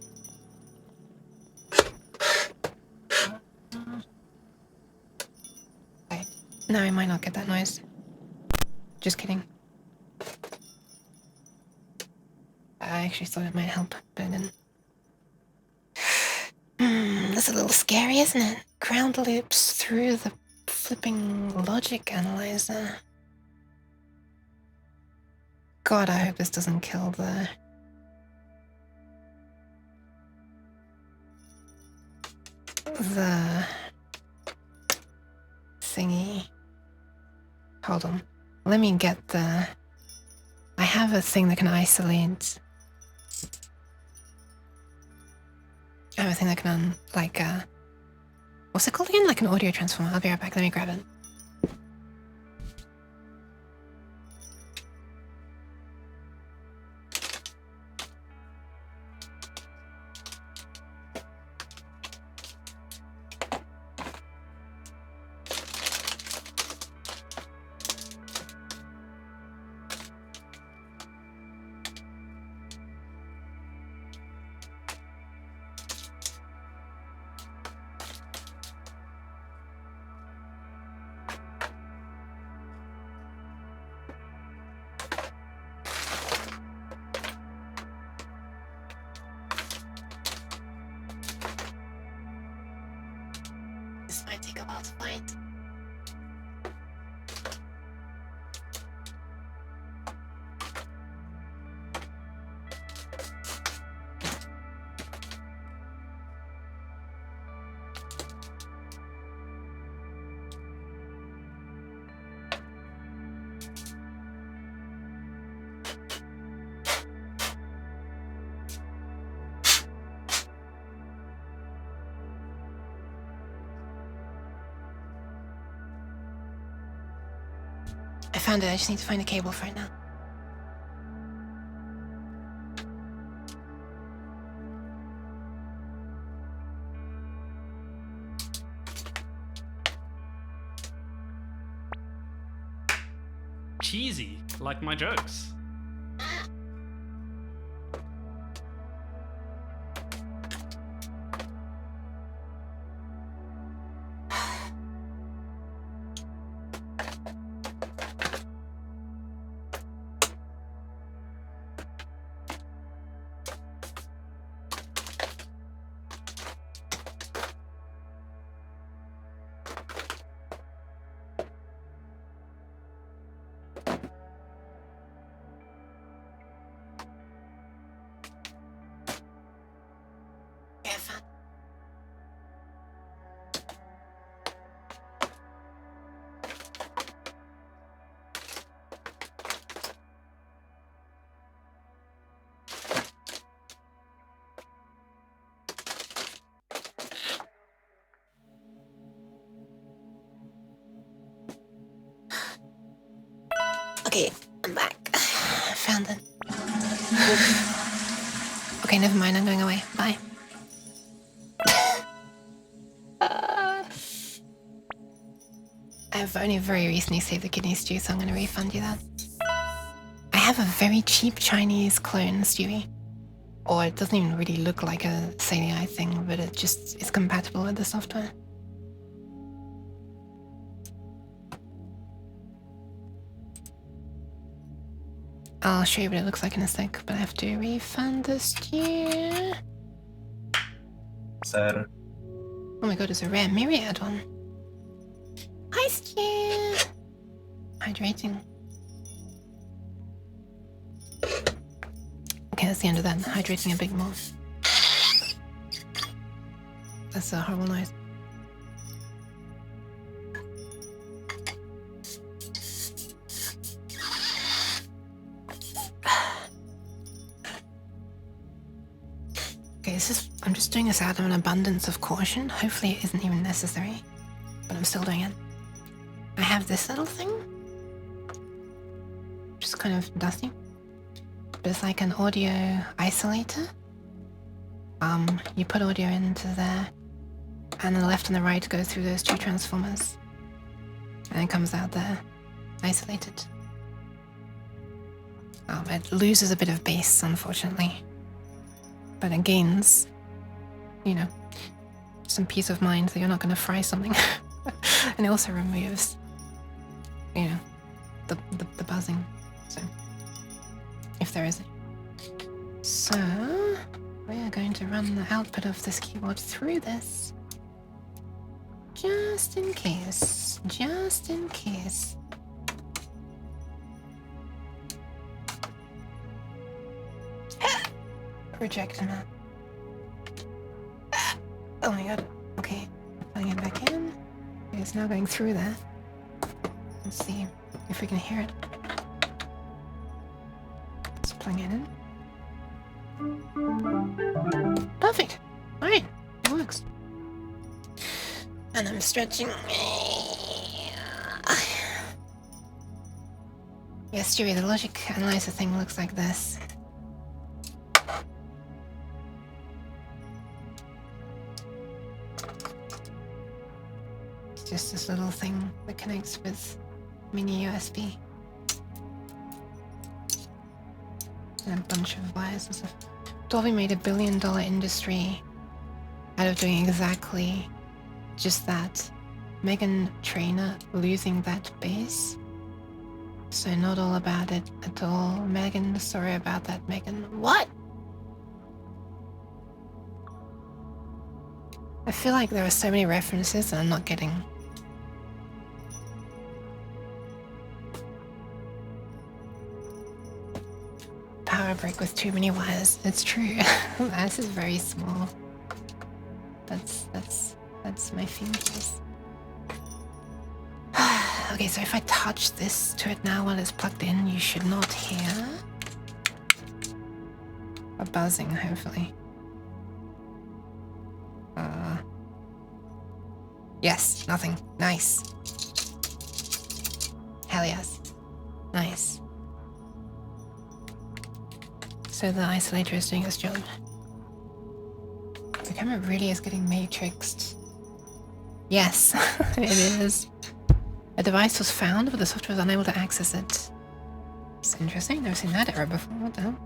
Okay. No, I might not get that noise. Just kidding. I actually thought it might help, but it didn't. That's a little scary, isn't it? Ground loops through the flipping logic analyzer. God, I hope this doesn't kill the... thingy. Hold on. Let me get the... I have a thing that can isolate... I have a thing that can, like, what's it called again? Like an audio transformer. I'll be right back. Let me grab it. This might take a while to find. I found it. I just need to find a cable for it now. Cheesy, like my jokes. Yeah, I found it. Okay, I'm back. I found it. Okay, never mind. I'm going away. Bye. I've only very recently saved the kidney stew, so I'm going to refund you that. I have a very cheap Chinese clone, Stewie. Or it doesn't even really look like a CDI thing, but it just is compatible with the software. I'll show you what it looks like in a sec, but I have to refund the stew. Sir. Oh my god, it's a rare myriad one. Hi, Stew! Hydrating. Okay, that's the end of that. Hydrating a bit more. That's a horrible noise. Okay, I'm just doing this out of an abundance of caution. Hopefully it isn't even necessary, but I'm still doing it. I have this little thing. Just kind of dusty. But it's like an audio isolator. You put audio into there, and the left and the right go through those two transformers. And it comes out there, isolated. It loses a bit of bass, unfortunately. But it gains, you know, some peace of mind that you're not going to fry something. And it also removes, you know, the buzzing. So, if there is it. So, we are going to run the output of this keyboard through this. Just in case. Just in case. Reject that. Oh my god. Okay. Putting it back in. It's now going through there. Let's see if we can hear it. Let's plug it in. Perfect. Alright. It works. And I'm stretching. Yes, Stewie, the logic analyzer thing looks like this. It's just this little thing that connects with mini USB. And a bunch of wires and stuff. Dolby made $1 billion industry out of doing exactly just that. Meghan Trainor losing that bass. So not all about it at all. Megan, sorry about that, Megan. What? I feel like there are so many references that I'm not getting. Power brick with too many wires. It's true. This is very small. That's my fingers. Okay, so if I touch this to it now while it's plugged in, you should not hear a buzzing, hopefully. Yes, nothing. Nice. Hell yes. Nice. So the isolator is doing its job. The camera really is getting matrixed. Yes, it is. A device was found, but the software was unable to access it. It's interesting. Never seen that error before. What the hell?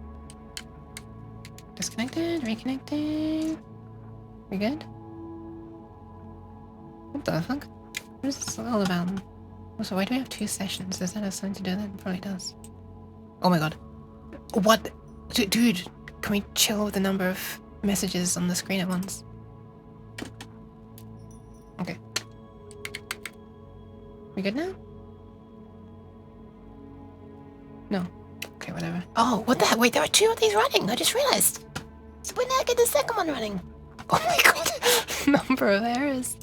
Disconnected, reconnecting. We good? What the fuck? What is this all about? Also, why do we have 2 sessions? Does that have something to do with it? It probably does. Oh my god. What? Dude, can we chill with the number of messages on the screen at once? Okay. We good now? No. Okay, whatever. Oh, what the heck? Wait, there are 2 of these running. I just realized. So when did I get the second one running? Oh my god. Number of errors.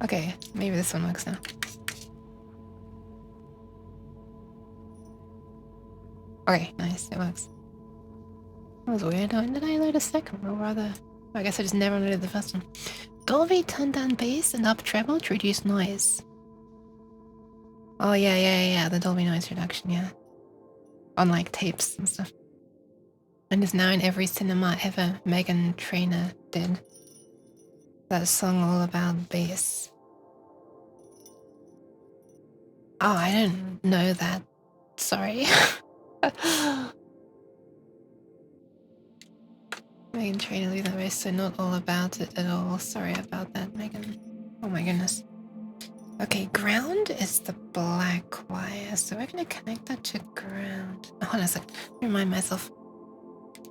Okay, maybe this one works now. Okay, nice. It works. That was weird. When did I load a second one? Or rather, I guess I just never loaded the first one. Dolby turned down bass and up treble to reduce noise. Oh yeah, the Dolby noise reduction, yeah. On like tapes and stuff. And is now in every cinema ever. Meghan Trainor did. That song all about bass. Oh, I didn't know that. Sorry. Meghan Trainor leave that bass, so not all about it at all. Sorry about that, Megan. Oh my goodness. Okay, ground is the black wire, so we're gonna connect that to ground. Oh, hold on a sec. Let me remind myself.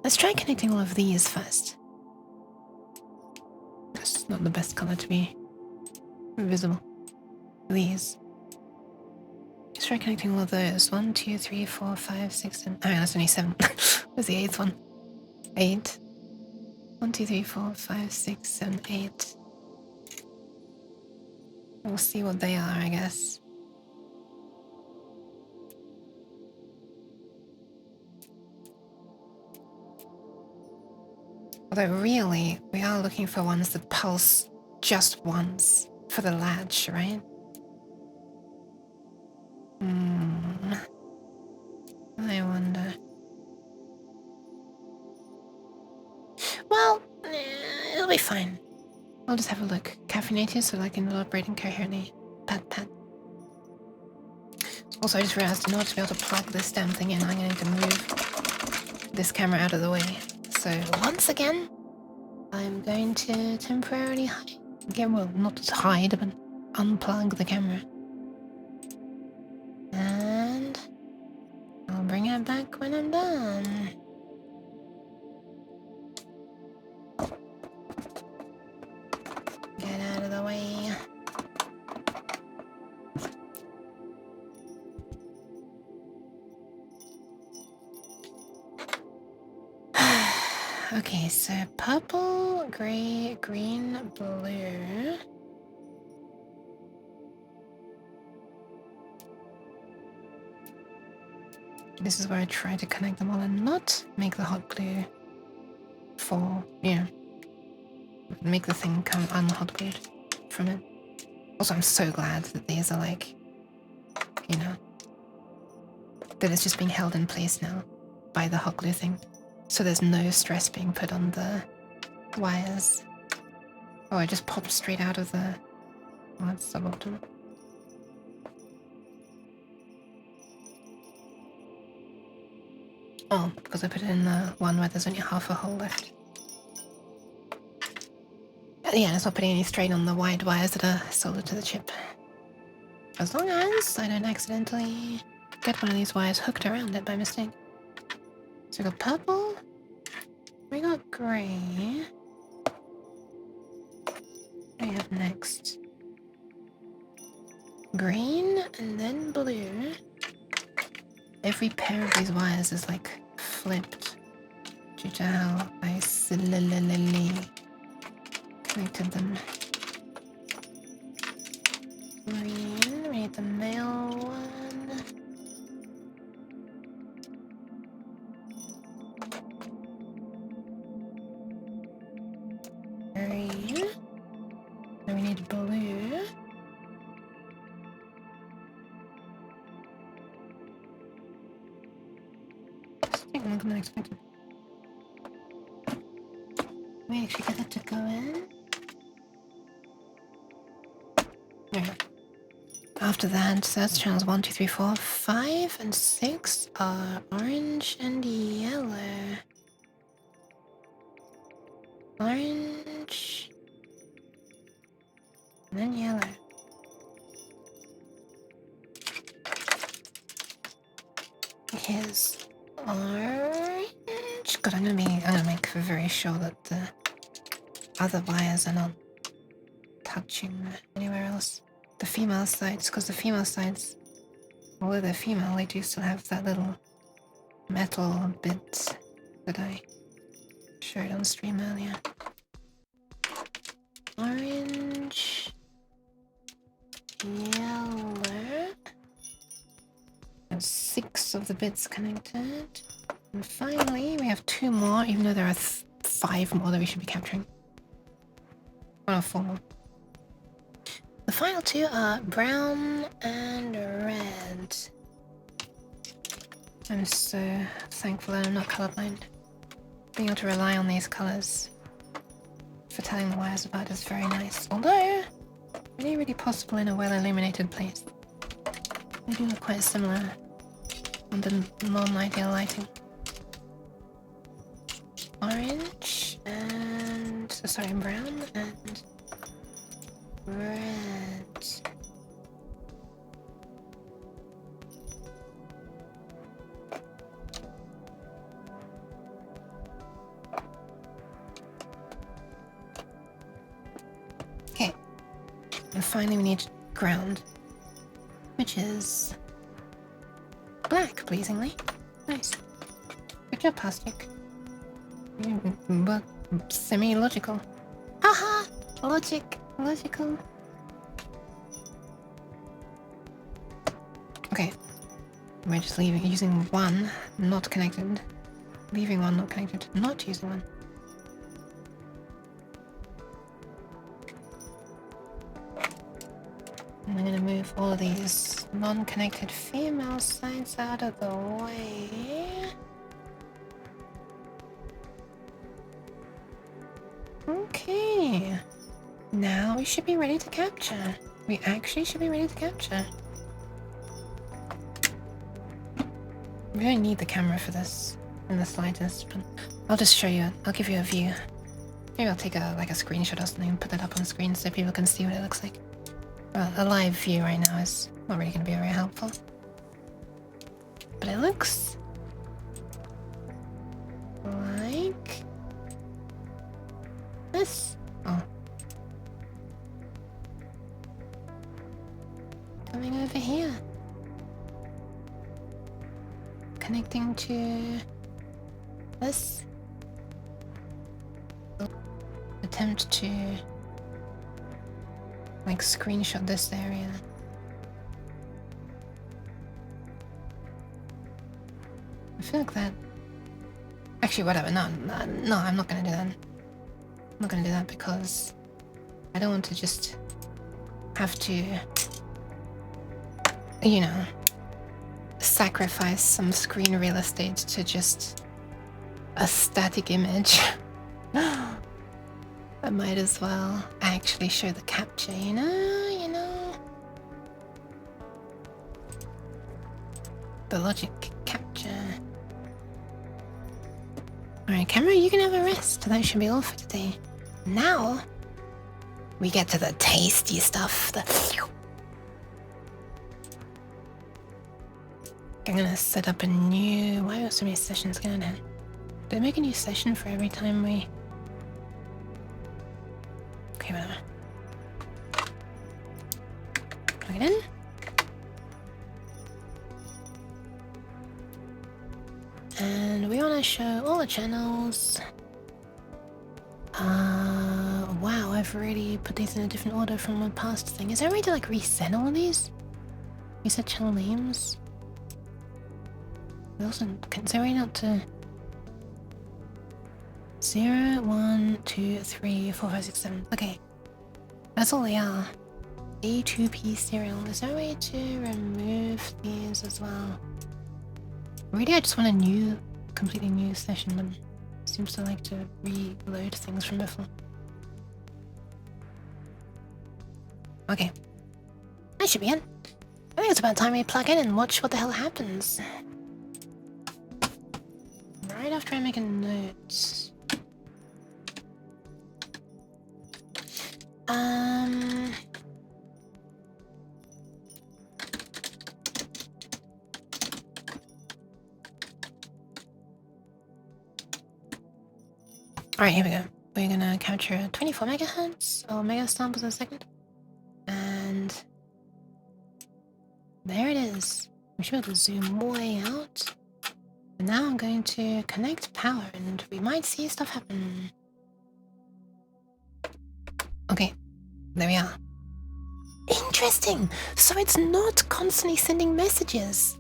Let's try connecting all of these first. That's not the best color to be visible. These. Let's try connecting all of those. 1, 2, 3, 4, 5, 6, 7. Oh, that's only 7. Where's the 8th one? 8. 1, 2, 3, 4, 5, 6, 7, 8. We'll see what they are, I guess. Although really, we are looking for ones that pulse just once for the latch, right? I wonder. Well, it'll be fine. I'll just have a look. Caffeinated so I can operate incoherently. Pat. Also, I just realized in order to be able to plug this damn thing in, I'm going to need to move this camera out of the way. So once again, I'm going to temporarily hide. Again, well, not just hide, but unplug the camera. And I'll bring it back when I'm done. Okay, so purple, grey, green, blue. This is where I try to connect them all and not make the hot glue fall. Yeah. Make the thing come unhot glued from it. Also, I'm so glad that these are like, you know, that it's just being held in place now by the hot glue thing. So there's no stress being put on the wires. Oh, it just popped straight out of the... Oh, that's suboptimal. Oh, because I put it in the one where there's only half a hole left. Yeah, it's not putting any strain on the wide wires that are soldered to the chip. As long as I don't accidentally get one of these wires hooked around it by mistake. So we got purple, we got grey. What do we have next? Green and then blue. Every pair of these wires is like flipped due to how I connected them. Green, we need the male one. Green. Then we need blue. I'm gonna expect it. We actually get it to go in. There. After that, so that's channels 1, 2, 3, 4, 5, and 6 are orange and yellow. Orange. And then yellow. Here's orange. God, I'm gonna make very sure that the other wires are not touching anywhere else. The female sides, because the female sides, although they're female, they do still have that little metal bit that I showed on stream earlier. Orange, yellow, and 6 of the bits connected. And finally, we have 2 more, even though there are 5 more that we should be capturing. Oh, 4 more. The final 2 are brown and red. I'm so thankful that I'm not colorblind. Being able to rely on these colors for telling the wires apart is very nice. Although, really possible in a well-illuminated place. They do look quite similar under non-ideal lighting. Orange and... sorry, brown and red. Okay. And finally we need ground, which is black, pleasingly. Nice. Good job, plastic. But semi-logical. Haha! Logical. Okay. We're just using one not connected. Leaving one not connected. Not using one. And I'm gonna move all of these non-connected female sides out of the way. Okay. Now we should be ready to capture. We actually should be ready to capture. We don't need the camera for this in the slightest, but I'll just show you. I'll give you a view. Maybe I'll take a screenshot or something and put it up on the screen so people can see what it looks like. Well, a live view right now is not really going to be very helpful. But it looks like this. Oh. Coming over here. Connecting to this. attempt to like screenshot this area. I feel like that. Actually, whatever. No, I'm not gonna do that. I'm not gonna do that because I don't want to just have to, you know, sacrifice some screen real estate to just a static image. I might as well actually show the capture, you know. The logic capture. Alright, camera, you can have a rest. That should be all for today. Now, we get to the tasty stuff. I'm gonna set up a new... Why are so many sessions going on? Did I make a new session for every time we... Okay, whatever. Plug it in. And we want to show all the channels. Wow, I've already put these in a different order from my past thing. Is there a way to like reset all of these? Reset channel names? We also, is there a way not to... 0, 1, 2, 3, 4, 5, 6, 7. Okay. That's all they are. A2P serial. Is there a way to remove these as well? Really, I just want a new, completely new session, but it seems to like to reload things from before. Okay. That should be it. I think it's about time we plug in and watch what the hell happens. Right after I make a note. Alright, here we go. We're gonna capture 24 megahertz or mega samples a second. And there it is. We should be able to zoom way out. And now I'm going to connect power and we might see stuff happen. Okay, there we are. Interesting! So it's not constantly sending messages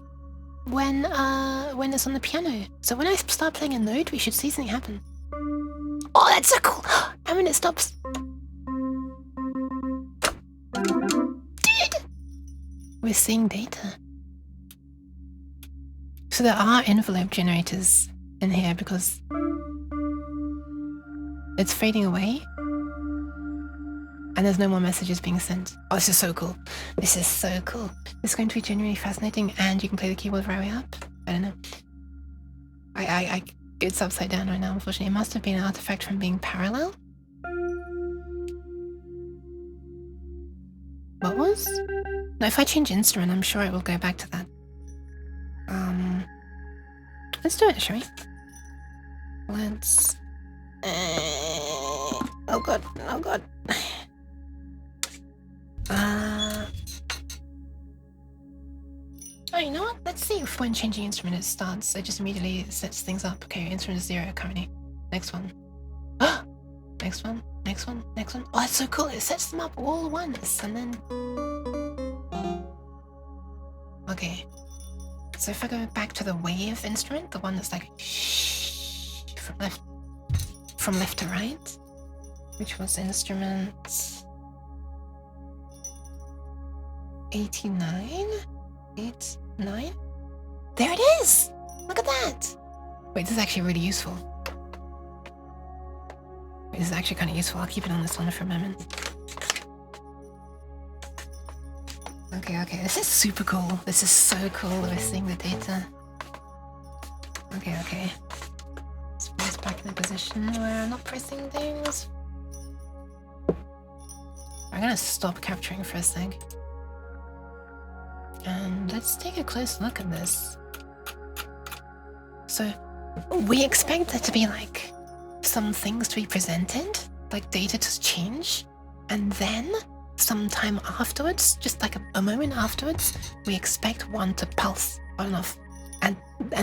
when it's on the piano. So when I start playing a note, we should see something happen. Oh, that's so cool! And when it stops... Dude! We're seeing data. So there are envelope generators in here because it's fading away. And there's no more messages being sent. Oh, this is so cool. This is so cool. This is going to be genuinely fascinating and you can play the keyboard right way up. I don't know. It's upside down right now, unfortunately. It must have been an artifact from being parallel. What was? No, if I change instrument, I'm sure it will go back to that. Let's do it, shall we? Let's... Oh god, oh god. Oh, you know what? Let's see if when changing instrument it starts, it just immediately sets things up. Okay, instrument is 0 currently. Next one. Next one, next one, next one. Oh, that's so cool. It sets them up all once and then... Okay. So if I go back to the wave instrument, the one that's like from left to right, which was instrument 89? 89? There it is! Look at that! Wait, this is actually really useful. Wait, this is actually kind of useful. I'll keep it on this one for a moment. Okay, this is super cool. This is so cool that we're seeing the data. Okay. Let's put this back in a position where I'm not pressing things. I'm gonna stop capturing for a sec. And let's take a close look at this. So, we expect there to be like some things to be presented, like data to change, and then sometime afterwards, just like a moment afterwards, we expect one to pulse on and off, and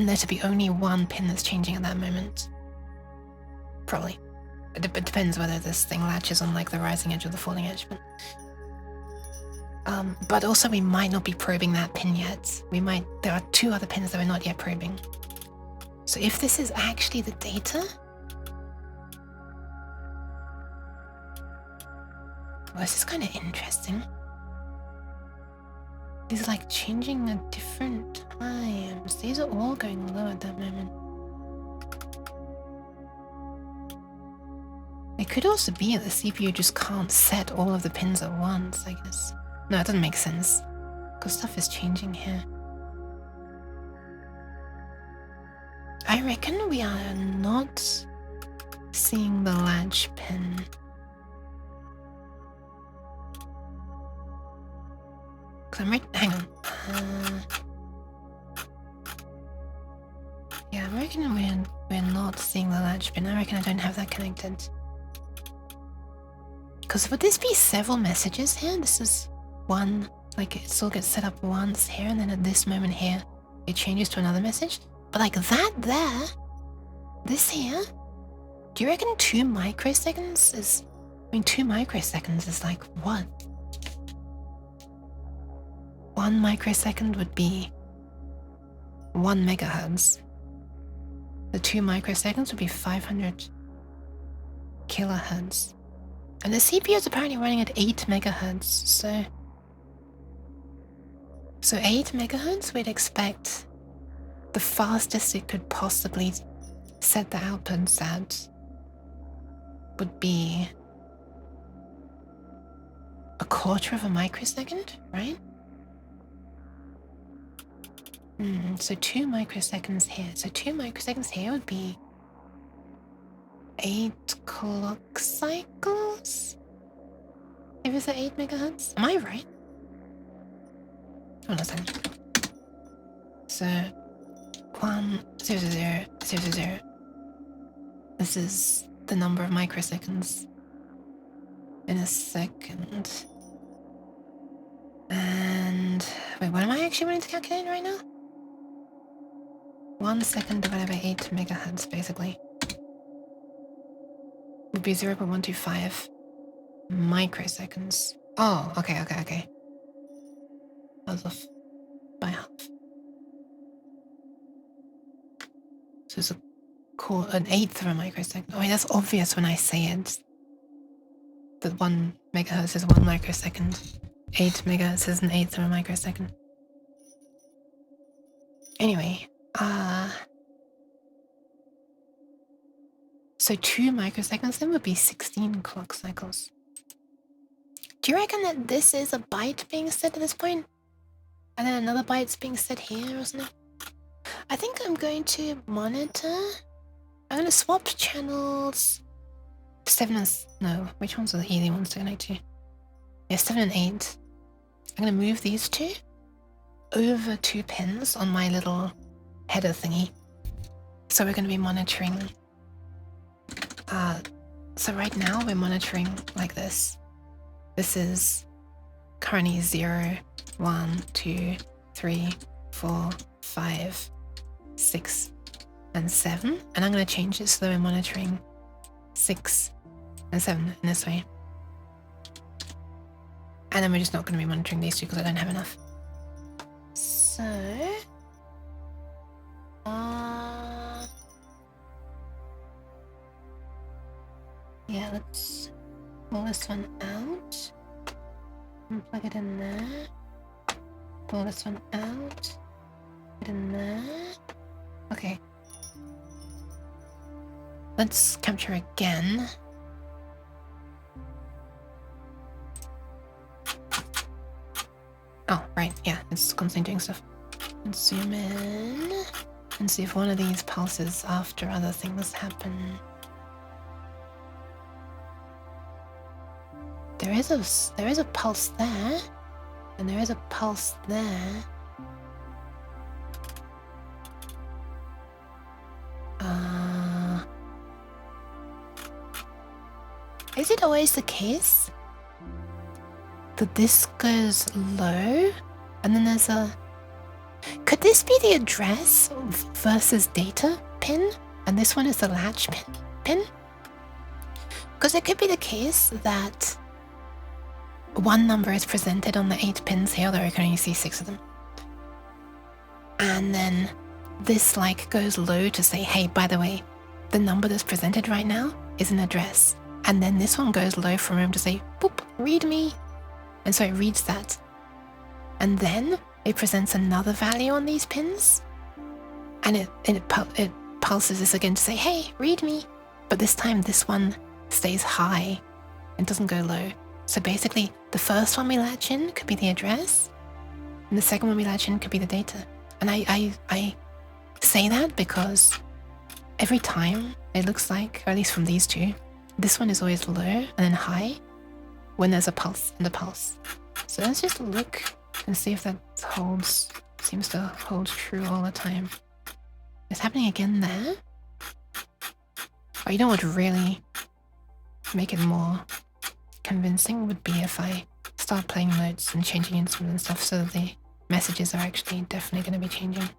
there to be only one pin that's changing at that moment. Probably. It depends whether this thing latches on like the rising edge or the falling edge, but also we might not be probing that pin yet. There are 2 other pins that we're not yet probing. So if this is actually the data, well, this is kind of interesting. These are like changing at different times. These are all going low at that moment. It could also be that the CPU just can't set all of the pins at once, I guess. No, it doesn't make sense, because stuff is changing here. I reckon we are not seeing the latch pin. Hang on. Yeah, I reckon we're not seeing the latch pin. I reckon I don't have that connected. Because would this be several messages here? This is one, like it still gets set up once here, and then at this moment here, it changes to another message. But like that there, this here, do you reckon 2 microseconds is, 2 microseconds is like what? 1 microsecond would be 1 megahertz. The 2 microseconds would be 500 kilohertz. And the CPU is apparently running at 8 megahertz, so 8 megahertz, we'd expect the fastest it could possibly set the outputs at would be a 1/4 of a microsecond, right? So 2 microseconds here. So 2 microseconds here would be 8 clock cycles? If it's at 8 megahertz? Am I right? Hold on a second. So 1, 0, 0, 0, 0, 0. This is the number of microseconds in a second. And wait, what am I actually wanting to calculate right now? 1 second divided by 8 megahertz, basically, would be 0.125 microseconds. Oh, okay. I was off by half. So it's an 1/8 of a microsecond. I mean, that's obvious when I say it. That 1 megahertz is 1 microsecond. 8 megahertz is an 1/8 of a microsecond. Anyway, so 2 microseconds then would be 16 clock cycles. Do you reckon that this is a byte being set at this point? And then another byte's being set here or something? I think I'm going to monitor. I'm going to swap channels 7 and... No, which ones are the easy ones to connect to? Yeah, 7 and 8. I'm going to move these 2 over 2 pins on my little header thingy. So we're going to be monitoring. So right now we're monitoring like this. This is currently 0, 1, 2, 3, 4, 5, 6, and 7. And I'm going to change it so that we're monitoring 6 and 7 in this way. And then we're just not going to be monitoring these 2 because I don't have enough. So... yeah, let's pull this one out and plug it in there. Pull this one out, put it in there. Okay. Let's capture again. Oh, right, yeah, it's constantly doing stuff. Let's zoom in and see if one of these pulses after other things happen. There is a pulse there, and there is a pulse there. Is it always the case that this goes low, and then there's a... Could this be the address versus data pin, and this one is the latch pin? Because it could be the case that one number is presented on the 8 pins here, although I can only see 6 of them. And then this like goes low to say, hey, by the way, the number that's presented right now is an address. And then this one goes low from room to say, boop, read me. And so it reads that. And then it presents another value on these pins. And it pulses this again to say, hey, read me. But this time this one stays high and doesn't go low. So basically the first one we latch in could be the address. And the second one we latch in could be the data. And I say that because every time it looks like, or at least from these two, this one is always low and then high when there's a pulse and a pulse. So let's just look and see if that holds, seems to hold true all the time. It's happening again there. Oh, you know what would really make it more convincing would be if I start playing notes and changing instruments and stuff so that the messages are actually definitely going to be changing.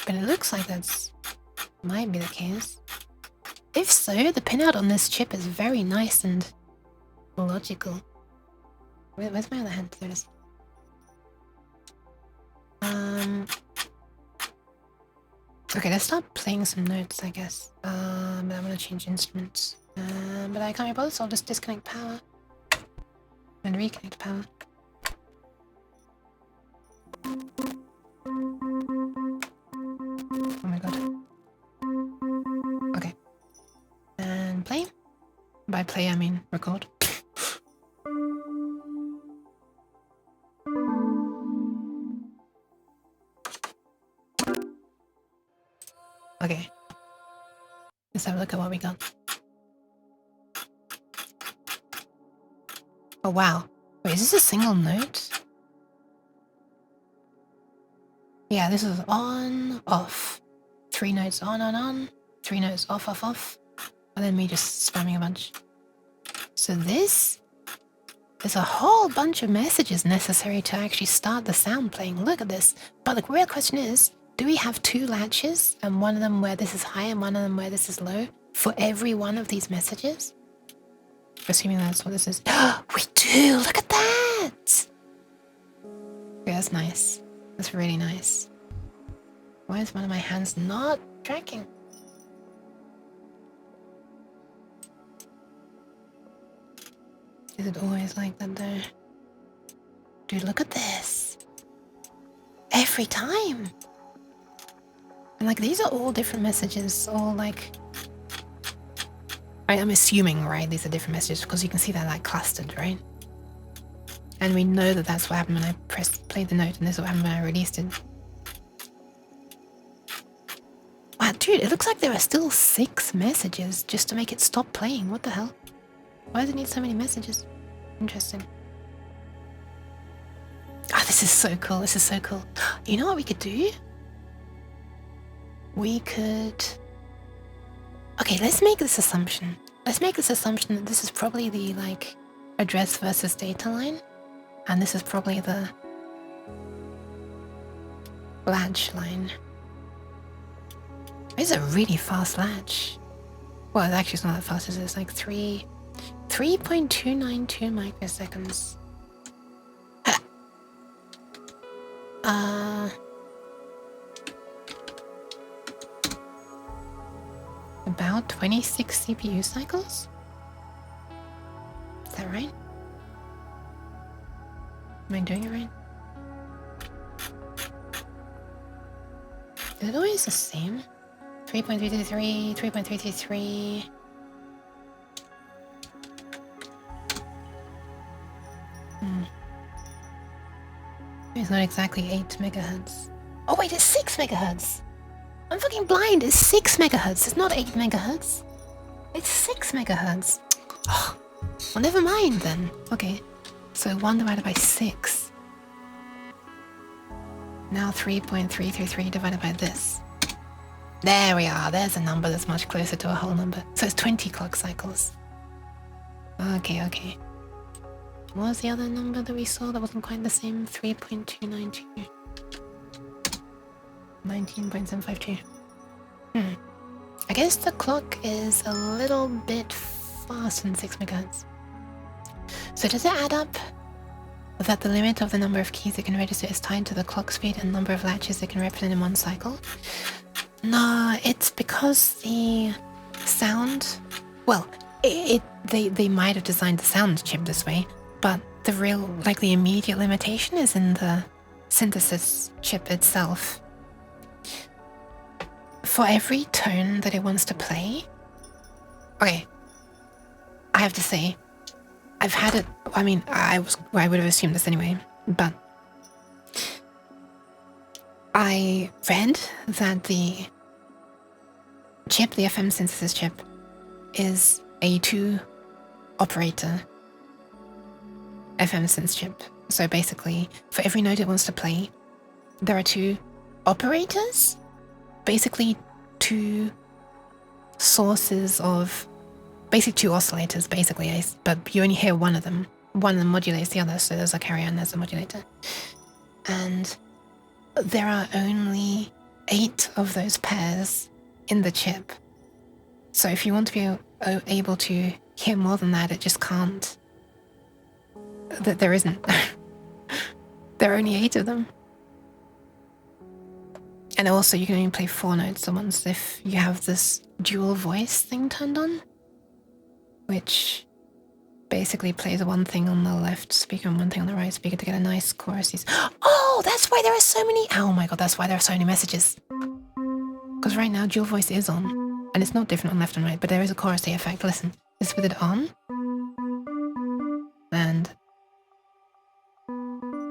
But it looks like that's might be the case. If so, the pinout on this chip is very nice and logical. Where's my other hand? There it is. Okay, let's start playing some notes, I guess. But I'm gonna change instruments. But I can't be bothered, so I'll just disconnect power and reconnect power. Oh my god. Okay. And play. By play, I mean record. Okay. Let's have a look at what we got. Oh wow. Wait, is this a single note? Yeah, this is on, off. 3 notes on, 3 notes off. And then me just spamming a bunch. So there's a whole bunch of messages necessary to actually start the sound playing. Look at this. But the real question is, do we have 2 latches and one of them where this is high and one of them where this is low for every one of these messages? Assuming that's what this is. We do! Look at that! Okay, that's nice. That's really nice. Why is one of my hands not tracking? Is it always like that there? Dude, look at this. Every time. And like these are all different messages, all like... I'm assuming, right, these are different messages because you can see they're like clustered, right? And we know that that's what happened when I played the note, and this is what happened when I released it. Wow, dude, it looks like there are still 6 messages just to make it stop playing. What the hell? Why does it need so many messages? Interesting. Ah, this is so cool. This is so cool. You know what we could do? We could... Okay, let's make this assumption. Let's make this assumption that this is probably the, like, address versus data line. And this is probably the latch line. It's a really fast latch. Well, actually it's not that fast, is it? It's like 3.292 microseconds. About 26 CPU cycles? Is that right? Am I doing it right? Is it always the same? 3.333, 3.333. It's not exactly 8 megahertz. Oh wait, it's 6 megahertz! I'm fucking blind, it's 6 megahertz, it's not 8 megahertz. It's 6 megahertz. Oh, well, never mind then. Okay, so 1 divided by 6. Now 3.333 divided by this. There we are, there's a number that's much closer to a whole number. So it's 20 clock cycles. Okay. What was the other number that we saw that wasn't quite the same? 3.292. 19.752. I guess the clock is a little bit faster than 6 megahertz. So does it add up that the limit of the number of keys it can register is tied to the clock speed and number of latches it can represent in one cycle? No, it's because the sound... Well, they might have designed the sound chip this way, but the real, like the immediate limitation is in the synthesis chip itself. For every tone that it wants to play... Okay, I have to say, I've had it... I mean, I would have assumed this anyway, but... I read that the chip, the FM synthesis chip, is a 2-operator FM synth chip. So basically, for every note it wants to play, there are 2 operators, basically 2 sources of, basically 2 oscillators, basically, but you only hear one of them. One of them modulates the other, so there's a carrier and there's a modulator. And there are only 8 of those pairs in the chip. So if you want to be able to hear more than that, it just can't. There isn't. There are only 8 of them. And also you can only play 4 notes at once if you have this dual voice thing turned on, which basically plays one thing on the left speaker and one thing on the right speaker to get a nice chorus. Oh, that's why there are so many... Oh my god, that's why there are so many messages. Because right now dual voice is on, and it's not different on left and right, but there is a chorus effect. Listen, it's with it on, and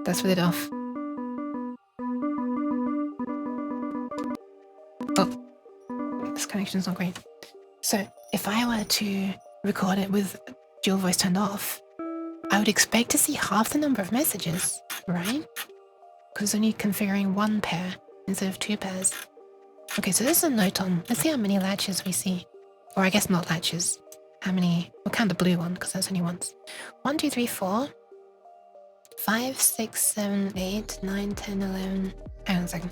that's with it off. Oh, this connection's not great. So if I were to record it with dual voice turned off, I would expect to see half the number of messages, right? Because it's only configuring 1 pair instead of 2 pairs. Okay, so this is a note on. Let's see how many latches we see. Or I guess not latches. How many? We'll count the blue one because that's only once. 1, 2, 3, 4, 5, 6, 7, 8, 9, 10, 11. Hang on a second.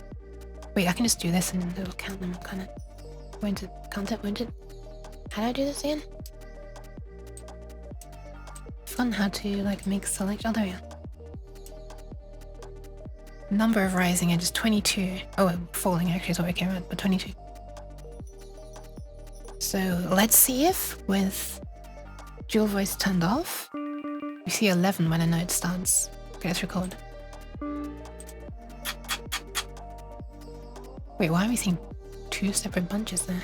Wait, I can just do this and it'll count them, can't it? Won't it? Can't it? Won't it? How do I do this again? Fun how to like make select. Oh, there we are. Number of rising edges 22. Oh, falling actually is what we care about, but 22. So let's see if with dual voice turned off, we see 11 when a note starts. Okay, let's record. Wait, why are we seeing 2 separate bunches there?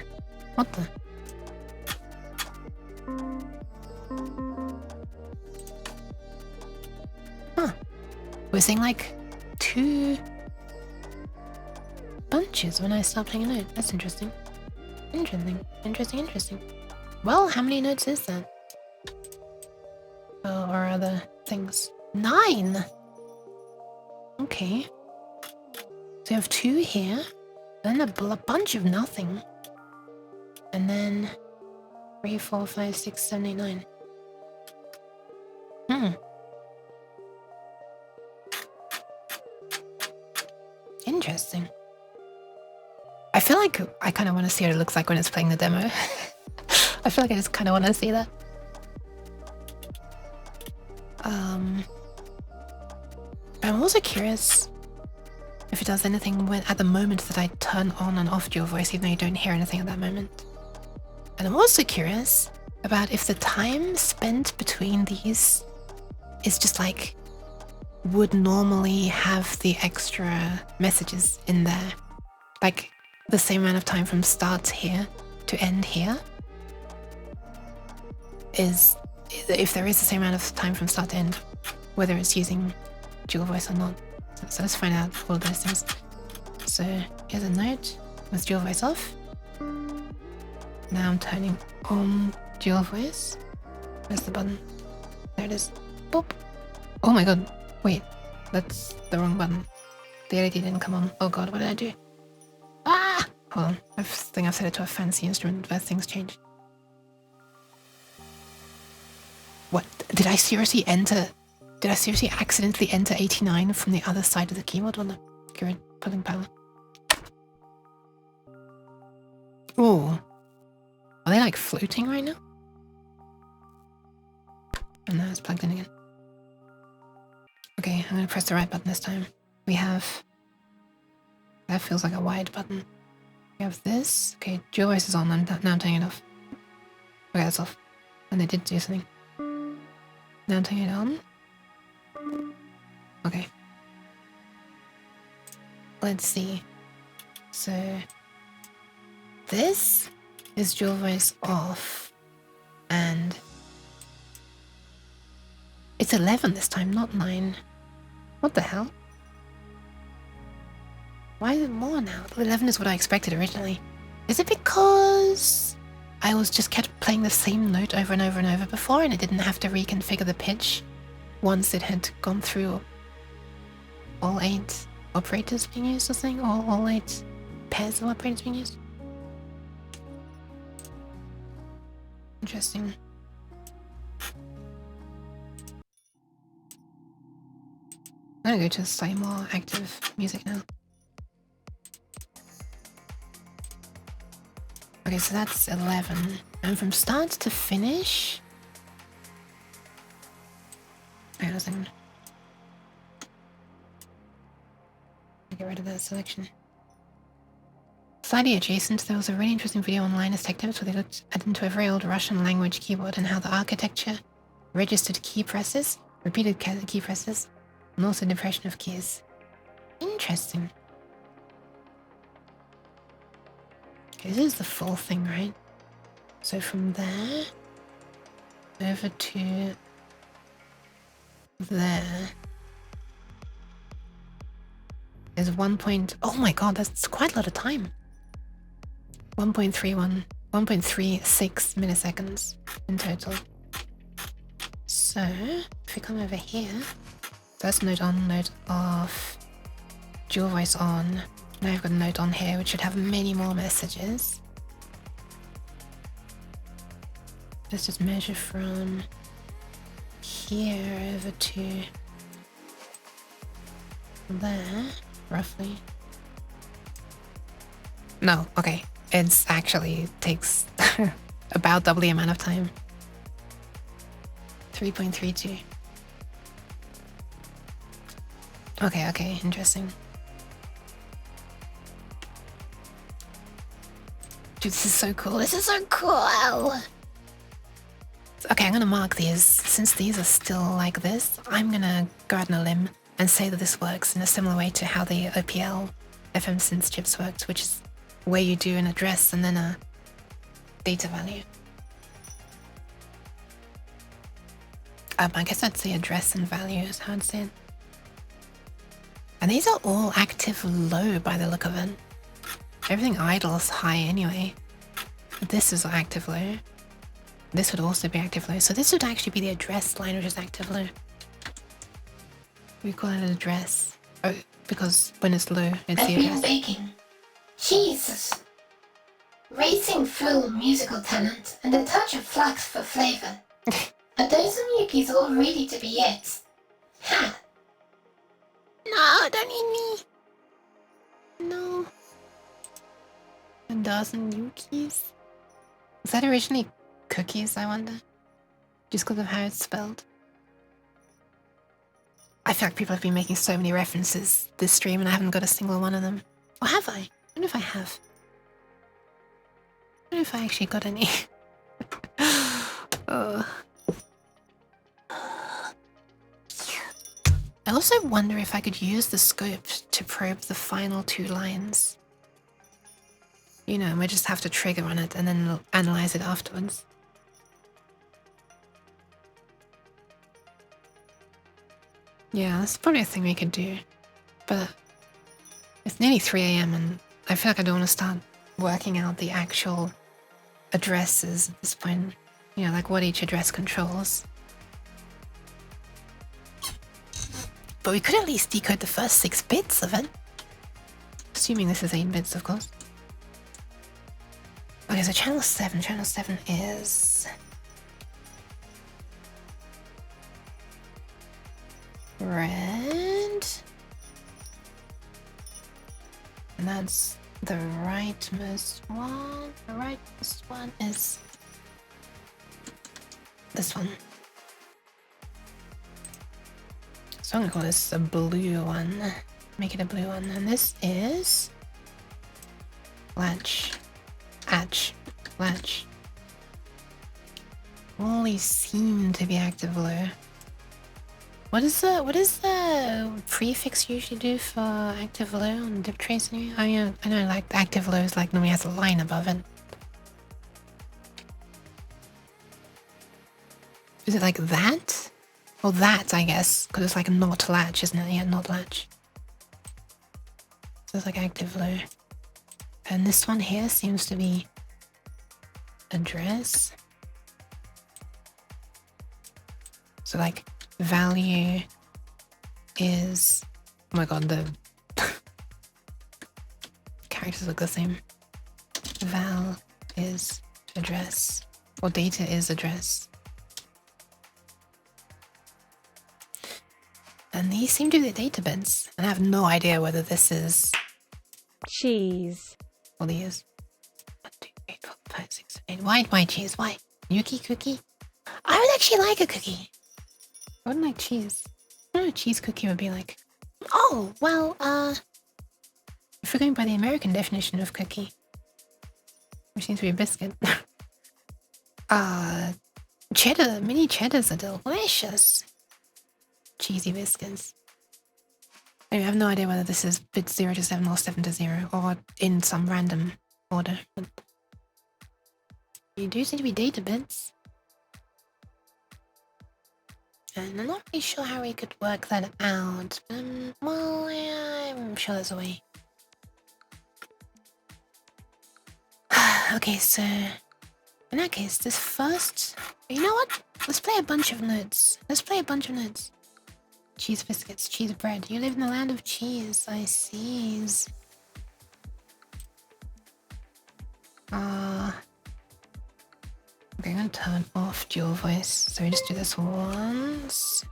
What the? Huh. We're seeing like 2 bunches when I start playing a note. That's interesting. Interesting. Well, how many notes is that? Oh, or other things? 9! Okay. So you have 2 here, then a bunch of nothing. And then 3, 4, 5, 6, 7, 8, 9. Interesting. I feel like I kind of want to see what it looks like when it's playing the demo. I feel like I just kind of want to see that. I'm also curious if it does anything when at the moment that I turn on and off dual voice, even though you don't hear anything at that moment. And I'm also curious about if the time spent between these is just like would normally have the extra messages in there, like the same amount of time from start here to end here is, if there is the same amount of time from start to end, whether it's using dual voice or not. So let's find out all of those things. So here's a note with dual voice off. Now I'm turning on dual voice. Where's the button? There it is. Boop. Oh my god. Wait, that's the wrong button. The LED didn't come on. Oh god, what did I do? Ah! Hold on. I think I've set it to a fancy instrument where things change. What? Did I seriously accidentally enter 89 from the other side of the keyboard on the current pulling power? Oh. Are they like floating right now? And now it's plugged in again. Okay, I'm gonna press the right button this time. We have... That feels like a wide button. We have this. Okay, dual voice is on. Now I'm turning it off. Okay, that's off. And they did do something. Now I'm turning it on. Okay. Let's see. So... This is dual voice off. And... It's 11 this time, not 9. What the hell? Why is it more now? 11 is what I expected originally. Is it because I was just kept playing the same note over and over and over before and it didn't have to reconfigure the pitch once it had gone through all 8 operators being used or something? Or all 8 pairs of operators being used? Interesting. I'm gonna go to slightly more active music now. Okay, so that's 11. And from start to finish... Wait a second. Get rid of that selection. Slightly adjacent, there was a really interesting video online as tech tips where they looked into a very old Russian language keyboard and how the architecture registered key presses, repeated key presses, and also depression of keys. Interesting. Okay, this is the full thing, right? So from there over to there is 1 point... Oh my god, that's quite a lot of time. 1.36 milliseconds in total. So, if we come over here, first note on, note off, dual voice on. Now I've got a note on here which should have many more messages. Let's just measure from here over to there, roughly. No, okay. It's actually takes about double the amount of time. 3.32. Okay, interesting. Dude, this is so cool. This is so cool. Okay, I'm gonna mark these. Since these are still like this, I'm gonna go out on a limb and say that this works in a similar way to how the OPL FM synth chips worked, which is where you do an address and then a data value. I guess I'd say address and value is how I'd say it. And these are all active low by the look of it. Everything idle is high anyway. This is active low. This would also be active low. So this would actually be the address line, which is active low. We call it an address. Oh, because when it's low, it's the I've been address. baking. Jesus. Racing full musical talent and a touch of flux for flavor. Are those Miyuki's all ready to be it? Ha! No, don't eat me. No. A dozen Yukis? Was that originally cookies, I wonder? Just because of how it's spelled? I feel like people have been making so many references this stream and I haven't got a single one of them. Or have I? I don't know if I have. I don't know if I actually got any. Oh. I also wonder if I could use the scope to probe the final 2 lines. You know, we just have to trigger on it and then analyze it afterwards. Yeah, that's probably a thing we could do. But it's nearly 3 AM and I feel like I don't want to start working out the actual addresses at this point. You know, like what each address controls. But we could at least decode the first 6 bits of it. Assuming this is 8 bits, of course. Okay, so channel 7. Channel 7 is... red. And that's the rightmost one. The rightmost one is... this one. So I'm gonna call this a blue one. Make it a blue one. And this is latch. Latch. All these seem to be active low. What is the prefix usually do for active low on dip trace anyway? I know like active low is like normally has a line above it. Is it like that? Or that, I guess, because it's like a not latch, isn't it? Yeah, not latch. So it's like active low. And this one here seems to be address. So like value is, oh my god, the characters look the same. Val is address, or data is address. And these seem to be the data bits, and I have no idea whether this is cheese. all these. 1, 2, 3, 4, 5, 6, 7, 8. Why cheese? Why? Yuki cookie? I would actually like a cookie. I wouldn't like cheese. I don't know what a cheese cookie would be like. Oh, well, if we're going by the American definition of cookie, which seems to be a biscuit. Cheddar, mini cheddars are delicious. Cheesy biscuits. Anyway, I have no idea whether this is bit 0 to 7 or 7 to 0 or in some random order. But you do seem to be data bits. And I'm not really sure how we could work that out. Well, yeah, I'm sure there's a way. Okay, so in that case, this first... You know what? Let's play a bunch of notes. Cheese biscuits, cheese bread. You live in the land of cheese. I sees. Okay, I'm gonna turn off dual voice. So we just do this once.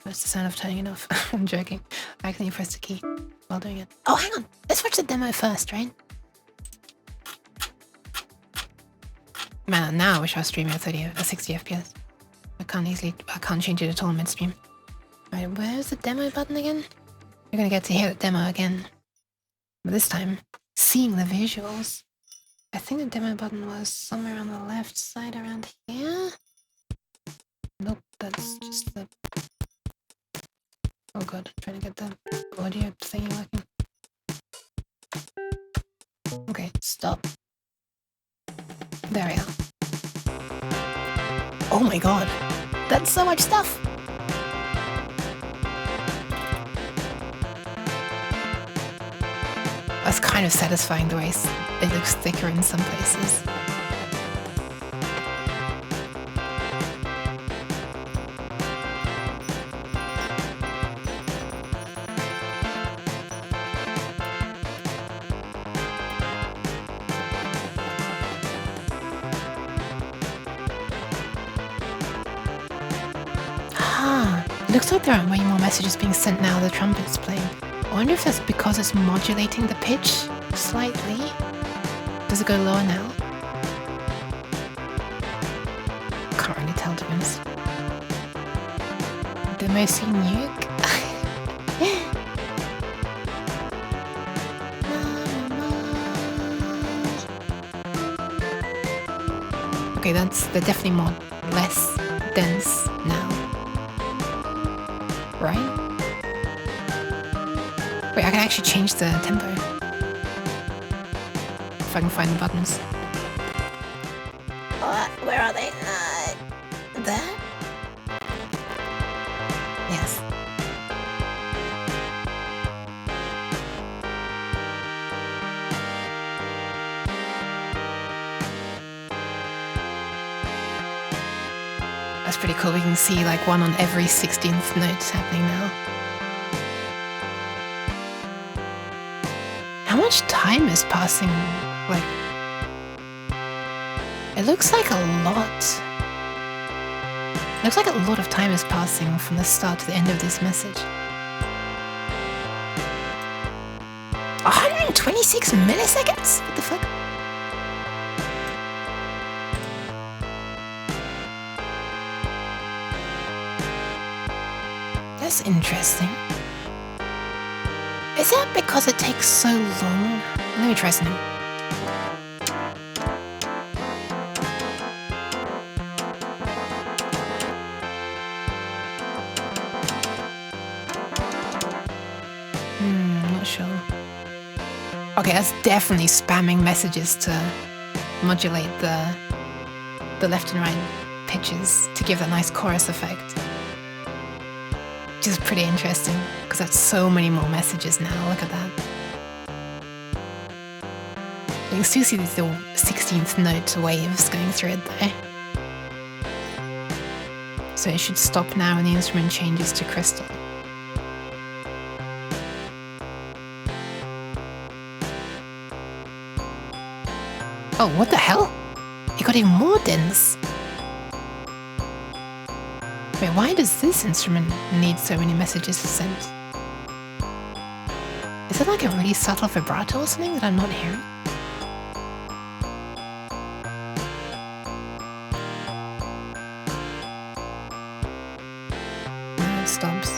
What's the sound of turning it off? I'm joking. I accidentally pressed the key while doing it. Oh, hang on. Let's watch the demo first, right? Man, now I wish I was streaming at 60 FPS. I can't change it at all midstream. Right, where's the demo button again? You're gonna get to hear the demo again. But this time, seeing the visuals. I think the demo button was somewhere on the left side around here. Nope, that's just the... Oh god, I'm trying to get the audio thingy working. Okay, stop. There we are. Oh my god, that's so much stuff! That's kind of satisfying the way it looks thicker in some places. Looks like there are way more messages being sent now the trumpet's playing. I wonder if that's because it's modulating the pitch slightly. Does it go lower now? Can't really tell, to be honest. Demo scene nuke? Okay, they're definitely less dense now. Right? Wait, I can actually change the tempo. If I can find the buttons. Where are they? There? Yes. That's pretty cool. We can see like one on every 16th note happening now. How much time is passing? Like, it looks like a lot. It looks like a lot of time is passing from the start to the end of this message. 126 milliseconds? What the fuck? That's That's interesting. Is that because it takes so long? Let me try something. Not sure. Okay, that's definitely spamming messages to modulate the left and right pitches to give that nice chorus effect. Which is pretty interesting, because that's so many more messages now. Look at that. You can still see these little 16th note waves going through it there. So it should stop now when the instrument changes to crystal. Oh, what the hell? It got even more dense. Wait, why does this instrument need so many messages to send? Is it like a really subtle vibrato or something that I'm not hearing? No, it stops.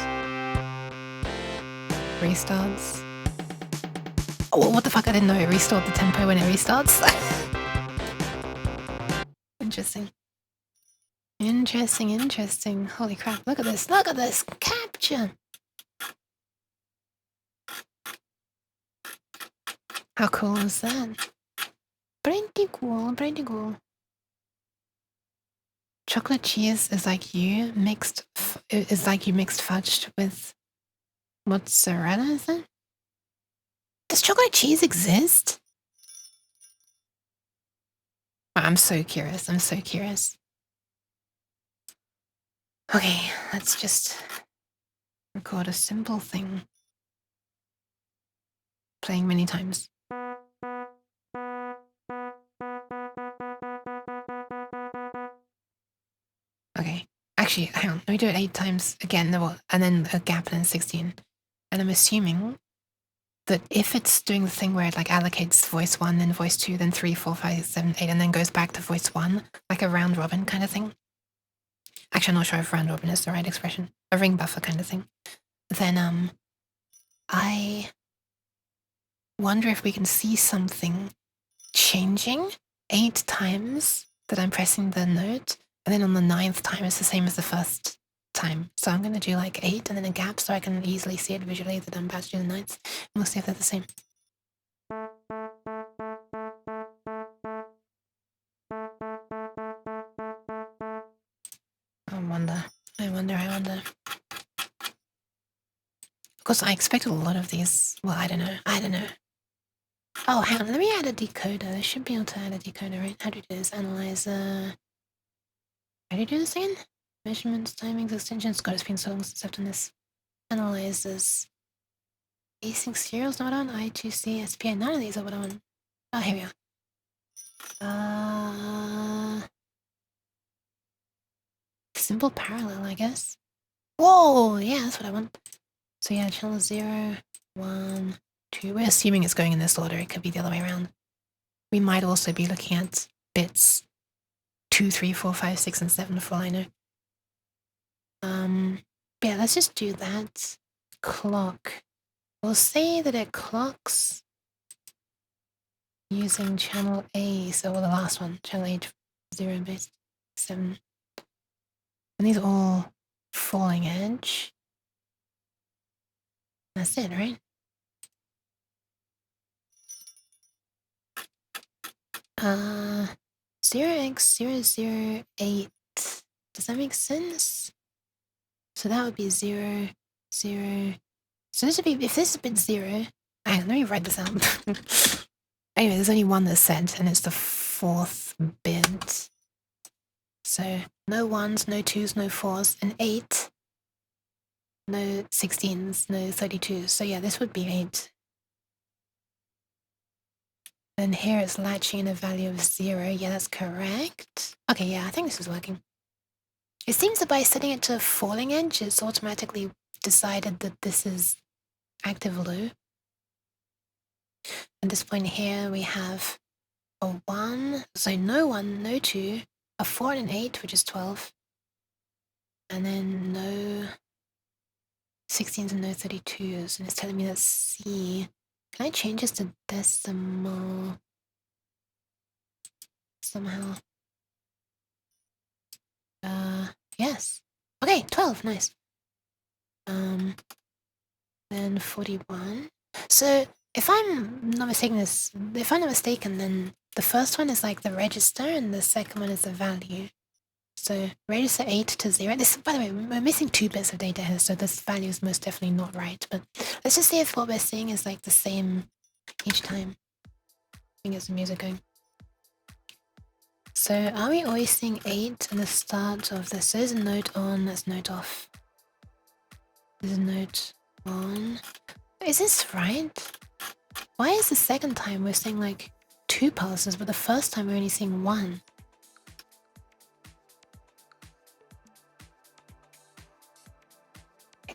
Restarts. Oh, what the fuck? I didn't know it restored the tempo when it restarts. Interesting. Interesting. Holy crap, look at this capture! How cool is that? Pretty cool. Chocolate cheese is like you mixed fudged with mozzarella, is it? Does chocolate cheese exist? I'm so curious. Okay, let's just record a simple thing. Playing many times. Okay, actually, hang on. Let me do it 8 times again, and then a gap and then 16. And I'm assuming that if it's doing the thing where it like allocates voice 1, then voice 2, then 3, 4, 5, 7, 8, and then goes back to voice 1, like a round robin kind of thing. Actually, I'm not sure if round robin is the right expression. A ring buffer kind of thing. Then, I wonder if we can see something changing 8 times that I'm pressing the note, and then on the 9th time it's the same as the first time. So I'm going to do like 8 and then a gap so I can easily see it visually that I'm about to do the 9th. And we'll see if they're the same. I wonder. Of course, I expected a lot of these. Well, I don't know. Oh, hang on, let me add a decoder. I should be able to add a decoder, right? How do you do this? Analyzer. How do you do this again? Measurements, timings, extensions. God, it's been so long since I've done this. Analyzers. Async serials not on. I2C, SPI. None of these are what I want. Oh, here we are. Simple parallel, I guess. Whoa, yeah, that's what I want. So yeah, channel 0, 1, 2. We're assuming it's going in this order. It could be the other way around. We might also be looking at bits 2, 3, 4, 5, 6, and 7 for all I know. Yeah, let's just do that. Clock. We'll say that it clocks using channel A, so the last one, channel 8, 0, base 7. And these are all falling edge. That's it, right? Uh, 0x008. Does that make sense? So that would be 0, 0. So this would be, if this has been 0, hang on, let me write this out. Anyway, there's only one that's set, and it's the 4th bit. So no 1s, no 2s, no 4s, and 8. No 16s, no 32s. So yeah, this would be 8. And here it's latching in a value of 0. Yeah, that's correct. Okay, yeah, I think this is working. It seems that by setting it to falling edge, it's automatically decided that this is active low. At this point here, we have a 1, so no 1, no 2, a 4 and an 8, which is 12. And then no 16s and no 32s, and it's telling me that's C. Can I change this to decimal somehow? Yes. Okay, 12, nice. Then 41. So if I'm not mistaken, then the first one is like the register and the second one is the value. So register 8 to 0. This, by the way, we're missing 2 bits of data here, so this value is most definitely not right. But let's just see if what we're seeing is like the same each time. I think it's the music going. So are we always seeing 8 in the start of this? So there's a note on, there's note off. There's a note on. Is this right? Why is the second time we're seeing like 2 pulses, but the first time we're only seeing 1?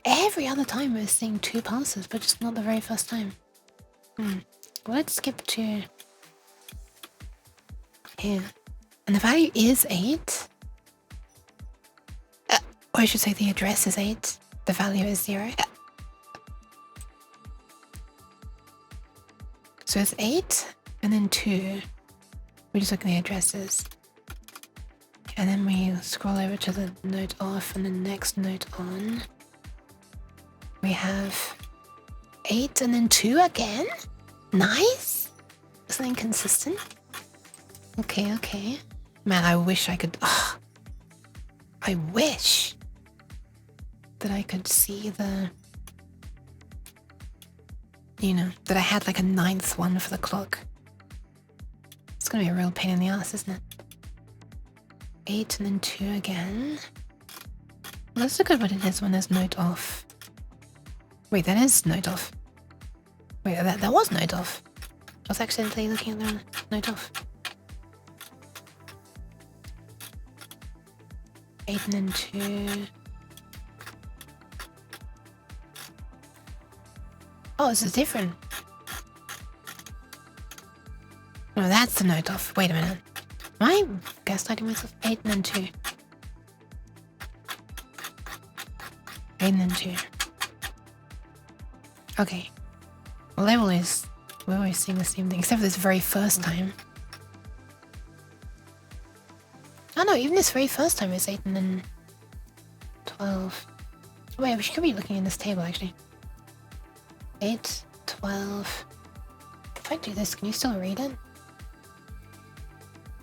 Every other time we're seeing 2 pulses, but just not the very first time. Let's skip to here. And the value is 8? Or I should say the address is 8. The value is 0. So it's 8 and then 2. We just look at the addresses. And then we scroll over to the note off and the next note on. We have 8 and then 2 again? Nice! Something consistent? Okay, okay. Man, I wish I could... Oh, I wish that I could see the... You know, that I had like a 9th one for the clock. It's gonna be a real pain in the ass, isn't it? 8 and then 2 again. Well, let's look at what it is when there's note off. Wait, that is note off. Wait, that was note off. I was accidentally looking at the note off. 8 and then 2. Oh, this is different. No, that's the note off. Wait a minute. Am I gaslighting myself? 8 and then 2. 8 and then 2. Okay. Well, we're always seeing the same thing, except for this very first time. Oh no, even this very first time is 8 and then 12. Wait, we should be looking in this table actually. 8, 12. If I do this, can you still read it?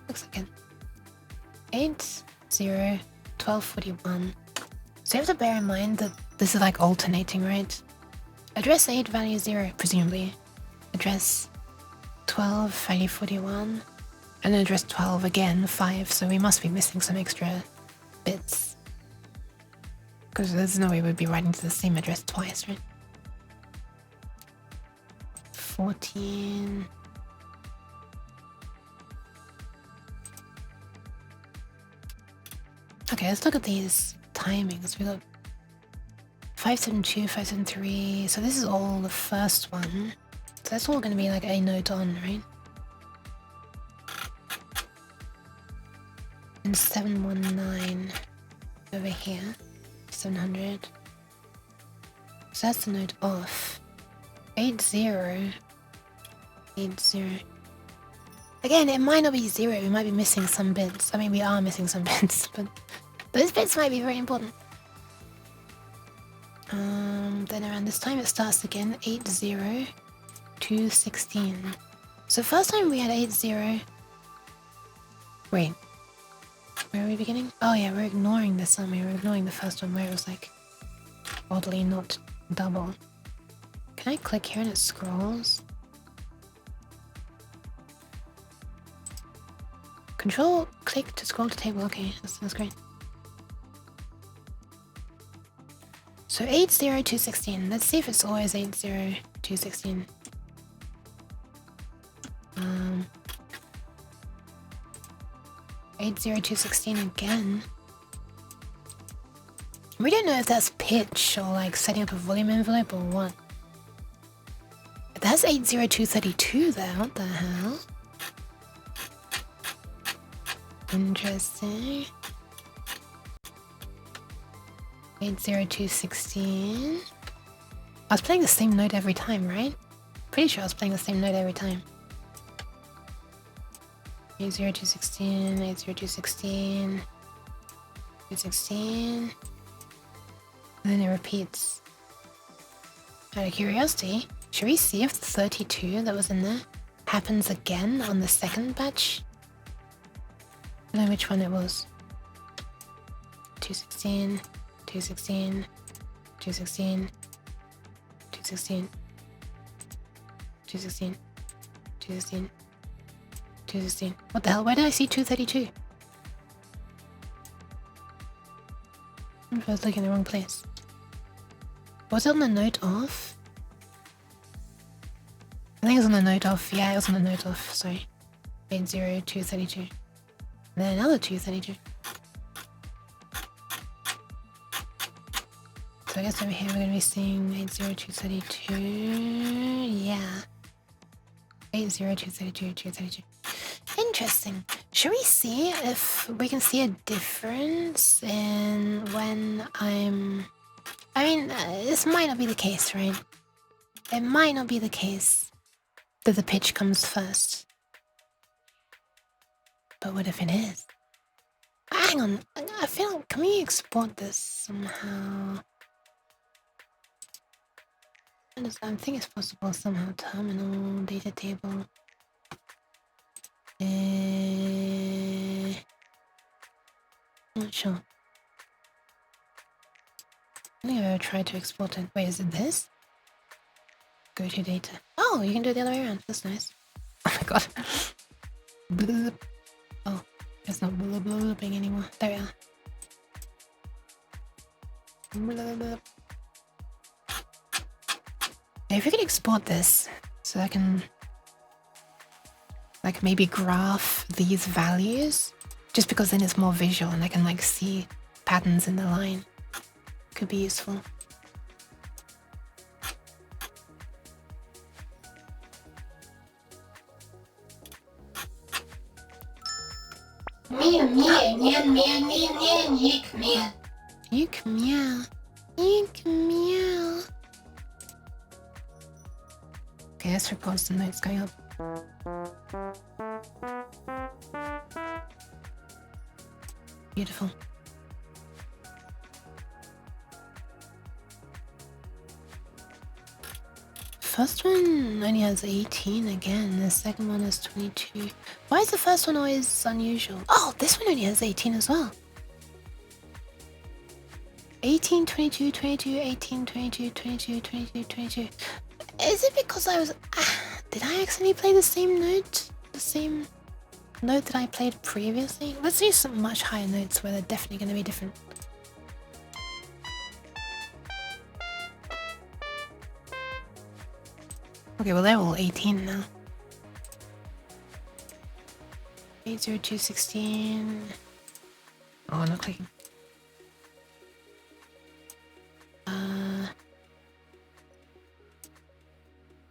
Looks like it. 8, 0, 12, 41. So you have to bear in mind that this is like alternating, right? Address 8, value 0, presumably. Address 12, value 41. And then address 12 again, 5. So we must be missing some extra bits. Because there's no way we'd be writing to the same address twice, right? 14. Okay, let's look at these timings. We got 572, 573. So this is all the first one. So that's all going to be like a note on, right? And 719 over here. 700. So that's the note off. 80. 80. Again, it might not be 0. We might be missing some bits. I mean, we are missing some bits, but those bits might be very important. Then around this time it starts again. 80 to 16. So first time we had 80. Wait. Where are we beginning? Oh yeah, we're ignoring this one. We were ignoring the first one where it was like oddly not double. Can I click here and it scrolls? Control click to scroll to table. Okay, that's great. So 80 to 16. Let's see if it's always 80 to 16. 80 to 16 again. We don't know if that's pitch or like setting up a volume envelope or what. That's 80232 there. What the hell? Interesting. 80216. I was playing the same note every time, right? Pretty sure I was playing the same note every time. 80216, 80216, 216. And then it repeats. Out of curiosity, should we see if the 32 that was in there happens again on the second batch? I don't know which one it was. 216, 216, 216, 216, 216, 216, 216. What the hell? Where did I see 232? I wonder if I was looking in the wrong place. Was it on the note off? I think it was on the note off. Yeah, it was on the note off. Sorry. 80232. And then another 232. So I guess over here we're going to be seeing 80232. Yeah. 80232, 232. Interesting. Should we see if we can see a difference in when I'm... I mean, this might not be the case, right? It might not be the case that the pitch comes first. But what if it is? Hang on, I feel... Can we export this somehow? I think it's possible somehow. Terminal, data table. Not sure. I think I've ever tried to export it. Wait, is it this? Go to data. Oh, you can do it the other way around. That's nice. Oh my god. Bloop. Oh, it's not blooping anymore. There we are. Bloop. If we could export this, so I can like maybe graph these values, just because then it's more visual and I can like see patterns in the line. Could be useful. Meow, meow, meow, meow, meow, meow, yik, meow. Yik meow. Yik meow. Okay, let's record some notes going up. Beautiful. First one only has 18 again, the second one has 22. Why is the first one always unusual? Oh, this one only has 18 as well. 18, 22, 22, 18, 22, 22, 22, 22. Is it because I was... did I accidentally play the same note? The same note that I played previously? Let's do some much higher notes where they're definitely going to be different. Okay, well they're all 18 now. 80216. Oh, I'm not clicking.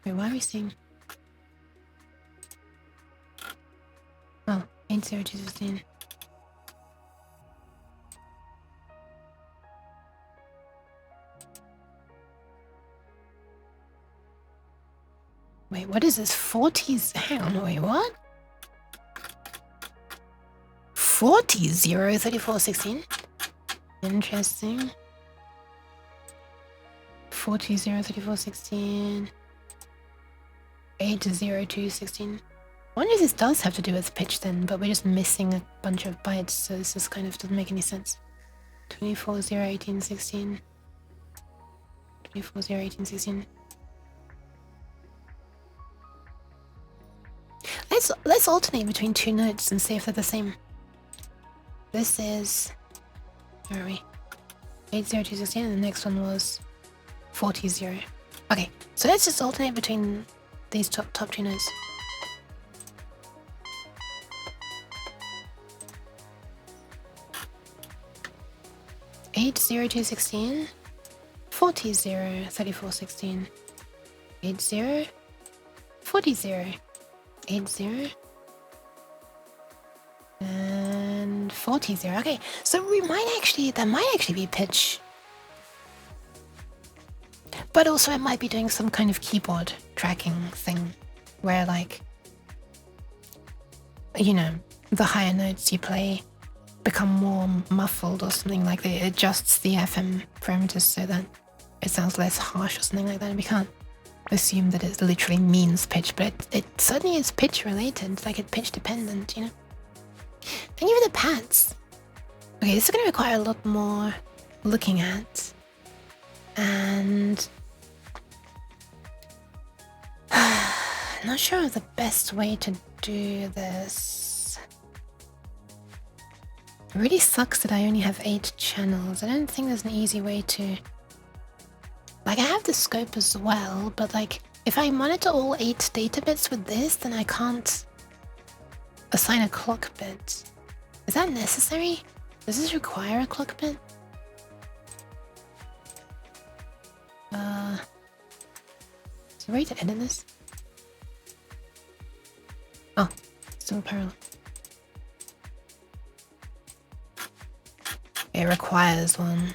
Wait, why are we seeing? Oh, 80216. Wait, what is this? 40s? Hang on, wait, what? 40 0 34 16. Interesting. 40 0 34 16. 8 0 2 16. I wonder if this does have to do with pitch then, but we're just missing a bunch of bytes, so this just kind of doesn't make any sense. 24 0 18 16. 24 0 18 16. Let's alternate between two notes and see if they're the same. This is... Where are we? 80216 and the next one was 40 Okay, so let's just alternate between these top two notes. Eight 0216, 40 34 16, 80 40 80 and 40 Okay, so we might actually, that might actually be pitch. But also it might be doing some kind of keyboard tracking thing where like, you know, the higher notes you play become more muffled or something like that. It adjusts the FM parameters so that it sounds less harsh or something like that. We can't assume that it literally means pitch, but it certainly is pitch related, like it's pitch dependent, you know? Thank you for the pads. Okay, this is going to require a lot more looking at. And not sure of the best way to do this. It really sucks that I only have 8 channels. I don't think there's an easy way to... Like, I have the scope as well, but like, if I monitor all 8 data bits with this, then I can't assign a clock bit. Is that necessary? Does this require a clock bit? Is there a way to edit this? Oh, still parallel. It requires one.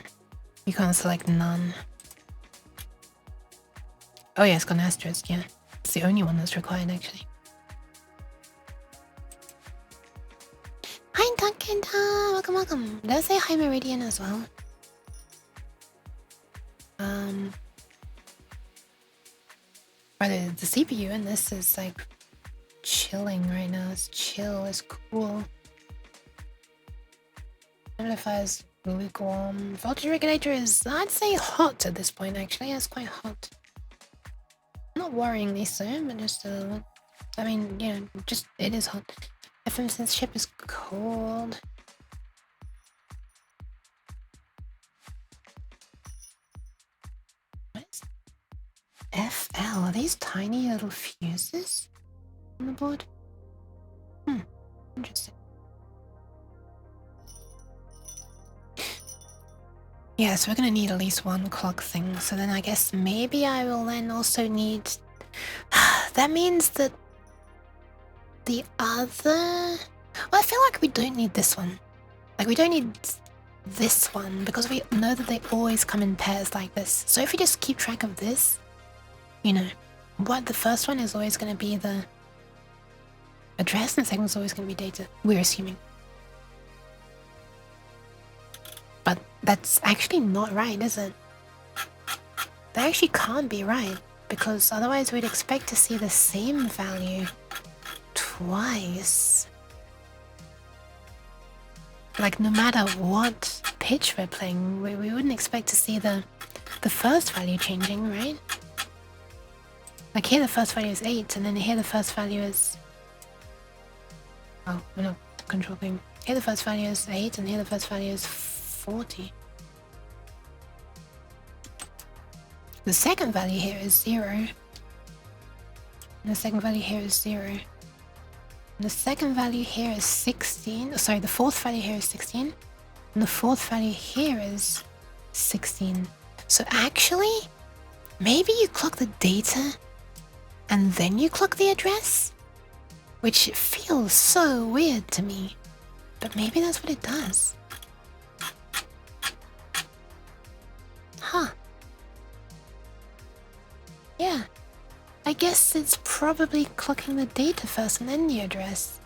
You can't select none. Oh yeah, it's got an asterisk, yeah. It's the only one that's required, actually. Hi, Duncan! Welcome, welcome. Did I say hi, Meridian, as well? The CPU in this is, like, chilling right now. It's chill, it's cool. Amplifier's lukewarm. Voltage regulator is, I'd say, hot at this point, actually. It's quite hot. Not worryingly so, but just a little bit. I mean, you know, just, it is hot. FM synth chip is cold. What is FL? Are these tiny little fuses on the board? Interesting. Yeah, so we're gonna need at least one clock thing. So then I guess maybe I will then also need... That means that the other... Well, I feel like we don't need this one. Like, we don't need this one because we know that they always come in pairs like this. So if we just keep track of this, you know, what the first one is always going to be the address and the second one's always going to be data. We're assuming. But that's actually not right, is it? That actually can't be right because otherwise we'd expect to see the same value twice. Like, no matter what pitch we're playing, we wouldn't expect to see the first value changing, right? Like, here the first value is 8, and then here the first value is... Oh, no, control thing. Here the first value is 8, and here the first value is 40. The second value here is 0. And the second value here is 0. And the second value here is 16. Sorry, the fourth value here is 16. And the fourth value here is 16. So actually, maybe you clock the data and then you clock the address? Which feels so weird to me. But maybe that's what it does. Huh. Yeah. I guess it's probably clocking the data first and then the address.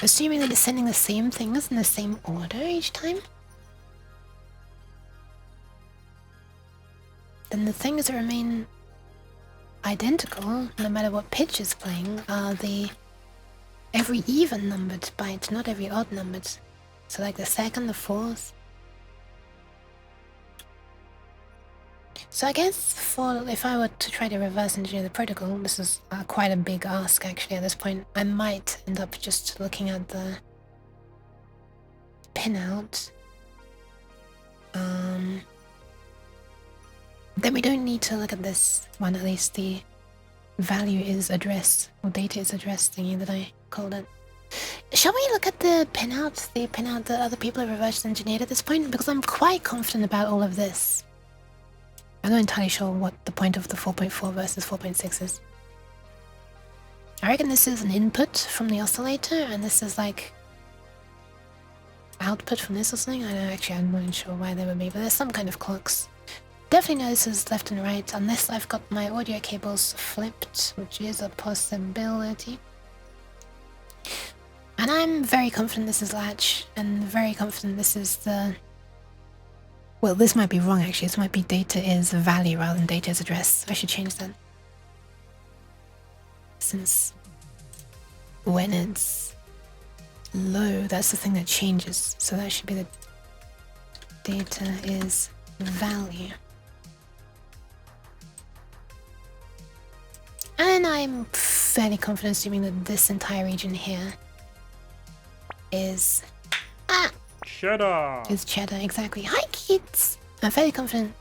Assuming that it's sending the same things in the same order each time. Then the things that remain identical, no matter what pitch is playing, are the every even numbered byte, not every odd numbered. So like the second, the fourth. So I guess if I were to try to reverse engineer the protocol, this is quite a big ask actually at this point. I might end up just looking at the pinout. Then we don't need to look at this one, at least the value is address, or data is address thingy that I called it. Shall we look at the pinout that other people have reverse engineered at this point? Because I'm quite confident about all of this. I'm not entirely sure what the point of the 4.4 versus 4.6 is. I reckon this is an input from the oscillator, and this is like output from this or something. I don't know, actually I'm not even sure why they would be, but there's some kind of clocks. definitely know this is left and right, unless I've got my audio cables flipped, which is a possibility. And I'm very confident this is latch, and very confident this is the... Well, this might be wrong actually, this might be data is value rather than data is address. I should change that. Since when it's low, that's the thing that changes. So that should be the data is value. And I'm fairly confident assuming that this entire region here is Cheddar! is cheddar, exactly. Hi kids! I'm fairly confident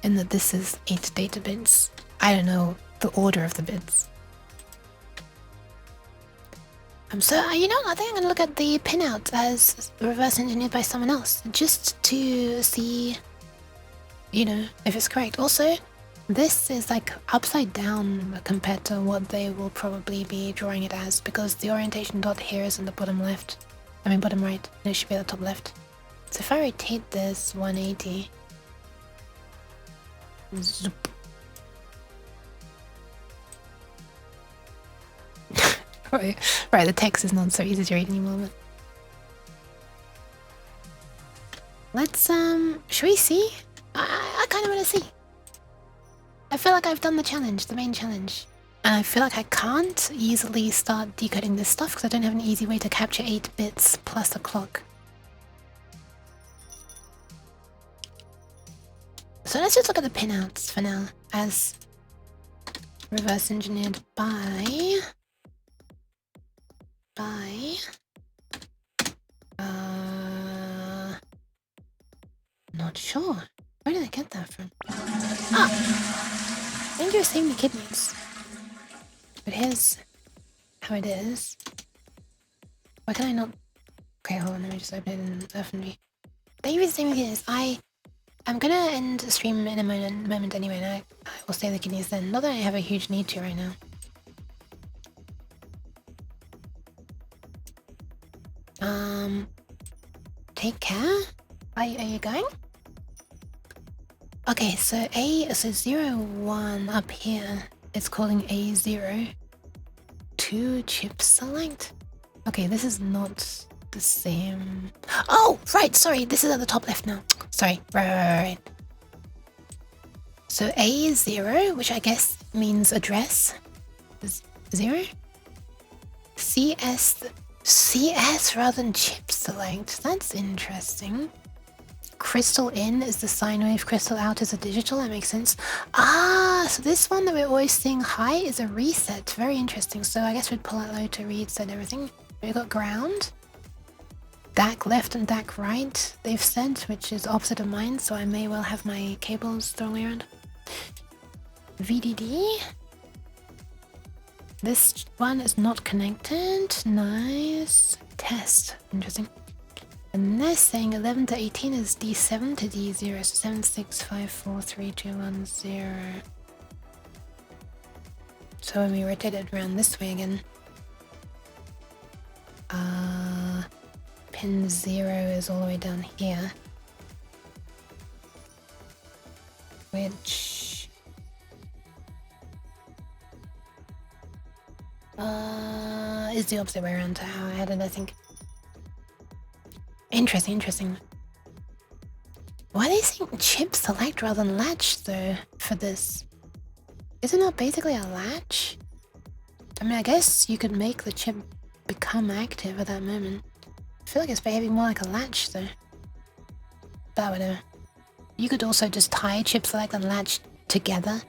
in that this is 8 data bits. I don't know the order of the bits. So, you know, I think I'm gonna look at the pinout as reverse engineered by someone else, just to see, you know, if it's correct. Also, this is like upside down compared to what they will probably be drawing it as, because the orientation dot here is in the bottom left. I mean bottom right, and it should be at the top left. So if I rotate this 180, zoop. Right, the text is not so easy to read anymore, but... Let's, should we see? I kind of want to see. I feel like I've done the challenge, the main challenge. And I feel like I can't easily start decoding this stuff because I don't have an easy way to capture 8 bits plus a clock. So let's just look at the pinouts for now, as reverse engineered by... Not sure. Where did I get that from? Ah! Dangerous thing the kidneys. But here's how it is. Why can I not... Okay, hold on, let me just open it in FNV. Dangerous thing with kidneys. I'm gonna end the stream in a moment anyway, and I will save the kidneys then. Not that I have a huge need to right now. Take care? Are you going? Okay, so 0, 1 up here is calling A0 2 chip select. Okay, this is not the same. Oh, right, sorry, this is at the top left now. Sorry, right. So A is 0, which I guess means address. Is 0? CS rather than chip select. That's interesting. Crystal in is the sine wave, crystal out is a digital. That makes sense. Ah, so this one that we're always seeing high is a reset. Very interesting. So I guess we'd pull out low to reset everything. We've got ground, DAC left and DAC right, they've said, which is opposite of mine, so I may well have my cables thrown around. VDD. This one is not connected. Nice. Test. Interesting. And they're saying 11 to 18 is D7 to D0, so 7, 6, 5, 4, 3, 2, 1, 0. So when we rotate it around this way again, pin 0 is all the way down here, which is the opposite way around to how I had it, I think. Interesting. Why are they saying chip select rather than latch though for this? Is it not basically a latch? I mean, I guess you could make the chip become active at that moment. I feel like it's behaving more like a latch though. But whatever. You could also just tie chip select and latch together.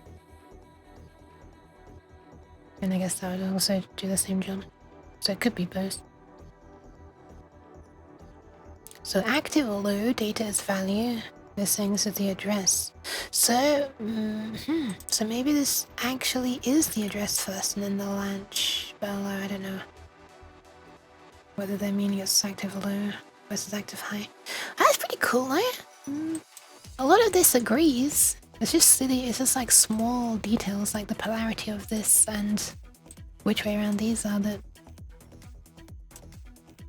And I guess that would also do the same job. So it could be both. So active or low, data is value. They're saying this is the address. So, so maybe this actually is the address first and then the latch. Well, I don't know. Whether they're meaning it's active low versus active high. That's pretty cool though. A lot of this agrees. It's just silly, it's just like small details like the polarity of this and which way around these are that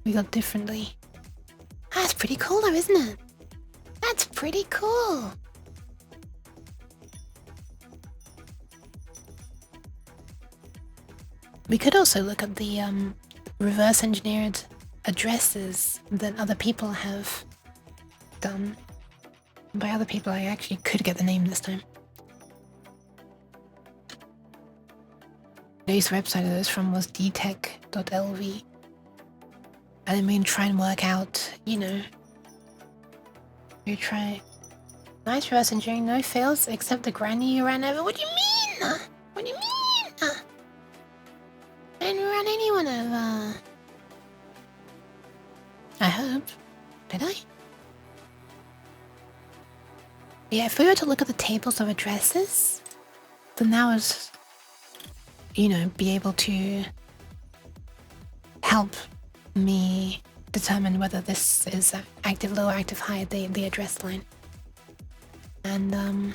we got differently. That's pretty cool though, isn't it? That's pretty cool. We could also look at the reverse engineered addresses that other people have done. By other people, I actually could get the name this time. Today's website I was from was dtech.lv. And then we can try and work out, you know. We try. Nice reverse engineering, no fails except the granny you ran over. What do you mean? What do you mean? I didn't run anyone over. I hope. Did I? Yeah, if we were to look at the tables of addresses, then that would, you know, be able to help me determine whether this is active low or active high, the address line. And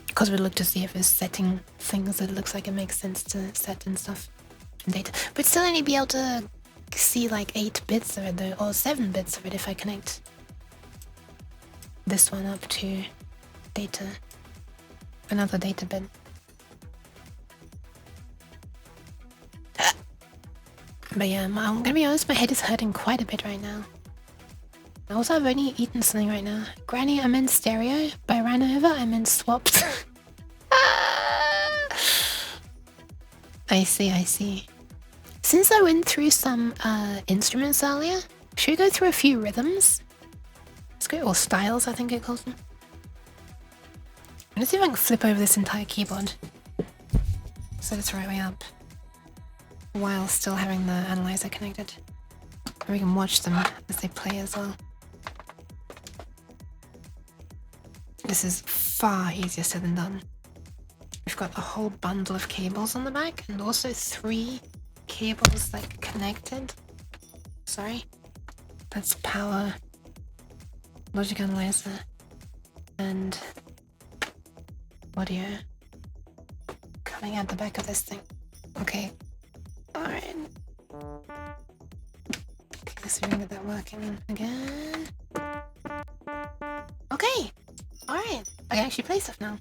because we look to see if it's setting things that it looks like it makes sense to set and stuff in data. But still only be able to see like 8 bits of it though, or 7 bits of it if I connect this one up to data, another data bit. But yeah, I'm gonna be honest, my head is hurting quite a bit right now. Also, I've only eaten something right now. Granny, I meant stereo. By ran over, I meant swapped. I see. Since I went through some instruments earlier, should we go through a few rhythms? Let's go, or styles, I think it calls them. Let's see if I can flip over this entire keyboard so it's right way up, while still having the analyzer connected. And we can watch them as they play as well. This is far easier said than done. We've got a whole bundle of cables on the back and also 3 cables like connected. Sorry. That's power, logic analyzer, and audio coming out the back of this thing. Okay. Alright. Okay, let's see if we can get that working again. Okay. Alright. I can actually play stuff now.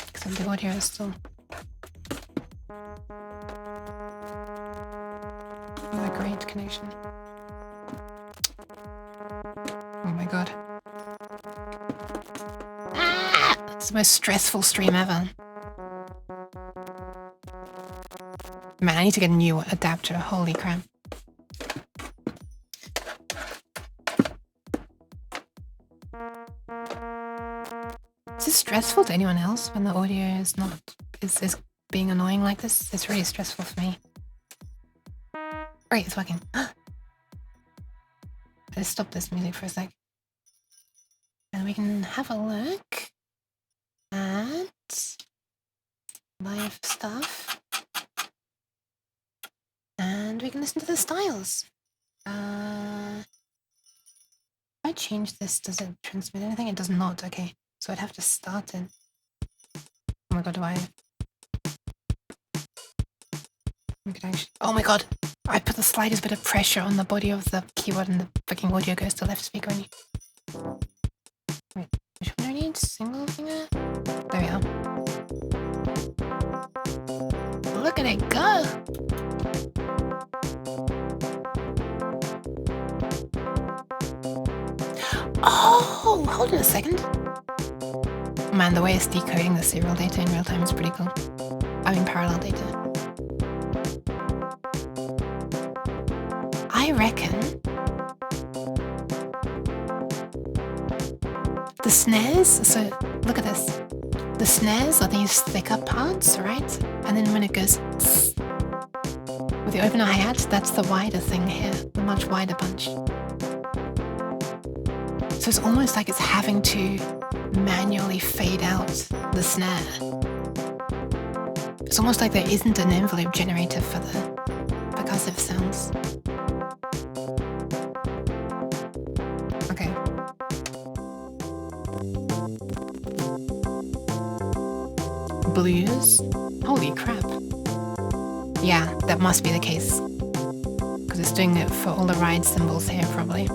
Except the audio is still not a great connection. Oh my god. It's the most stressful stream ever. Man, I need to get a new adapter. Holy crap. Is this stressful to anyone else when the audio is not is being annoying like this? It's really stressful for me. Alright, it's working. Let's stop this music for a sec. And we can have a look at live stuff. And we can listen to the styles. If I change this, does it transmit anything? It does not, okay. So I'd have to start it. Oh my god, do I... We could actually... Oh my god! I put the slightest bit of pressure on the body of the keyboard and the fucking audio goes to left speaker only. Wait, which one do I need? Single finger? There we are. Look at it go! Oh, hold on a second. Man, the way it's decoding the serial data in real time is pretty cool. I mean parallel data. I reckon the snares, so look at this. The snares are these thicker parts, right? And then when it goes with the open hi-hat, that's the wider thing here, the much wider bunch. So it's almost like it's having to manually fade out the snare. It's almost like there isn't an envelope generator for the percussive sounds. Okay. Blues? Holy crap. Yeah, that must be the case. Because it's doing it for all the ride cymbals here, probably.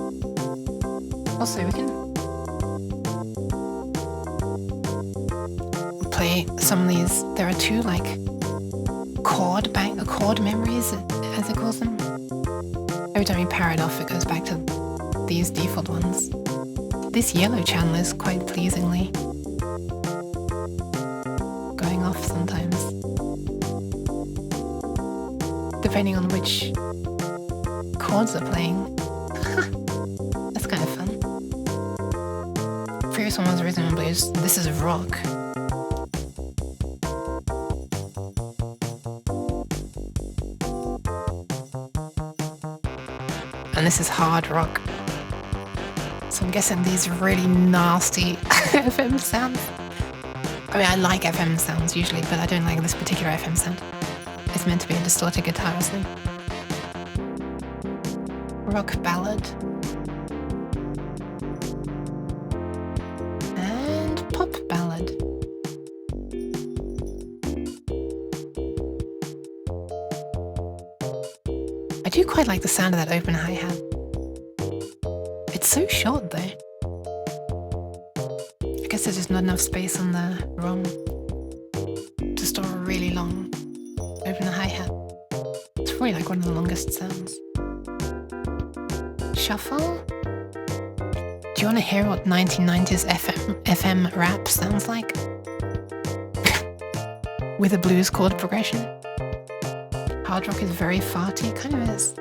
Also, we can play some of these. There are 2 like chord memories, as it calls them. Every time you power it off, it goes back to these default ones. This yellow channel is quite pleasingly going off sometimes, depending on which chords are playing. That's kind of fun. Previous one was rhythm and blues. This is rock. And this is hard rock. So I'm guessing these really nasty FM sounds. I mean, I like FM sounds usually, but I don't like this particular FM sound. It's meant to be a distorted guitar or something. Rock ballad. And pop ballad. I do quite like the sound of that open hi-hat. It's so short though. I guess there's just not enough space on the ROM to store a really long open hi-hat. It's probably like one of the longest sounds. Shuffle? Do you want to hear what 1990s FM rap sounds like? With a blues chord progression? Hard rock is very farty, kind of is.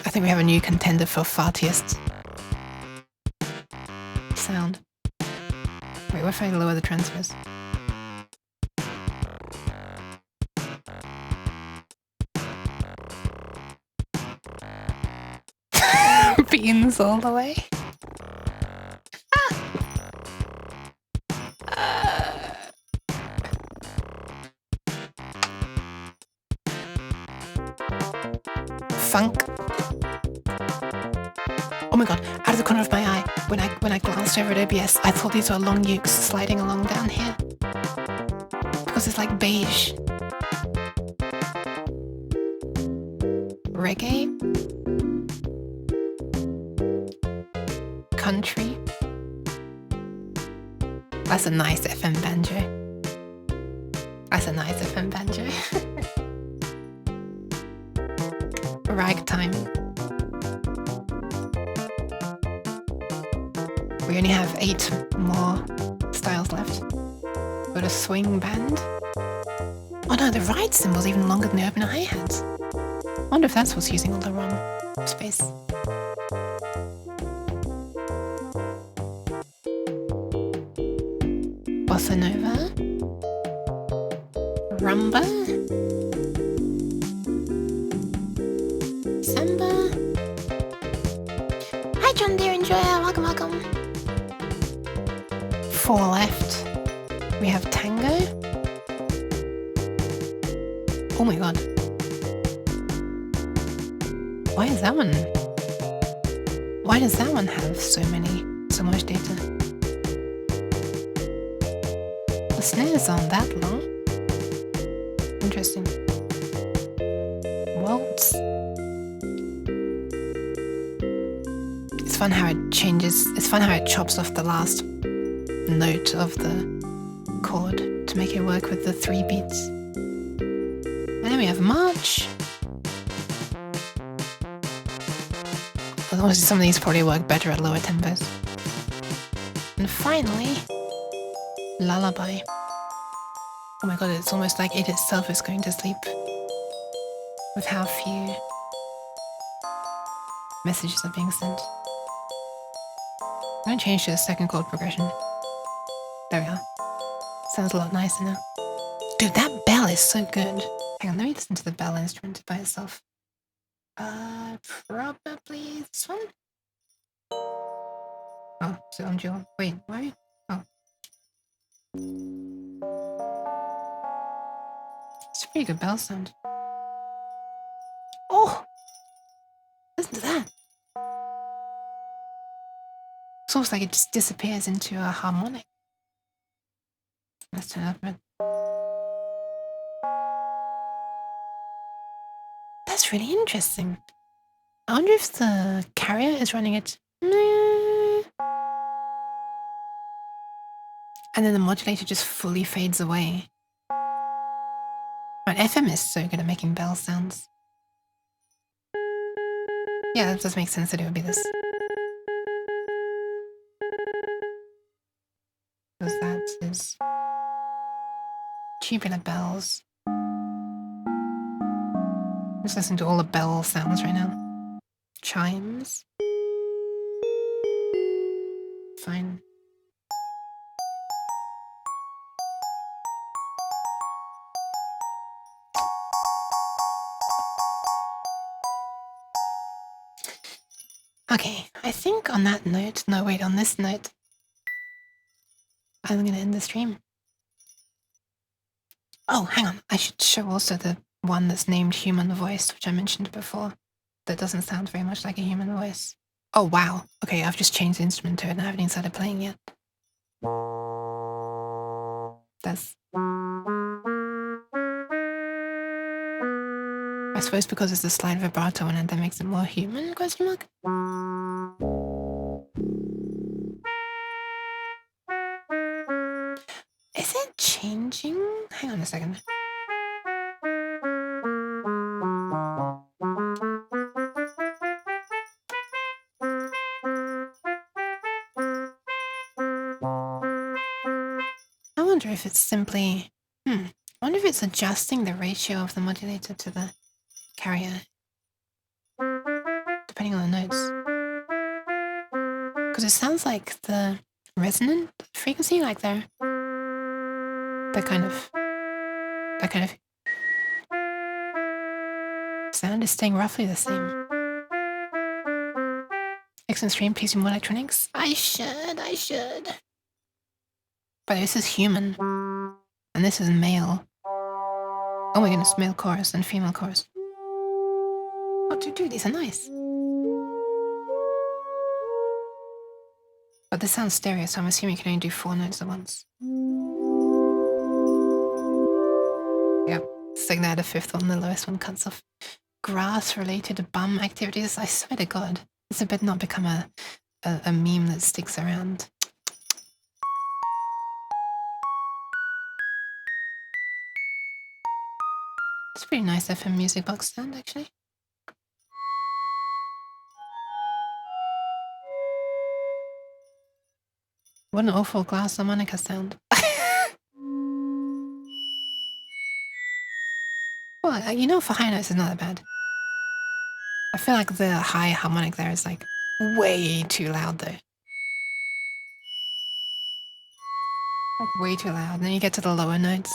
I think we have a new contender for fartiest sound. Wait, what if I lower the transfers? Beans all the way. Funk. Oh my god, out of the corner of my eye, when I glanced over at OBS, I thought these were long ukes sliding along down here. Because it's like beige. Reggae. Country. That's a nice FM banjo. That's a nice FM banjo. Ragtime. We only have 8 more styles left. Got a swing band. Oh no, the ride cymbal's even longer than the open hi-hats. I wonder if that's what's using all the ROM space. Bossa Nova. Rumba. Samba. Hi John Deere Enjoyer, welcome, welcome. 4 left. We have Tango. Oh my god. Why does that one have so much data? The snares aren't that long. Interesting. Waltz. It's fun how it changes. It's fun how it chops off the last note of the chord to make it work with the 3 beats. And then we have March. Obviously some of these probably work better at lower tempos. And finally, Lullaby. Oh my god, it's almost like it itself is going to sleep with how few messages are being sent. I'm going to change to the second chord progression. There we are. Sounds a lot nicer now. Dude, that bell is so good. Hang on, let me listen to the bell instrument by itself. Probably this one? Oh, so on dual. Wait, why? Oh. It's a pretty good bell sound. Oh! Listen to that. It's almost like it just disappears into a harmonic. Let's turn it up a bit. That's really interesting. I wonder if the carrier is running it. And then the modulator just fully fades away. But FM is so good at making bell sounds. Yeah, that does make sense that it would be this. Because that is tubular bells. Just listen to all the bell sounds right now. Chimes. Fine. Okay, I think on that note, no wait, on this note, I'm gonna end the stream. Oh, hang on, I should show also the one that's named Human Voice, which I mentioned before, that doesn't sound very much like a human voice. Oh wow, okay, I've just changed the instrument to it and I haven't even started playing yet. That's... I suppose because it's a slight vibrato in it, that makes it more human, question mark? Is it changing? Hang on a second. I wonder if it's simply... I wonder if it's adjusting the ratio of the modulator to the carrier, depending on the notes. Because it sounds like the resonant frequency, like that kind of sound is staying roughly the same. Excellent stream, please do more electronics. I should. But this is human, and this is male. Oh my goodness, male chorus and female chorus. Oh, dude, these are nice. But this sounds stereo, so I'm assuming you can only do 4 notes at once. Yep, it's like that, the 5th one, the lowest one cuts off. Grass-related bum activities, I swear to God. This better not become a meme that sticks around. It's a pretty nice FM music box sound, actually. What an awful glass harmonica sound. Well, you know, for high notes, it's not that bad. I feel like the high harmonic there is like way too loud, though. Like way too loud. And then you get to the lower notes.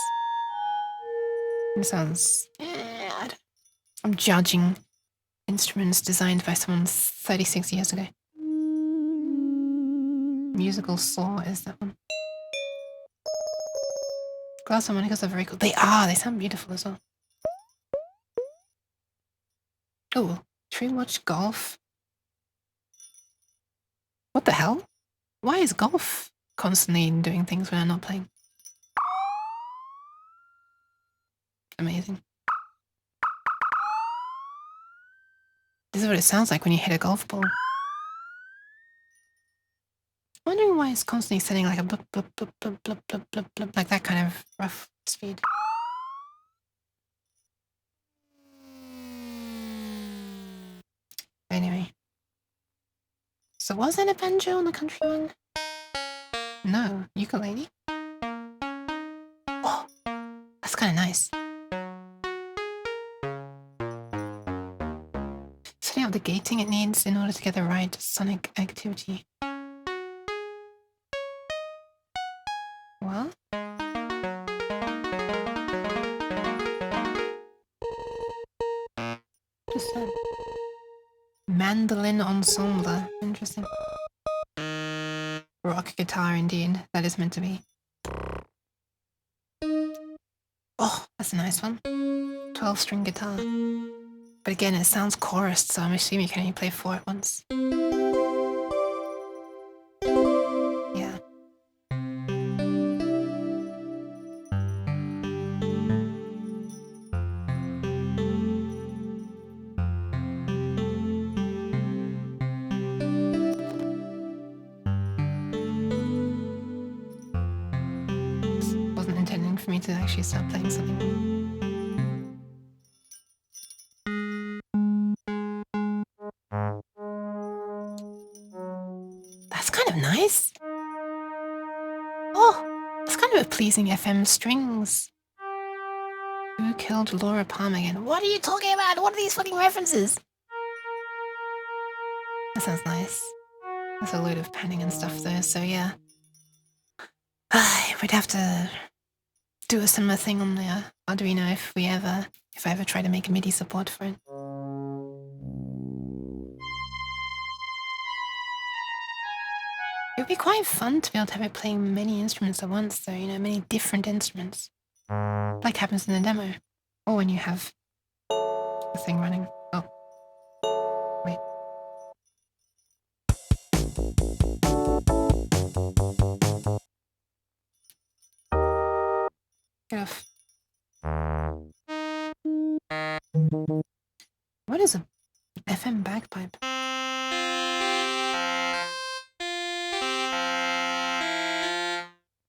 It sounds... I'm judging instruments designed by someone 36 years ago. Musical Saw is that one. Glass harmonicas are very cool. They sound beautiful as well. Oh, should we watch golf? What the hell? Why is golf constantly doing things when I'm not playing? Amazing. This is what it sounds like when you hit a golf ball. Wondering why it's constantly sending like a blip, blip, blip, blip, blip, blip, blip, blip, like that kind of rough speed. Anyway. So was that a banjo on the country one? No, ukulele? Oh, that's kind of nice. Setting up the gating it needs in order to get the right sonic activity. Well? Just a mandolin ensemble. Interesting. Rock guitar indeed. That is meant to be. Oh, that's a nice one. 12-string guitar. But again, it sounds chorused, so I'm assuming you can only play 4 at once. Yeah. for me to actually start playing something. That's kind of nice. Oh, it's kind of a pleasing FM strings. Who killed Laura Palmer again? What are you talking about? What are these fucking references? That sounds nice. There's a load of panning and stuff though, so yeah. We'd have to do a similar thing on the Arduino if I ever try to make a MIDI support for it. It would be quite fun to be able to have it playing many instruments at once though, you know, many different instruments. Like happens in the demo. Or when you have the thing running. Oh. Wait. Get off. What is a FM bagpipe?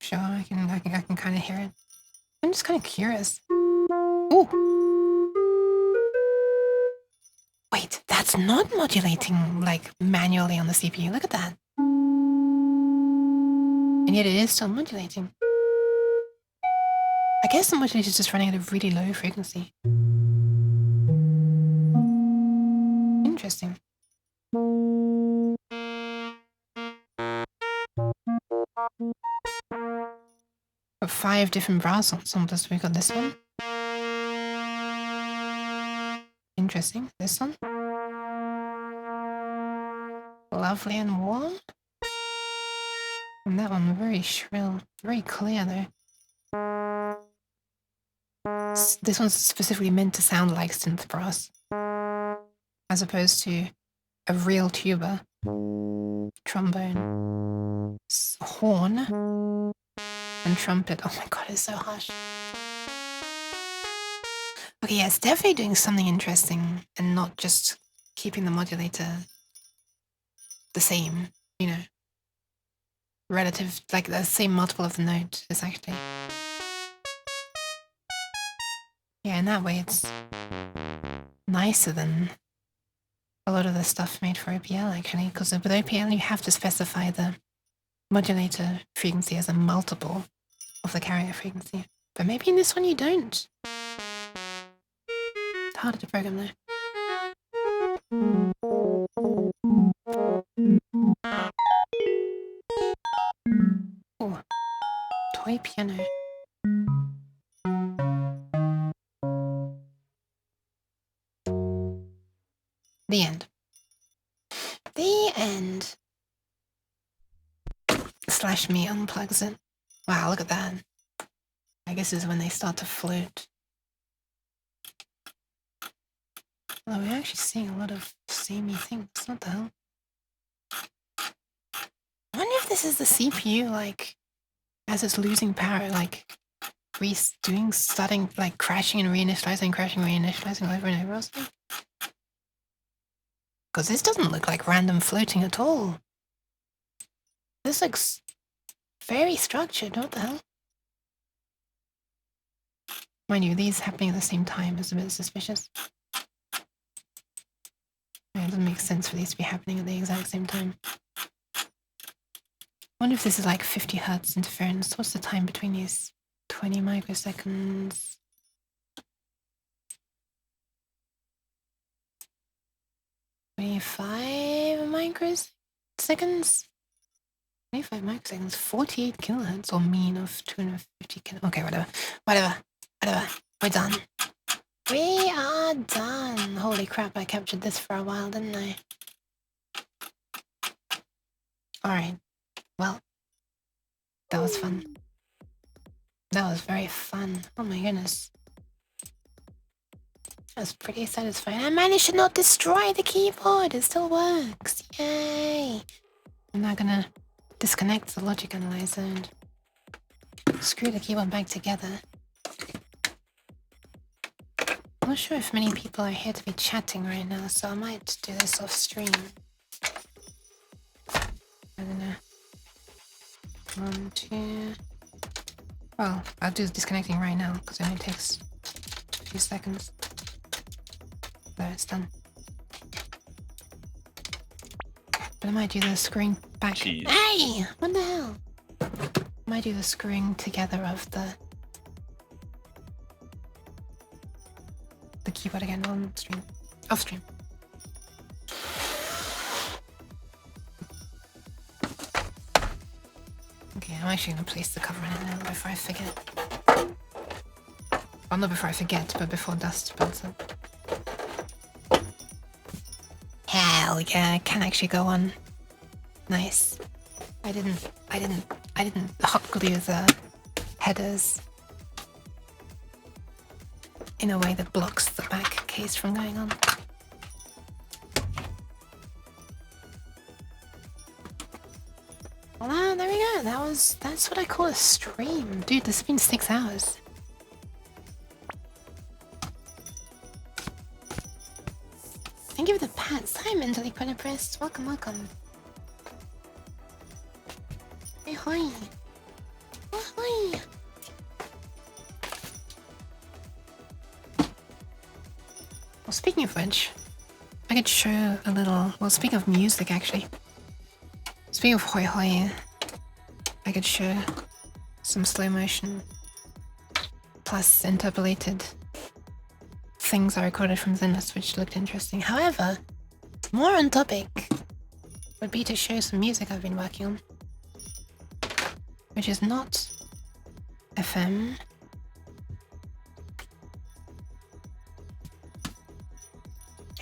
Sure, I can kind of hear it. I'm just kind of curious. Ooh. Wait, that's not modulating like manually on the CPU. Look at that. And yet it is still modulating. I guess the modulator is just running at a really low frequency. Interesting. Got 5 different brass ensembles. We got this one. Interesting. This one. Lovely and warm. And that one very shrill. Very clear though. This one's specifically meant to sound like synth brass. As opposed to a real tuba. Trombone. Horn. And trumpet. Oh my god, it's so harsh. Okay, yeah, it's definitely doing something interesting and not just keeping the modulator the same, you know, relative, like the same multiple of the note is actually. Yeah, in that way it's nicer than a lot of the stuff made for OPL actually, because with OPL you have to specify the modulator frequency as a multiple of the carrier frequency. But maybe in this one you don't. It's harder to program though. Oh, toy piano. The end. The end. Slash me unplugs it. Wow, look at that. I guess this is when they start to float. Oh, we're actually seeing a lot of samey things. What the hell? I wonder if this is the CPU, like, as it's losing power, like, starting, like, crashing and reinitializing, crashing, reinitializing over and over or something. Because this doesn't look like random floating at all. This looks very structured. What the hell? Mind you, these happening at the same time is a bit suspicious. It doesn't make sense for these to be happening at the exact same time. I wonder if this is like 50 hertz interference. What's the time between these? 20 microseconds. 25 microseconds? 25 microseconds, 48 kilohertz, or mean of 250 kilohertz. Okay, whatever. We're done. We are done. Holy crap, I captured this for a while, didn't I? Alright. Well, that was fun. That was very fun. Oh my goodness. That was pretty satisfying. I managed to not destroy the keyboard. It still works. Yay. I'm not gonna disconnect the logic analyzer and screw the keyboard back together. I'm not sure if many people are here to be chatting right now, so I might do this off stream. I don't know. 1, 2, Well, I'll do disconnecting right now because it only takes a few seconds. There, it's done. But I might do the screwing back. Jeez. Hey! What the hell? I might do the screwing together of the keyboard again on stream. Off stream. Okay, I'm actually gonna place the cover in it now before I forget. Well, not before I forget, but before dust builds up. Hell yeah, I can actually go on. Nice. I didn't hot glue the headers in a way that blocks the back case from going on. Well, there we go. That's what I call a stream. Dude, this has been 6 hours. Thank you for the pats. Hi, mentally put pressed. Welcome, welcome. Hey, hi. Oh, hi. Well, speaking of which, I could show a little. Well, speaking of music, actually. Speaking of hoi hoi, I could show some slow motion plus interpolated things I recorded from Zenless, which looked interesting. However, more on topic would be to show some music I've been working on, which is not FM.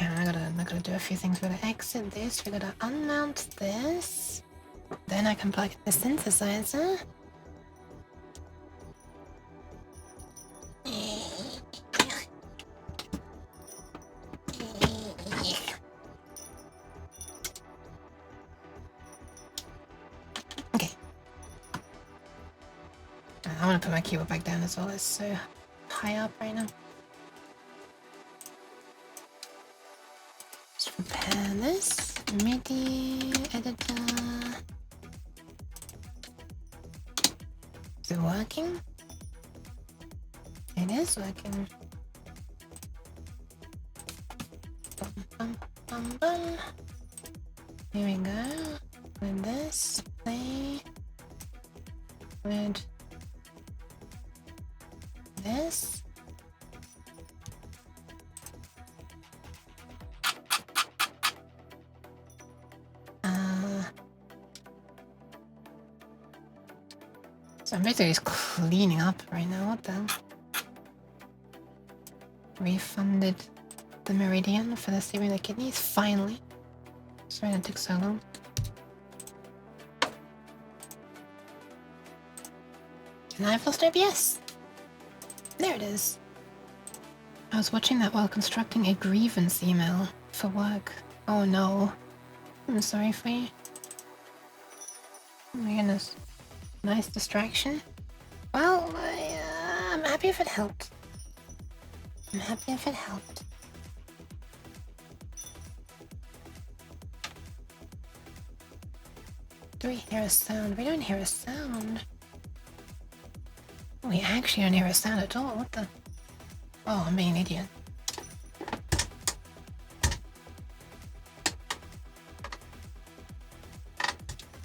Yeah, I gotta do a few things. We gotta exit this, we gotta unmount this. Then I can plug in the synthesizer. Okay. I want to put my keyboard back down as well. It's so high up right now. Let's prepare this. MIDI editor. Is it working? It is working. Bum, bum, bum, bum. Here we go. With this, play. With this. So I'm basically just cleaning up right now. What the hell? Refunded the Meridian for the saving the kidneys, finally. Sorry that took so long. And I've lost OBS. There it is. I was watching that while constructing a grievance email for work. Oh no. I'm sorry for you. Oh my goodness. Nice distraction. Well, I'm happy if it helped. I'm happy if it helped. Do we hear a sound? We don't hear a sound. We actually don't hear a sound at all. What the? Oh, I'm being an idiot.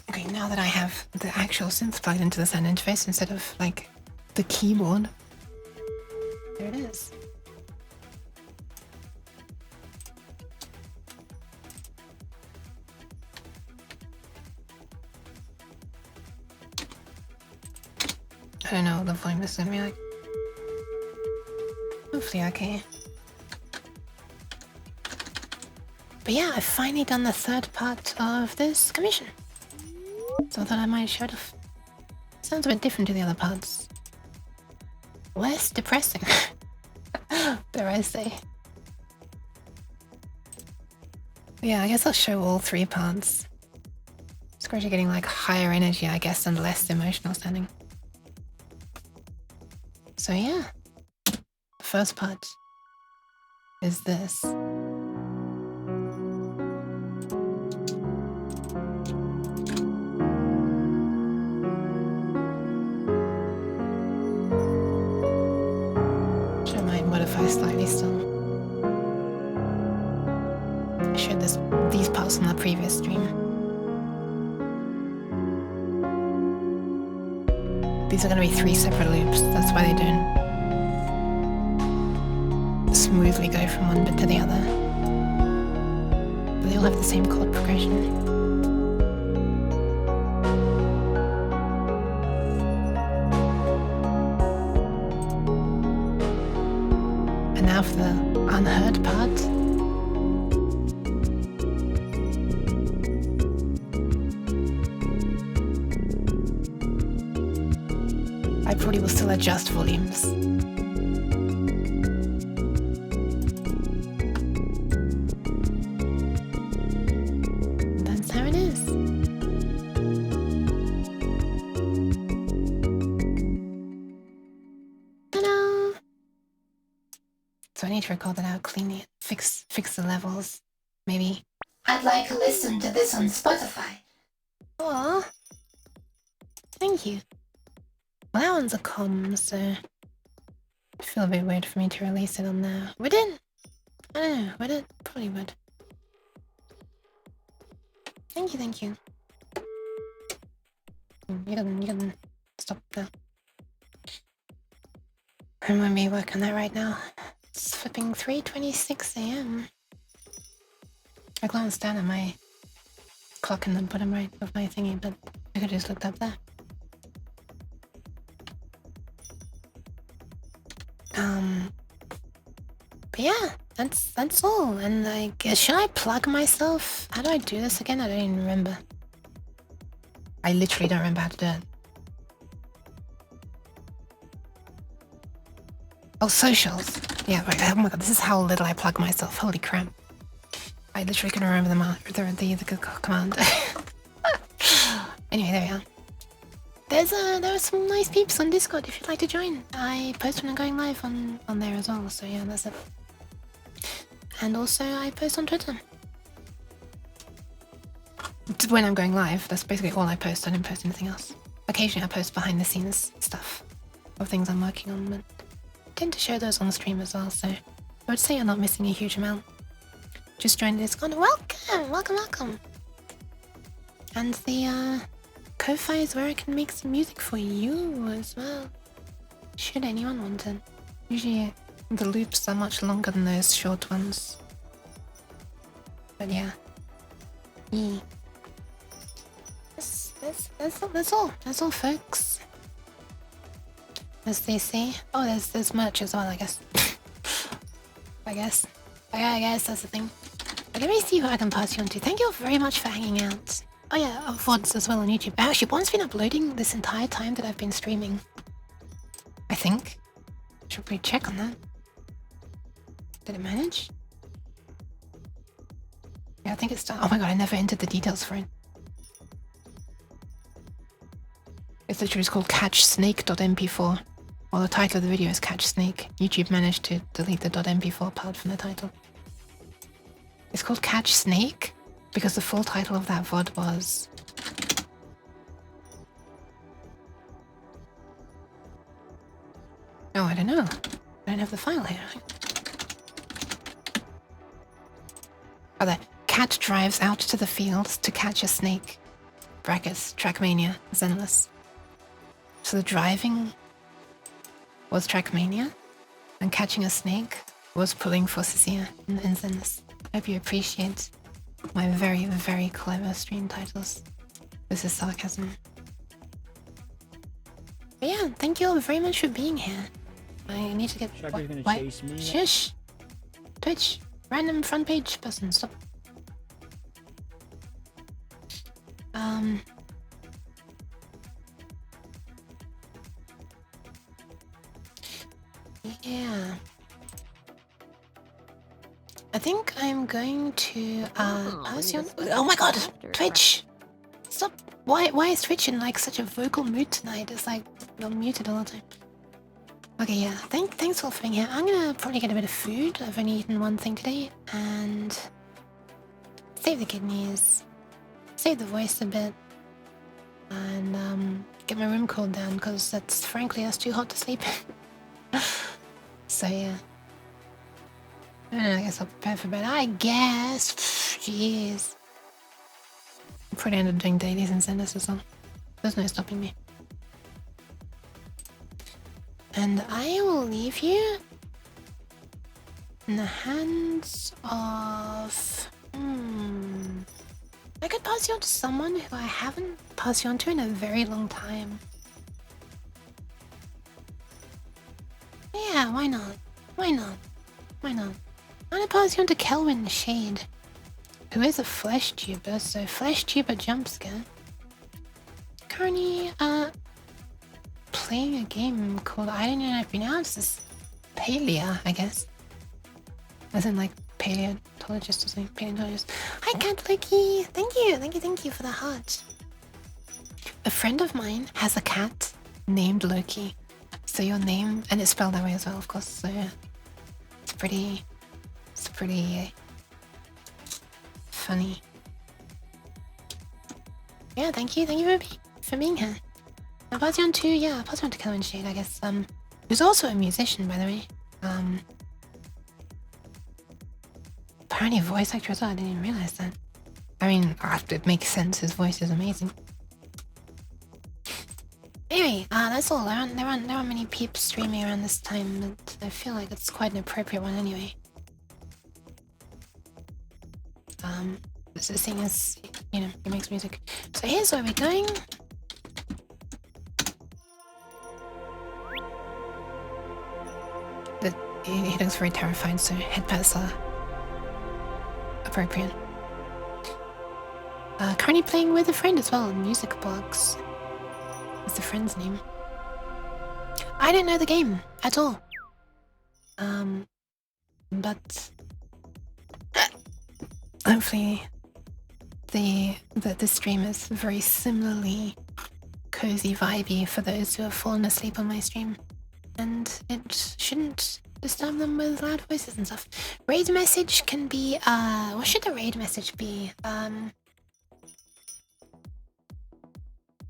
Okay, now that I have the actual synth plugged into the sound interface instead of, like, the keyboard. There it is. I don't know what the volume is gonna be like. Hopefully okay. But yeah, I've finally done the third part of this commission. So I thought I might show it off. Sounds a bit different to the other parts. Less depressing. Dare I say. But yeah, I guess I'll show all 3 parts. It's gradually getting like higher energy, I guess, and less emotional sounding. So yeah, the first part is this. modify slightly still. I showed these parts on the previous stream. These are going to be 3 separate loops, that's why they don't smoothly go from one bit to the other. But they all have the same chord progression. And now for the unheard part. I probably will still adjust volumes. That's how it is. Ta-da! So I need to record that out, clean it, fix the levels, maybe. I'd like to listen to this on Spotify. Aw, thank you. Well, that one's a com, so I feel a bit weird for me to release it on there. Would it? I don't know, would it? Probably would. Thank you. You can stop now. I won't be working on that right now. It's flipping 3:26 AM. I glanced down at my clock in the bottom right of my thingy, but I could just looked up there. But yeah, that's all. And like, should I plug myself? How do I do this again? I don't even remember. I literally don't remember how to do it. Oh, socials. Yeah, right. Oh my god, this is how little I plug myself. Holy crap. I literally couldn't remember the command. Anyway, there we are. There are some nice peeps on Discord if you'd like to join. I post when I'm going live on there as well, so yeah, that's it. And also I post on Twitter. When I'm going live, that's basically all I post. I don't post anything else. Occasionally I post behind the scenes stuff of things I'm working on, but I tend to share those on the stream as well, so I would say you're not missing a huge amount. Just joined Discord. Welcome. And the Ko-Fi is where I can make some music for you as well, should anyone want it. Usually the loops are much longer than those short ones. But yeah. That's all folks. As they say. Oh, there's merch as well, I guess. I guess that's the thing. But let me see who I can pass you on to. Thank you very much for hanging out. Oh yeah, VODs as well on YouTube. Actually, one's been uploading this entire time that I've been streaming. I think. Should we check on that? Did it manage? Yeah, I think it's done. Oh my god, I never entered the details for it. It's literally called catchsnake.mp4. Well, the title of the video is Catch Snake. YouTube managed to delete the .mp4 part from the title. It's called Catch Snake because the full title of that VOD was... Oh, I don't know. I don't have the file here. Oh, there. Cat drives out to the fields to catch a snake. Brackets, Trackmania, Zenless. So the driving was Trackmania, and catching a snake was pulling for Cecilia in Zenless. Hope you appreciate my very, very clever stream titles. This is sarcasm. But yeah, thank you all very much for being here. I need to get... Shaggy's gonna chase me. Shush! Twitch, random front page person, stop. Yeah. I think I'm going to pass you on. Oh my god, Twitch! Stop! Why is Twitch in like such a vocal mood tonight? It's like you're muted all the time. Okay, yeah. Thanks all for being here. I'm gonna probably get a bit of food. I've only eaten one thing today, and save the kidneys, save the voice a bit, and get my room cooled down because that's too hot to sleep in. So yeah, I guess I'll prepare for bed. I guess. Jeez. I'm probably end up doing dailies and senders as well. There's no stopping me. And I will leave you in the hands of... I could pass you on to someone who I haven't passed you on to in a very long time. Yeah, why not? Why not? Why not? I'm gonna pass you on to Kelvin Shade, who is a flesh tuber, so flesh tuber jumpscare. Currently, playing a game called, I don't know if you pronounce this, Palea, I guess. As in like paleontologist or something, paleontologist. Hi Cat Loki! Thank you for the heart. A friend of mine has a cat named Loki. So your name, and it's spelled that way as well, of course, so yeah. It's pretty funny. Yeah, thank you for being here. I'll pass you on to Kelvin Shade, I guess, who's also a musician, by the way. Apparently a voice actor as well, I didn't even realize that. I mean, it makes sense, his voice is amazing. Anyway, that's all. There aren't many peeps streaming around this time, but I feel like it's quite an appropriate one anyway. Seeing as, you know, he makes music. So here's where we're going. He looks very terrified, so headpats are appropriate. Currently playing with a friend as well, Music Box. What's the friend's name? I don't know the game at all. But hopefully the stream is very similarly cozy vibey for those who have fallen asleep on my stream, and it shouldn't disturb them with loud voices and stuff. Raid message can be what should the raid message be?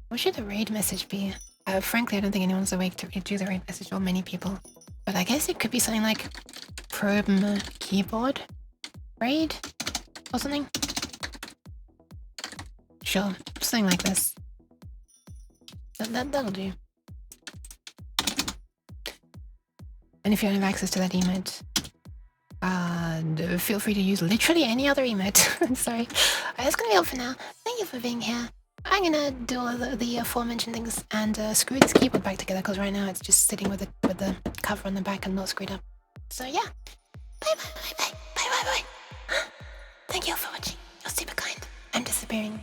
What should the raid message be? Frankly, I don't think anyone's awake to do the raid message, or many people. But I guess it could be something like probe keyboard raid or something. Sure, something like this. That'll do. And if you don't have access to that emote, feel free to use literally any other emote. I'm sorry. That's gonna be all for now. Thank you for being here. I'm gonna do all the aforementioned things and screw this keyboard back together, because right now it's just sitting with the cover on the back and not screwed up. So yeah. Bye. Thank you all for watching. You're super kind. I'm disappearing.